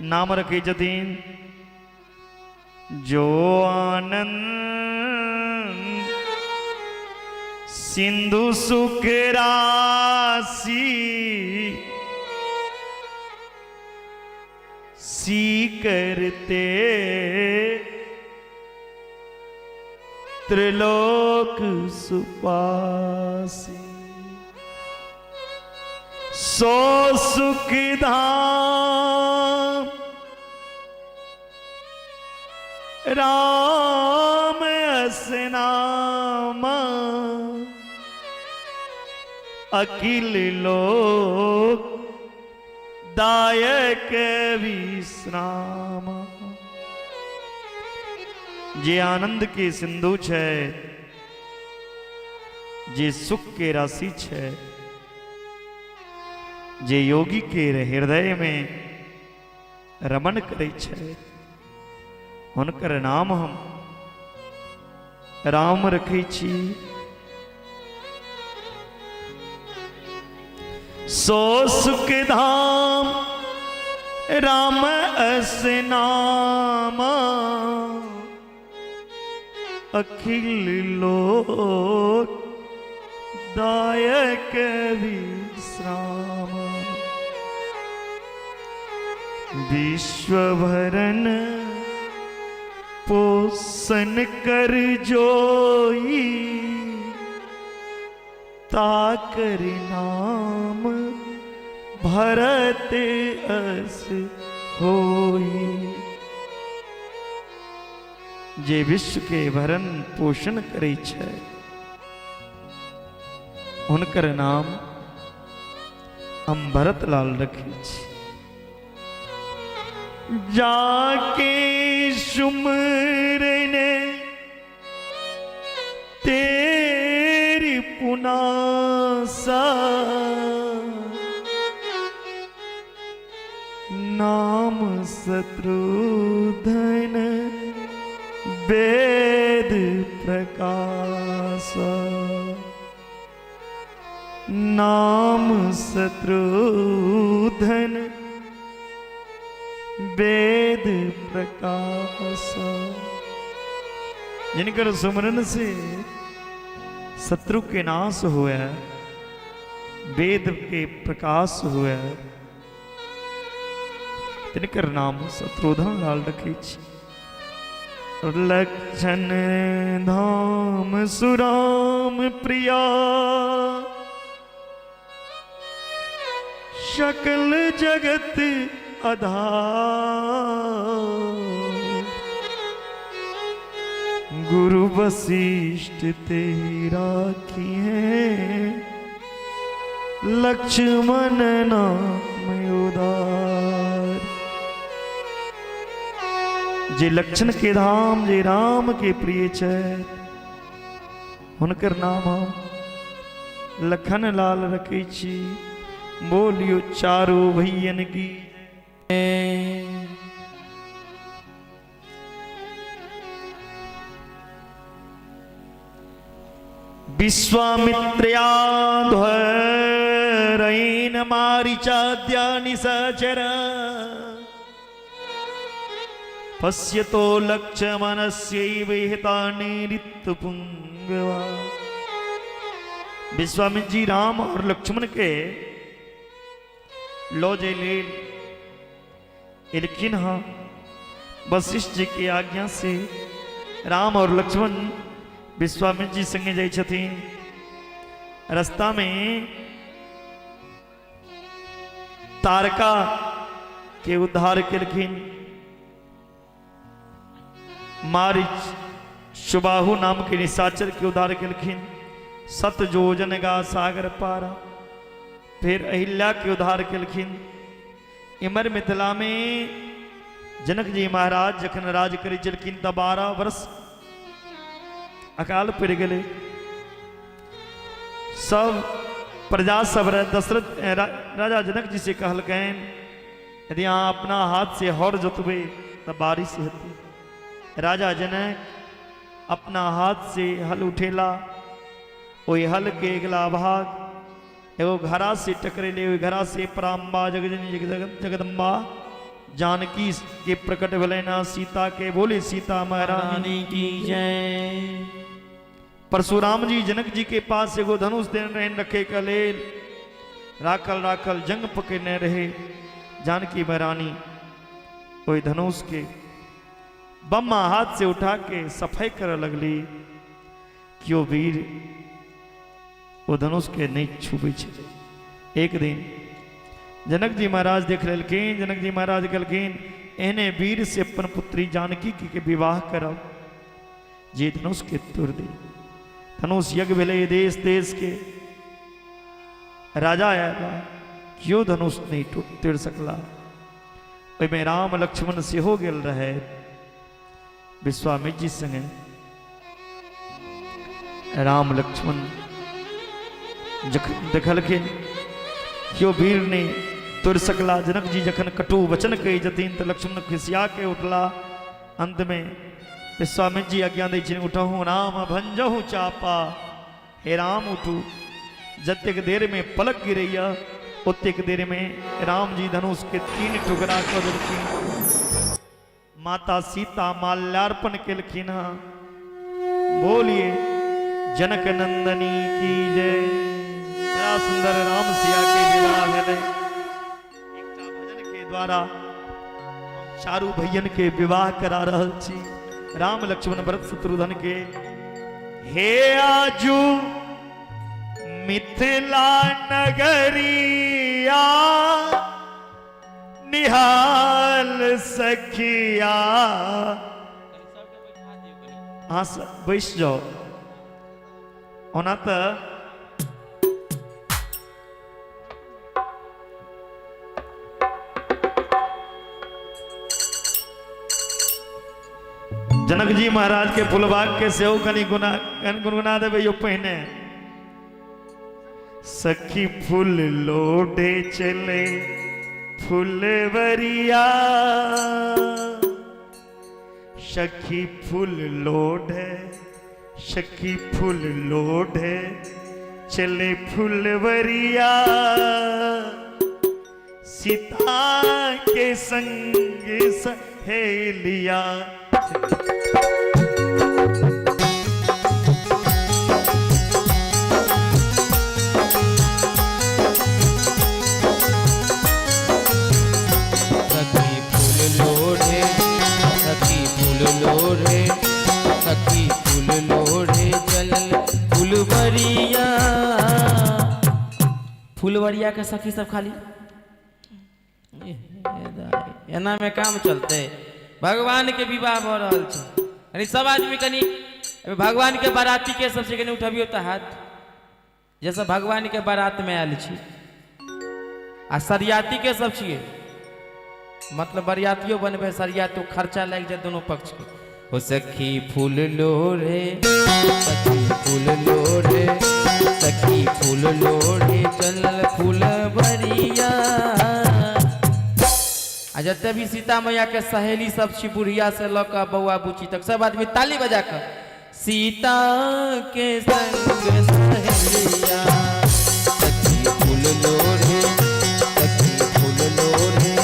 नाम रखे जतीन जो आनंद सिंधु सुख राशि सी करते त्रिलोक सुपासी। सो सुख धाम राम असनामा अखिल लोक दायक विश्राम। जे आनंद के सिंधु छे, जे सुख के राशि छे, जे योगी के हृदय में रमन करे छे, हुनकर नाम हम राम रखे छी। सो सुख धाम राम असनामा अखिल लोक दायक विश्राम। विश्वभरन पोषण कर जोई ताकर नाम भरत अस होई। जे विश्व के भरण पोषण करे छे, उनकर नाम हम भरत लाल रखे छी। जाके सुमरन तेरी पुनासा नाम शत्रुधन वेद प्रकाश। नाम शत्रुधन वेद प्रकाश। जिनकर सुमरन से शत्रु के नाश हुआ, वेद के प्रकाश हुआ, तिनकर नाम शत्रुधन लाल रखे छी। लक्षण धाम सुराम प्रिया सकल जगत आधार। गुरु वशिष्ठ तेरा किए लक्ष्मण नाम उदार। जे लक्षण के धाम जे राम के प्रिय छे, हुनकर नाम हम लखन लाल रखे छी। बोलियो चारो भैयन की। विश्वामित्रयाध्वरैन मारीचाद्या निशाचर पश्यतो लक्ष्मणस्यैव हितानि ऋतुपुंगवा। विश्वामित्र जी राम और लक्ष्मण के लौजे ले लेकिन हाँ वशिष्ठ जी की आज्ञा से राम और लक्ष्मण विश्वामित्र जी संगे जाई छथिन। रास्ता में तारका के उद्धार केलखिन। मारीच सुबाहु नाम के निशाचर के उद्धार केलखिन। सत जोजन गा सागर पारा। फिर अहिल्या के उद्धार केलखिन। इमर मिथिला में जनक जी महाराज जखन राज करी चलखिन त 12 वर्ष अकाल पड़ गए। सब प्रजा सब दशरथ राजा जनक जी से कहलकैन यदि अहाँ अपना हाथ से हर जोतबे तो बारिश हेतु। राजा जनक अपना हाथ से हल उठेला। वही हल के अगला भाग एगो घड़ा से टकरेले। वही घड़ा से पराम्बा जगजनी जगदम्बा जानकी के प्रकट भले ना सीता के बोले सीता महारानी की जय। परशुराम जी जनक जी के पास एगो धनुष देन रहे रखे कलेल राखल राखल जंग पकड़ने रहे। जानकी महारानी वही धनुष के बम्मा हाथ से उठा के सफाई कर लगली। क्यों वीर वो धनुष के नहीं छुबे छे। एक दिन जनक जी महाराज देख लेलखिन। जनक जी महाराज कहलखिन एहने वीर से अपन पुत्री जानकी के विवाह करब जे धनुष के तुर दे। धनुष यज्ञ भेले देश देश के राजा आया क्यों धनुष नहीं तुड़ सकला। में राम लक्ष्मण से हो गेल रहे विश्वामित्र जी संगे। राम लक्ष्मण जखन देखलखिन क्यों वीर ने तुर सकला। जनक जी जखन कटु वचन कही जतीन तो लक्ष्मण खिसिया के उठला। अंत में विश्वामित्र जी आज्ञा दै छिन उठहु राम भंजहु चापा। हे राम उठू। जतेक देर में पलक गिरैया उतेक देर में राम जी धनुष के 3 टुकड़ा कर देलखिन। माता सीता माल्यार्पण केलखिन। बोलिए जनक नंदनी की जय। बड़ा सुंदर राम सिया के विवाह भेले। एकटा भजन के द्वारा चारू भैयन के विवाह करा रहल छी। राम लक्ष्मण भरत शत्रुघ्न के। हे आजू मिथिला नगरिया निहाल सखिया। हाँ बैस जाओ। ओना तो जनक जी महाराज के फुलबाग के सेहो कनी गुनगुना देवे यो पहने। सखी फूल लोढ़े चले फुलवरिया। सखी फूल लोढ़े सखी फूल लोढ़े चले फुलवरिया। सीता के संग सहेलिया। सखी फूल लोढ़े चलल फुलवरिया। फुलवरिया के सखी सब खाली एना में काम चलते। भगवान के विवाह भ रहल छै यानी सब आदमी कनी भगवान के बाराती के सबसे कनी उठबियो त हाथ जैसे भगवान के बारात में आयल छी। आ सरियाती के सब छिए मतलब बरियातियों बनबे सरियातो खर्चा लग जाए दोनों पक्ष के। हो सखी फूल लोढ़े सखी फूल लोढ़े सखी फूल लोढ़े चलल फुलवरिया। आ जते भी सीता मैया के सहेली सब छी बुढ़िया से लक बौआ बुची तक सब आदमी ताली बजा कर सीता के संग सहेलिया। सखी फूल लोढ़े सखी फूल लोढ़े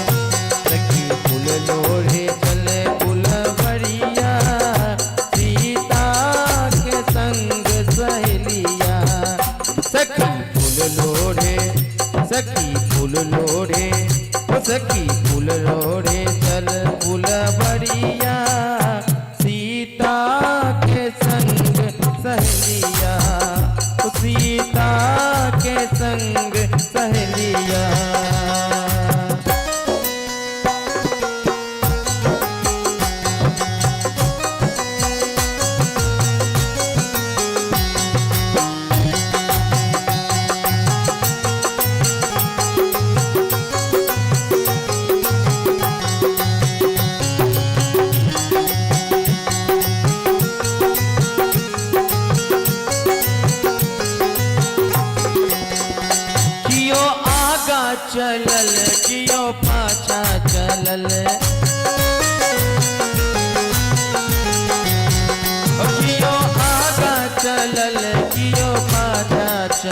सखी फूल लोढ़े चले फुल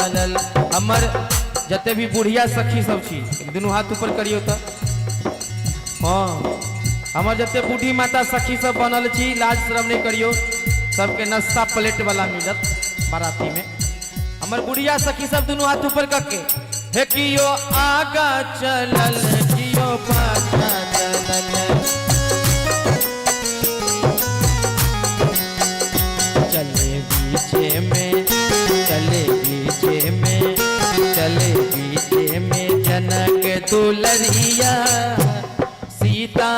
चलल। हमर जते भी बुढ़िया सखी सब छी दोनों हाथ ऊपर करियो तो। हाँ हमर जते बूढ़ी माता सखी सब बनल छी, लाज शर्म नहीं करियो, सबके नाश्ता प्लेट वाला मिलत बाराती में। हमर बुढ़िया सखी सब दोनों हाथ ऊपर करके हे कियो आगा चलल कियो पाछा चलल, चले बीचे में चले बीचे में चले बीचे में जनक दुलरिया सीता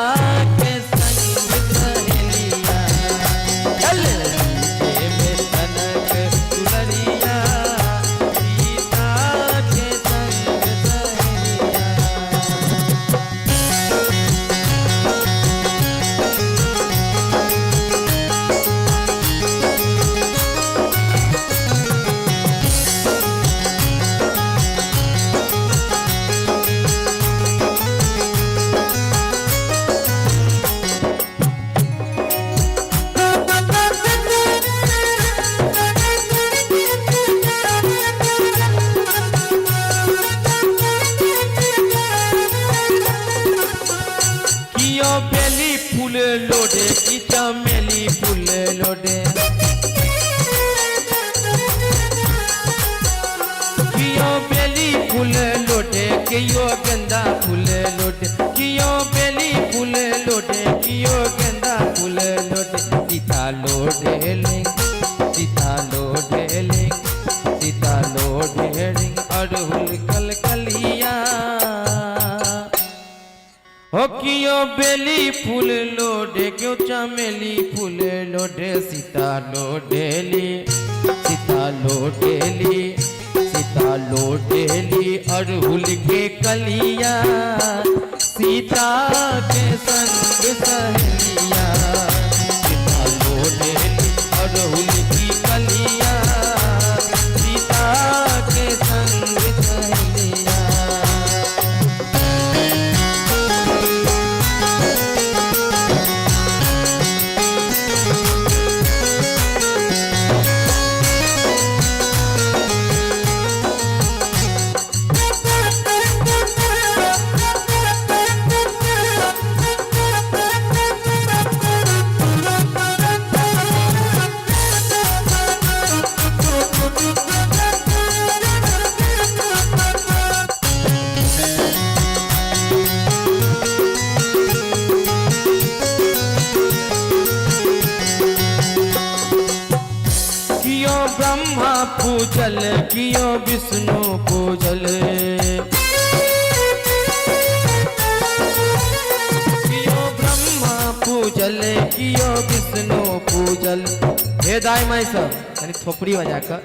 के संग सहेलिया, चले बीचे में जनक दुलरिया सीता के संग सहेलिया। कियो बेली फूल लोडे की चमेली फूल लोडे, कियो बेली फूल लोडे कियो गेंदा फूल लोडे, कियो बेली फूल लोडे कियो गेंदा फूल लोडे, सीता लोडे लिंग सीता लोडे लिंग सीता लोडे लिंग अड़हुल कलकलिया। हो कियो बेली फूल लोडे क्यों चमेली फूल लोडे, सीता लोडेली सीता लोडेली सीता लोडेली अड़हुल के कलिया, सीता के संग सहेलिया, सीता लोडेली अड़हुल की कलिया, सीता के संग सहेलिया। ब्रह्मा पूजल कियो विष्णु पूजल, कियो ब्रह्मा पूजल कियो विष्णु पूजल। हे दाई माई सब यानी थोपड़ी बजा कर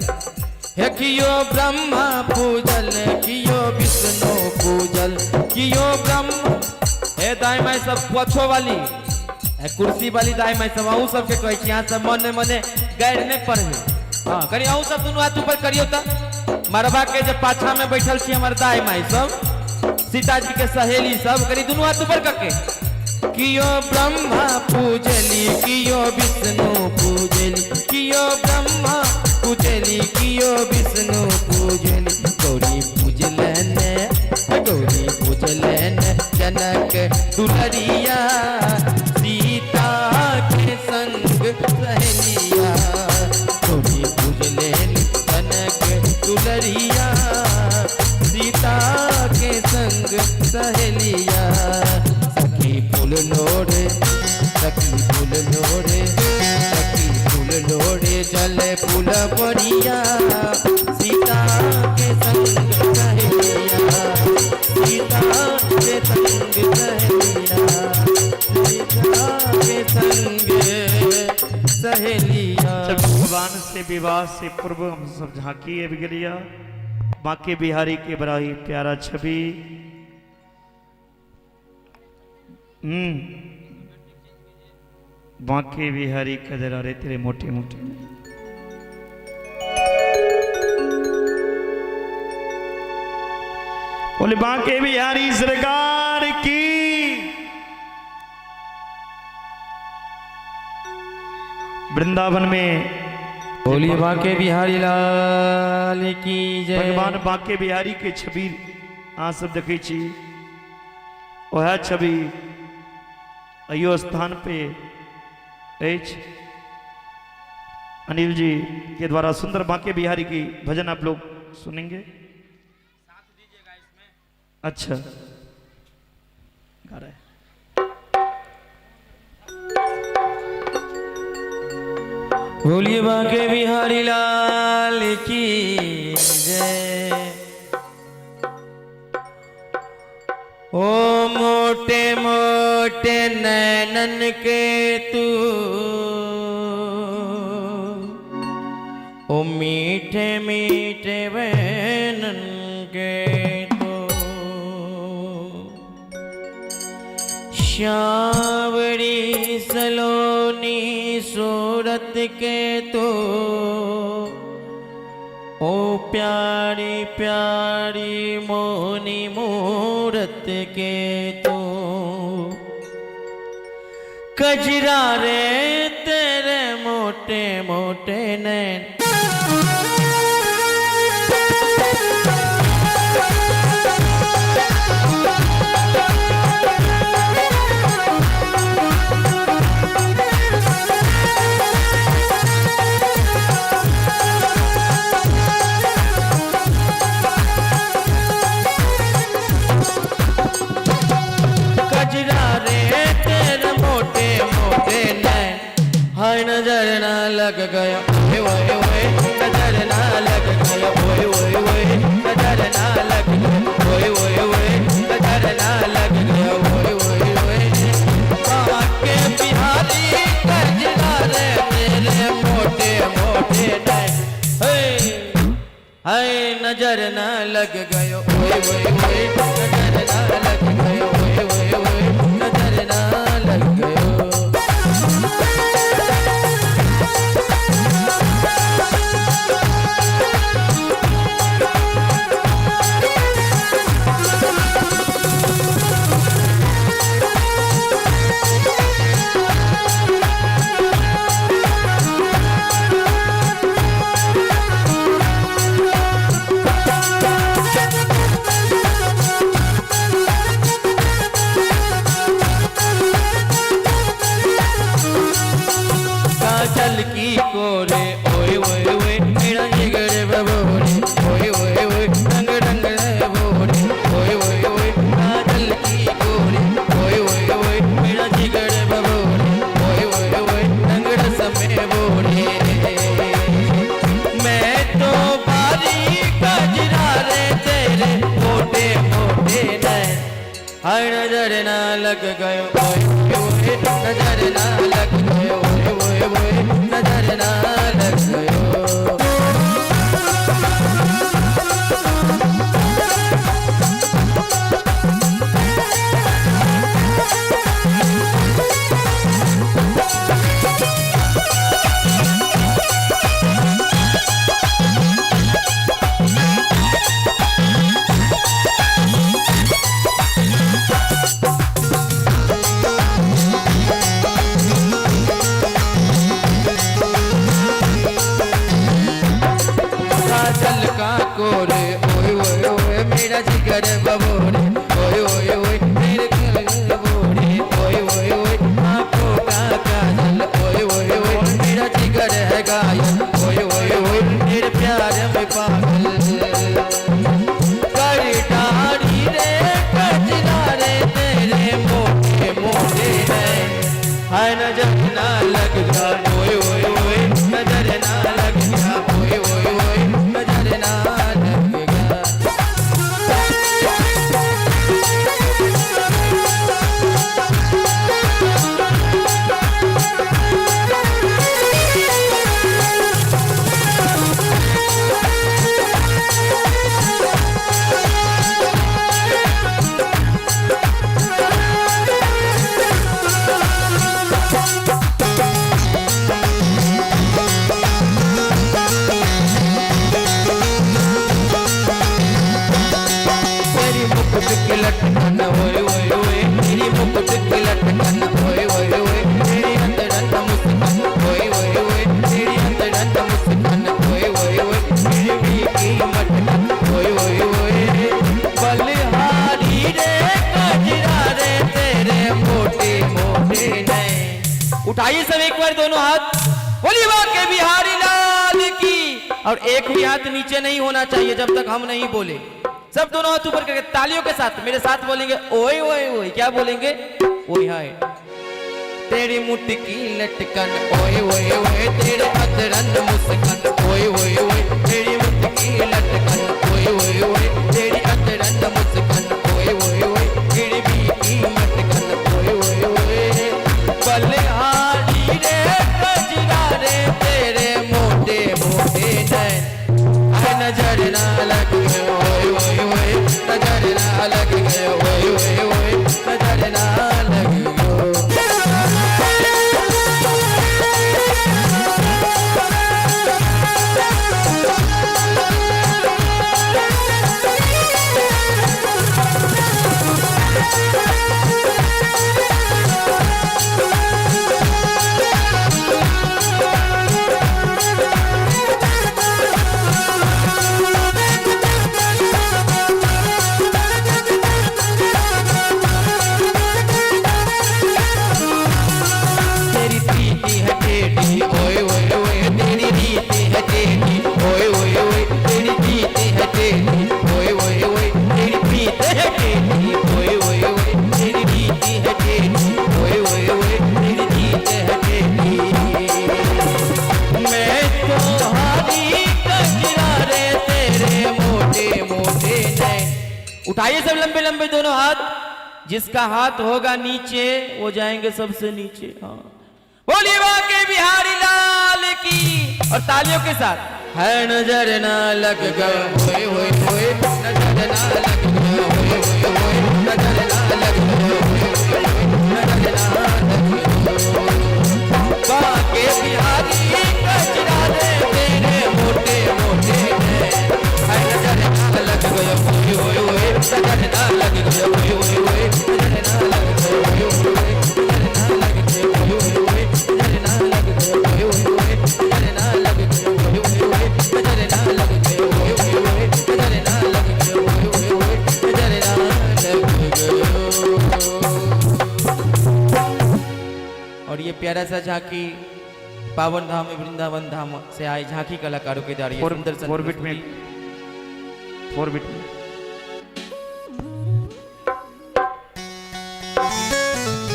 हे कियो ब्रह्मा पूजल कियो विष्णु पूजल, कियो ब्रह्मा हे दाई माई सब पछो वाली कुर्सी वाली दाई माई सब अहू सबके कहे कि यहाँ सब मने मने गैर नहीं पढ़े। हाँ करी अहू सब दोनों हाथ ऊपर करियो तो। मरबा के जब पाछा में बैठल छी हमर दाई माई सब सीता जी के सहेली सब करी दोनों हाथ ऊपर करके कियो ब्रह्मा पूजली कियो विष्णु पूजली, कियो ब्रह्मा पूजली कियो विष्णु पूजली, गौरी पूजलन गौरी पूजलन जनक दुलरिया सीता के संग सहेलिया, गौरी पूजलन जनक दुलरिया सीता के संग सहेलिया। सखी फूल लोड़े सखी फूल लोड़े सखी फूल लोड़े चले फूल बढ़िया, सीता के संग सहेलिया सीता के संग सहेलिया सीता के संग सहेलिया। जब भगवान से विवाह से पूर्व हम सब झांकी बिगड़िया बांके बिहारी के बड़ा ही प्यारा छवि। बांके बिहारी कजरा रे तेरे मोटे मोटे बोले बांके बिहारी सरकार की। वृंदावन में बोलिए बांके बिहारी लाल की जय। भगवान बांके बिहारी के छवि अहाँ सब देखै छी, वह छवि अयो स्थान पे अछि। अनिल जी के द्वारा सुंदर बांके बिहारी की भजन आप लोग सुनेंगे। अच्छा गा रहे हैं। बोलिए बांके बिहारी लाल की जय। ओ मोटे मोटे नैनन के तू, ओ मीठे मीठे बैनन के तू, श्यावरी सलोनी सूरत के तो, ओ प्यारी प्यारी मोनी मूरत के तो, कजरा रे तेरे मोटे मोटे नैन। हाय नजर ना लग गया ओए ओए ओए, नजर ना लग गया ओए ओए ओए, नजर ना लग गया ओए ओए ओए, नजर ना लग गया ओए ओए ओए। बांके बिहारी कजरा रे तेरे मोटे मोटे नैन, हाय नजर ना लग गया ओए ओए ओए, नजर ना लग गया ओए ओए ओए, नजर ना लग गया। काजल की कोरे ओए ओए ओए, मेरा जिगर बबोरे ओए ओए ओए, रंग रंग बोरे ओए ओए ओए। काजल की कोरे ओए ओए ओए, मेरा जिगर बबोरे ओए ओए ओए, रंग रस में बोरे। मैं तो बारी कजरा रे तेरे मोटे मोटे नैन, हाय नजर ना लग गयो ओए ओए, नजर ना लग गयो ओए ओए ओए, नजर ना लग गयो। काजल का कोरे ओए ओए ओए, मेरा जिगर बबोरे ओए ओए ओए, मेरे जिगर बबोरे ओए ओए ओए। आँखों का काजल ओए ओए ओए, मेरा जिगर है घायल ओए ओए ओए, मेरे प्यार में पागल। कर डारी रे कजरा रे तेरे मोटे मोटे नैन, हाय नजर ना लग गया ओए ओए ओए, नजर ना लग गया ओए ओए ओए, नजर ना लग गया। उठाइए सब एक बार दोनों हाथ, बोलिए बाके बिहारी लाल की। और एक भी हाथ नीचे नहीं होना चाहिए जब तक हम नहीं बोले। सब दोनों हाथ ऊपर करके तालियों के साथ मेरे साथ बोलेंगे ओए ओए ओए। क्या बोलेंगे? ओए हाय। तेरी मुट्ठी लटकन ओए ओए ओए, तेरे अतरन मुस्कान ओए ओए ओए, तेरी मुट्ठी लटकन ओए ओए ओए, तेरी अतरन मुस्कान ओए ओए ओए, तेरी बीकी मटकन ओए ओए ओए। बलिहारी रे कजरा रे तेरे मोटे मोटे नैन, आए नजर ना लग गए ओए ओए ओए, नजर ना लग गए ओए ओए ओए, नजर ना लग गए। उठाइए सब लंबे लंबे दोनों हाथ, जिसका हाथ होगा नीचे वो जाएंगे सबसे नीचे। हाँ, बोलिए बाके बिहारी लाल की। और तालियों के साथ है नजर ना लग गए होए होए होए, नजर ना लग गए होए होए होए, नजर ना लग गए होए होए होए, नजर ना लग गए। बाके बिहारी कजरा दे तेरे मोटे मोटे है, नजर ना लग गए होए होए होए, नजर ना लग गए होए होए होए, नजर ना लग गए होए होए होए, नजर ना लग गए होए होए होए, नजर ना लग गए होए होए होए, नजर ना लग गए होए होए होए, नजर ना लग गए होए होए होए, नजर ना लग गए होए होए होए, नजर ना लग गए। और ये प्यारा सा झांकी पावन धाम वृंदावन धाम से आए झांकी कलाकारों के द्वारा सुंदर फॉरबिट में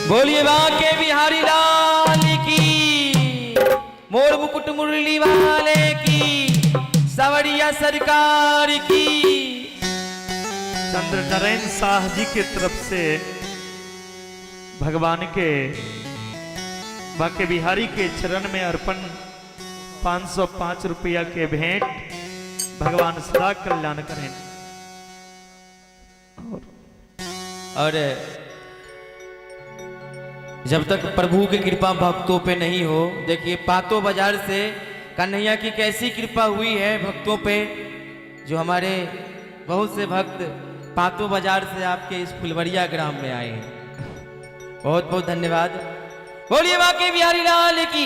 बोलिए बाके बिहारी लाल की, मोर मुकुट मुरली वाले की, सवरिया सरकार की। चंद्र नारायण शाह जी की तरफ से भगवान के बाके बिहारी के चरण में अर्पण 505 रुपया के भेंट। भगवान सदा कल्याण करें। और जब तक प्रभु की कृपा भक्तों पे नहीं हो, देखिए पातो बाजार से कन्हैया की कैसी कृपा हुई है भक्तों पे, जो हमारे बहुत से भक्त पातो बाजार से आपके इस फुलवरिया ग्राम में आए हैं। बहुत बहुत धन्यवाद। बोलिए बाके बिहारी लाल की।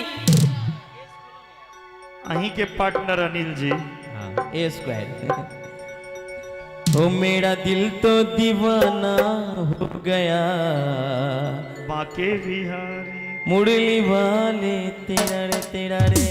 अहीं के पार्टनर अनिल जी। हाँ, ए स्क्वायर। ओ मेरा दिल तो दीवाना हो गया, बाके बिहारी मुरली वाले तेरा रे तेरा रे।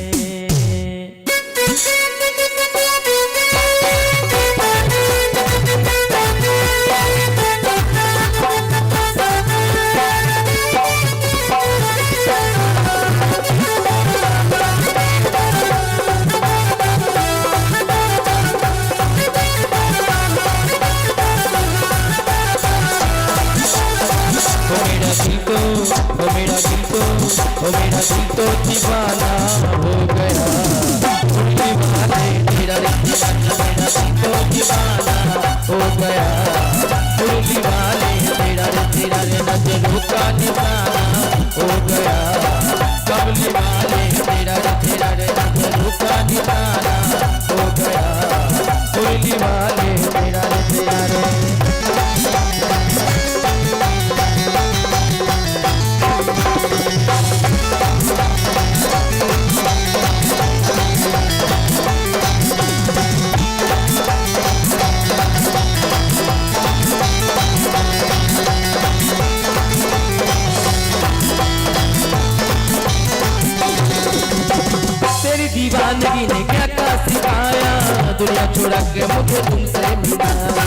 ओ मेरा दिल तो दीवाना हो गया, मुरली वाले तेरा रे तेरा, मेरा दिल तो दीवाना हो गया, मुरली वाले तेरा रे तेरा रे, नजरों का निशाना हो गया, कमली वाले तेरा रे तेरा रे, नजरों का निशाना हो गया, मुरली वाले तेरा रे तेरा रे। दीवानगी ने क्या क्या सिखाया, दुनिया छोड़ा के मुझे तुमसे मिलाया।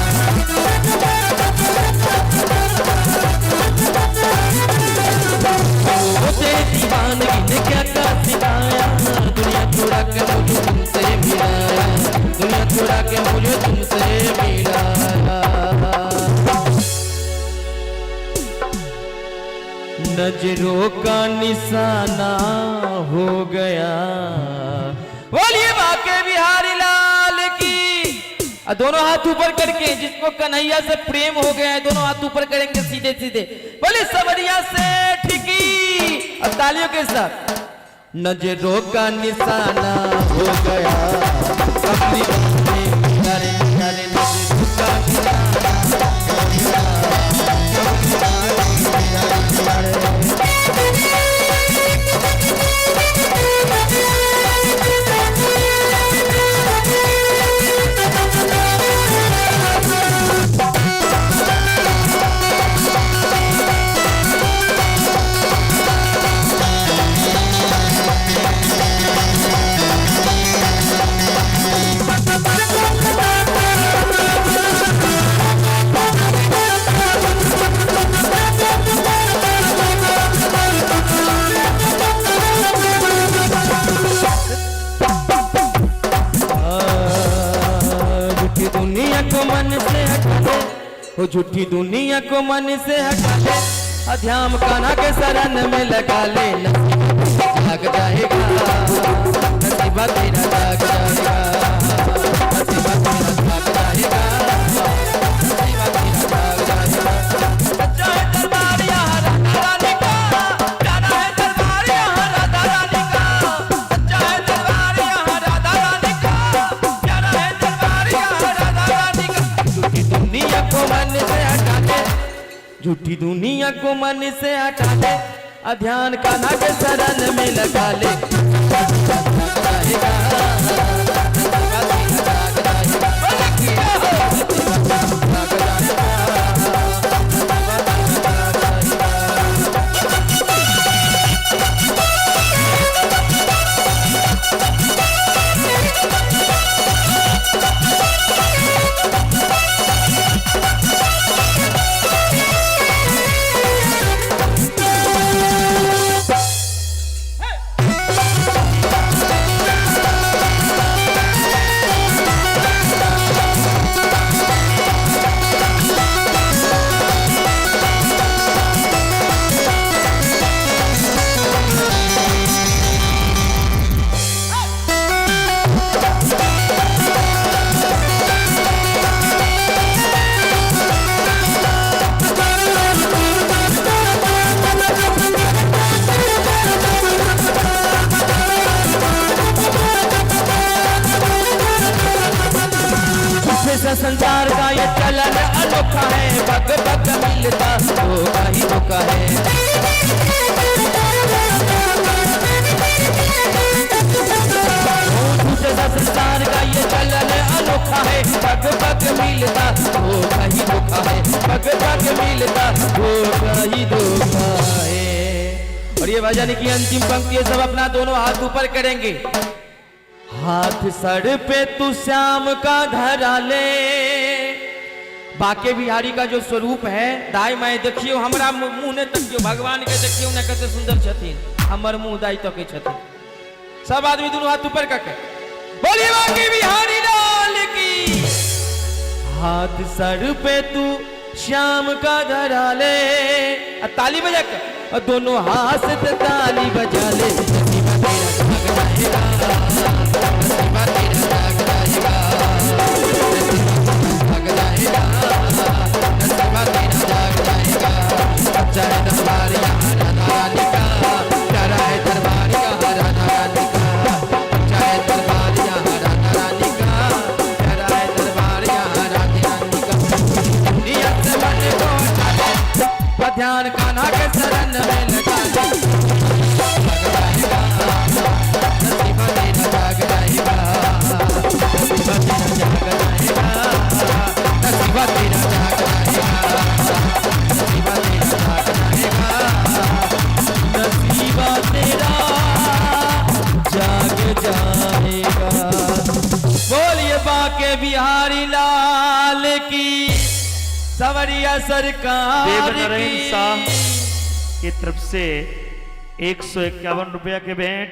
मुझे दीवानगी ने क्या क्या सिखाया, दुनिया छोड़ा के मुझे तुमसे मिलाया, दुनिया छोड़ा के मुझे तुमसे मिलाया। नजरों का निशाना हो गया। बोलिए बाके बिहारी लाल की। दोनों हाथ ऊपर करके, जिसको कन्हैया से प्रेम हो गया है दोनों हाथ ऊपर करेंगे सीधे सीधे। बोले सवरिया से ठिकी, अब तालियों के साथ। नजरों का निशाना हो गया, अपनी प्यारे प्यारे नजरों का निशाना हो गया। वो झूठी दुनिया को मन से हटा ले, अध्याम कान्हा के शरण में लगा ले। लग जाएगा नसीबा तेरा, लग जाएगा नसीबा तेरा, लग जाएगा नसीबा तेरा, लग जाएगा। सच्चा है दरबार यहाँ राधा रानी का, प्यारा है दरबार यहाँ राधा रानी का। सच्चा है दरबार यहाँ राधा रानी का, प्यारा है दरबार यहाँ राधा रानी का। झूठी दुनिया को मन से हटा दे, झूठी दुनिया को मन से हटा दे, ध्यान कान्हा के शरण में लगा ले। संसार का ये चलन अनोखा है, बग बग मिलता धोखा ही धोखा है। संसार का ये चलन अनोखा है, बग बग मिलता धोखा ही धोखा है, बग बग मिलता धोखा ही धोखा है। और ये भजन की अंतिम पंक्ति सब अपना दोनों हाथ ऊपर करेंगे। हाथ सर पे तू श्याम का धरा ले। बाके बिहारी का जो स्वरूप है, दाई माई देखियो, हमरा मुंह ने तकियो, भगवान के देखियो न कते सुंदर छथिन, हमर मुंह दाई तो के छथिन। सब आदमी दोनों हाथ ऊपर करके बोलिए बाके बिहारी लाल की। हाथ सर पे तू श्याम का धरा ले, ताली बजा के दोनों हाथ से ताली बजा ले। सच्चा है दरबार यहाँ राधा रानी का, प्यारा है दरबार यहाँ राधा रानी का। सच्चा है दरबार यहाँ राधा रानी का, प्यारा है दरबार यहाँ राधा रानी का। दुनिया से मन को हटा दे, ध्यान कान्हा के शरण में लगा ले। लग जाएगा बिहारी लाल की, सवरिया सरकार देवनारायण की। शाह की तरफ से 151 रुपया के भेंट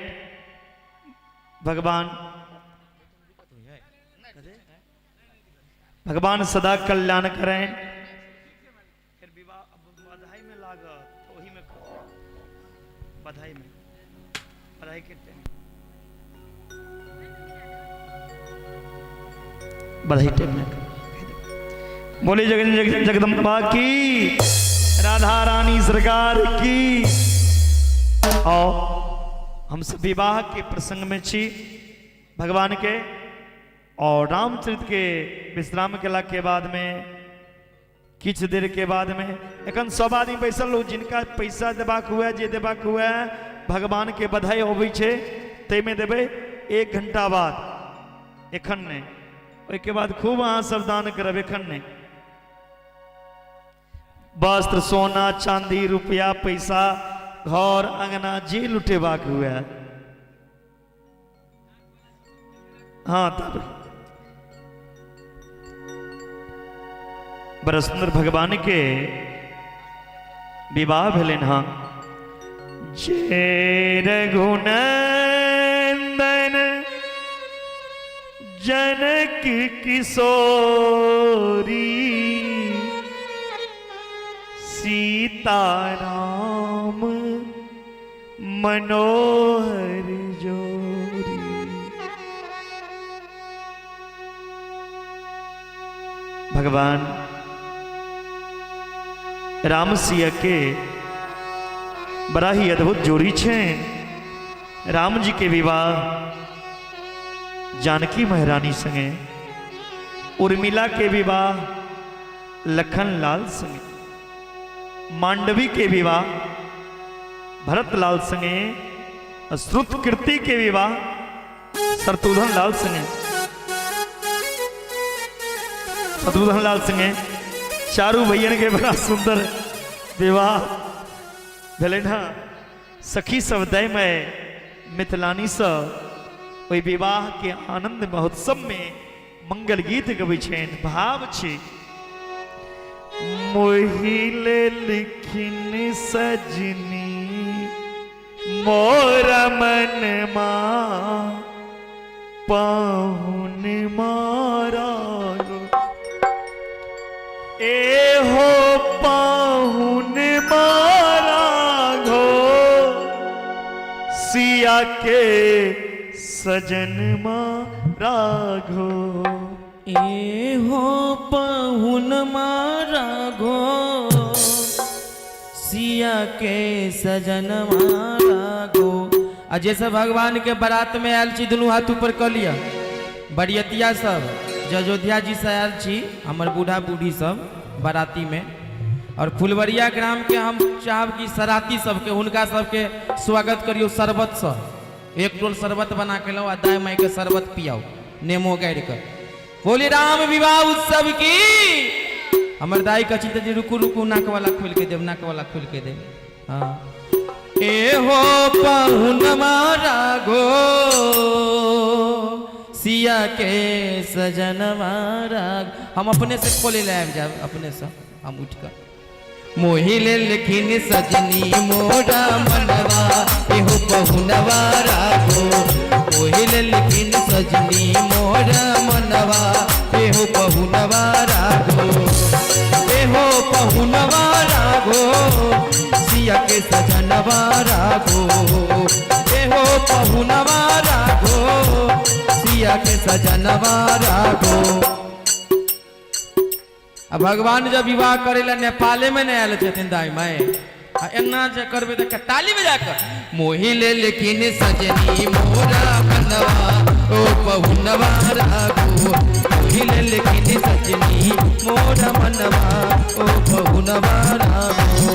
भगवान सदा कल्याण करें। फिर विवाह बधाई में लागत वही में बधाई के बधाई टाइम में बोले जगदम्बा की, राधा रानी सरकार की। और हम सब विवाह के प्रसंग में छी भगवान के और रामचरित के विश्राम केला के बाद में किछ देर के बाद में एखन सब आदमी बैसल हो, जिनका पैसा देबाक हुए जे देबाक हुए भगवान के बधाई होबै छे तै में देबै 1 घंटा बाद, एखन नहीं। ओइ के बाद खूब अहाँ सब दान करब, एखन नहीं। वस्त्र सोना चांदी रुपया पैसा घर अंगना जे लुटेबाक हुए, हाँ तब बड़ा सुंदर भगवान के विवाह भेलन। हाँ जय रघुनंदन जनक किशोरी, सीताराम मनोहर जोरी। भगवान राम सिया के बड़ा ही अद्भुत जोड़ी छे। राम जी के विवाह जानकी महारानी संगे, उर्मिला के विवाह लखन लाल संगे, मांडवी के विवाह भरत लाल संगे, श्रुत कीर्ति के विवाह शत्रुघ्न लाल संगे, शत्रुघ्न लाल संगे चारू भैयन के बड़ा सुंदर विवाह भेलन। सखी सब दय में मिथिलानी सब ओई विवाह के आनंद महोत्सव में मंगल गीत गबै छेन। भाव छे मोहिले लिखिन सजनी मोरा मन मा पाहुन मारा, ए हो पाहुन मारा घो सिया के सजन मारा घो। ए हो पाहुन मारा घो सिया के सजन मारा घो। आ जैसे भगवान के बारात में आयल छी, दुनू हाथ ऊपर कर लिया। बरियतिया सब अयोध्या जी से आयल छी, हमर बूढ़ा बूढ़ी सब बाराती में। और फुलवरिया ग्राम के हम चाहब कि सराती सबके हुनका सबके स्वागत करियो शरबत से। 1 टोल शरबत बना के लो आ दाई माई के शरबत पियाओ नेमो गाड़ि कर। बोले राम विवाह उत्सव की। हमर दाई कची जी रुकू रुकू, नाक वाला खोल के देव, नाक वाला खोल के देव। हाँ ए हो पाहुन मारा घो सिया के सजन मारा। हम अपने से खोले ले आब जाब, अपने से हम उठ कर। मोहिले लिखिन सजनी मोरा मनवा, एहो पाहुनवा राघो। मोहिले लिखिन सजनी मोरा मनवा, एहो पाहुनवा राघो। एहो पाहुनवा राघो सिया के सजनवा राघो। एहो पाहुनवा राघो सिया के सजनवा राघो। अब भगवान जब विवाह करेला नेपाले में नहीं आयल छथिन दाई माई, एना जे करबे त ताली बजा कर। मोहिले लेकिन सजनी मोरा मनवा, ओ पहुनवा राघो। मोहिले लेकिन सजनी मोरा मनवा, ओ पहुनवा राघो।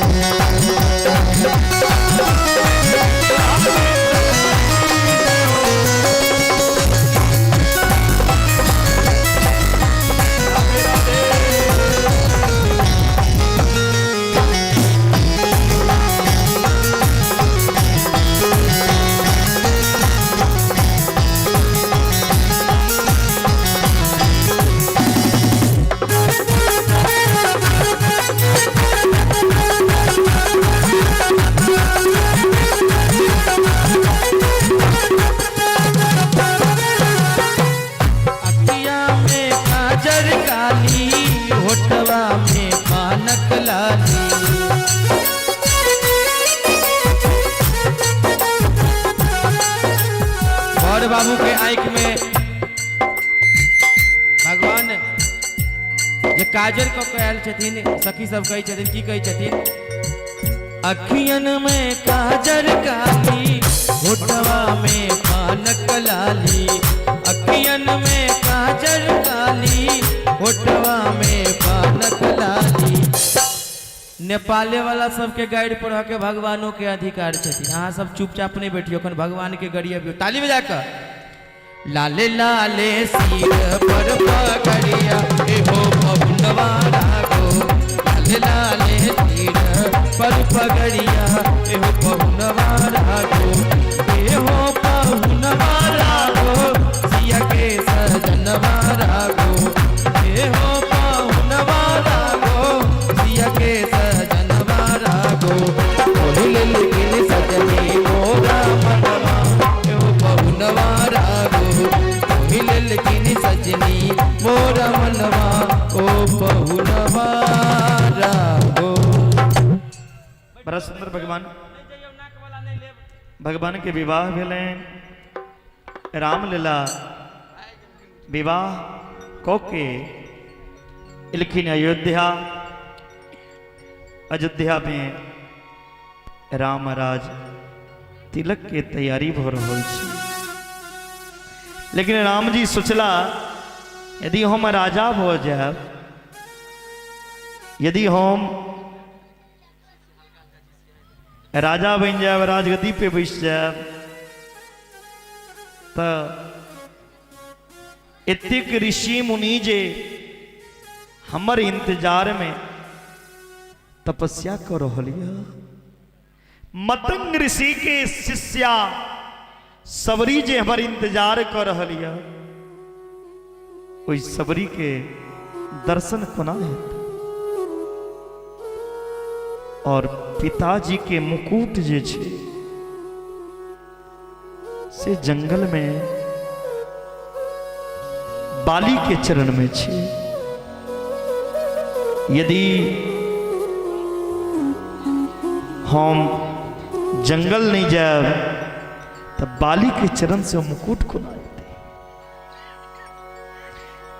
हर बाबू के आंख में भगवान जे काजर को कहल छथिन, सखी सब कही छथिन, की कही छथिन, अखियन में काजर काली, होठवा में पानक लाली, अखियन में काजर काली, होठवा में पानक लाली। नेपाले वाला सबके गाइड पर के भगवानों के अधिकार छथिन। अहाँ सब चुपचाप नहीं बैठियो, अखन भगवान के गड़िया भी ताली बजा कर। लाले लाले सिर पर पगड़िया एहो पहुनवा रागो, लाले लाले सिर पर पगड़िया एहो पहुनवा रागो, एहो पहुनवा रागो, सिया के सजनवा रागो, एहो पहुनवा रागो, सिया के सजनवा रागो, ओहिले लेकिन सजनी मोरा मनवा एहो पहुनवा रागो, ओहिले लेकिन सजनी मोरा मनवा ओ पहुनवा रागो। बड़ा सुंदर भगवान के विवाह भेले। रामलीला विवाह को के इलखिन अयोध्या। अयोध्या में राम राज तिलक के तैयारी भ रहल छै। लेकिन राम जी सोचला यदि हम राजा हो जाब, यदि हम राजा बन जाब, राजगद्दी पे बैस जाब, तो एतेक ऋषि मुनि जे हमर इंतजार में तपस्या कर रहल यऽ। मतंग ऋषि के शिष्या सबरी जे हमर इंतजार कर रहल यऽ, ओइ सबरी के दर्शन कोना हेतै। और पिताजी के मुकुट जे छै से जंगल में बाली के चरण में छै। यदि हम जंगल नहीं जाए तब बाली के चरण से मुकुट कोना हेतै।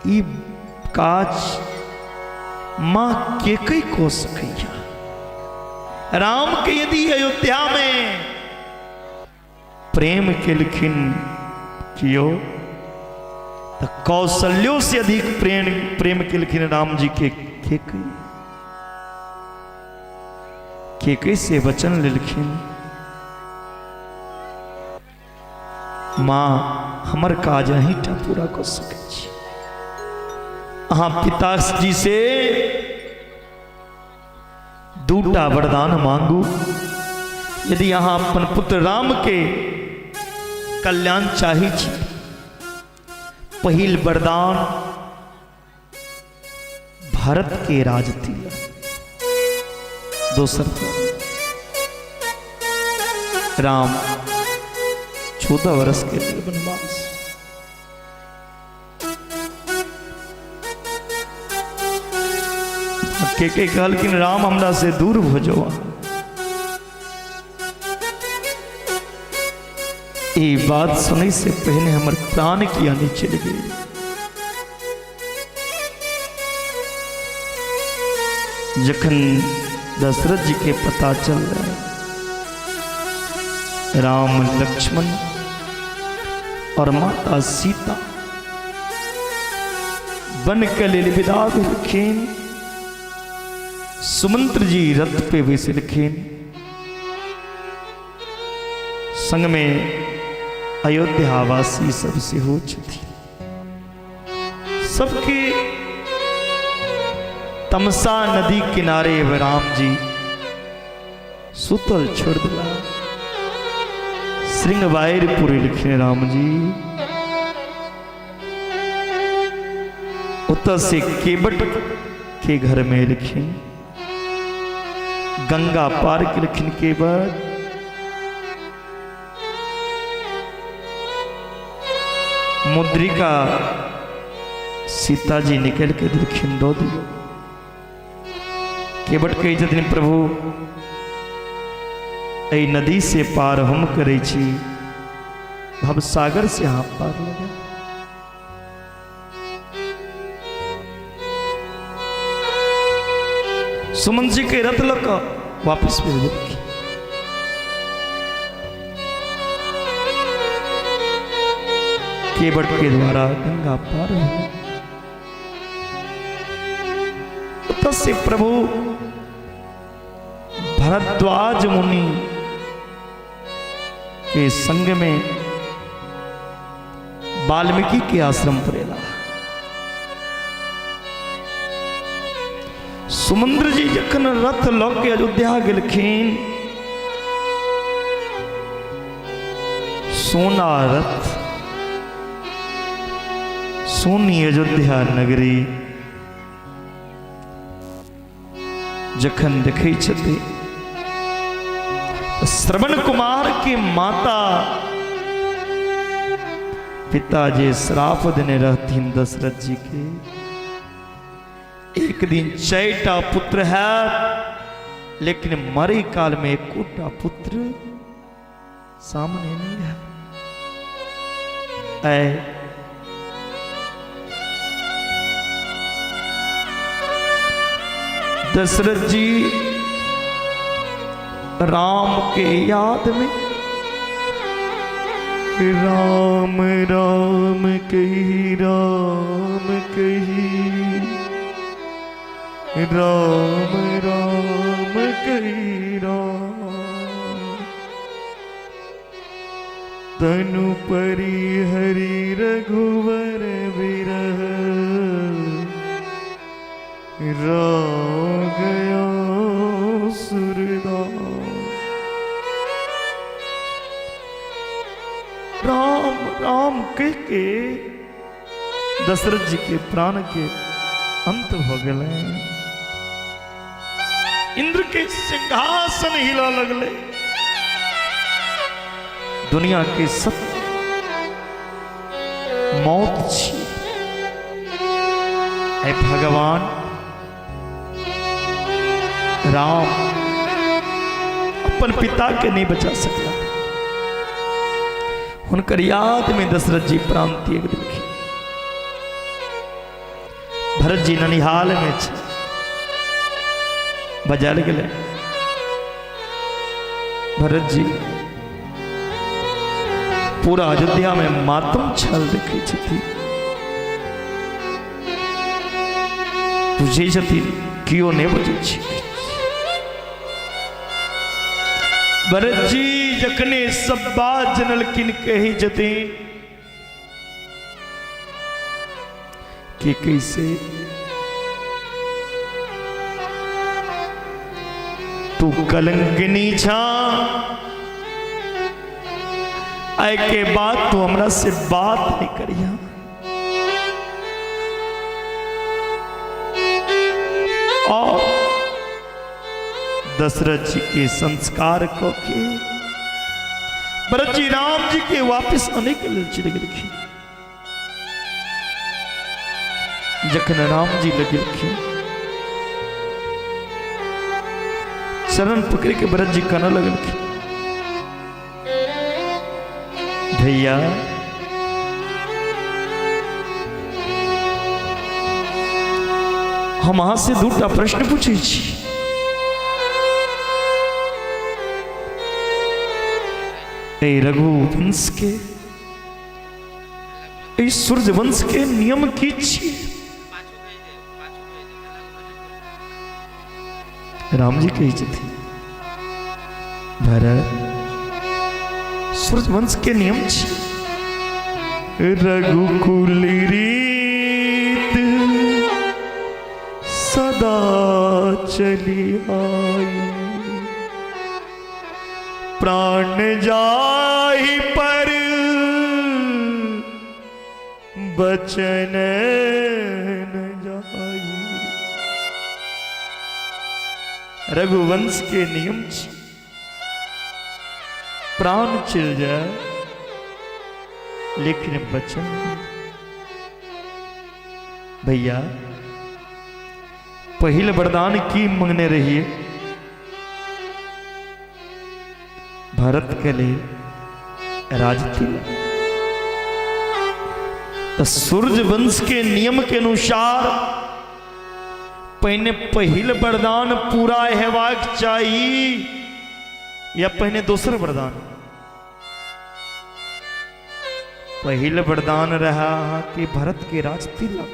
ई काज मां के कई को सकैया। राम के यदि अयोध्या में प्रेम के लिखिन कियो तो कौशल्यों से अधिक प्रेम के लिखिन राम जी के केकई से वचन लिखिन, मां हमर काज अहींटा पूरा कर सकै छी। अहाँ पिताजी से दूटा वरदान मांगू। यदि अहाँ अपन पुत्र राम के कल्याण चाही छी, पहिल वरदान भारत के राज तिलक, दोसर राम 14 वर्ष के लिए वनवास। के कहलखिन राम हमरा से दूर हो जाओ। ये बात सुनने से पहले हमर प्राण की आनी चल गई। जखन दशरथ जी के पता चल रहा है राम लक्ष्मण और माता सीता बन के लिए विदा भेलखिन। सुमंत्र जी रथ पे बैसलखिन, संग में अयोध्यावासी सब से हो छथि। सबके तमसा नदी किनारे राम जी सुतल छोड़ दिला। श्रृंगवारपुर लिखिन राम जी, उतर से केवट के घर में लिखिन, गंगा पार के लिखिन केवट। मुद्रिका सीता जी निकल के लिखिन दो दियो। केवट कही छथिन प्रभु ए नदी से पार हम करे छी, भव सागर से हाथ पार लगा। सुमन जी के रथ लगा वापस भेज रखी। केवट के द्वारा गंगा पार हो गई। तस्य प्रभु भरद्वाज मुनि के संग में वाल्मीकि के आश्रम पर एला। सुमंद्र जी जखन रथ लऽ के अयोध्या गेलखिन, सोना रथ सोनी अयोध्या नगरी जखन देखै छथि, श्रवण कुमार की माता पिताजी श्राप देने रहतीन दशरथ जी के। एक दिन 6टा पुत्र है, लेकिन मरे काल में एकोटा पुत्र सामने नहीं है। दशरथ जी राम के याद में राम राम कही राम कही, राम राम कही राम, तनु परि हरि रघुवर विरह, रा गया सुरदास। राम राम कह के दशरथ जी के प्राण के अंत हो गए। इंद्र के सिंहासन हिला लगले, दुनिया के सब मौत छी। ऐ भगवान राम अपन पिता के नहीं बचा सकता। हुनकर याद में दशरथ जी प्राण त्याग देलखिन। भरत जी ननिहाल में बजाल गए। भरत जी पूरा अयोध्या में मातम छल देखे छथि। बुझे छथि कियो नहीं बुझे छी। भरत जी जखने सब बात जनलखिन कही जतीन कि कैसे तू कलंकिनी छा, आय के बाद तू हमरा से बात नहीं करिया। और दशरथ जी के संस्कार को के भरत जी राम जी के वापस आने के लिए चले गए। जखन राम जी लगे चरण पकड़ के भरत जी कहने लगल भैया हम अहाँ से दूटा प्रश्न पूछे छी। रघुवंश के सूर्य वंश के नियम की छी? राम जी कही थी भरत सूर्य वंश के नियम छी। रघुकुल रीत सदा चली आई, प्राण जाहि पर बचन न जाई। रघुवंश के नियम छी, प्राण चल जाए लेकिन बचन। भैया पहले वरदान की मांगने रहिए? भारत के लिए राजतिलक। तो सूर्य वंश के नियम के अनुसार पहले पहिल वरदान पूरा हेबाक चाहिए या पहले दोसर वरदान? पहिल वरदान रहा कि भरत के राज तिलक,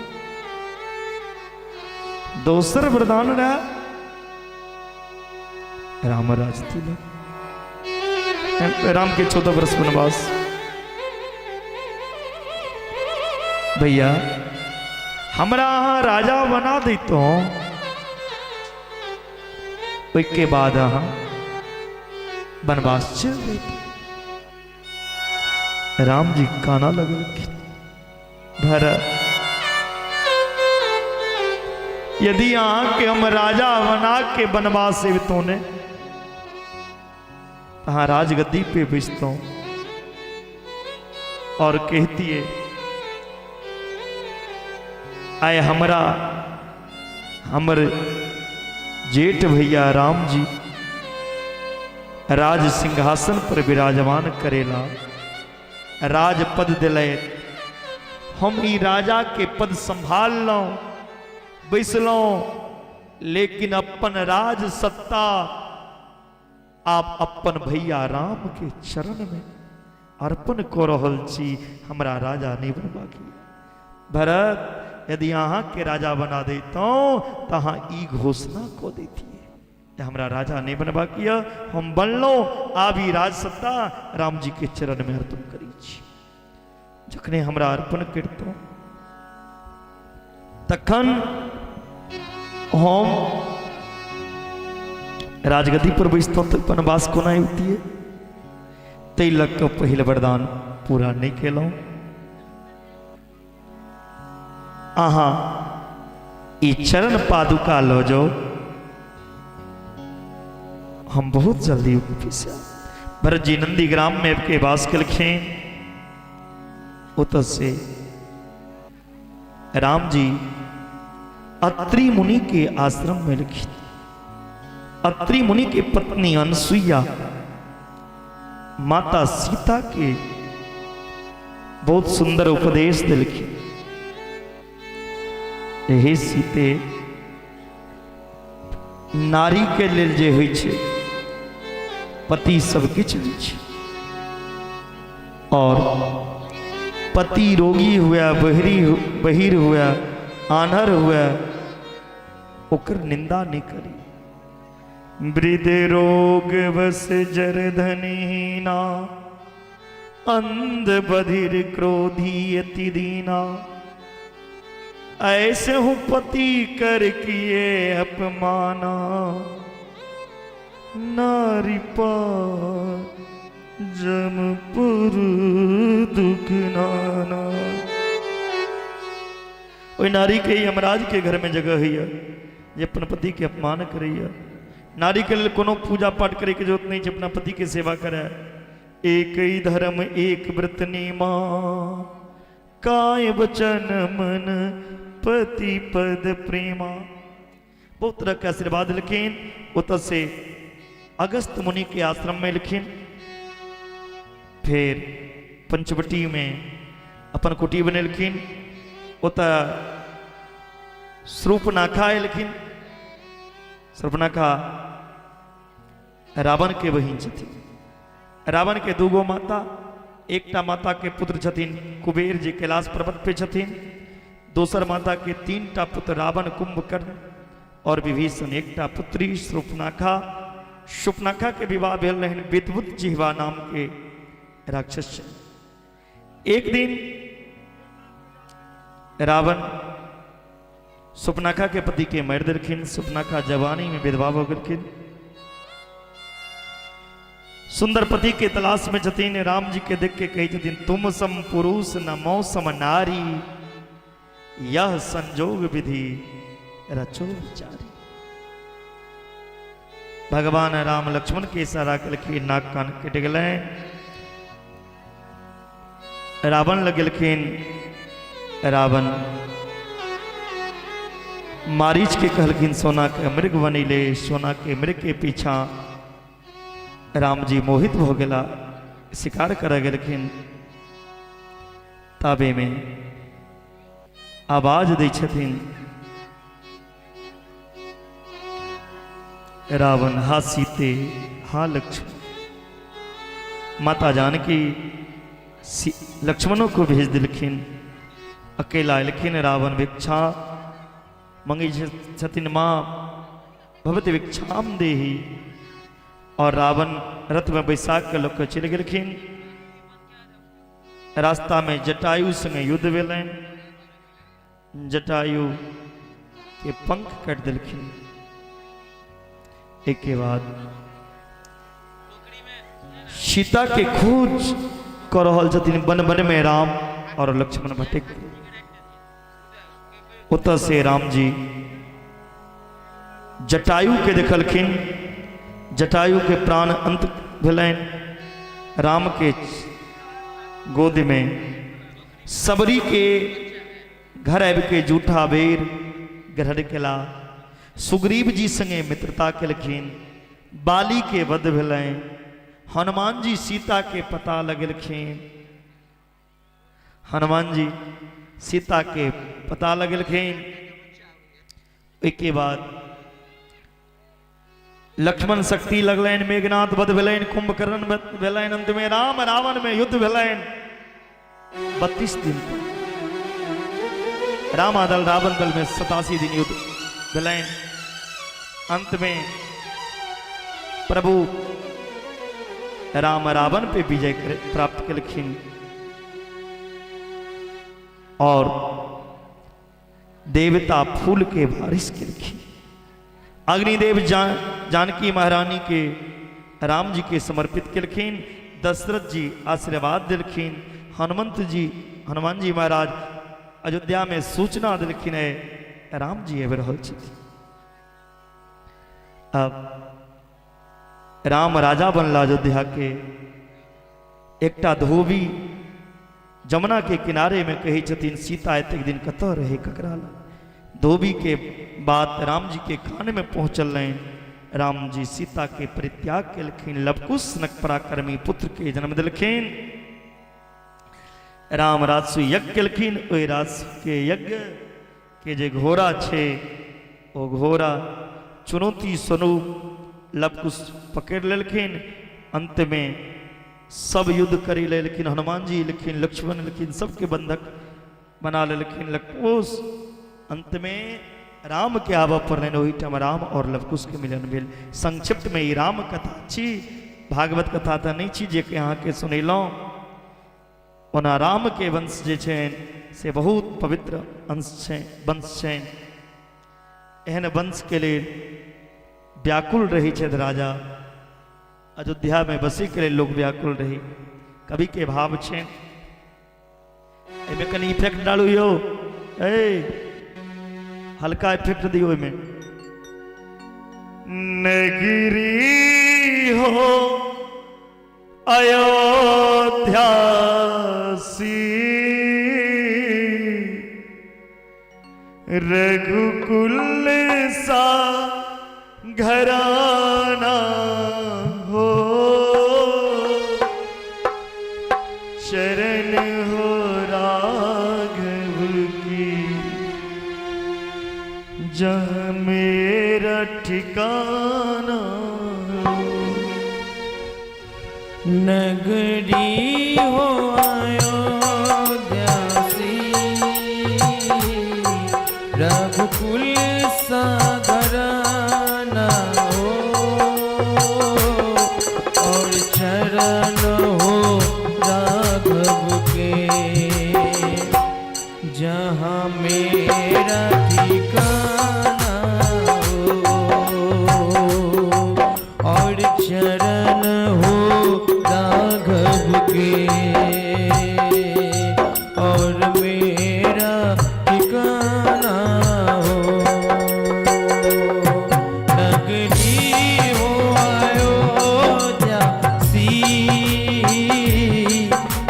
दोसर वरदान रहा राम राज तिलक, राम के 14 वर्ष वनवास। भैया हमरा राजा बना देतो, के बाद वनवास चल देते। राम जी काना लगल भरत, यदि यहाँ के हम राजा बना के वनवास से तो ने हाँ राजगद्दी पे बैठता हूं और कहती है आए हमरा हमर जेठ भैया राम जी राज सिंहासन पर विराजमान करेला, राज पद दिले, हम ई राजा के पद संभाल लो बैसलो, लेकिन अपन राज सत्ता आप अपन भैया राम के चरण में अर्पण कर रहल छी, हमरा राजा नहीं बनवा की। भरत यदि यहाँ के राजा बना देता तहाँ ई घोषणा को देती है हमरा राजा नहीं बनवा किया, हम बनलो आबी राज सत्ता राम जी के चरण में अर्पण करी छी। जखने हमरा अर्पण करतो तखन हम राजगद्दी पर बैठता तो वनवास कोना होती है, तै लग के पहले वरदान पूरा नहीं केलौं। आहा ई चरण पादुका लो जो हम बहुत जल्दी भरत जी नंदी ग्राम में के वास कलखें, उत से राम जी अत्रि मुनि के आश्रम में लिखी। अत्रि मुनि की पत्नी अनसुईया माता सीता के बहुत सुंदर उपदेश दिलखी, हे सीते नारी के लेल जे होइ छै पति सब किछ होइ छै, और पति रोगी हुआ बहिर हुआ आन्हर हुआ ओकर निंदा नहीं करी। वृद्ध रोग बस जरधनीना, अंध बधिर क्रोधी अति दीना, ऐसे हूँ पति कर किए अपमाना, नारी पर जमपुर दुख नाना। ओई नारी के यमराज के घर में जगह है जे अपन पति के अपमान करैया। नारी के लिए कोनो पूजा पाठ करे के जरूरत नहीं, अपना पति के सेवा करे। एक ही धर्म एक व्रत नीमा, काय वचन मन पति पद प्रेमा। बहुत तरह के आशीर्वाद लिखीन। उत से अगस्त मुनि के आश्रम में लिखीन, फिर पंचवटी में अपन कुटी बने लिखीन। उत श्रूपनाखा लिखीन। श्रूपनाखा रावण के बहिन छथिन। रावण के दूगो माता, एकटा माता के पुत्र छथिन कुबेर जी कैलाश पर्वत पे छथिन, दोसर माता के 3टा पुत्र रावण कुंभकर्ण और विभीषण, एकटा पुत्री श्रूपनाखा। शूर्पणखा के विवाह भेल रहन विद्युत जिह्वा नाम के राक्षस से। एक दिन रावण शूर्पणखा के पति के मार देलखिन। शूर्पणखा जवानी में विधवा हो गलखिन। सुंदर पति के तलाश में छथिन। राम जी के देख के कही छथिन, तुम सम पुरुष न मौसम नारी, यह संजोग विधि रचो विचारी। भगवान राम लक्ष्मण के इशारा कलखिन, नाक कान कट गए। रावण लगलखिन। रावण मारीच के कहलखिन, सोना के मृग बनिले। सोना के मृग के पीछा राम जी मोहित हो गला, शिकार कर गलखिन। ताबे में आवाज दै छथिन, रावण हा सीते हा लक्ष्मण। माता जानकी लक्ष्मणों को भेज दिलखिन, अकेला एलखिन। रावण भिक्षा मंगी छथिन, माँ भगवती भिक्षाम देही। और रावण रथ में बैसाख के लोग चल गलखिन। रास्ता में जटायु संगे युद्ध भेलन, जटायु के पंख कट दिलखिन। एक के बाद सीता के खोज कर रहल छथिन, वन वन में राम और लक्ष्मण भटक। उत से राम जी जटायु के देखलखिन, जटायु के प्राण अंत भेलन। राम के गोद में सबरी के घर आबि के जूठा बेर ग्रहण केला। सुग्रीव जी संगे मित्रता केलखिन, बाली के वध भेलन। हनुमान जी सीता के पता लगलखिन, हनुमान जी सीता के पता लगलखिन। एक बाद लक्ष्मण शक्ति लगलन, मेघनाथ वध भेलन, कुंभकर्ण वध भेलन। अंत में राम रावण में युद्ध भेलन 32 दिन तक। रामा दल रावण दल में 87 दिन युद्ध भेलन। अंत में प्रभु राम रावण पे विजय प्राप्त कलखिन। और देवता फूल के बारिश कलखिन। अग्निदेव जानकी महारानी के राम जी के समर्पित कलखिन। दशरथ जी आशीर्वाद दिलखिन। हनुमान जी महाराज अयोध्या में सूचना दिलखिन है राम जी आबि रहल छथिन। अब राम राजा बनला अयोध्या के। एकटा धोबी जमुना के किनारे में कही छथिन, सीता एतेक दिन कतऽ रहे ककरा लग। धोबी के बात राम जी के कान में पहुंचल नहीं। राम जी सीता के परित्याग केलखिन, लवकुश नक पराक्रमी पुत्र के जन्म दिलखिन। राम राजसु यज्ञ केलखिन। ओहि राजसु के यज्ञ के जे घोड़ा छे, ओ घोड़ा चुनौती स्वरूप लवकुश पकड़ लेलखिन। अंत में सब युद्ध करी लेलखिन। हनुमान जी लेकिन, लक्ष्मण लेकिन, सबके बंधक बना लेलखिन लवकुश। अंत में राम के आबा पर ओहि टाइम राम और लवकुश के मिलन भेल। संक्षिप्त में ई राम कथा छी, भागवत कथा तो नहीं छी जे अहाँ के सुनेलहुँ। ओना राम के वंश जे छनि से बहुत पवित्र अंश छनि, वंश छनि। एहन वंश के लेल व्याकुल रही छथि राजा। अयोध्या में बसे के लिए लोग व्याकुल रही। कवि के भाव छनि, एमे कनी इफेक्ट डालू यो, हल्का इफेक्ट दियो में। नगरी हो अयोध्यासी, रघुकुल सा घराना हो। शरण हो राघव की, जहाँ मेरा ठिकाना हो। नगरी हो अयोध्यासी, रघुकुल सा घराना हो। और चरण हो राघव के, जहाँ मेरा ठिकाना हो। और चरण हो राघव के, और मेरा ठिकाना हो। नगरी हो अयोध्यासी,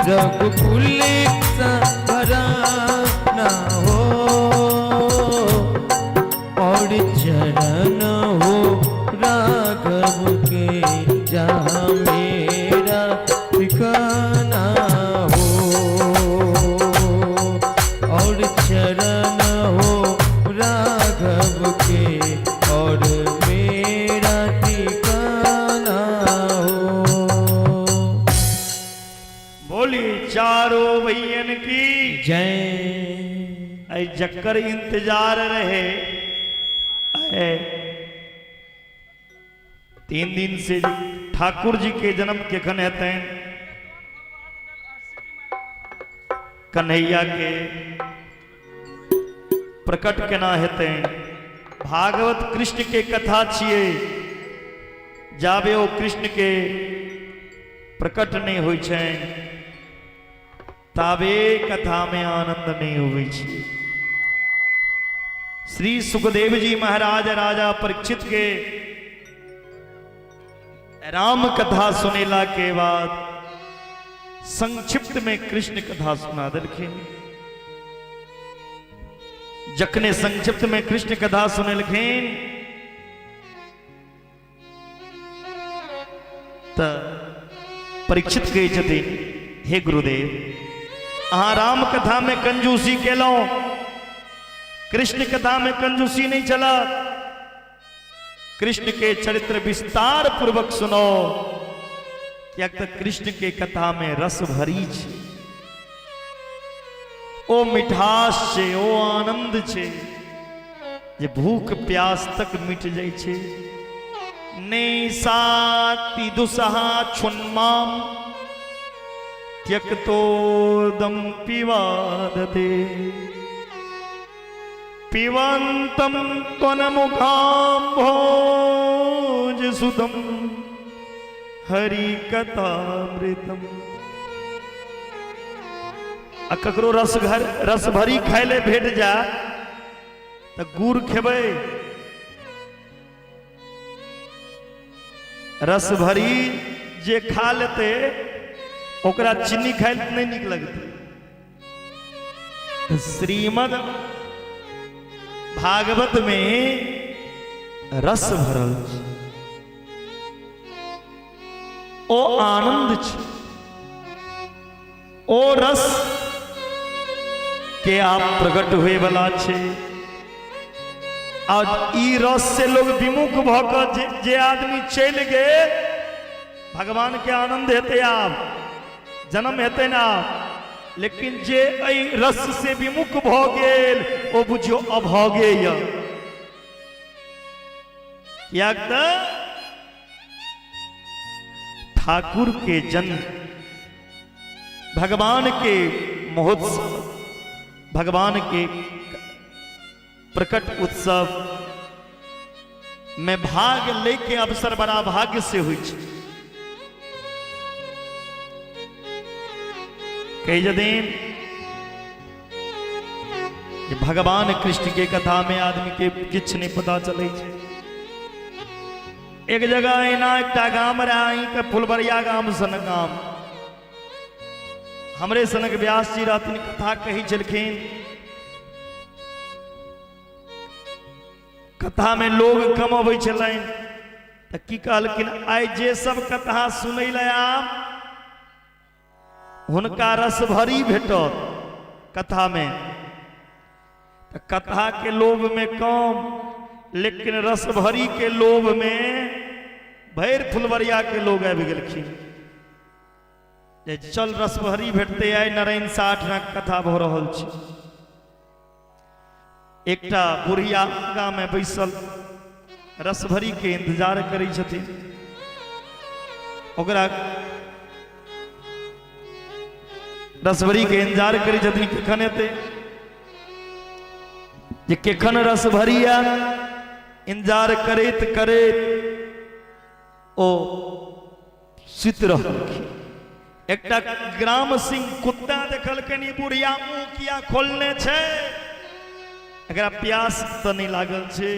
रघुकुल सा घराना हो। और चरण हो राघव के, जहाँ मेरा ठिकाना हो। और चरण गोविंद की जय। ऐ जक्कर इंतजार रहे। ऐ 3 दिन से ठाकुर जी के जन्म के खन हेते कन्हैया के प्रकट केना हेते। भागवत कृष्ण के कथा छिए, जाबे ओ कृष्ण के प्रकट नहीं होइ छै ताबे कथा में आनंद नहीं हुई छी। श्री सुखदेव जी महाराज राजा परीक्षित के राम कथा सुनेला के बाद संक्षिप्त में कृष्ण कथा सुना देलखिन। जखने संक्षिप्त में कृष्ण कथा सुनेलखिन त परीक्षित कहे छथिन, हे गुरुदेव अहाँ राम कथा में कंजूसी केलौं, कृष्ण कथा में कंजूसी नहीं चला। कृष्ण के चरित्र विस्तार पूर्वक सुनो, क्या तक कृष्ण के कथा में रस भरी छे, ओ मिठास छे, ओ आनंद छे जे भूख प्यास तक मिट जाय छे। नैसाति दुसहा छुन्माम त्यक्तोदम पिवादते पिबंतम त्वन्मुखाम भोज सुतम हरि कथामृतम। आ ककरो रस भरी खाय ले भेट जा त गुड़ खेबै, रस भरी जे खा लेते ओकरा चीनी खाय नहीं निक लगते। श्रीमद् भागवत में रस भरल छै, ओ आनंद छै, ओ रस के आप प्रकट हुए वाला छे। और ई रस से लोग विमुख भऽ जे आदमी चल गए भगवान के आनंद हेते, आप जन्म हेते ना। लेकिन जे एहि रस से विमुख भऽ गेल ओ बुझियो अभागे य। कियाक त ठाकुर के जन्म, भगवान के महोत्सव, भगवान के प्रकट उत्सव में भाग लेके अवसर बड़ा भाग्य से हुई छे। कई जदीन भगवान कृष्ण के कथा में आदमी के किछ नहीं पता चले छे। एक जगह एना एकटा गाम रहे के फुलबरिया गाम सन गाम। हमरे सनक व्यास जी रहथिन, कथा कही छलखिन। कथा में लोग कम अबै छलैन त की कहलखिन, आइ जे सब कथा सुनै ले आब हुनका रस भरी भेटत कथा में। त कथा के लोभ में कम, लेकिन रस भरी के लोभ में भैर फुलबरिया के लोग आबि गेलखिन। जे चल रस भरी भेटते, आइ नारायण 60 कथा भ रहल छै। एकटा बुढ़िया गाँव में बैसल रसभरी के इंतजार करै छथिन। ओकरा रसभरी के इंतजार करै छथिन केखन एतै, जे केखन रसभरी आयत। इंतजार करैत करैत ओ सुति रहलखिन। एकटा ग्राम सिंह कुत्ता देखलखिन, ई बुढ़िया मुंह किया खोलने छै, एकरा प्यास तो नहीं लागल छे।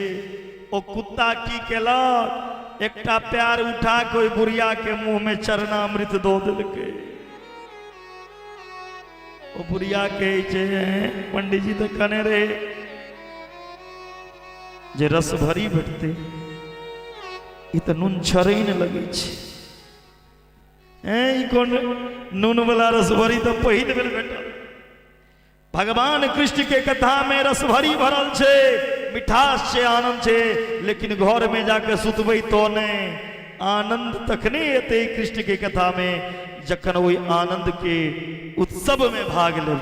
ओ कुत्ता की केलक, एकटा पैर उठा के ओइ बुढ़िया के मुंह में चरणामृत दो देलकै। ओ बुढ़िया कहे छे, पंडित जी तो कहने रहे जे रस भरी भेटते, ई तो नून छरै न लगे छे। ई कोन नून वाला रस भरी तो पहिल बेर भेटल। भगवान कृष्ण के कथा में रस भरी भरल छे, मिठास छे, आनंद छे। लेकिन घर में जाके सुतबै तो ने आनंद तखने एते कृष्ण के कथा में जखन वही आनंद के उत्सव में भाग ले।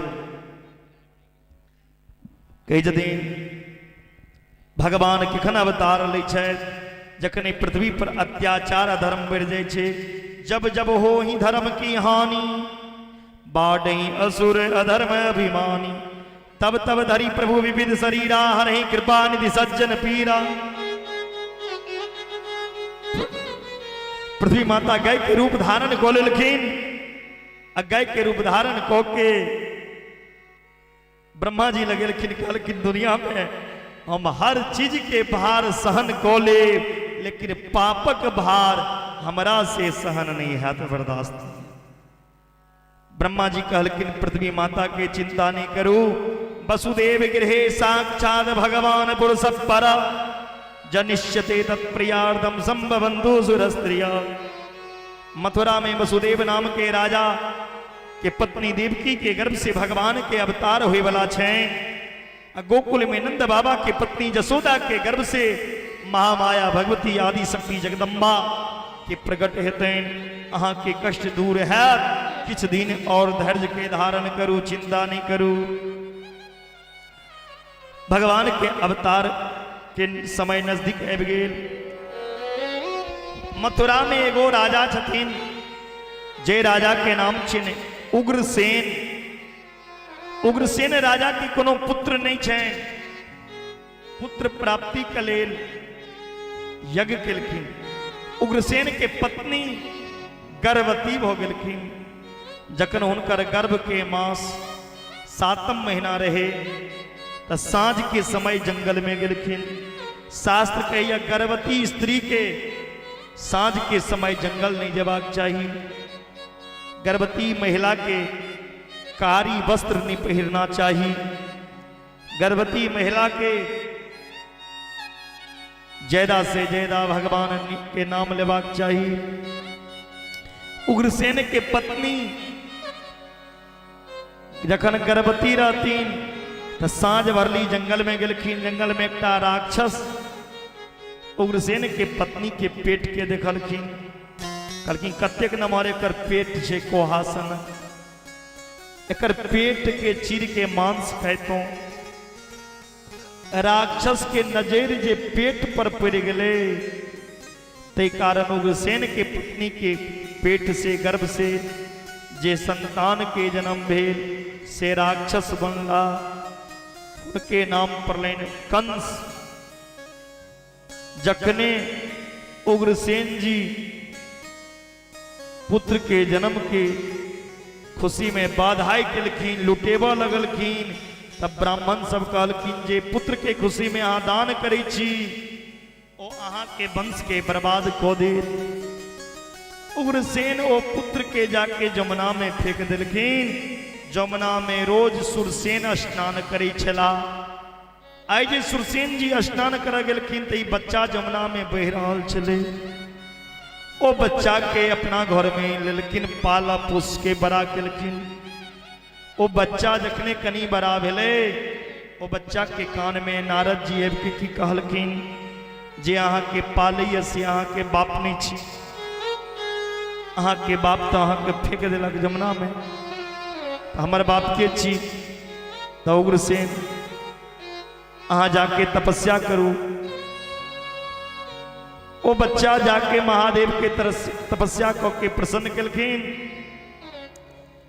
कई दिन भगवान किखन अवतार ले छे, जखन ई पृथ्वी पर अत्याचार अधर्म बढ़ जाए छे, जब जब हो ही धर्म की हानि, बाढ़ी असुर अधर्म अभिमानी, तब तब धरी प्रभु विविध शरीरा, हरहि कृपा निधि सज्जन पीरा। पृथ्वी माता गाय के रूप धारण को लेलखिन, गाय के रूप धारण को के ब्रह्मा जी लगेलखिन, कहलखिन दुनिया में हम हर चीज के भार सहन को ले, लेकिन पापक भार हमरा से सहन नहीं है तो बर्दाश्त। ब्रह्मा जी कहलखिन पृथ्वी माता के चिंता नहीं करू, वसुदेव गृहे साक्षात भगवान पुरुष परा, जनिष्यते तत्प्रियार्धम संभवन्तु सुरस्त्रिया। मथुरा में वसुदेव नाम के राजा के पत्नी देवकी के गर्भ से भगवान के अवतार हुए वाला छे। गोकुल में नंद बाबा के पत्नी जसोदा के गर्भ से महामाया भगवती आदि शक्ति जगदम्बा के प्रकट हेतु अहाँ के कष्ट दूर है, किछ दिन और धैर्य के धारण करू, चिंता नहीं करू। भगवान के अवतार के समय नजदीक आबि गेल। मथुरा में एगो राजा छथिन, जे राजा के नाम छिन उग्रसेन। उग्रसेन राजा की कोनो पुत्र नहीं छे। पुत्र प्राप्ति के लेल यज्ञ केलखिन। उग्रसेन के पत्नी गर्भवती भ गेलखिन। जखन हुनकर गर्भ के मास 7म महीना रहे तो साँझ के समय जंगल में गेलखिन। शास्त्र कहैया गर्भवती स्त्री के साँझ के समय जंगल नहीं जबाक चाहिए। गर्भवती महिला के कारी वस्त्र नहीं पहिरना चाहिए। गर्भवती महिला के ज्यादा से ज्यादा भगवान के नाम लेवाक चाहिए। उग्रसेन के पत्नी जखन गर्भवती रहतीन तो साँझ भरली जंगल में गेलखिन। जंगल में एक राक्षस उग्रसेन के पत्नी के पेट के देखलखिन। कहलखिन कतेक नम्हर एकर पेट छै कोहासन, एकर पेट के चीर के मांस खैतों। राक्षस के नजर जे पेट पर पड़ गए, ते कारण उग्रसेन के पत्नी के पेट से गर्भ से जे संतान के जन्म भेल से राक्षस बनला। उनके नाम पड़लनि कंस। जखने उग्रसेन जी पुत्र के जन्म के खुशी में बाधाई केलखिन, लुटेबा लगलखिन, तब ब्राह्मण सब कहलखिन जे पुत्र के खुशी में अहाँ दान करै छी, ओ अहाँ के वंश के बर्बाद कऽ देत। उग्रसेन ओ पुत्र के जाके जमुना में फेंक देलखिन। जमुना में रोज सुरसेन स्नान करै छला। आइ जे सुरसेन जी स्नान करऽ गेलखिन तऽ ई बच्चा जमुना में बहि रहल छलै। ओ बच्चा के अपना घर में लेलखिन, पाला पोस के बड़ा केलखिन। ओ बच्चा जखने कनी बड़ा भेले, ओ बच्चा के कान में नारद जी आबि के की कहलखिन जे अहाँ के पालैया से अहाँ के बाप नहीं छी। अहाँ के बाप तो अहाँ के फेंक देलक जमुना में, हमर बाप के छी। तो उग्रसेन अहाँ जाके तपस्या करू। ओ बच्चा जाके महादेव के तरफ तपस्या कऽ के प्रसन्न केलखिन।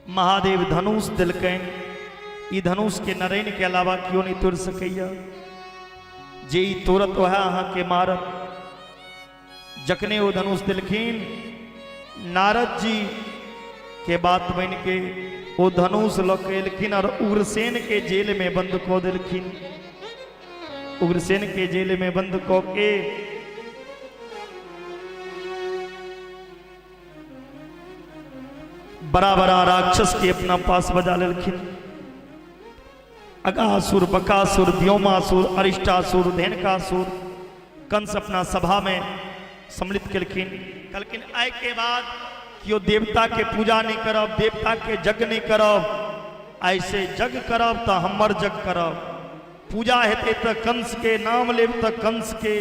महादेव धनुष दिलकैन। ई धनुष के नरेन के अलावा क्यों नहीं तोड़ सकैया। जे ई तोड़त वह अहाँ के मारत। जखने वो धनुष दिलखिन, नारद जी के बात बन के वो धनुष लऽ के एलखिन और उग्रसेन के जेल में बंद कऽ देलखिन। उग्रसेन के जेल में बंद कऽ के बड़ा बड़ा राक्षस के अपना पास बजा लेलखिन। अगासुर, बकासुर, व्योमासुर, अरिष्टासुर, धेनकासुर कंस अपना सभा में सम्मिलित केलखिन। कहलखिन आइ के बाद कियो देवता के पूजा नहीं करब, देवता के यज्ञ नहीं करब। ऐसे यज्ञ करब तो हमर यज्ञ करब। पूजा हेतै तो कंस के नाम लेब तो कंस के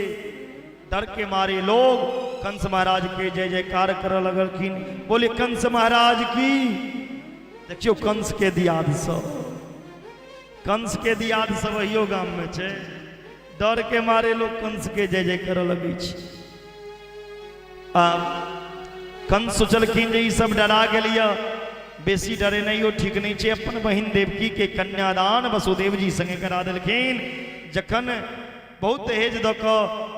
डर के मारे लोग कंस महाराज के जय जयकार कर लगलखिन। बोले कंस महाराज की। देखियो कंस के दियाद सब, कंस के दियाद सब अहियो गाम में छे। डर के मारे लोग कंस के जय जय कर लगे छी। कंस सोचलखिन जे ई सब डरा गेलिया, बेसी डरे नहीं हो ठीक नहीं छे। अपन बहिन देवकी के कन्यादान वसुदेव जी संगे करा देलखिन। जखन बहुत दहेज द क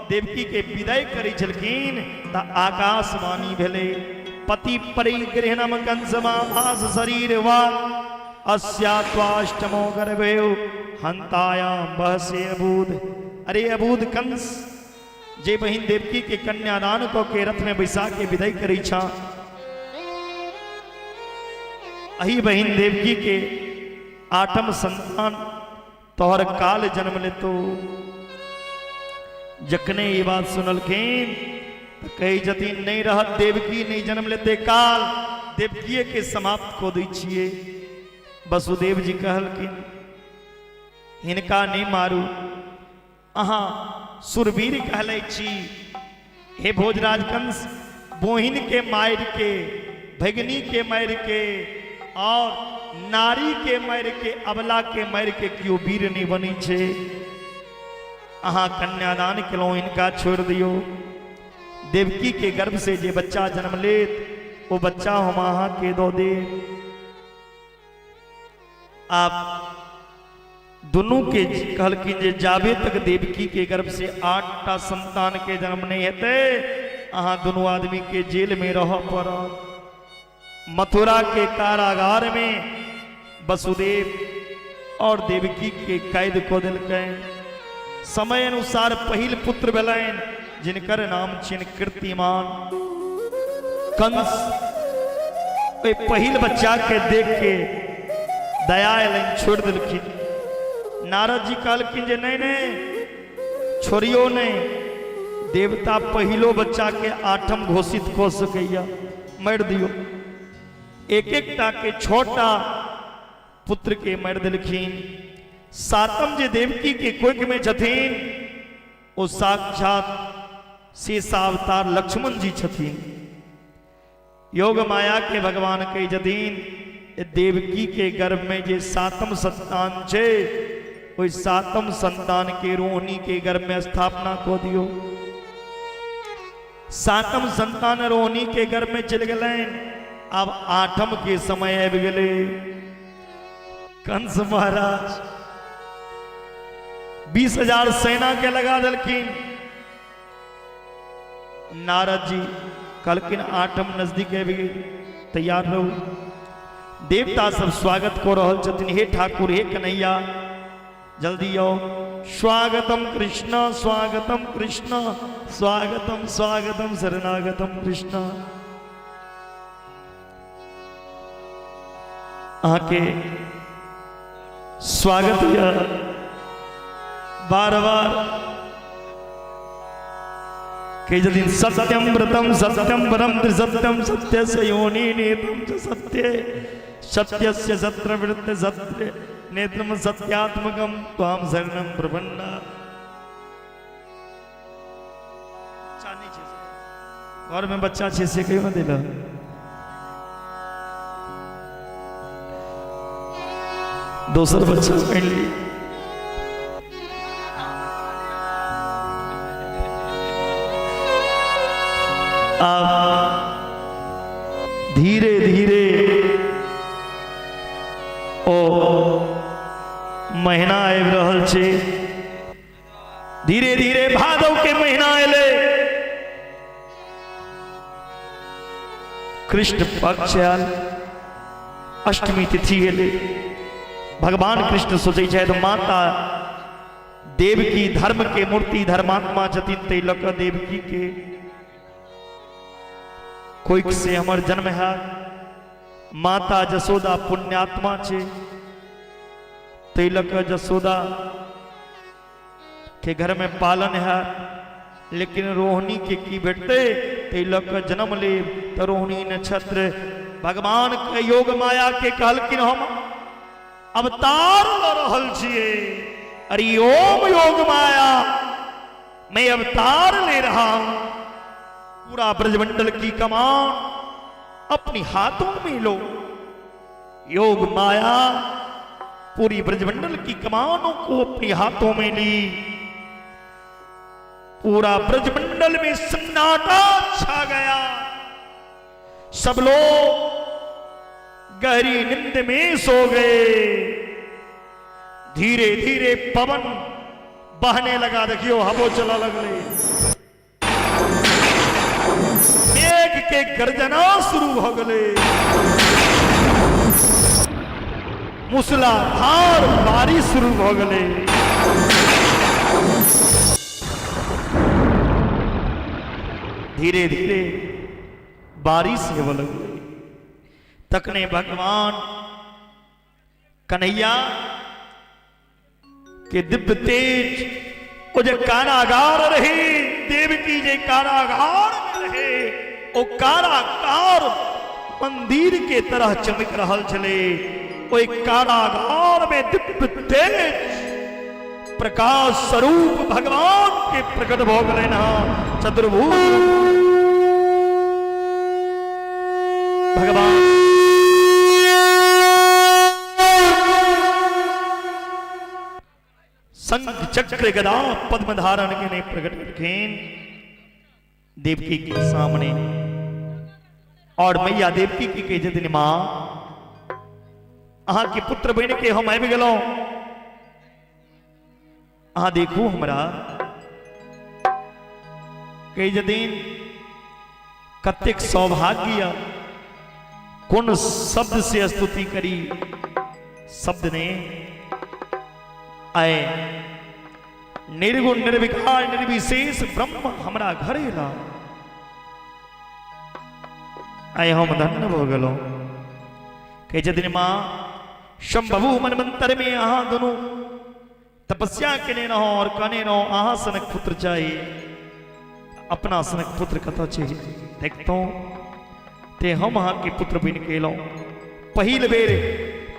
देवकी के विदाई करै छलखिन त आकाशवाणी भेलै, पति परिग्रहणम कंसमाभास शरीर वा अस्यात्वाष्टमो गर्भयो हंतायाम बहसे अबूद। अरे अबूद कंस, जे बहिन देवकी के कन्यादान को के रथ में बैसा के विदाई करी छा, अही बहिन देवकी के आठम संतान तोहर काल जन्म ले। तो जखने ये बात सुनलखिन तो कही जतीन नहीं रहत देवकी नहीं जन्म लेते काल, देवकी के समाप्त को दै छिए। वसुदेव जी कहलखिन हिनका नहीं मारू, अहाँ सुरवीर कहले छी। हे भोजराज कंस, बोहिन के मार के, भगनी के मार के और नारी के मार के, अबला के मार के क्यों वीर नहीं बनी छे। अहाँ कन्यादान केलो, इनका छोड़ दियो। देवकी के गर्भ से जे बच्चा जन्म लेत वो बच्चा हम अहाँ के दो दे। आप दोनों के कहलखिन जे जाबे तक देवकी के गर्भ से 8टा संतान के जन्म नहीं हेते, अहाँ दोनों आदमी के जेल में रह पड़त। मथुरा के कारागार में वसुदेव और देवकी के कैद को दिलकैन। समय अनुसार पहिल पुत्र भेलैन जिनकर नाम छिन कीर्तिमान। कंस पहिल बच्चा के देख के दया एलैन, छोड़ दिलखिन। नारद जी कहलखिन जे नहीं नहीं छोड़ियो नहीं, देवता पहिलो बच्चा के 8म घोषित हो सकैया, मार दियो। एक एकटा के 6टा पुत्र के मार दिलखिन। 7म जे देवकी के कोख में छथिन वो साक्षात शेषावतार लक्ष्मण जी छथिन। योग माया के भगवान कही जदीन देवकी के गर्भ में जे 7म संतान छे, वही 7म संतान के रोहिणी के गर्भ में स्थापना को दियो। 7म संतान रोहिणी के गर्भ में चल गए। अब 8म के समय आबि गेले। कंस महाराज 20,000 सेना के लगा दलखिन। नारद जी कहलखिन 8म नजदीक आबि गेल, तैयार रहू। देवता सब स्वागत को रहल छथिन। हे ठाकुर, हे कन्हैया, जल्दी आओ। स्वागतम कृष्ण, स्वागतम कृष्ण, स्वागतम स्वागतम शरणागतम कृष्ण। आके स्वागत या बार बार कई दिन सत्यम व्रतम सत्यम परम त्रिसत्यम सत्य से योनि नेत्रम च सत्य सत्यस्य सत्र वृत्त सत्य नेत्रम सत्यात्मकम त्वाम शरणम प्रपन्ना। घर में बच्चा 6 से कहीं दिल दोसर बच्चा पहन ली। आप धीरे धीरे ओ महीना आबि रहल छै। धीरे धीरे भादव के महीना एले। कृष्ण पक्ष आयल, अष्टमी तिथि एले। भगवान कृष्ण सोचे छथि तो माता देवकी धर्म के मूर्ति धर्मात्मा छथिन, तै लऽ कऽ देवकी के कोई से हमर जन्म है। माता जसोदा पुण्यात्मा छे, तै लऽ कऽ जसोदा के घर में पालन है। लेकिन रोहिणी के की भेटते, तै लऽ कऽ जन्म ले। तो रोहिणी नक्षत्र भगवान के योग माया के कहलखिन हम अवतार ल रहल छिए। अरे ओम योग माया, मैं अवतार ले रहा हूं। पूरा ब्रजमंडल की कमान अपनी हाथों में लो। योग माया पूरी ब्रजमंडल की कमानों को अपनी हाथों में ली। पूरा ब्रजमंडल में सन्नाटा छा गया। सब लोग गहरी नींद में सो गए। धीरे धीरे पवन बहने लगा। देखियो हवो चला लगले। मेघ के गर्जना शुरू हो गए। मूसलाधार बारिश शुरू हो गए। धीरे धीरे बारिश होने लगी। तकने भगवान कन्हैया के दिव्य तेज वो जो कारागार रहे, देवकी जे कारागार में रहे, वो कारागार मंदिर के तरह चमक रहा चले। वो एक कारागार में दिव्य तेज प्रकाश स्वरूप भगवान के प्रकट हो गए ना। चतुर्भुज भगवान संग चक्र गदा पद्म धारण के ने प्रकट करके देवकी के सामने। और मैया देवकी की कहे दिन मां अहा के पुत्र बन के हम आबि गेलौं। अहा देखू हमरा कई दिन कतेक सौभाग्य कौन शब्द से स्तुति करी। शब्द ने आए निर्गुण निर्विकार निर्विशेष ब्रह्म हमरा घरे ला। आए हम धन्य हो गलो। कहे दिन मां शंभु मनमंत्र में अहा दोनों तपस्या के लिए रहो और कने रहो। आहा सनक पुत्र चाहिए। अपना सनक पुत्र कथा चाहिए देखता ते हम अहा के पुत्र बिन के लो। पहिल बेर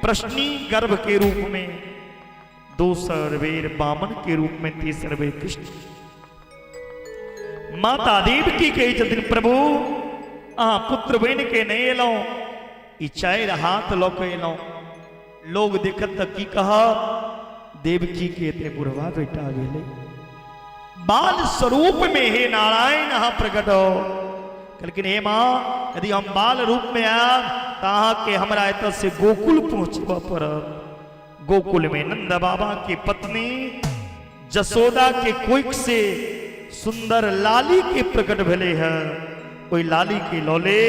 प्रश्नी गर्भ के रूप में, दूसर बेर बामन के रूप में, तीसर बेर कृष्ण। माता देवकी के जदिन प्रभु अहा पुत्र बिन के नहीं लो। ई चार हाथ लो के लो। लोग देखत की कहा देवकी के ते बुढ़वा बेटा गेले। बाल स्वरूप में हे नारायण अहा प्रकट हो। लेकिन हे मां यदि हम बाल रूप में आया ताहा के हमरा एत से गोकुल पहुंचबा पर। गोकुल में नंद बाबा की पत्नी जसोदा के कोइक से सुंदर लाली के प्रकट भेले है। कोई लाली के लौले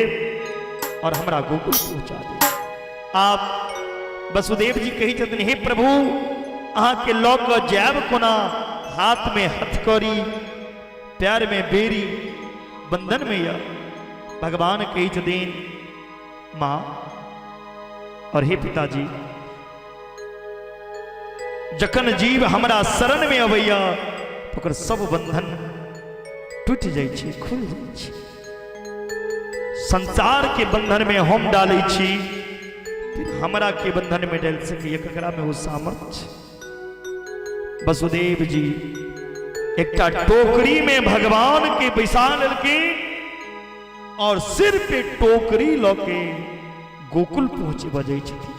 और हमरा गोकुल पहुंचा दे। आप वसुदेव जी कही छथिन हे प्रभु अहा के लौक जैब कोना। हाथ में हथकड़ी, पैर में बेरी, बंधन में या भगवान कही छथिन मां और हे पिताजी जखन जीव हमरा शरण में अबैया तो सब बंधन टूट जाय छै, खुल जाय छै। संसार के बंधन में हम डालै छी, हमरा के बंधन में डाल सके ककरा में वो सामर्थ्य। वसुदेव जी एकटा टोकरी में भगवान के बैसा लेलखिन और सिर पे टोकरी लौके गोकुल पहुंचे बजे छथिन।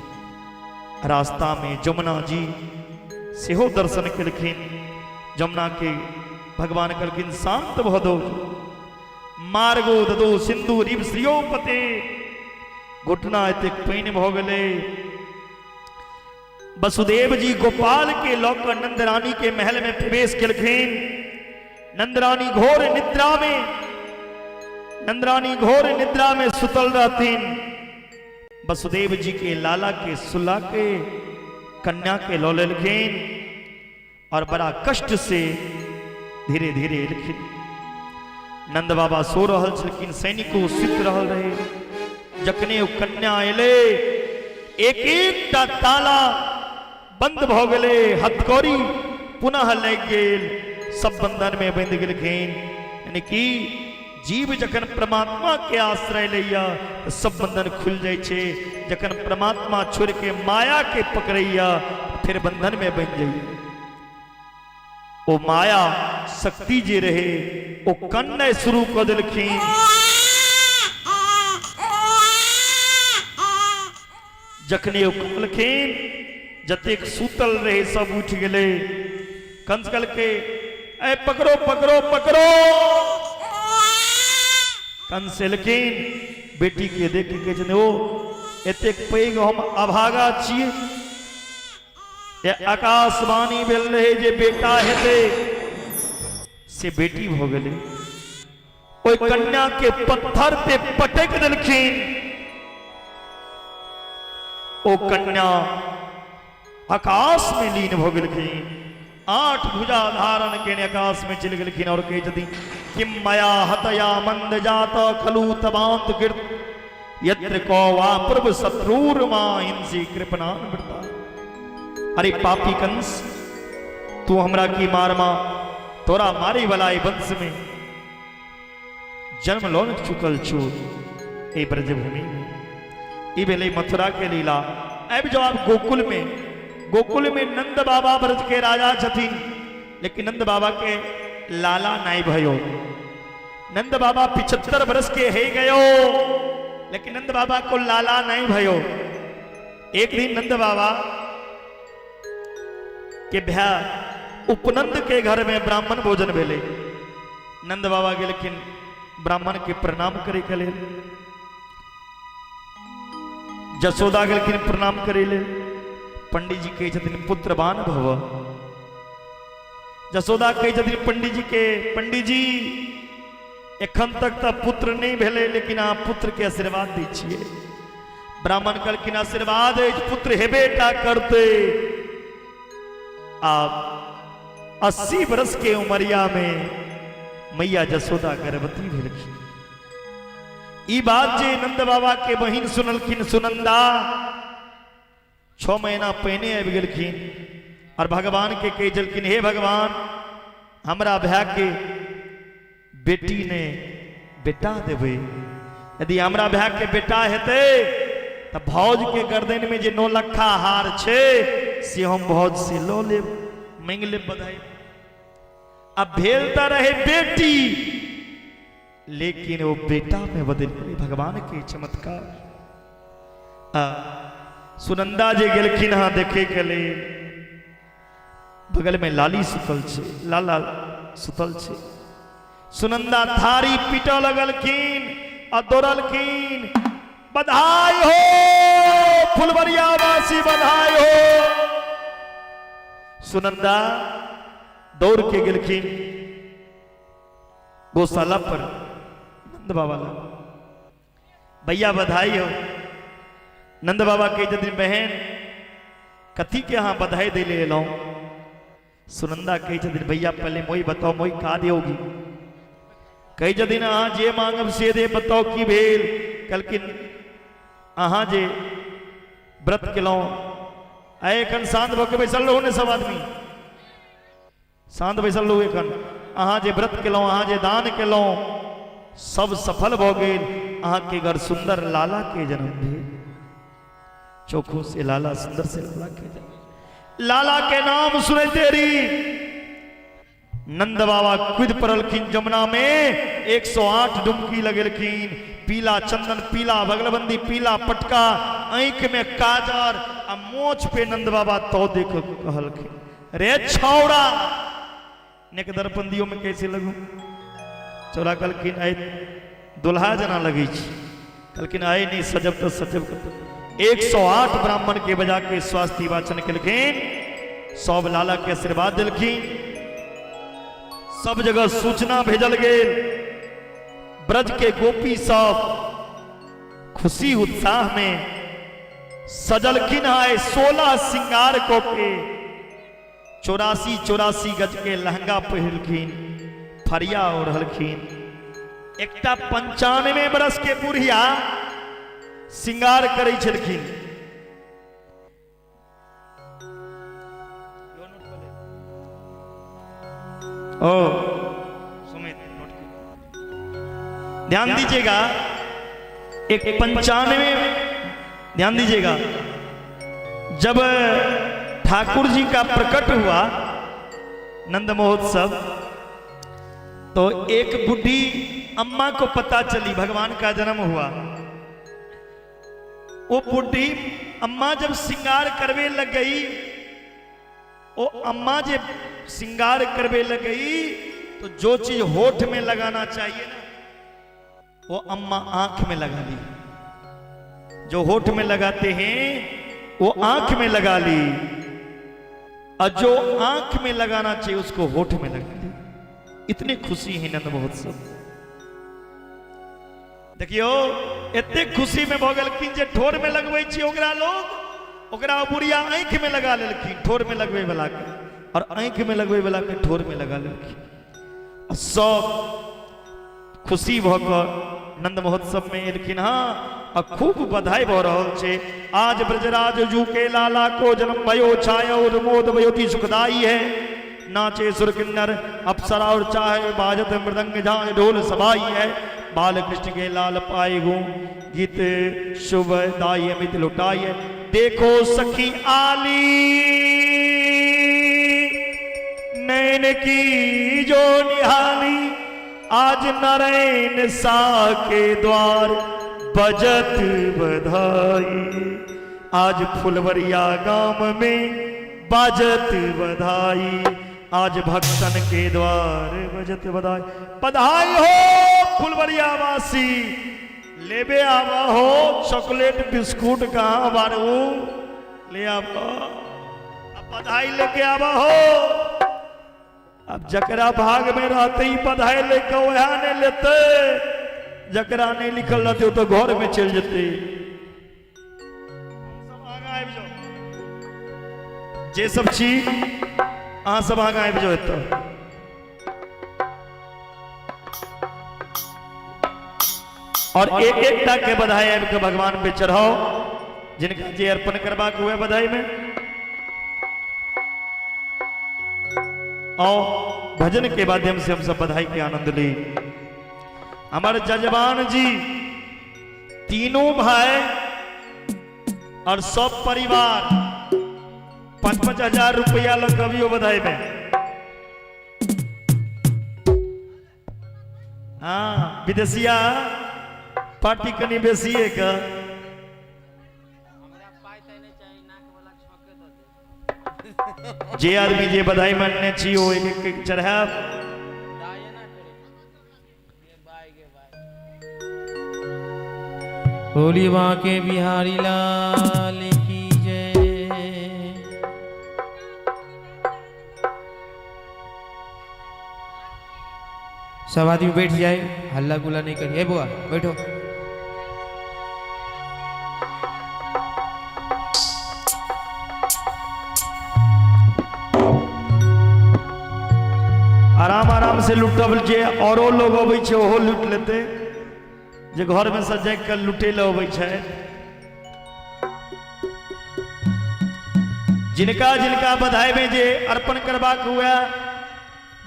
रास्ता में जमुना जी सेहो दर्शन केलखिन। जमुना के भगवान कहलखिन शांत भ दो। मार्गो ददो सिंधु रिव श्रियोपते। घुटना एतेक पानि भ गेलै। वसुदेव जी गोपाल के लौकर नंदरानी के महल में प्रवेश केलखिन। नंदरानी घोर निद्रा में सुतल रहतीन। वसुदेव जी के लाला के सुला के कन्या के लौ लेलखिन और बड़ा कष्ट से धीरे धीरे एलखिन। नंद बाबा सो रहल छलखिन, सैनिको सुति रहल रहे। जखने ओ कन्या एले एक एकटा ताला बंद भ गेले, हथकड़ी पुनः लग गेल, सब बंधन में बंध गेलखिन। यानी कि जीव जखन परमात्मा के आश्रय लैया तो सब बंधन खुल जाय छे। जखन परमात्मा छोड़ के माया के पकड़ैया फिर बंधन में बन जाइए। वो माया शक्ति जे रहे वो कन्ने शुरू कर दिलखिन। जखने वो कहलखिन जतेक सुतल रहे सब उठ गए। कंस कल के ए पकड़ो पकड़ो पकड़ो। कंस एलखिन बेटी के देख के कहते ओ एतेक पैघ हम अभागा छिए, ये आकाशवाणी भेल रहे जे बेटा हेते से बेटी भ गेले। ओई कन्या के पत्थर पे पटक देलखिन। ओ कन्या आकाश में लीन भ गेलखिन। 8 भुजा धारण के आकाश में चल गेलखिन और कहे छथिन किम मया हतया मंद जात खलु तबांत गिरत यत्र को वा प्रभु शत्रुर मां हिंसी कृपणान वृता। अरे पापी कंस तू हमरा की मारमा तोरा मारी वाला वंश में जन्म लोन चुकल छू ए ब्रजभूमि में। ई भेले मथुरा के लीला। अब जो आप गोकुल में नंद बाबा ब्रज के राजा छथिन, लेकिन नंद बाबा के लाला नहीं भयो। नंद बाबा 75 वर्ष के है गयो, लेकिन नंद बाबा को लाला नहीं भयो। एक दिन नंद बाबा के भ्या उपनंद के घर में ब्राह्मण भोजन भेले। नंद बाबा के लेकिन ब्राह्मण के प्रणाम करे के लेल जसोदा के लेकिन प्रणाम करे ले। पंडित जी कहे छथिन पुत्रवान भव। जसोदा कहे छथिन पंडित जी के पंडित जी एखन तक तो पुत्र नहीं भेले, लेकिन आप पुत्र के आशीर्वाद दी छिए। ब्राह्मण कहलखिन आशीर्वाद पुत्र हेबेटा करते। आप 80 वर्ष के उमरिया में मैया जसोदा गर्भवती भेलखिन। ई बात जे नंद बाबा के बहिन सुनलखिन सुनंदा 6 महीना पहने आबि गेलखिन और भगवान के कह जलखिन हे भगवान हमरा भै के बेटी ने बेटा देवे। यदि हमरा भै के बेटा हेते तो भौज के गर्दन में जे 9 लखा हार छे से हम भौज से लो ले मांग ले बधाई। अब भेलता रहे बेटी, लेकिन वो बेटा में बदल गई। भगवान के चमत्कार। सुनंदा जे गेलखिन हाँ देखे के लिए, बगल में लाली सुतल छे, लाला सुतल छे। सुनंदा थारी पीटो लगलखिन और दौड़लखिन बधाई हो फुलवरिया वासी बधाई हो। सुनंदा दौड़ के गेलखिन गौशाला पर नंद बाबा लग। भैया बधाई हो। नंद बाबा कहे जदिन बहन कथी के यहाँ बधाई दे ले लो। सुनंदा कहे जदिन भैया पहले मोई बताओ मोई का देगी। कही जदिन अहाँ जे मांगब से दे बताओ की भेल। कलकिन अहाँ जे व्रत केलो आए एखन शांत भके बैसल रहू ने सब आदमी शांत बैसल रहू। एखन अहाँ जे व्रत केलो अहाँ जे दान केलो सब सफल भ गेल। अहाँ के घर सुंदर लाला के जन्म भेल। चोखो से लाला सुंदर से लाला के जन्म। लाला के नाम सुने तेरी नंद बाबा खुद पड़लखिन जमुना में 108 डुबकी लगेलखिन। पीला चंदन पीला बगलबंदी पीला पटका आंख में काजर आ मोछ पे नंद बाबा तो देख कहलखिन रे छौड़ा नेक दरपंदियों में कैसे लगू। चौरा कहलखिन आय दुल्हा जना लगी छी। कहलखिन आय नहीं सजब तो सजब। 108 ब्राह्मण के बजा के स्वास्थ्य वाचन केलखिन। सब लाला के आशीर्वाद दिलखिन। सब जगह सूचना भेजल गेल। ब्रज के गोपी सब खुशी उत्साह में सजलखिन है। 16 श्रृंगार को के 84 गज के लहंगा पहिरलखिन। फरिया ओढ़लखिन। एकटा 95 बरस के बुढ़िया श्रृंगार करै छलखिन। ओ सुमित ध्यान दीजिएगा। एक 95 ध्यान दीजिएगा। जब ठाकुर जी का प्रकट हुआ नंद महोत्सव। तो एक बुढ़ी अम्मा को पता चली भगवान का जन्म हुआ। वो बुढ़ी अम्मा जब श्रृंगार करवे लग गई, वो अम्मा जब श्रृंगार करवे लग गई तो जो चीज होठ में लगाना चाहिए ना, वो अम्मा आंख में लगा ली। जो होठ में लगाते हैं वो आंख में लगा ली, और जो आंख में लगाना चाहिए उसको होठ में लगा ली। इतनी खुशी है नंद महोत्सव। देखियो इतने खुशी में भोगलखिन जे ठोर में लगवे छी ओकरा लोग, ओकरा बुढ़िया आंख में लगा लेलखिन ठोर में लगवे वाला के, और आंख में लगवे वाला के ठोर में लगा लेलखिन। सब खुशी भकर नंद महोत्सव में एलखिन। हाँ और खूब बधाई भ रहल छे। आज ब्रजराज जू के लाला को जन्म भयो, छाया और मोद भयोति सुखदाई है। नाचे सुर किन्नर अप्सरा और चाहे बाजत मृदंग झांझ ढोल सबाई है। बाल कृष्ण के लाल पाए गो गीत शुभ दाई अमित लुटाई है। देखो सखी आली नैन की जो निहाली, आज नारायण सा के द्वार बजत बधाई। आज फुलवरिया गांव में बाजत बधाई, आज भक्तन के द्वार बजत बधाई। बधाई हो फुलवरिया वासी, लेबे आवा हो चॉकलेट बिस्कुट कहाँ बारू ले आवा, अब बधाई लेके आवा हो। अब जकरा भाग में रहते ही बधाई लेके वह नहीं लेते, जकरा नहीं लिखल रहते तो घर में चल जाते। जे सब चीज अहाँ सब आगे आबि जाओ। तो और एक एक टा के बधाई आबि के भगवान पे चढ़ाओ, जिनका जे अर्पण करवा के हुए बधाई में। और भजन के माध्यम से हम सब बधाई के आनंद ली। हमारे जजमान जी तीनों भाई और सब परिवार 5-5 हजार रुपया लग कवियो बधाई में। हाँ विदेशिया पार्टी कनी बेसी है का। जे आदमी जे बधाई मानने छी वो एक एक चढ़ाब। होली बांके बिहारी लाल की जय। सब आदमी बैठ जाए, हल्ला गुल्ला नहीं करिए। बुआ बैठो। आराम आराम से लुटब, जे औरो लोग अबै छै ओहो लूट लेते, जे घर में सजा के लुटे ले अबै छै। जिनका जिनका बधाई में जे अर्पण करबाक हुआ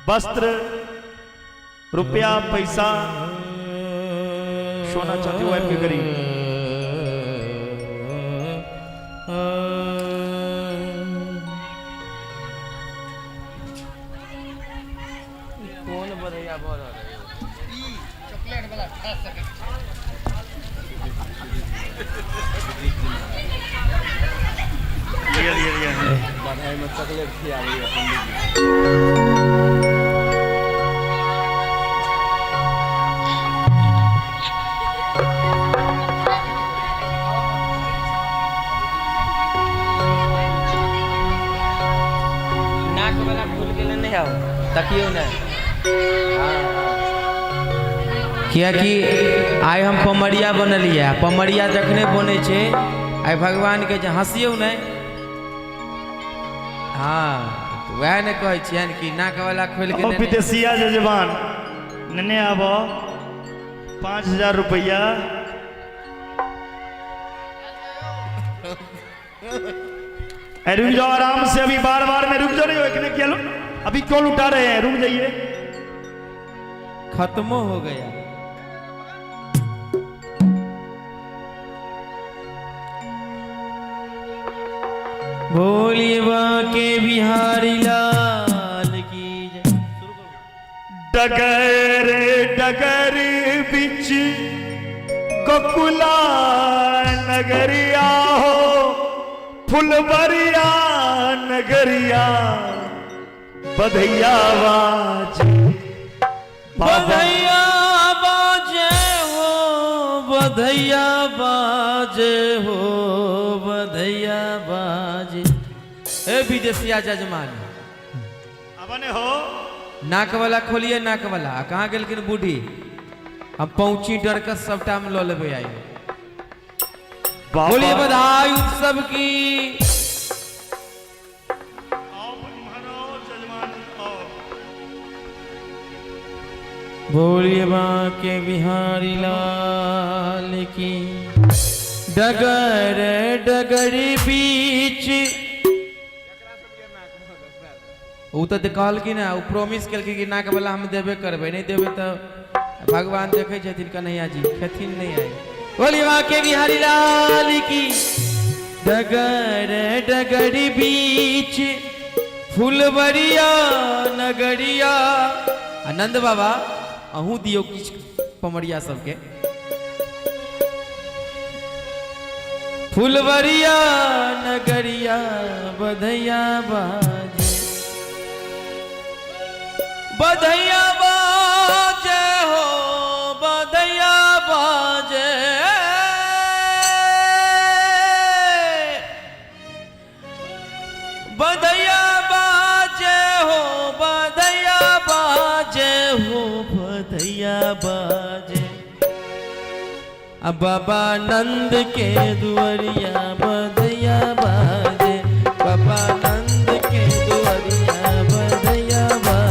वस्त्र रुपया पैसा सोना चांदी वो आपके करी। कौन बधाइया बोल रहा है? चॉकलेट वाला खा सके। लिया बधाई में चॉकलेट खिला रही है पंडित जी। तकियो नहीं। किया कि आइ हम पमरिया बनलिए, पमरिया जखने बने छे आइ भगवान के हंसियो नहीं। हाँ वह ने कहे छियन कि नाक वाला खोल के विदेशिया जजमान नेने आबो 5000 रुपया। रुक जाओ आराम से, अभी बार बार में रुक जाओ। नहीं एक क्या लो अभी क्यों लुटा रहे हैं, रुक जाइए। खत्म हो गया। भोले बांके बिहारी लाल की डगर डगर बिच गोकुला नगरिया हो फुलवरिया नगरिया बधैया बाज बधैया बाजे हो बधैया बाजे हो बधैया बाजे। ए विदेशिया जजमान अपने हो नाक वाला खोलिए नाक वाला कहाँ गेलखिन बूढ़ी हम पहुंची डर कर सबटा में लो लेबे आई। बोलिए बधाई उत्सव की। बोलिए बांके बिहारी लाल की। डगर डगरी बीच उ तो कहल कि ना उ प्रोमिस कल कि नाक वाला हम देबे करबे नहीं देबे तो भगवान देखे छथिन कन्हैया जी खेथिन नहीं आई। बोलिए बांके बिहारी लाल की। डगर डगरी बीच फुलवरिया नगरिया। आनंद बाबा अहू दियो किछ पमरिया सबके। फुलवरिया नगरिया बधैया बाजे बधैया बाजे हो बधैया बाजे। बधैया बाजे हो बधैया बाजे हो बधैया बाजे। अब बाबा नंद के दुआरिया बधैया बाजे बाबा नंद के दुआरिया बधैया बाजे।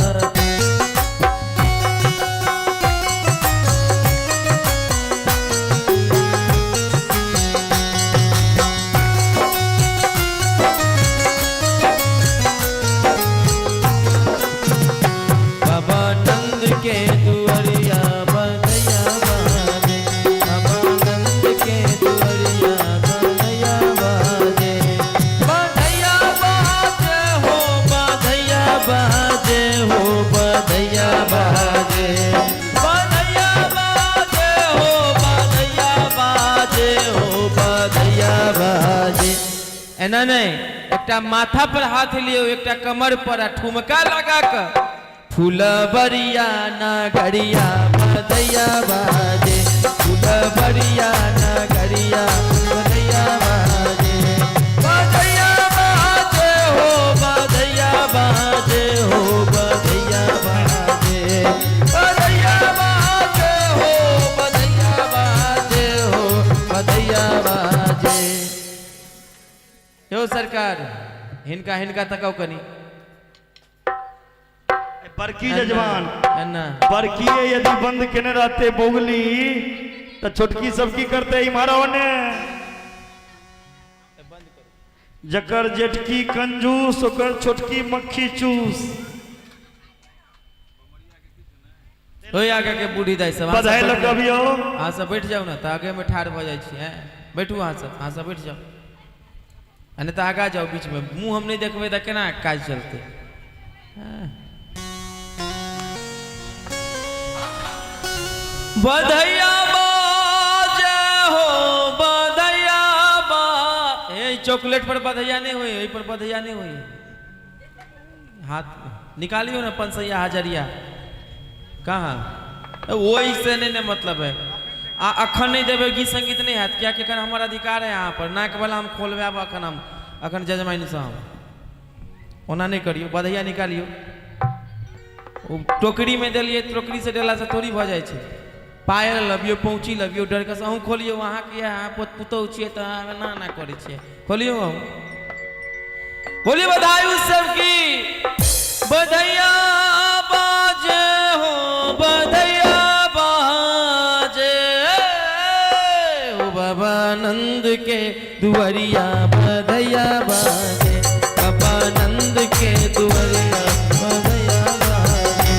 बाबा नंद के दुआरिया बधैया बाजे बाबा नंद के दुआरिया बधैया बाजे। बधैया बाजे हो बधैया बाजे हो बधैया बाजे। बधैया बाजे हो बधैया बाजे हो बधैया बाजे। एना नहीं एकटा माथा पर हाथ लियो एकटा कमर पर ठुमका लगा कर। फुलवरिया नगरिया बधैया बाजे फुलवरिया नगरिया बधैया बाजे। बधैया बाजे हो बधैया बाजे हो बधैया बाजे। बधैया बाजे हो बधैया बाजे हो बधैया बाजे। यो सरकार हिनका हिनका तकाओ कनी बरकी जजमान अन्ना बरकी यदि बंद केने रहते बोगली तो छोटकी सबकी करते ही मारा ने जकर जेठकी कंजूस ओकर छोटकी मक्खी चूस। ओए आगे के बूढ़ी दाई सब बधाई लगबियो। हां सब बैठ जाओ ना त आगे में ठाड़ भ जाय छी हैं। बैठू हां सब बैठ जाओ अने त आगा जाओ बीच में मुंह हम नहीं देखबे त केना काज चलते। बधैया बाजे हो बधैया बा। ए चॉकलेट पर बधैया नहीं हुई पर बधैया नहीं हुई। हाथ निकालियो ना 500 हजारिया कहाँ वही से नहीं मतलब है। अखन नहीं देवे गीत संगीत नहीं है क्या कि हमारा अधिकार है यहाँ पर नाक वाला हम खोलबे अखन हम अखन जजमाइन से हम ओना नहीं करियो। बधैया निकालियो टोकरी में दिलिए टोकरी से डेला से थोड़ी भ जाए छे। पायल लबियो पहुँची लबियो डर के अहूँ खोलियो वहाँ के यहाँ पुतौ छिए तो ना ना करे छिए खोलियो अहूँ। बोलिए बधाई उस सब की। बधैया बाजे हो बधैया बाजे हो बाबा नंद के दुआरिया बधैया बाजे बाबा नंद के दुआरिया बधैया बाजे।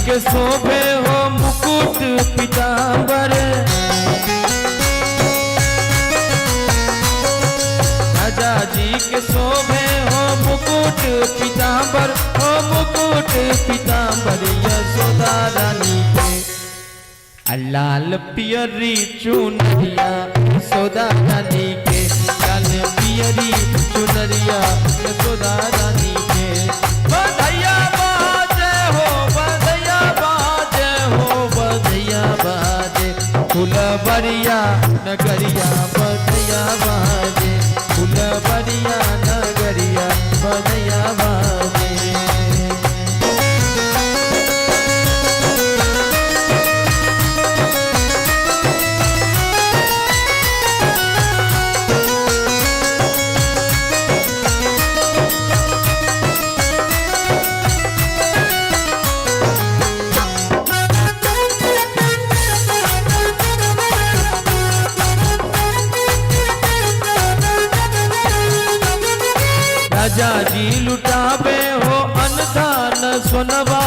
के शोभे हो मुकुट पीतांबर, राजा जी के शोभे हो मुकुट पीतांबर, हो मुकुट पीतांबर यशोदा रानी के लाल पियरी चुनरिया यशोदा रानी के, लाल पियरी चुनरिया यशोदा रानी के। बधैया बाजे हो बधैया बाजे हो बधैया बाजे, फुलबरिया नगरिया बधैया बाजे, फुलबरिया नगरिया बधैया बाजे। राजा जी लुटावे हो अनधान सोनवा,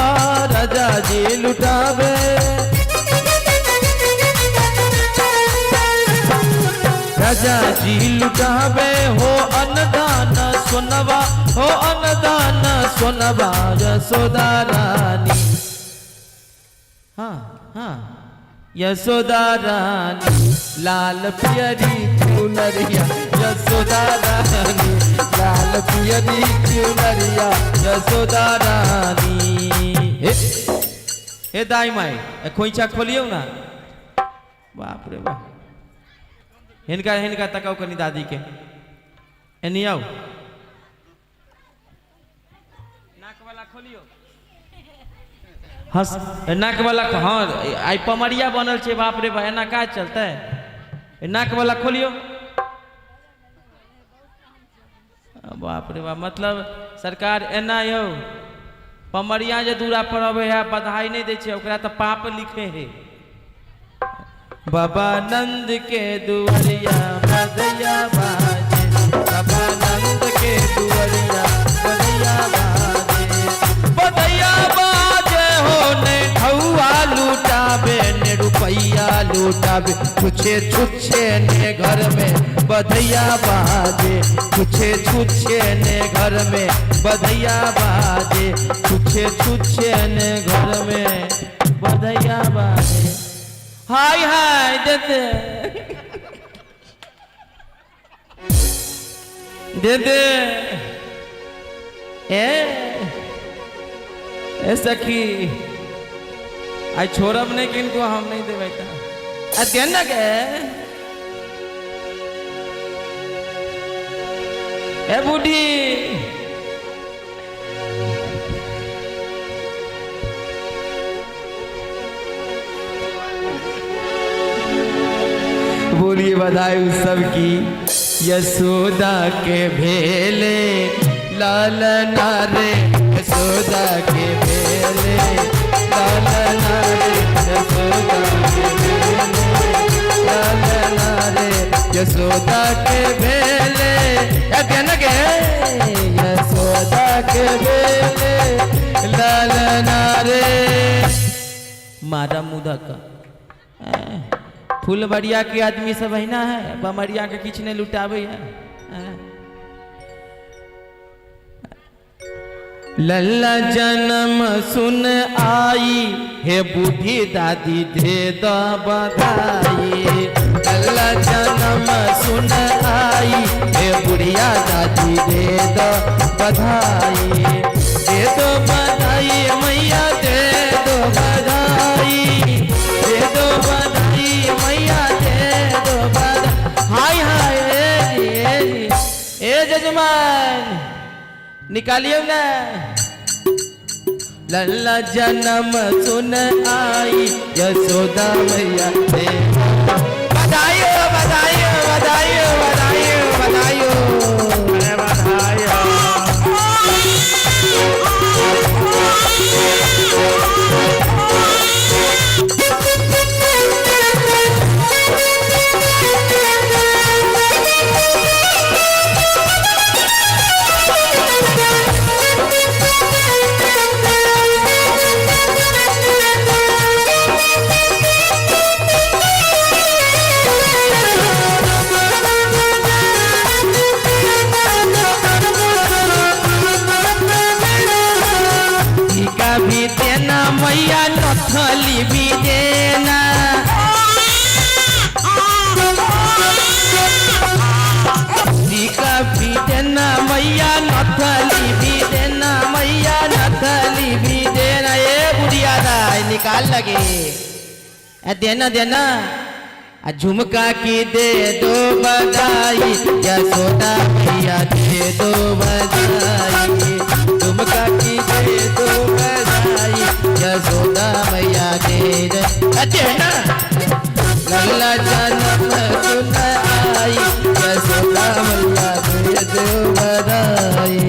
राजा जी लुटावे, राजा जी लुटावे हो अनदान सोनवा, हो अनदान सोनवा यशोदा रानी। हाँ हाँ यशोदा रानी, लाल पियरी चुनरिया यशोदा रानी, लाल पियरी चुनरिया यशोदा रानी। हे दाई माई खोइछा खोलियो ना, बाप रे बाप, हिनका हिनका तकाओ कनी दादी के एनी आओ, नाक वाला खोलियो, हंस नाक वाला। हाँ आई पमरिया बनल छे, बाप रे बा एना का चलता है, नाक वाला खोलियो। बाप रे बाप, मतलब सरकार एना यो पमरिया जे दूरा पर अबे है बधाई नहीं दे छे, ओकरा तो पाप लिखे है। बाबा नंद के दुआरिया बधैया बाजे, बाबा नंद के दुआरिया बधैया बाजे, बधैया बाजे हो ने ढौआ लुटावे ने रुपैया लुटावे, छुछे छुछे ने घर में बधैया बाजे, छुछे छुछे ने घर में बधैया बाजे, छुछे छुछे ने घर में बधैया बाजे। हाय हाय दे दे दे ए सखी आई छोड़ब नहीं, किनको हम नहीं दे बेटा देना के ए बूढ़ी। बोलिए बधाई उस सब की, यशोदा के भेले लाल नारे, यशोदा के भेले लाल नारे, यशोदा के भेले लाल नारे, यशोदा के भेले यशोदा के भेले लाल नारे। मारा मुदा का फुलबरिया के आदमी सब है ना है, बमरिया के किछ ने लुटावे है। लल्ला जन्म सुन आई हे बूढ़ी दादी दे दो बधाई, लल्ला जन्म सुन आई हे बुढ़िया दादी दे दो बधाई, दे दो बधाई मैया दे दो बधाई, दे दो बधाई मैया दे दो बधाई। हाय हाय ए जजमान निकालिए ना। लल्ला जन्म सुन आई यशोदा मैया दे बधाई बधाई बधाई बधाई बधाई बधाई। नथली भी देना मैया नथली भी देना। ये बुढ़िया दाई निकाल लगे देना देना। झुमका की दे दो बधाई यशोदा मैया दे दो बधाई। झुमका की दे दो बधाई यशोदा मैया दे देना। लल्ला जन्म सुन आई यशोदा मैया दे दो बधाई।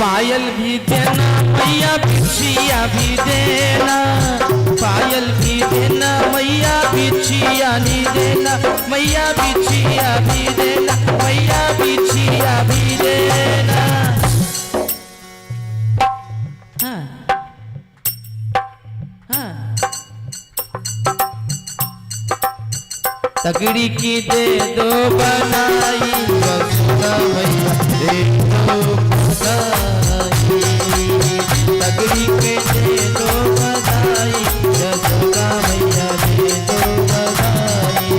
पायल भी देना मैया बिछिया भी देना। पायल भी देना मैया बिछिया नहीं देना। मैया बिछिया भी देना मैया बिछिया भी देना। हाँ हाँ तगड़ी की दे दो बनाई यशोदा मैया दे दो बधाई। तगड़ी के दे दो बधाई यशोदा मैया दे दो बधाई।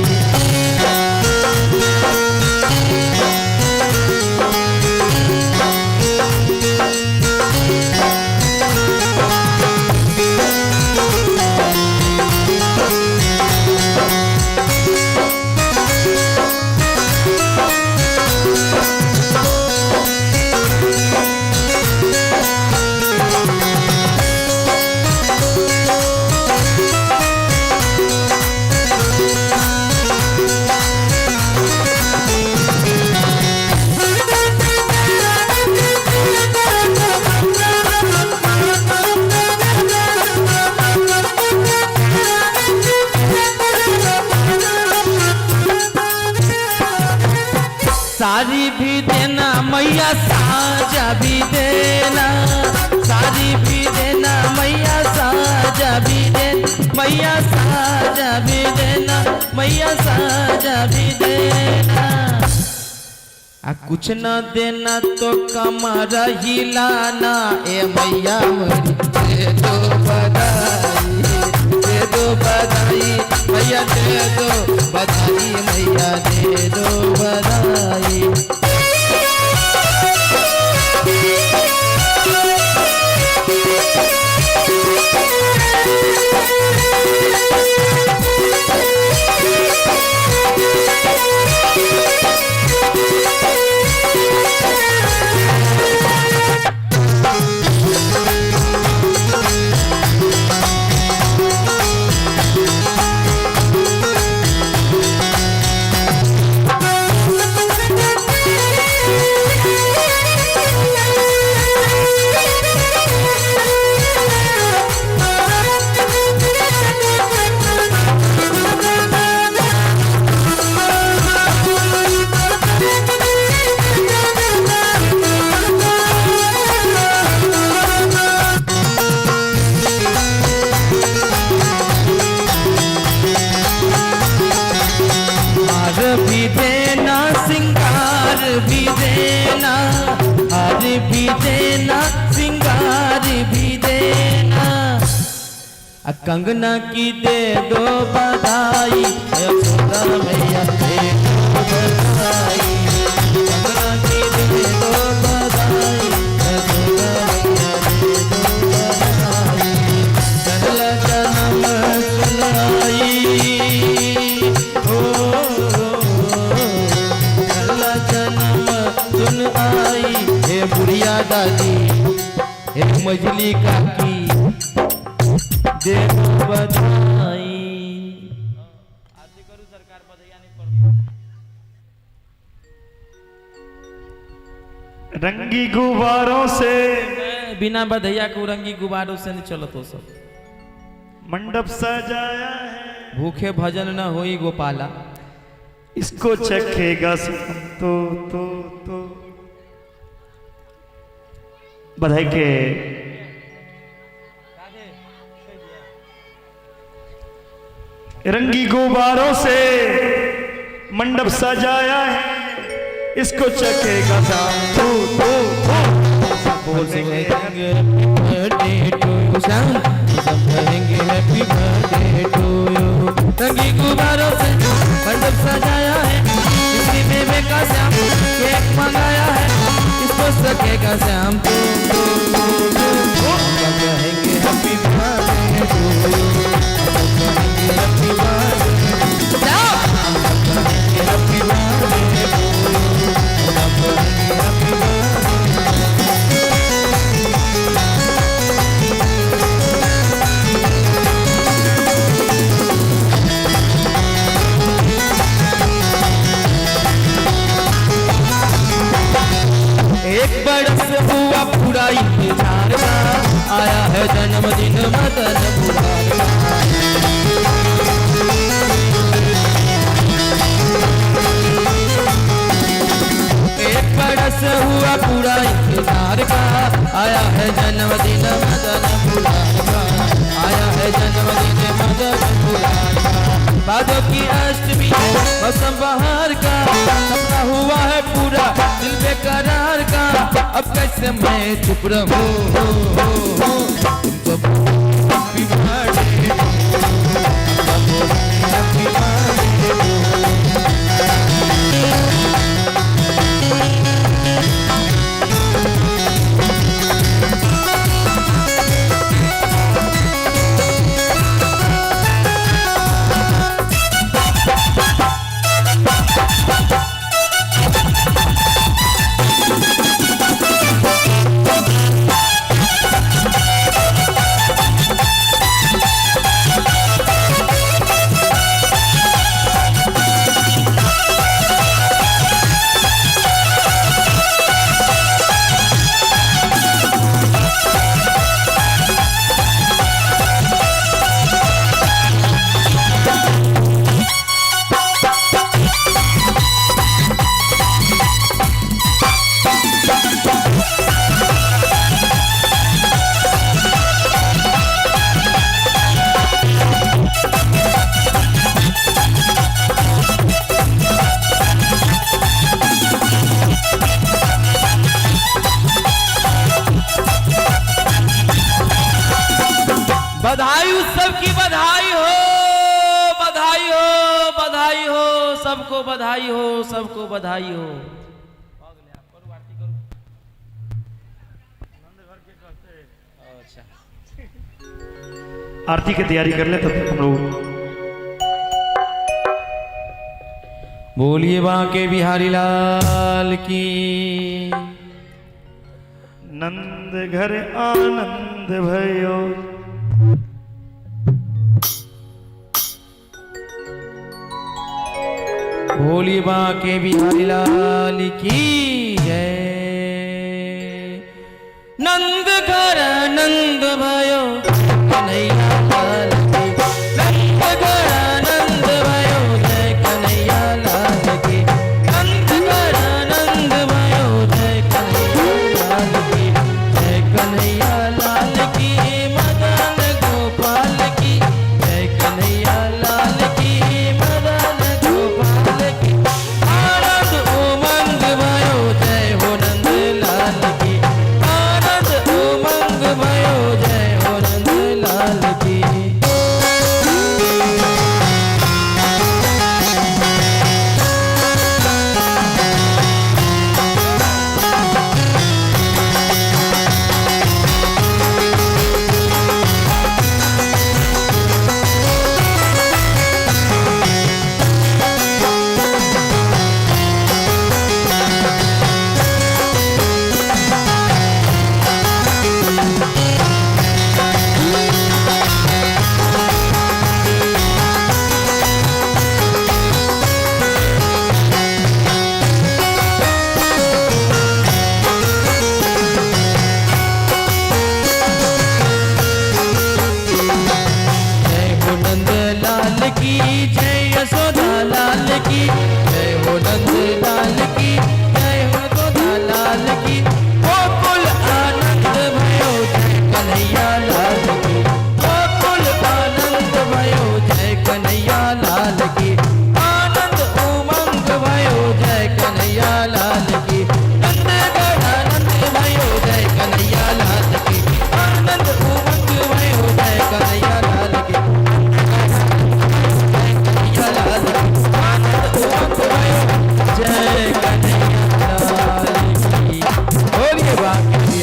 साड़ी भी देना मैया साजा भी देना। साड़ी भी देना मैया साजा भी देना। मैया साजा भी देना मैया साजा भी देना। कुछ न देना तो कमर हिलाना ए मैया मरी दे दो बधाई दे दो बधाई मैया दे दो बधाई मैया दे दो बधाई। भी देना सिंगार भी देना। हार भी देना सिंगार भी देना। कंगना की दे दो बधाई यशोदा मैया दे दो बधाई। कंगना की दे दो बधाई यशोदा मैया दे दो बधाई। चला जन्म सुनाई सुन आई हे बुढ़िया दादी हे मजली काकी दे बधाई। आरती करू सरकार बधाई नहीं पड़ रंगी गुब्बारों से बिना बधैया को रंगी गुब्बारों से नहीं चलो तो सब मंडप सजाया है। भूखे भजन न होई गोपाला इसको चखेगा सनम तो बधाई के रंगी गुब्बारों से मंडप सजाया है, इसको चखेगा शाम तू तू बोल हैप्पी बर्थडे टू यू शाम, सब कहेंगे हैप्पी बर्थडे टू यू। रंगी गुब्बारों से मंडप सजाया है, इसकी बेबे का श्याम केक मंगाया है, इसको सकेगा श्याम तू तू तू तू। सब कहेंगे हैप्पी बर्थडे टू यू, सब कहेंगे हैप्पी बर्थडे, सब कहेंगे हैप्पी बर्थडे टू यू, सब कहेंगे हैप्पी बर्थडे। एक बरस हुआ पूरा इंतजार का, आया है जन्मदिन मदन मुरार का। एक बरस हुआ पूरा इंतजार का, आया है जन्मदिन मदन मुरार का, आया है जन्मदिन मदन मुरार का। बादों की अष्टमी मौसम बहार का, सपना हुआ है पूरा दिल बेकरार का, अब कैसे मैं चुप रहूं, तुम तो हैप्पी बर्थडे, हैप्पी बर्थडे। बधाई उत्सव की बधाई हो, बधाई हो, बधाई हो, सबको बधाई हो, सबको बधाई हो। आरती की तैयारी कर ले तब तक हम लोग। बोलिए बांके बिहारी लाल की। नंद घर आनंद भयो, बोलिए बांके बिहारी लाल की जय। नंद घर नंद भयो कन्हैया लाल की, नंद घर नंद भयो जय कन्हैया लाल की, नंद घर नंद भयो जय कन्हैया लाल की, जय कन्हैया लाल की, मदन गोपाल की, जय कन्हैया लाल की, मदन गोपाल की। आनंद उमंग भयो जय हो नंद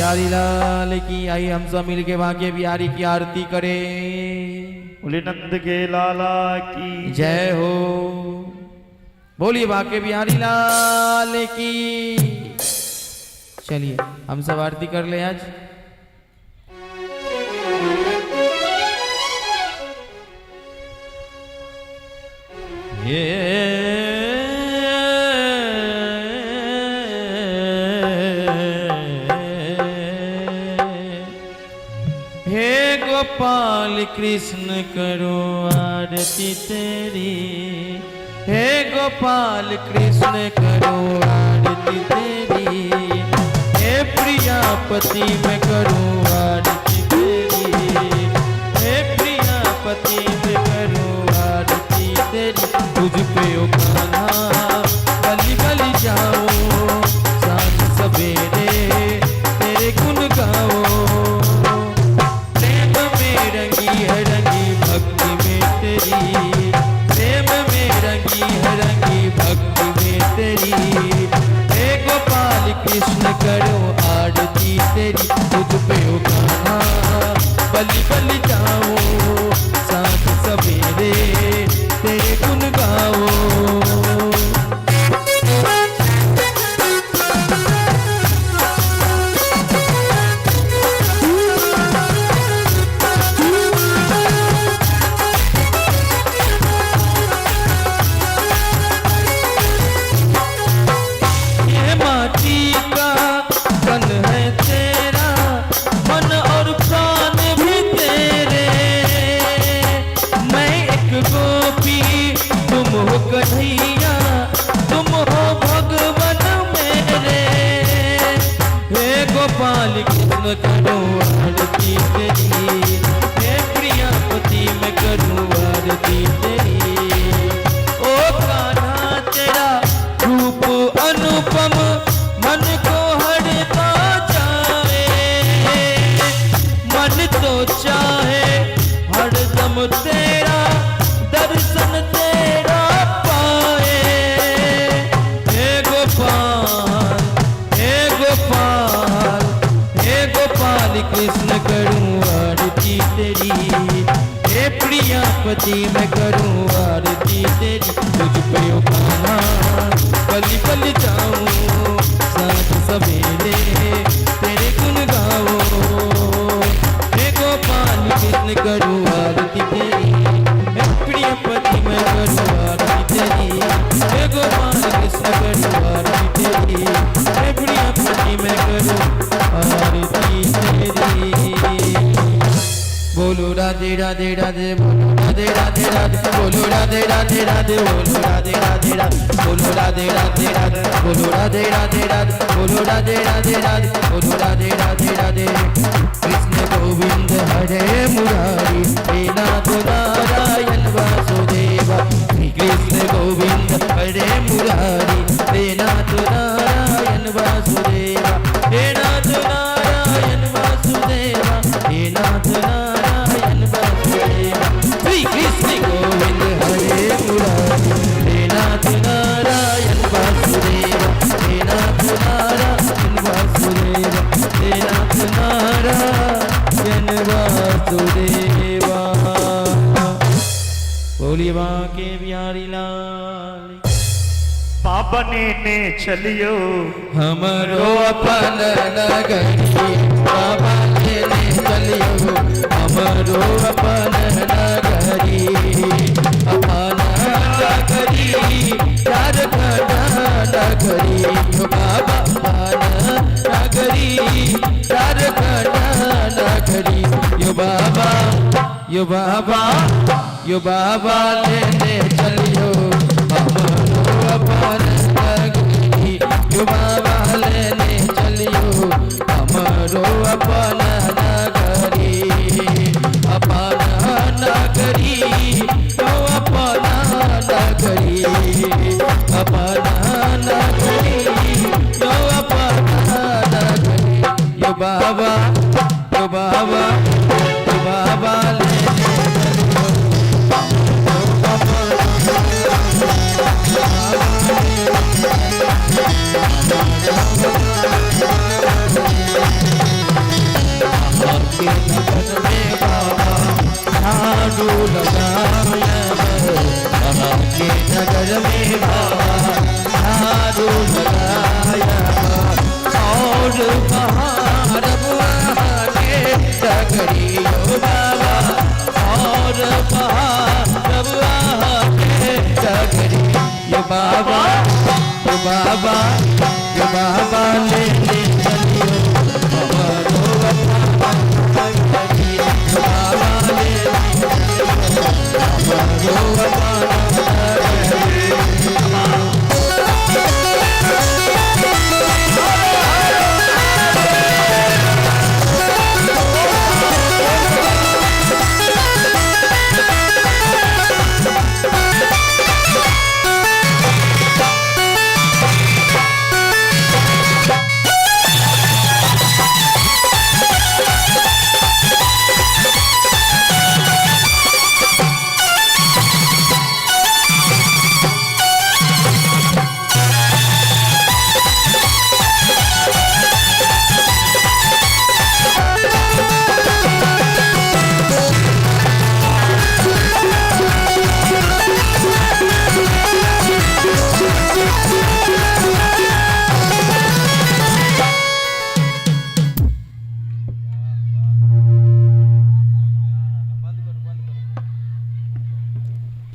बिहारी लाल की। आइए हम सब मिलके बांके बिहारी की आरती करें। बोले नंद के लाला की जय हो। बोलिए बांके बिहारी लाल की। चलिए हम सब आरती कर ले आज। हे गोपाल कृष्ण करो आरती तेरी। हे गोपाल कृष्ण करो आरती तेरी। हे प्रियापति मैं करूं आरती तेरी। हे प्रियापति मैं करूं आरती तेरी। तुझ पे ओ कान्हा गली गली जाओ। सांझ सवेरे तेरे गुण गाओ। प्रेम में रंगी है रंगी भक्ति में तेरी। प्रेम में रंगी है रंगी भक्ति में तेरी। हे गोपाल कृष्ण करो आरती तेरी। तुझ पे ओ कान्हा बलि बलि जाओ। सांझ सवेरे तेरे गुण गाओ। ये माटी का तन है तेरा। मन और प्राण भी तेरे। मैं एक गोपी तुम हो कन्हैया। तुम हो भगवान मेरे। हे गोपाल कृष्ण करो आरती तेरी। हे प्रियापति मैं करूं आरती तेरी। ओ कान्हा तेरा रूप अनुपम मन को हरता जाए। मन तो चाहे हरदम तेरा दर्शन तेरा पाए। हे गोपाल हे गोपाल हे गोपाल कृष्ण करूं आरती तेरी। हे प्रियापति मैं करूं आरती तेरी। तुझ पे ओ कान्हा बलि बलि जाऊं। सांझ सवेरे तेरे गुण गाओ। हे गोपाल कृष्ण करूं आरती तेरी। हे प्रियपति मैं करूं आरती तेरी। हे गोपाल कृष्ण करूं आरती तेरी। हे प्रियपति मैं करूं आरती तेरी। बोलो राधे राधे राधे बोलो राधे राधे राधे बोलो राधे राधे राधे बोलो राधे राधे राधे बोलो राधे राधे राधे बोलो राधे राधे राधे बोलो राधे राधे राधे बोलो राधे राधे राधे। कृष्ण गोविंद हरे मुरारी हे नाथ नारायण वासुदेवा। कृष्ण गोविंद हरे मुरारी हे नाथ नारायण वासुदेवा। हे नाथ नारायण वासुदेवा। हे नाथ नारायण वासुदेवा। श्री कृष्ण गोविंद हरे मुरारी हे नाथ नारायण वासुदेवा। हे नाथ नारायण वासुदेवा। हे नाथ नारायण वासुदेवा। बोलिए बांके बिहारी लाल। पावन ने चलियो हमरो अपन नगरी। बाबा लेने चलियो हमरो अपन नगरी। अपन नगरी झारखंड नगरी। बाबा अपन नगरी झारखंड नगरी। यो बाबा यो बाबा यो बाबा लेने चलियो हमरो अपन नगरी। यो बाबा लेने चलियो हमरो अपन नगरी। अपन नगरी तो अपन नगरी। अपन नगरी तो अपन नगरी। यो बाबा यो बाबा यो बाबा लेने चलियो बाबा के बाबा ले ले चलियो हमारो बाबा करिए बाबा ले ले चलियो हमारो बाबा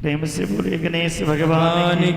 प्रेम से बोले गणेश भगवान की